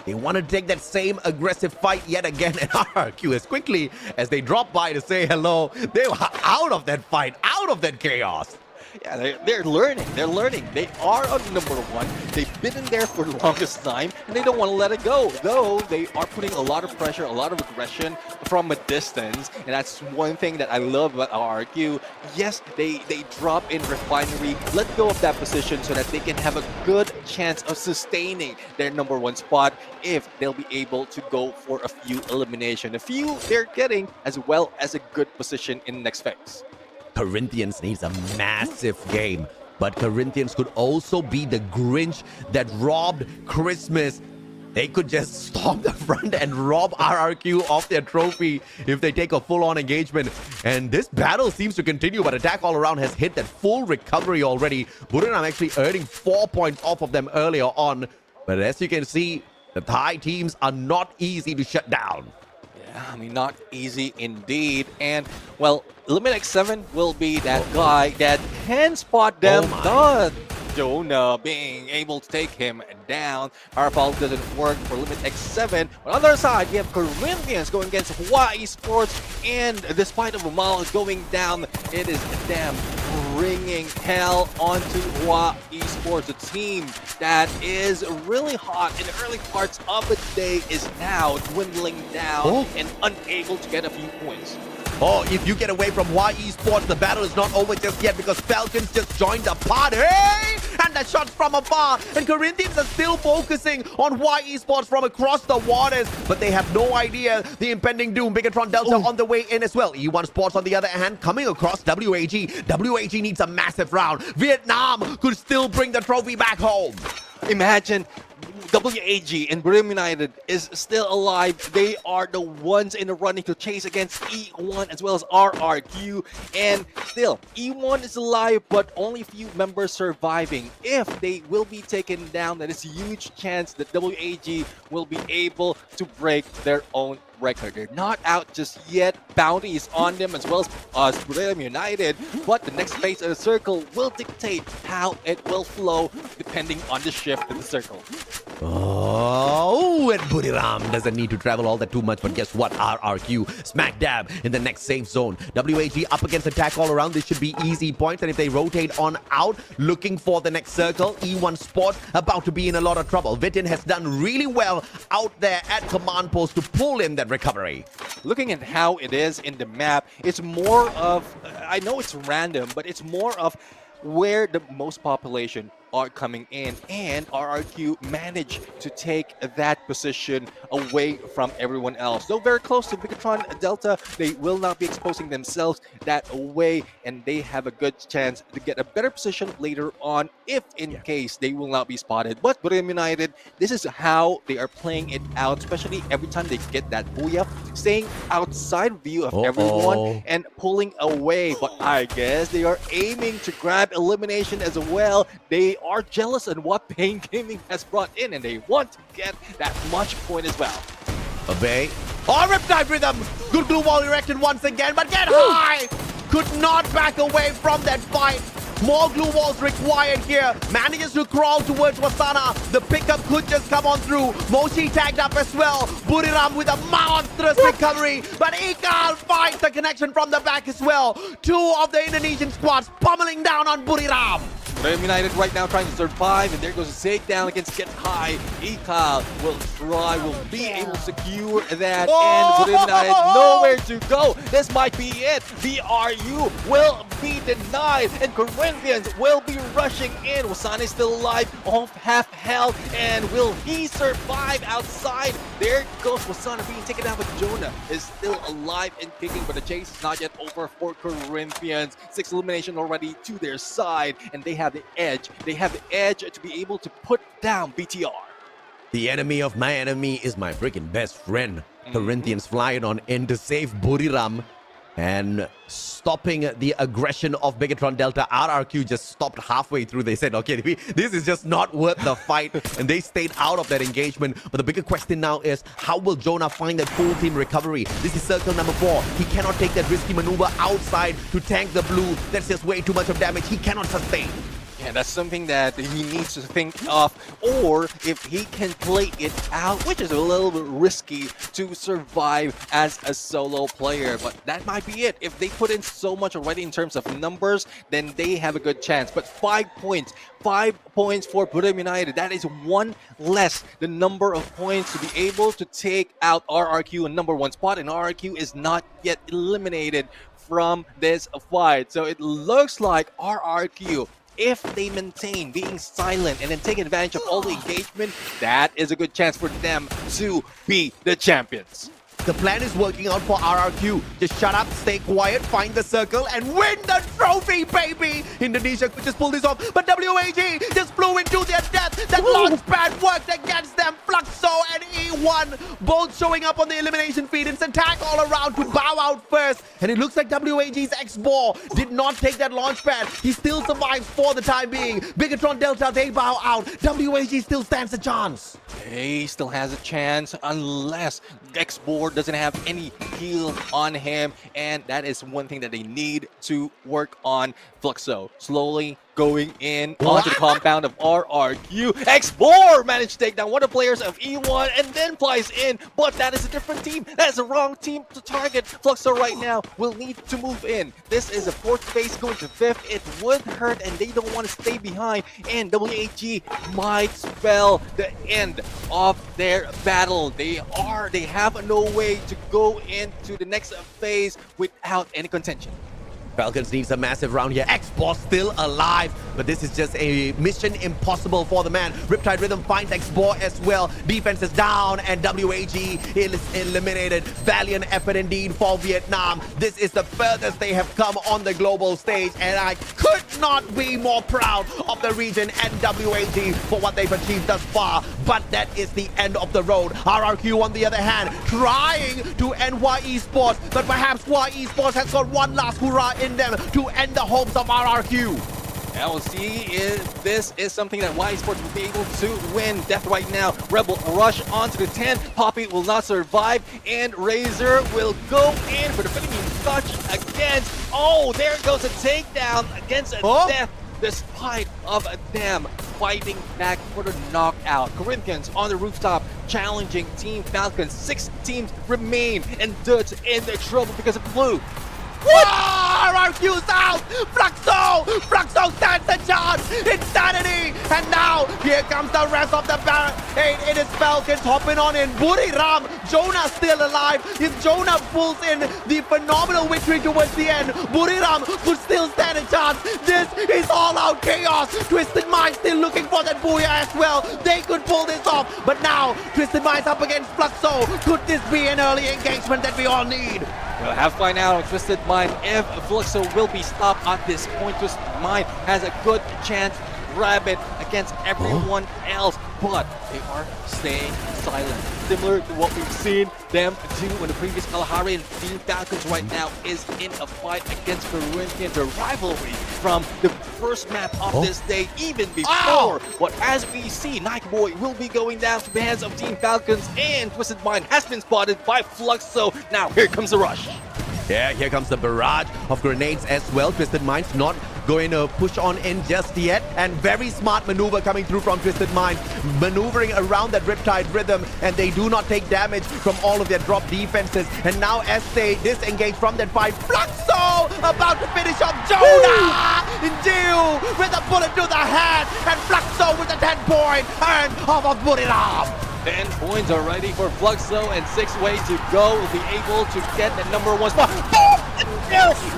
They want to take that same aggressive fight yet again, and RRQ as quickly as they drop by to say hello, they were out of that fight, out of that chaos. Yeah, they're learning. They're learning. They are on number 1. They've been in there for the longest time, and they don't want to let it go. Though they are putting a lot of pressure, a lot of aggression from a distance, and that's one thing that I love about RRQ. Yes, they drop in Refinery, let go of that position so that they can have a good chance of sustaining their number 1 spot if they'll be able to go for a few elimination. A few they're getting, as well as a good position in the next phase. Corinthians needs a massive game But Corinthians could also be the Grinch that robbed Christmas. They could just storm the front and rob RRQ of their trophy if they take a full-on engagement. And this battle seems to continue, but Attack All Around has hit that full recovery already. Buriram actually earning 4 points off of them earlier on. But as you can see, the Thai teams are not easy to shut down. Yeah, I mean, not easy indeed. And, well, Limit X7 will be that guy that can spot them. Jonah being able to take him down. Powerful doesn't work for Limit X7. On the other side, we have Corinthians going against Hawaii Sports, and despite of Mal going down, it is them bringing hell onto Hawaii Sports. A team that is really hot in the early parts of the day is now dwindling down and unable to get a few points. Oh, if you get away from Hawaii Sports, the battle is not over just yet because Falcons just joined the party. And the shots from afar. And Corinthians are still focusing on Hawaii Sports from across the waters. But they have no idea the impending doom. Bigatron Delta on the way in as well. E1 Sports, on the other hand, coming across WAG. WAG needs a massive round. Vietnam could still bring the trophy back home. Imagine WAG and Brim United is still alive. They are the ones in the running to chase against E1 as well as RRQ. And still, E1 is alive, but only a few members surviving. If they will be taken down, that is a huge chance that WAG will be able to break their own record. They're not out just yet. Bounty is on them as well as Brim United. But the next phase of the circle will dictate how it will flow depending on the shift in the circle. Oh, and Buriram doesn't need to travel all that too much, but guess what? RRQ smack dab in the next safe zone. WAG up against Attack All Around. This should be easy points, and if they rotate on out, looking for the next circle, E1 Sports about to be in a lot of trouble. Vitin has done really well out there at command post to pull in that recovery. Looking at how it is in the map, it's more of, I know it's random, but it's more of where the most population are coming in, and RRQ managed to take that position away from everyone else. Though very close to Bigatron Delta, they will not be exposing themselves that way, and they have a good chance to get a better position later on if in case they will not be spotted. But Brim United, this is how they are playing it out, especially every time they get that booyah, staying outside view of everyone and pulling away. But I guess they are aiming to grab elimination as well. They are jealous of what Pain Gaming has brought in, and they want to get that much point as well. Obey. Oh, Riptide Rhythm! Good glue wall erected once again, but get high! Could not back away from that fight. More glue walls required here. Manages to crawl towards Wasana. The pickup could just come on through. Moshi tagged up as well. Buriram with a monstrous recovery. But Ikal finds the connection from the back as well. Two of the Indonesian squads pummeling down on Buriram. Brim United right now trying to survive, and there goes a takedown against Get High. Ikal will be able to secure that, and Brim United nowhere to go. This might be it. VRU will be denied, and Corinthians will be rushing in. Wasana is still alive, off half health, and will he survive outside? There goes Wasana being taken out, but Jonah is still alive and kicking, but the chase is not yet over for Corinthians. 6 elimination already to their side, and they have the edge. They have the edge to be able to put down BTR. The enemy of my enemy is my freaking best friend. Corinthians flying on in to save Buriram and stopping the aggression of Bigatron Delta. RRQ just stopped halfway through. They said, okay, this is just not worth the fight, and they stayed out of that engagement. But the bigger question now is, how will Jonah find that full team recovery? This is circle number 4. He cannot take that risky maneuver outside to tank the blue. That's just way too much of damage. He cannot sustain. Yeah, that's something that he needs to think of, or if he can play it out, which is a little bit risky to survive as a solo player. But that might be it. If they put in so much already in terms of numbers, then they have a good chance. But 5 points. 5 points for Brim United. That is one less the number of points to be able to take out RRQ in #1 spot, and RRQ is not yet eliminated from this fight. So it looks like RRQ, if they maintain being silent and then take advantage of all the engagement, that is a good chance for them to be the champions. The plan is working out for RRQ. Just shut up, stay quiet, find the circle, and win the trophy, baby! Indonesia could just pull this off, but WAG just flew into their death. That launch pad worked against them. FLUXO and E1 both showing up on the elimination feed. It's attack all around to bow out first. And it looks like WAG's X-Ball did not take that launch pad. He still survives for the time being. Bigatron Delta, they bow out. WAG still stands a chance. He still has a chance unless X-Board doesn't have any heal on him, and that is one thing that they need to work on. FLUXO slowly going in onto the compound of RRQ. X-Board managed to take down one of the players of E1 and then flies in, but that is a different team. That is the wrong team to target. FLUXO right now will need to move in. This is a fourth phase going to fifth. It would hurt and they don't want to stay behind, and WAG might spell the end of their battle. They have no way to go into the next phase without any contention. Falcons needs a massive round here. X-Boss still alive, but this is just a mission impossible for the man. Riptide Rhythm finds X-Boss as well. Defense is down, and WAG is eliminated. Valiant effort indeed for Vietnam. This is the furthest they have come on the global stage, and I could not be more proud of the region and WAG for what they've achieved thus far. But that is the end of the road. RRQ, on the other hand, trying to end Y Esports, but perhaps Y Esports has got one last hurrah in them to end the hopes of RRQ. And we'll see if this is something that Y Sports will be able to win. Death right now. Rebel rush onto the 10. Poppy will not survive, and Razor will go in for the Philippine touch against. Oh, there goes a takedown against a Death, despite of them fighting back for the knockout. Corinthians on the rooftop challenging Team Falcons. 6 teams remain, and Dutch in their trouble because of blue. RRQ's out! FLUXO stands a chance! Insanity! And now, here comes the rest of the barricade. It is Falcons hopping on in. Buriram, Jonah still alive. If Jonah pulls in the phenomenal victory towards the end, Buriram could still stand a chance. This is all-out chaos. Twisted Mind still looking for that booyah as well. They could pull this off, but now, Twisted Mind's up against FLUXO. Could this be an early engagement that we all need? We'll have to find out on Twisted Mind if FLUXO will be stopped at this point. Twisted Mind has a good chance to grab it against everyone else, but they are staying silent. Similar to what we've seen them do in the previous Kalahari, and Team Falcons right now is in a fight against Corinthians, the rivalry from the first map of this day, even before. But as we see, Nightboy will be going down to the hands of Team Falcons, and Twisted Mind has been spotted by FLUXO. Now here comes the rush. Yeah, here comes the barrage of grenades as well. Twisted Mind's not going to push on in just yet, and very smart maneuver coming through from Twisted Mind, maneuvering around that Riptide Rhythm, and they do not take damage from all of their drop defenses. And now as they disengage from that fight, FLUXO about to finish off Jonah in Jiu with a bullet to the head, and FLUXO with a 10-point and off of Buriram. 10 points already for FLUXO, and 6 ways to go. Will be able to get the #1 spot.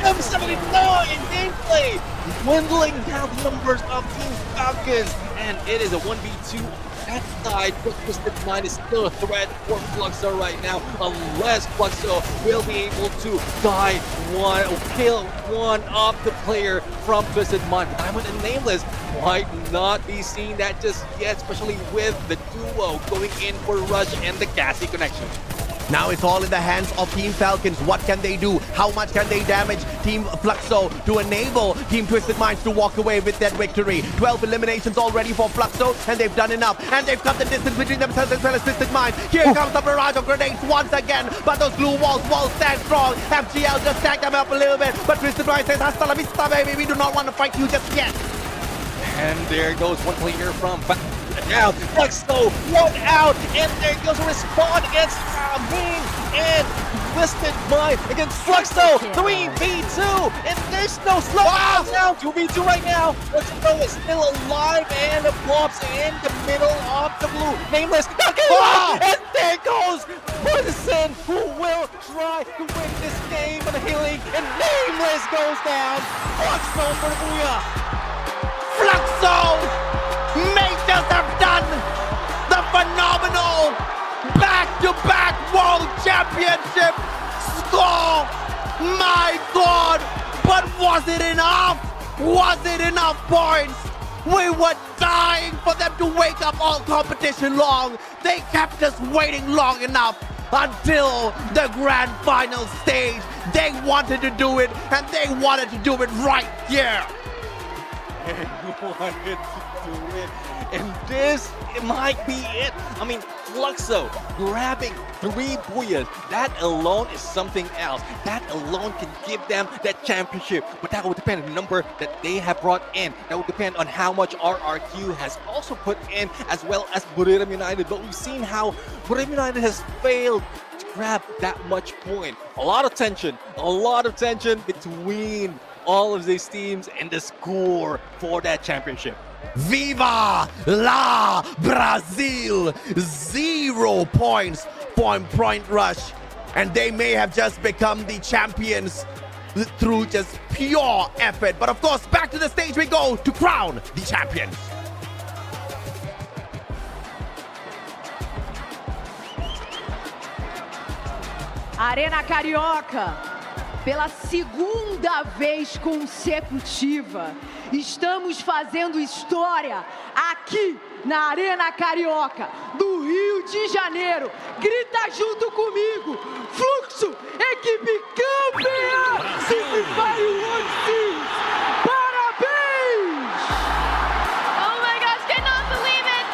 M79 in gameplay, dwindling down the numbers of Team Falcons, and it is a 1v2 that side. But Twisted Mind is still a threat for FLUXO right now, unless FLUXO will be able to die one or kill one of the player from Twisted Mind. Diamond and Nameless might not be seeing that just yet, especially with the duo going in for Rush and the Gassy connection. Now it's all in the hands of Team Falcons. What can they do? How much can they damage Team FLUXO to enable Team Twisted Minds to walk away with that victory? 12 eliminations already for FLUXO, and they've done enough. And they've cut the distance between themselves as well as Twisted Minds. Here comes the barrage of grenades once again, but those glue walls stand strong. FGL just stacked them up a little bit, but Twisted Minds says, "Hasta la vista, baby. We do not want to fight you just yet." And there goes one player from now. FLUXO one out, and there goes a respawn against Alpine, and Twisted Mind against FLUXO. 3v2, and there's no slow down. 2v2 right now. FLUXO is still alive, and it pops in the middle of the blue. Nameless, and there goes Partisan, who will try to win this game on the healing, and Nameless goes down. FLUXO for the booyah. FLUXO may just have done the phenomenal back-to-back world championship. championship score. My God, but was it enough? Was it enough points? We were dying for them to wake up all competition long. They kept us waiting long enough until the grand final stage. They wanted to do it, and they wanted to do it right here. They wanted to do it, and this might be it. I mean, FLUXO grabbing 3 Booyahs, that alone is something else. That alone can give them that championship, but that will depend on the number that they have brought in. That will depend on how much RRQ has also put in, as well as Bermuda United. But we've seen how Bermuda United has failed to grab that much point. A lot of tension between all of these teams and the score for that championship. Viva la Brazil! 0 points from Point Rush, and they may have just become the champions through just pure effort. But of course, back to the stage we go to crown the champions. Arena Carioca, pela segunda vez consecutiva, estamos fazendo história aqui na Arena Carioca do Rio de Janeiro. Grita junto comigo, FLUXO, equipe campeã do Free Fire World Series. Parabéns! Oh my gosh, cannot believe it!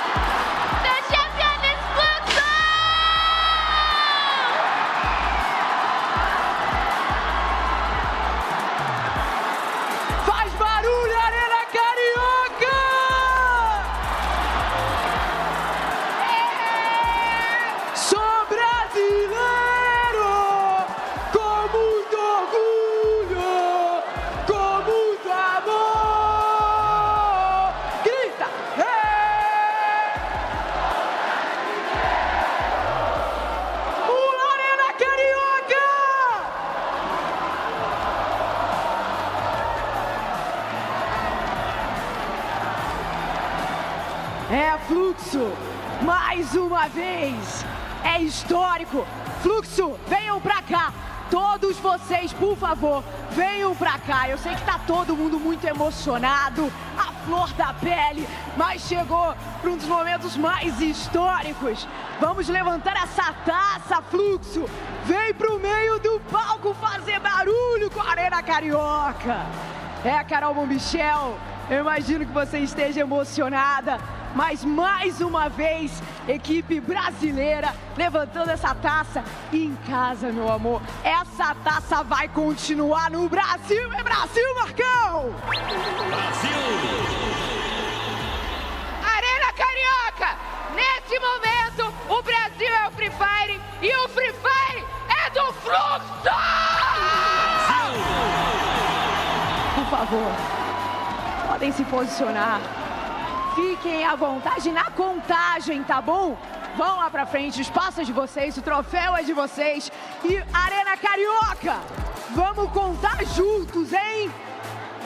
The champion is FLUXO! Faz barulho, Arena Carioca! Sou brasileiro, com muito orgulho, com muito amor. Grita! Arena Carioca! É FLUXO, mais uma vez, é histórico. FLUXO, venham pra cá, todos vocês, por favor, venham pra cá. Eu sei que tá todo mundo muito emocionado, a flor da pele, mas chegou para um dos momentos mais históricos. Vamos levantar essa taça, FLUXO. Vem pro meio do palco fazer barulho com a Arena Carioca. É, Carol Bombichel, eu imagino que você esteja emocionada, mas mais uma vez, equipe brasileira levantando essa taça em casa, meu amor. Essa taça vai continuar no Brasil. É Brasil, Marcão! Arena Carioca, nesse momento, o Brasil é o Free Fire e o Free Fire é do FLUXO! Por favor, podem se posicionar. Fiquem à vontade na contagem, tá bom? Vão lá pra frente, o espaço é de vocês, o troféu é de vocês. E Arena Carioca, vamos contar juntos, hein?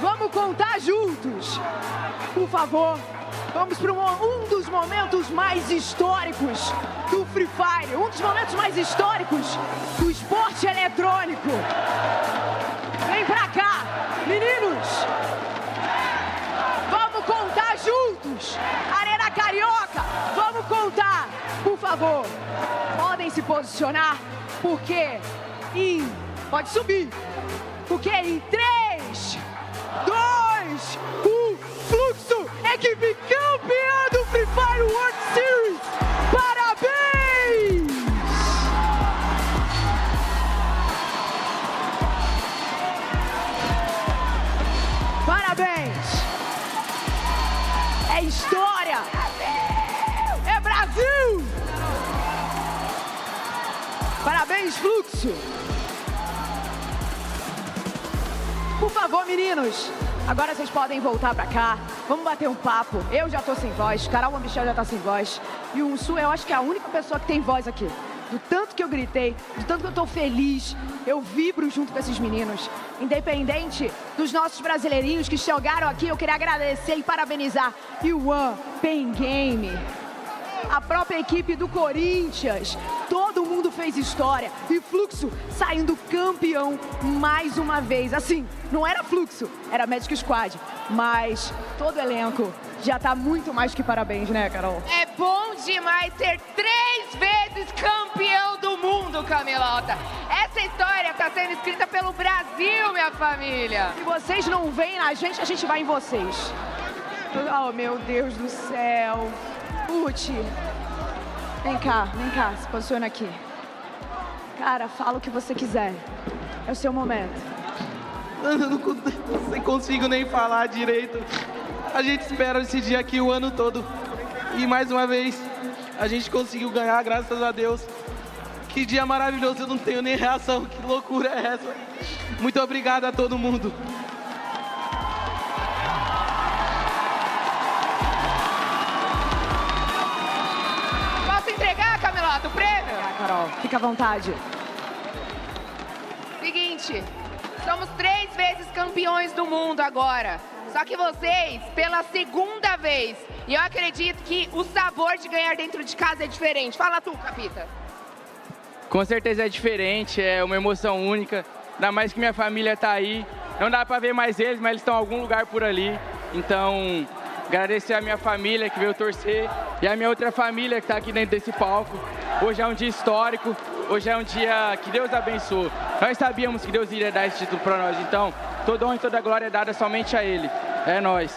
Vamos contar juntos. Por favor, vamos para um dos momentos mais históricos do Free Fire. Um dos momentos mais históricos do esporte eletrônico. Vem pra cá, meninos. Vamos contar juntos. Arena Carioca, vamos contar. Por favor, podem se posicionar, porque pode subir. Porque em 3, 2, 1, FLUXO, equipe campeã do Free Fire World Series. Parabéns! Parabéns! É história! É Brasil! Parabéns, FLUXO! Por favor, meninos, agora vocês podem voltar pra cá. Vamos bater um papo. Eu já tô sem voz, Carol Bombichel já tá sem voz. E o Unsu, eu acho que é a única pessoa que tem voz aqui. Do tanto que eu gritei, do tanto que eu tô feliz, eu vibro junto com esses meninos. Independente dos nossos brasileirinhos que chegaram aqui, eu queria agradecer e parabenizar Yuan, Pen Game, a própria equipe do Corinthians. Todo mundo fez história. E FLUXO saindo campeão mais uma vez. Assim, não era FLUXO, era Magic Squad. Mas todo elenco já tá muito mais que parabéns, né, Carol? É bom demais ser 3 vezes campeão do mundo, Camelota. Essa história está sendo escrita pelo Brasil, minha família. Se vocês não veem a gente vai em vocês. Oh, meu Deus do céu. Uti, vem cá, se posiciona aqui. Cara, fala o que você quiser. É o seu momento. Eu não consigo nem falar direito. A gente espera esse dia aqui o ano todo. E mais uma vez, a gente conseguiu ganhar, graças a Deus. Que dia maravilhoso, eu não tenho nem reação. Que loucura é essa? Muito obrigado a todo mundo. Posso entregar, Camelota, o prêmio? Carol, fica à vontade. Seguinte, somos 3 vezes campeões do mundo agora. Só que vocês, pela segunda vez, e eu acredito que o sabor de ganhar dentro de casa é diferente. Fala tu, Capita. Com certeza é diferente, é uma emoção única. Ainda mais que minha família tá aí. Não dá pra ver mais eles, mas eles estão em algum lugar por ali. Então, agradecer a minha família que veio torcer e a minha outra família que tá aqui dentro desse palco. Hoje é um dia histórico, hoje é um dia que Deus abençoou. Nós sabíamos que Deus iria dar esse título pra nós, então toda honra e toda glória é dada somente a Ele. É nóis.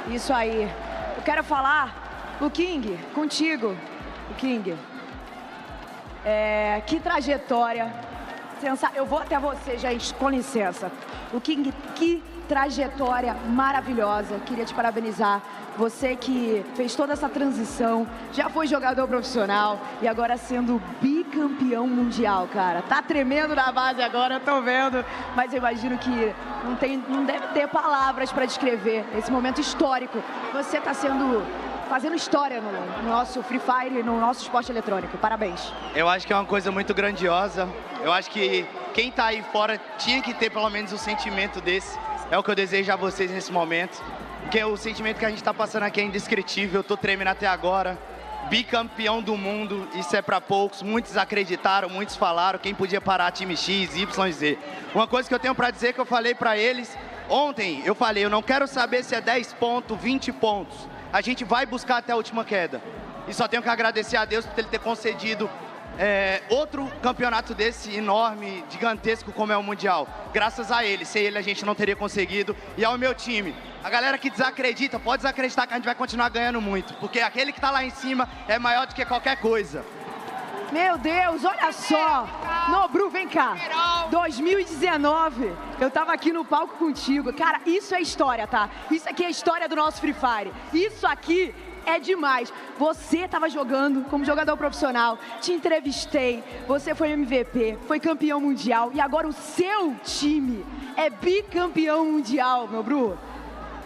Isso aí. Eu quero falar, o King, contigo. O King. Que trajetória. Eu vou até você, gente, com licença. O King, que trajetória maravilhosa. Queria te parabenizar. Você que fez toda essa transição, já foi jogador profissional e agora sendo bicampeão mundial, cara. Tá tremendo na base agora, eu tô vendo. Mas eu imagino que não deve ter palavras para descrever esse momento histórico. Você tá fazendo história no nosso Free Fire e no nosso esporte eletrônico. Parabéns. Eu acho que é uma coisa muito grandiosa. Eu acho que quem tá aí fora tinha que ter pelo menos um sentimento desse. É o que eu desejo a vocês nesse momento. Porque o sentimento que a gente tá passando aqui é indescritível. Eu tô tremendo até agora. Bicampeão do mundo, isso é para poucos. Muitos acreditaram, muitos falaram. Quem podia parar time X, Y e Z. Uma coisa que eu tenho para dizer que eu falei para eles ontem, eu falei, eu não quero saber se é 10 pontos, 20 pontos. A gente vai buscar até a última queda. E só tenho que agradecer a Deus por ele ter concedido outro campeonato desse enorme, gigantesco como é o Mundial. Graças a ele, sem ele a gente não teria conseguido. E ao meu time, a galera que desacredita, pode desacreditar que a gente vai continuar ganhando muito. Porque aquele que tá lá em cima é maior do que qualquer coisa. Meu Deus, olha só. Nobru, vem cá. 2019, eu tava aqui no palco contigo. Cara, isso é história, tá? Isso aqui é a história do nosso Free Fire. Isso aqui é demais. Você estava jogando como jogador profissional, te entrevistei, você foi MVP, foi campeão mundial e agora o seu time é bicampeão mundial, meu Bru.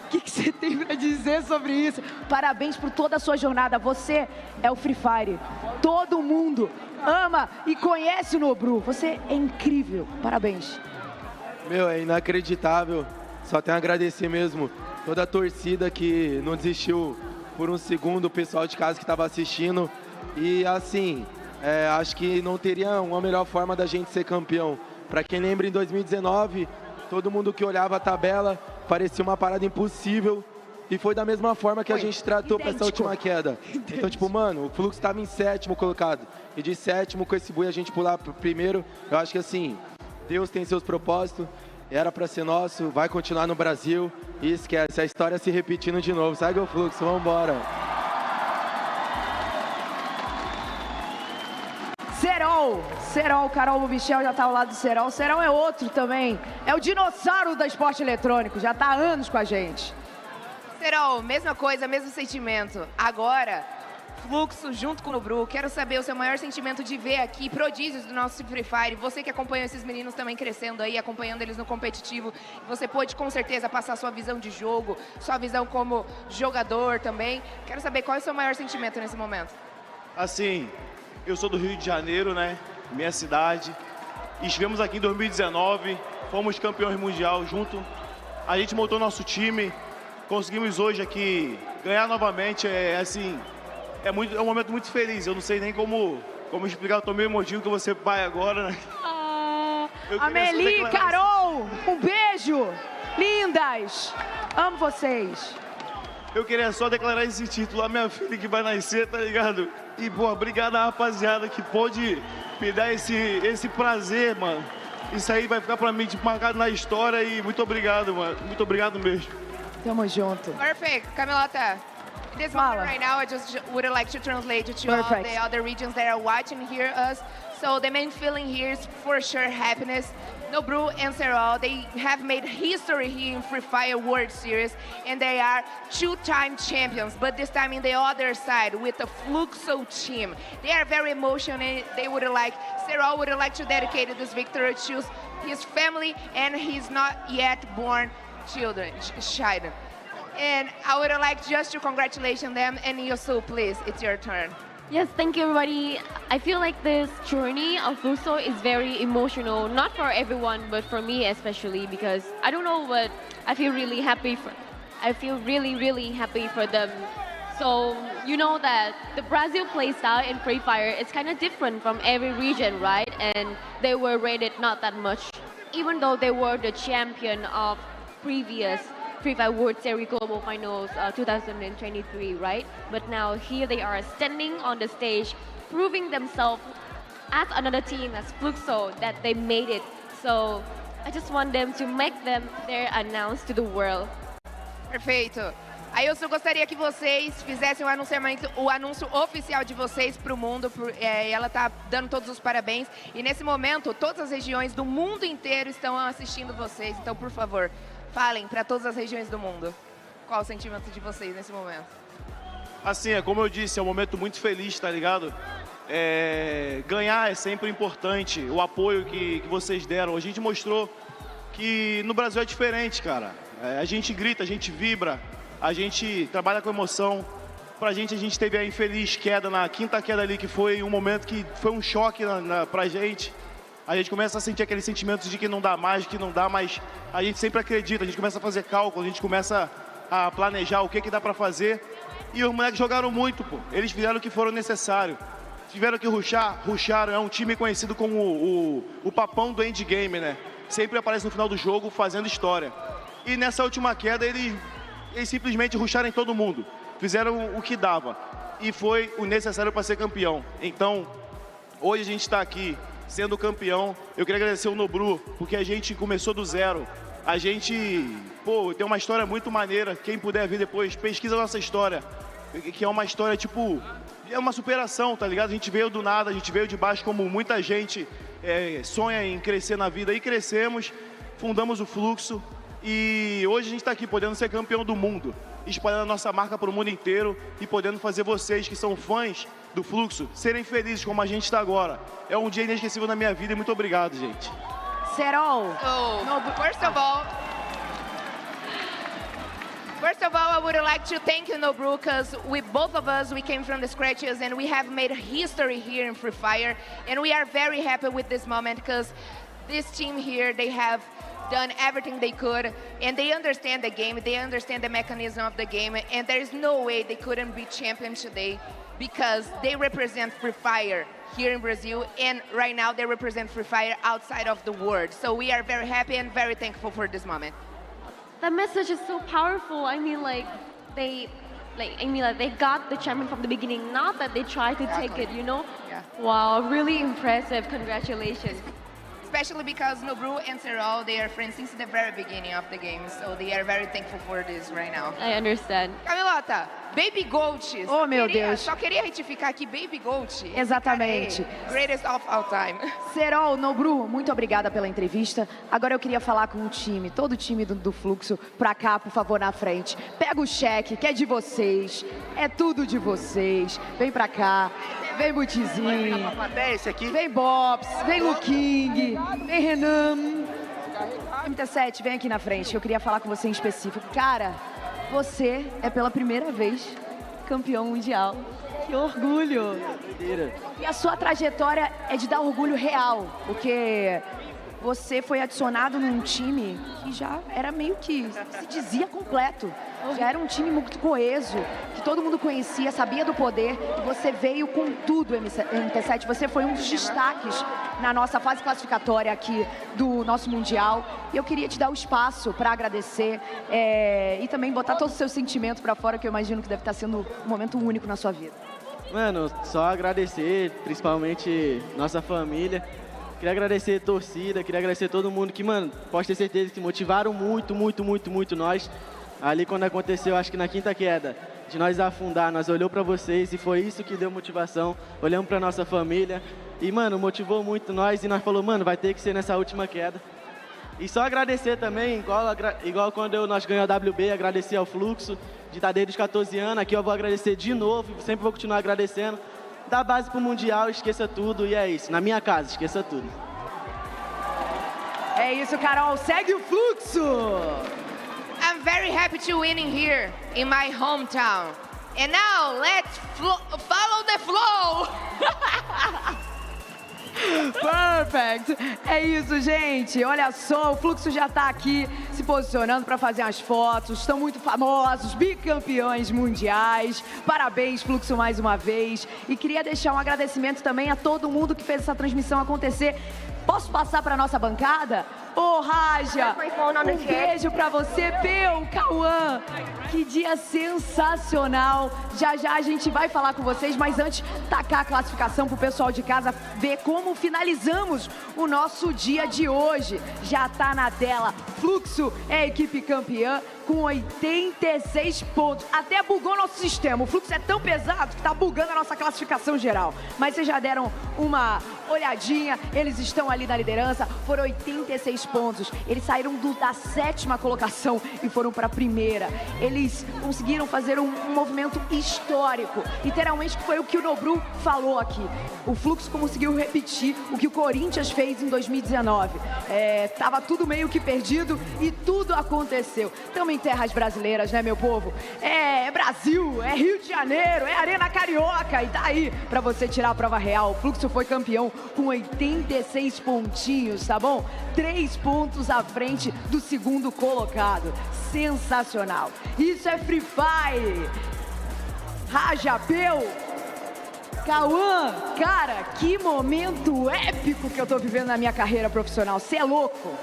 O que você tem para dizer sobre isso? Parabéns por toda a sua jornada. Você é o Free Fire. Todo mundo ama e conhece o Nobru. Você é incrível. Parabéns. Meu, é inacreditável. Só tenho a agradecer mesmo toda a torcida que não desistiu por um segundo, o pessoal de casa que estava assistindo. E assim, acho que não teria uma melhor forma da gente ser campeão. Para quem lembra, em 2019, todo mundo que olhava a tabela parecia uma parada impossível. E foi da mesma forma que a gente tratou para essa última queda. Então, tipo, mano, o FLUXO estava em 7º colocado. E de 7º, com esse bui, a gente pular pro primeiro. Eu acho que assim, Deus tem seus propósitos. Era para ser nosso, vai continuar no Brasil. E esquece, a história se repetindo de novo. Segue o FLUXO, vambora. Serol, Carol Michel já tá ao lado do Serol. Serol é outro também. É o dinossauro do esporte eletrônico. Já tá há anos com a gente. Serol, mesma coisa, mesmo sentimento. Agora, FLUXO junto com o Bru. Quero saber o seu maior sentimento de ver aqui prodígios do nosso Free Fire. Você que acompanhou esses meninos também crescendo aí, acompanhando eles no competitivo. Você pôde com certeza passar sua visão de jogo, sua visão como jogador também. Quero saber qual é o seu maior sentimento nesse momento. Assim, eu sou do Rio de Janeiro, né? Minha cidade. Estivemos aqui em 2019, fomos campeões mundial junto. A gente montou nosso time, conseguimos hoje aqui ganhar novamente. é um momento muito feliz. Eu não sei nem como explicar, eu tô meio emotivo que você pai agora, né? Amelie, Carol, um beijo. Lindas. Amo vocês. Eu queria só declarar esse título à minha filha que vai nascer, tá ligado? E, pô, obrigado à rapaziada que pôde me dar esse prazer, mano. Isso aí vai ficar pra mim, tipo, marcado na história e muito obrigado, mano. Muito obrigado mesmo. Tamo junto. Perfect. Camilota, in this moment right now, I just would like to translate to all the other regions that are watching here us. So the main feeling here is for sure happiness. Nobru and Serol, they have made history here in Free Fire World Series, and they are two-time champions, but this time in the other side with the FLUXO team. They are very emotional. Serol would like to dedicate this victory to his family and his not yet born child. And I would like just to congratulate them, and Yosu, please, it's your turn. Yes, thank you, everybody. I feel like this journey of FLUXO is very emotional, not for everyone, but for me especially, because I don't know, but I feel really happy really happy for them. So you know that the Brazil play style in Free Fire is kind of different from every region, right? And they were rated not that much, even though they were the champion of previous Free Fire World Series Global Finals 2023, right? But now here they are standing on the stage, proving themselves as another team, as FLUXO, that they made it. So I just want them to make them their announce to the world. Perfeito. Aí eu só gostaria que vocês fizessem o anúncio oficial de vocês para o mundo. Ela está dando todos os parabéns. E nesse momento, todas as regiões do mundo inteiro estão assistindo vocês. Então, por favor, falem para todas as regiões do mundo. Qual o sentimento de vocês nesse momento? Assim, como eu disse, é um momento muito feliz, tá ligado? Ganhar é sempre importante, o apoio que vocês deram. A gente mostrou que no Brasil é diferente, cara. A gente grita, a gente vibra, a gente trabalha com emoção. Pra gente, a gente teve a infeliz queda, na quinta queda ali, que foi um momento que foi um choque pra gente. A gente começa a sentir aquele sentimento de que não dá mais, mas a gente sempre acredita, a gente começa a fazer cálculo, a gente começa a planejar o que dá pra fazer. E os moleques jogaram muito, pô. Eles fizeram o que foram necessário. Tiveram que rusharam. É um time conhecido como o papão do endgame, né? Sempre aparece no final do jogo fazendo história. E nessa última queda, eles simplesmente rusharam em todo mundo. Fizeram o que dava. E foi o necessário para ser campeão. Então, hoje a gente está aqui sendo campeão. Eu queria agradecer o Nobru, porque a gente começou do zero. A gente, tem uma história muito maneira. Quem puder ver depois, pesquisa a nossa história. Que é uma história, é uma superação, tá ligado? A gente veio do nada, a gente veio de baixo, como muita gente sonha em crescer na vida. E crescemos, fundamos o FLUXO. E hoje a gente está aqui podendo ser campeão do mundo, espalhando a nossa marca para o mundo inteiro e podendo fazer vocês que são fãs do FLUXO serem felizes como a gente está agora. É um dia inesquecível na minha vida e muito obrigado, gente. Serol. First of all, I would like to thank you, Nobru, because both of us, we came from the scratches and we have made history here in Free Fire. And we are very happy with this moment because this team here, they have done everything they could, and they understand the game, they understand the mechanism of the game, and there is no way they couldn't be champions today because they represent Free Fire here in Brazil, and right now they represent Free Fire outside of the world. So we are very happy and very thankful for this moment. That message is so powerful. I mean, they got the champion from the beginning, not that they tried to take it, you know? Yeah. Wow, really impressive. Congratulations. Especially because Nobru and Serol, they are friends since the very beginning of the game, so they are very thankful for this right now. I understand. Camilota, Baby Gold. Oh, meu Deus. Só queria retificar aqui, Baby Gold. Exatamente. Greatest of all time. Serol, Nobru, muito obrigada pela entrevista. Agora eu queria falar com o time, todo o time do FLUXO, pra cá, por favor, na frente. Pega o cheque, que é de vocês. É tudo de vocês. Vem pra cá. Vem Butizinho. Vem Bobs, vem Luking, vem Renan. MT7, vem aqui na frente, eu queria falar com você em específico. Cara, você é pela primeira vez campeão mundial. Que orgulho! E a sua trajetória é de dar orgulho real, porque você foi adicionado num time que já era meio que se dizia completo. Já era um time muito coeso, que todo mundo conhecia, sabia do poder, e você veio com tudo, MT7. Você foi um dos destaques na nossa fase classificatória aqui do nosso Mundial. E eu queria te dar o espaço para agradecer e também botar todos os seus sentimentos para fora, que eu imagino que deve estar sendo um momento único na sua vida. Mano, só agradecer, principalmente nossa família. Queria agradecer a torcida, queria agradecer todo mundo que, mano, pode ter certeza que motivaram muito nós. Ali quando aconteceu, acho que na quinta queda, de nós afundar, nós olhou para vocês e foi isso que deu motivação. Olhamos para nossa família e, mano, motivou muito nós e nós falou, mano, vai ter que ser nessa última queda. E só agradecer também, igual quando nós ganhamos a WB, agradecer ao FLUXO, de estar desde os 14 anos. Aqui eu vou agradecer de novo, sempre vou continuar agradecendo. Da base pro Mundial, esqueça tudo e é isso. Na minha casa, esqueça tudo. É isso, Carol. Segue o fluxo! I'm very happy to winning here in my hometown. And now let's follow the flow. Perfect! É isso, gente. Olha só, o Fluxo já tá aqui se posicionando para fazer as fotos. Estão muito famosos, bicampeões mundiais. Parabéns, Fluxo, mais uma vez. E queria deixar um agradecimento também a todo mundo que fez essa transmissão acontecer. Posso passar para nossa bancada? Ô, Raja, um beijo pra você, Peu, Cauã. Que dia sensacional. Já a gente vai falar com vocês, mas antes, tacar a classificação pro pessoal de casa ver como finalizamos o nosso dia de hoje. Já tá na tela. Fluxo é a equipe campeã com 86 pontos. Até bugou nosso sistema. O Fluxo é tão pesado que tá bugando a nossa classificação geral. Mas vocês já deram uma olhadinha, eles estão ali na liderança, foram 86 pontos. Eles saíram da 7ª colocação e foram para a 1ª. Eles conseguiram fazer um movimento histórico. Literalmente foi o que o Nobru falou aqui. O Fluxo conseguiu repetir o que o Corinthians fez em 2019. Tava tudo meio que perdido e tudo aconteceu. Estamos em terras brasileiras, né, meu povo? É Brasil, é Rio de Janeiro, é Arena Carioca. E daí, para você tirar a prova real, o Fluxo foi campeão com 86 pontinhos, tá bom? 3 pontos à frente do segundo colocado. Sensacional. Isso é Free Fire. Raja, Peu, Cauã, cara, que momento épico que eu tô vivendo na minha carreira profissional. Cê é louco.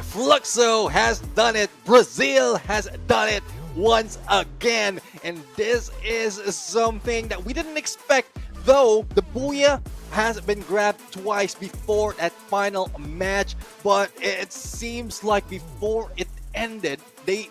FLUXO has done it. Brazil has done it once again. And this is something that we didn't expect, though the Booyah has been grabbed twice before that final match. But it seems like before it ended, they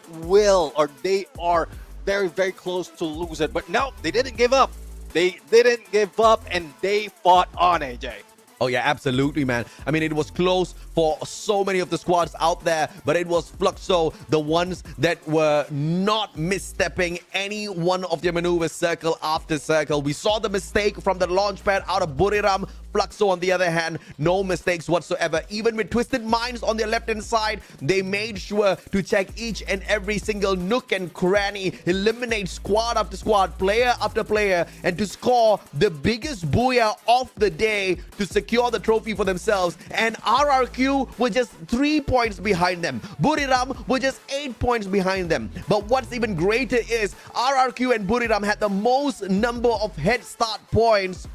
are very, very close to lose it. But no, they didn't give up. They didn't give up and they fought on, AJ. Oh yeah, absolutely, man. I mean, it was close for so many of the squads out there, but it was FLUXO, the ones that were not misstepping any one of their maneuvers circle after circle. We saw the mistake from the launch pad out of Buriram. FLUXO, on the other hand, no mistakes whatsoever. Even with Twisted Minds on their left-hand side, they made sure to check each and every single nook and cranny, eliminate squad after squad, player after player, and to score the biggest booyah of the day to secure the trophy for themselves. And RRQ were just 3 points behind them. Buriram were just 8 points behind them. But what's even greater is RRQ and Buriram had the most number of head start points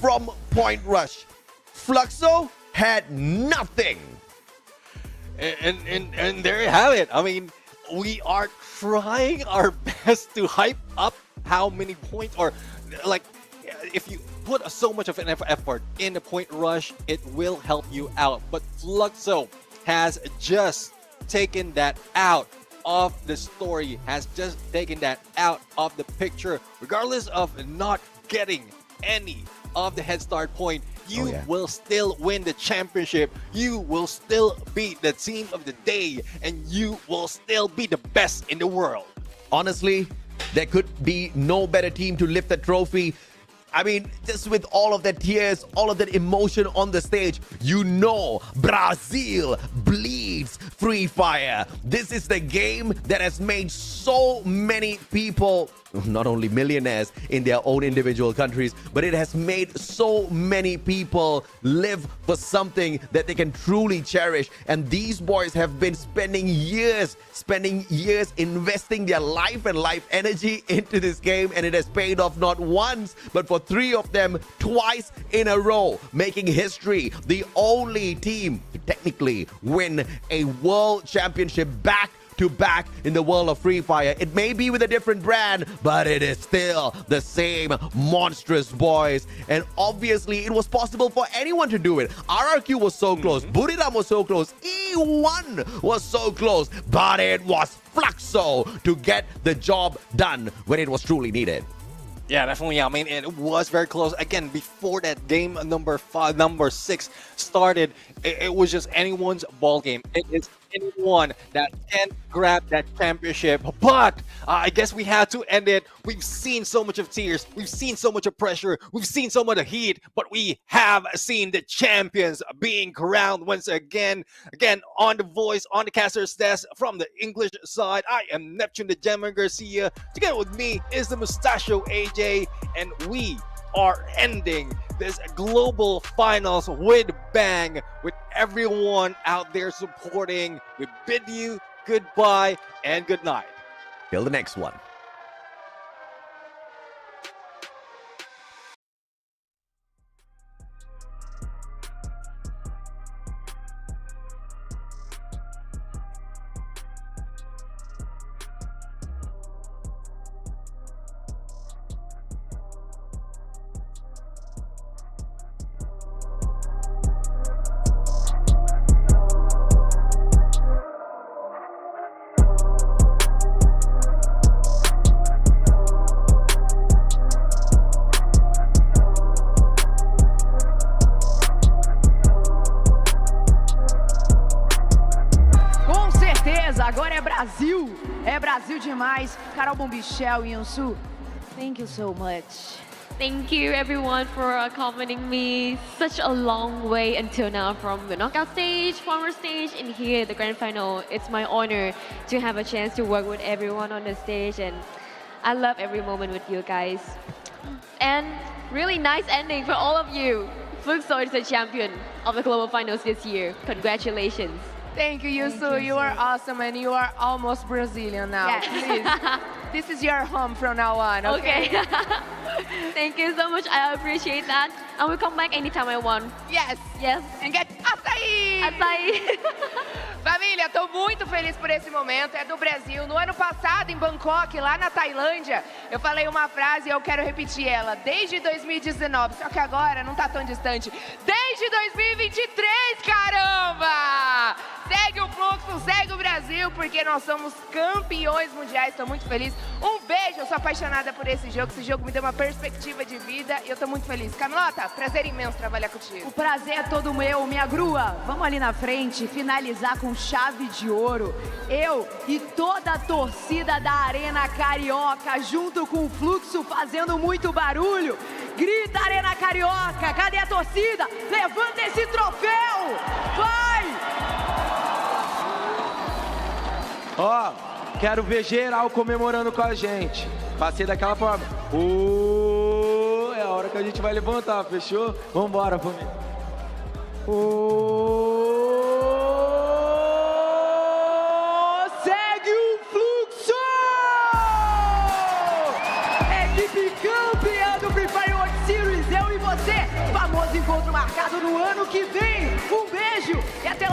from Point Rush. FLUXO had nothing. And there you have it. I mean, we are trying our best to hype up how many points, or like, if you put so much of an effort in the Point Rush, it will help you out. But FLUXO has just taken that out of the story, has just taken that out of the picture. Regardless of not getting any of the head start point, you will still win the championship. You will still be the team of the day, and you will still be the best in the world. Honestly, there could be no better team to lift the trophy. I mean, just with all of that tears, all of that emotion on the stage, you know Brazil bleeds Free Fire. This is the game that has made so many people not only millionaires in their own individual countries, but it has made so many people live for something that they can truly cherish. And these boys have been spending years investing their life and life energy into this game, and it has paid off not once, but for 3 of them twice in a row, making history. The only team to technically win a world championship back to back in the world of Free Fire. It may be with a different brand, but it is still the same monstrous boys. And obviously, it was possible for anyone to do it. RRQ was so close. Buildup was so close. E1 was so close. But it was FLUXO to get the job done when it was truly needed. Yeah, definitely. I mean, it was very close. Again, before that game number 6 started, it was just anyone's ball game. It is anyone that can grab that championship. But I guess we had to end it. We've seen so much of tears. We've seen so much of pressure. We've seen so much of heat. But we have seen the champions being crowned once again. Again, on the voice, on the caster's desk, from the English side, I am Neptune the Gemma Garcia. Together with me is the Mustachio AJ. And we are ending this global finals with bang, with everyone out there supporting. We bid you goodbye and good night. Till the next one. Agora é Brasil. É Brasil demais. Carol Bombichel e Yansu, thank you so much. Thank you everyone for accompanying me such a long way until now, from the knockout stage, former stage, and here the grand final. It's my honor to have a chance to work with everyone on the stage, and I love every moment with you guys. And really nice ending for all of you. FLUXO is the champion of the global finals this year. Congratulations. Thank you, Yusu. You are awesome, and you are almost Brazilian now. Yes. Please. This is your home from now on, okay? Thank you so much. I appreciate that. I will come back anytime I want. Yes. Yes. And get açaí! Açaí. Família, estou muito feliz por esse momento. É do Brasil. No ano passado, em Bangkok, lá na Tailândia, eu falei uma frase e eu quero repetir ela. Desde 2019, só que agora não está tão distante. Desde 2023, caramba! Segue o fluxo, segue o Brasil, porque nós somos campeões mundiais. Estou muito feliz. Um beijo, eu sou apaixonada por esse jogo. Esse jogo me deu uma perspectiva de vida e eu estou muito feliz. Camilota, prazer imenso trabalhar contigo. O prazer é todo meu, minha grua. Vamos ali na frente finalizar com chave de ouro. Eu e toda a torcida da Arena Carioca, junto com o Fluxo, fazendo muito barulho. Grita, Arena Carioca, cadê a torcida? Levanta esse troféu! Vai! Ó, quero ver geral comemorando com a gente. Passei daquela forma. É a hora que a gente vai levantar, fechou? Vambora, família. Segue o Fluxo! Equipe campeã do Free Fire World Series, eu e você. Famoso encontro marcado no ano que vem. Um beijo e até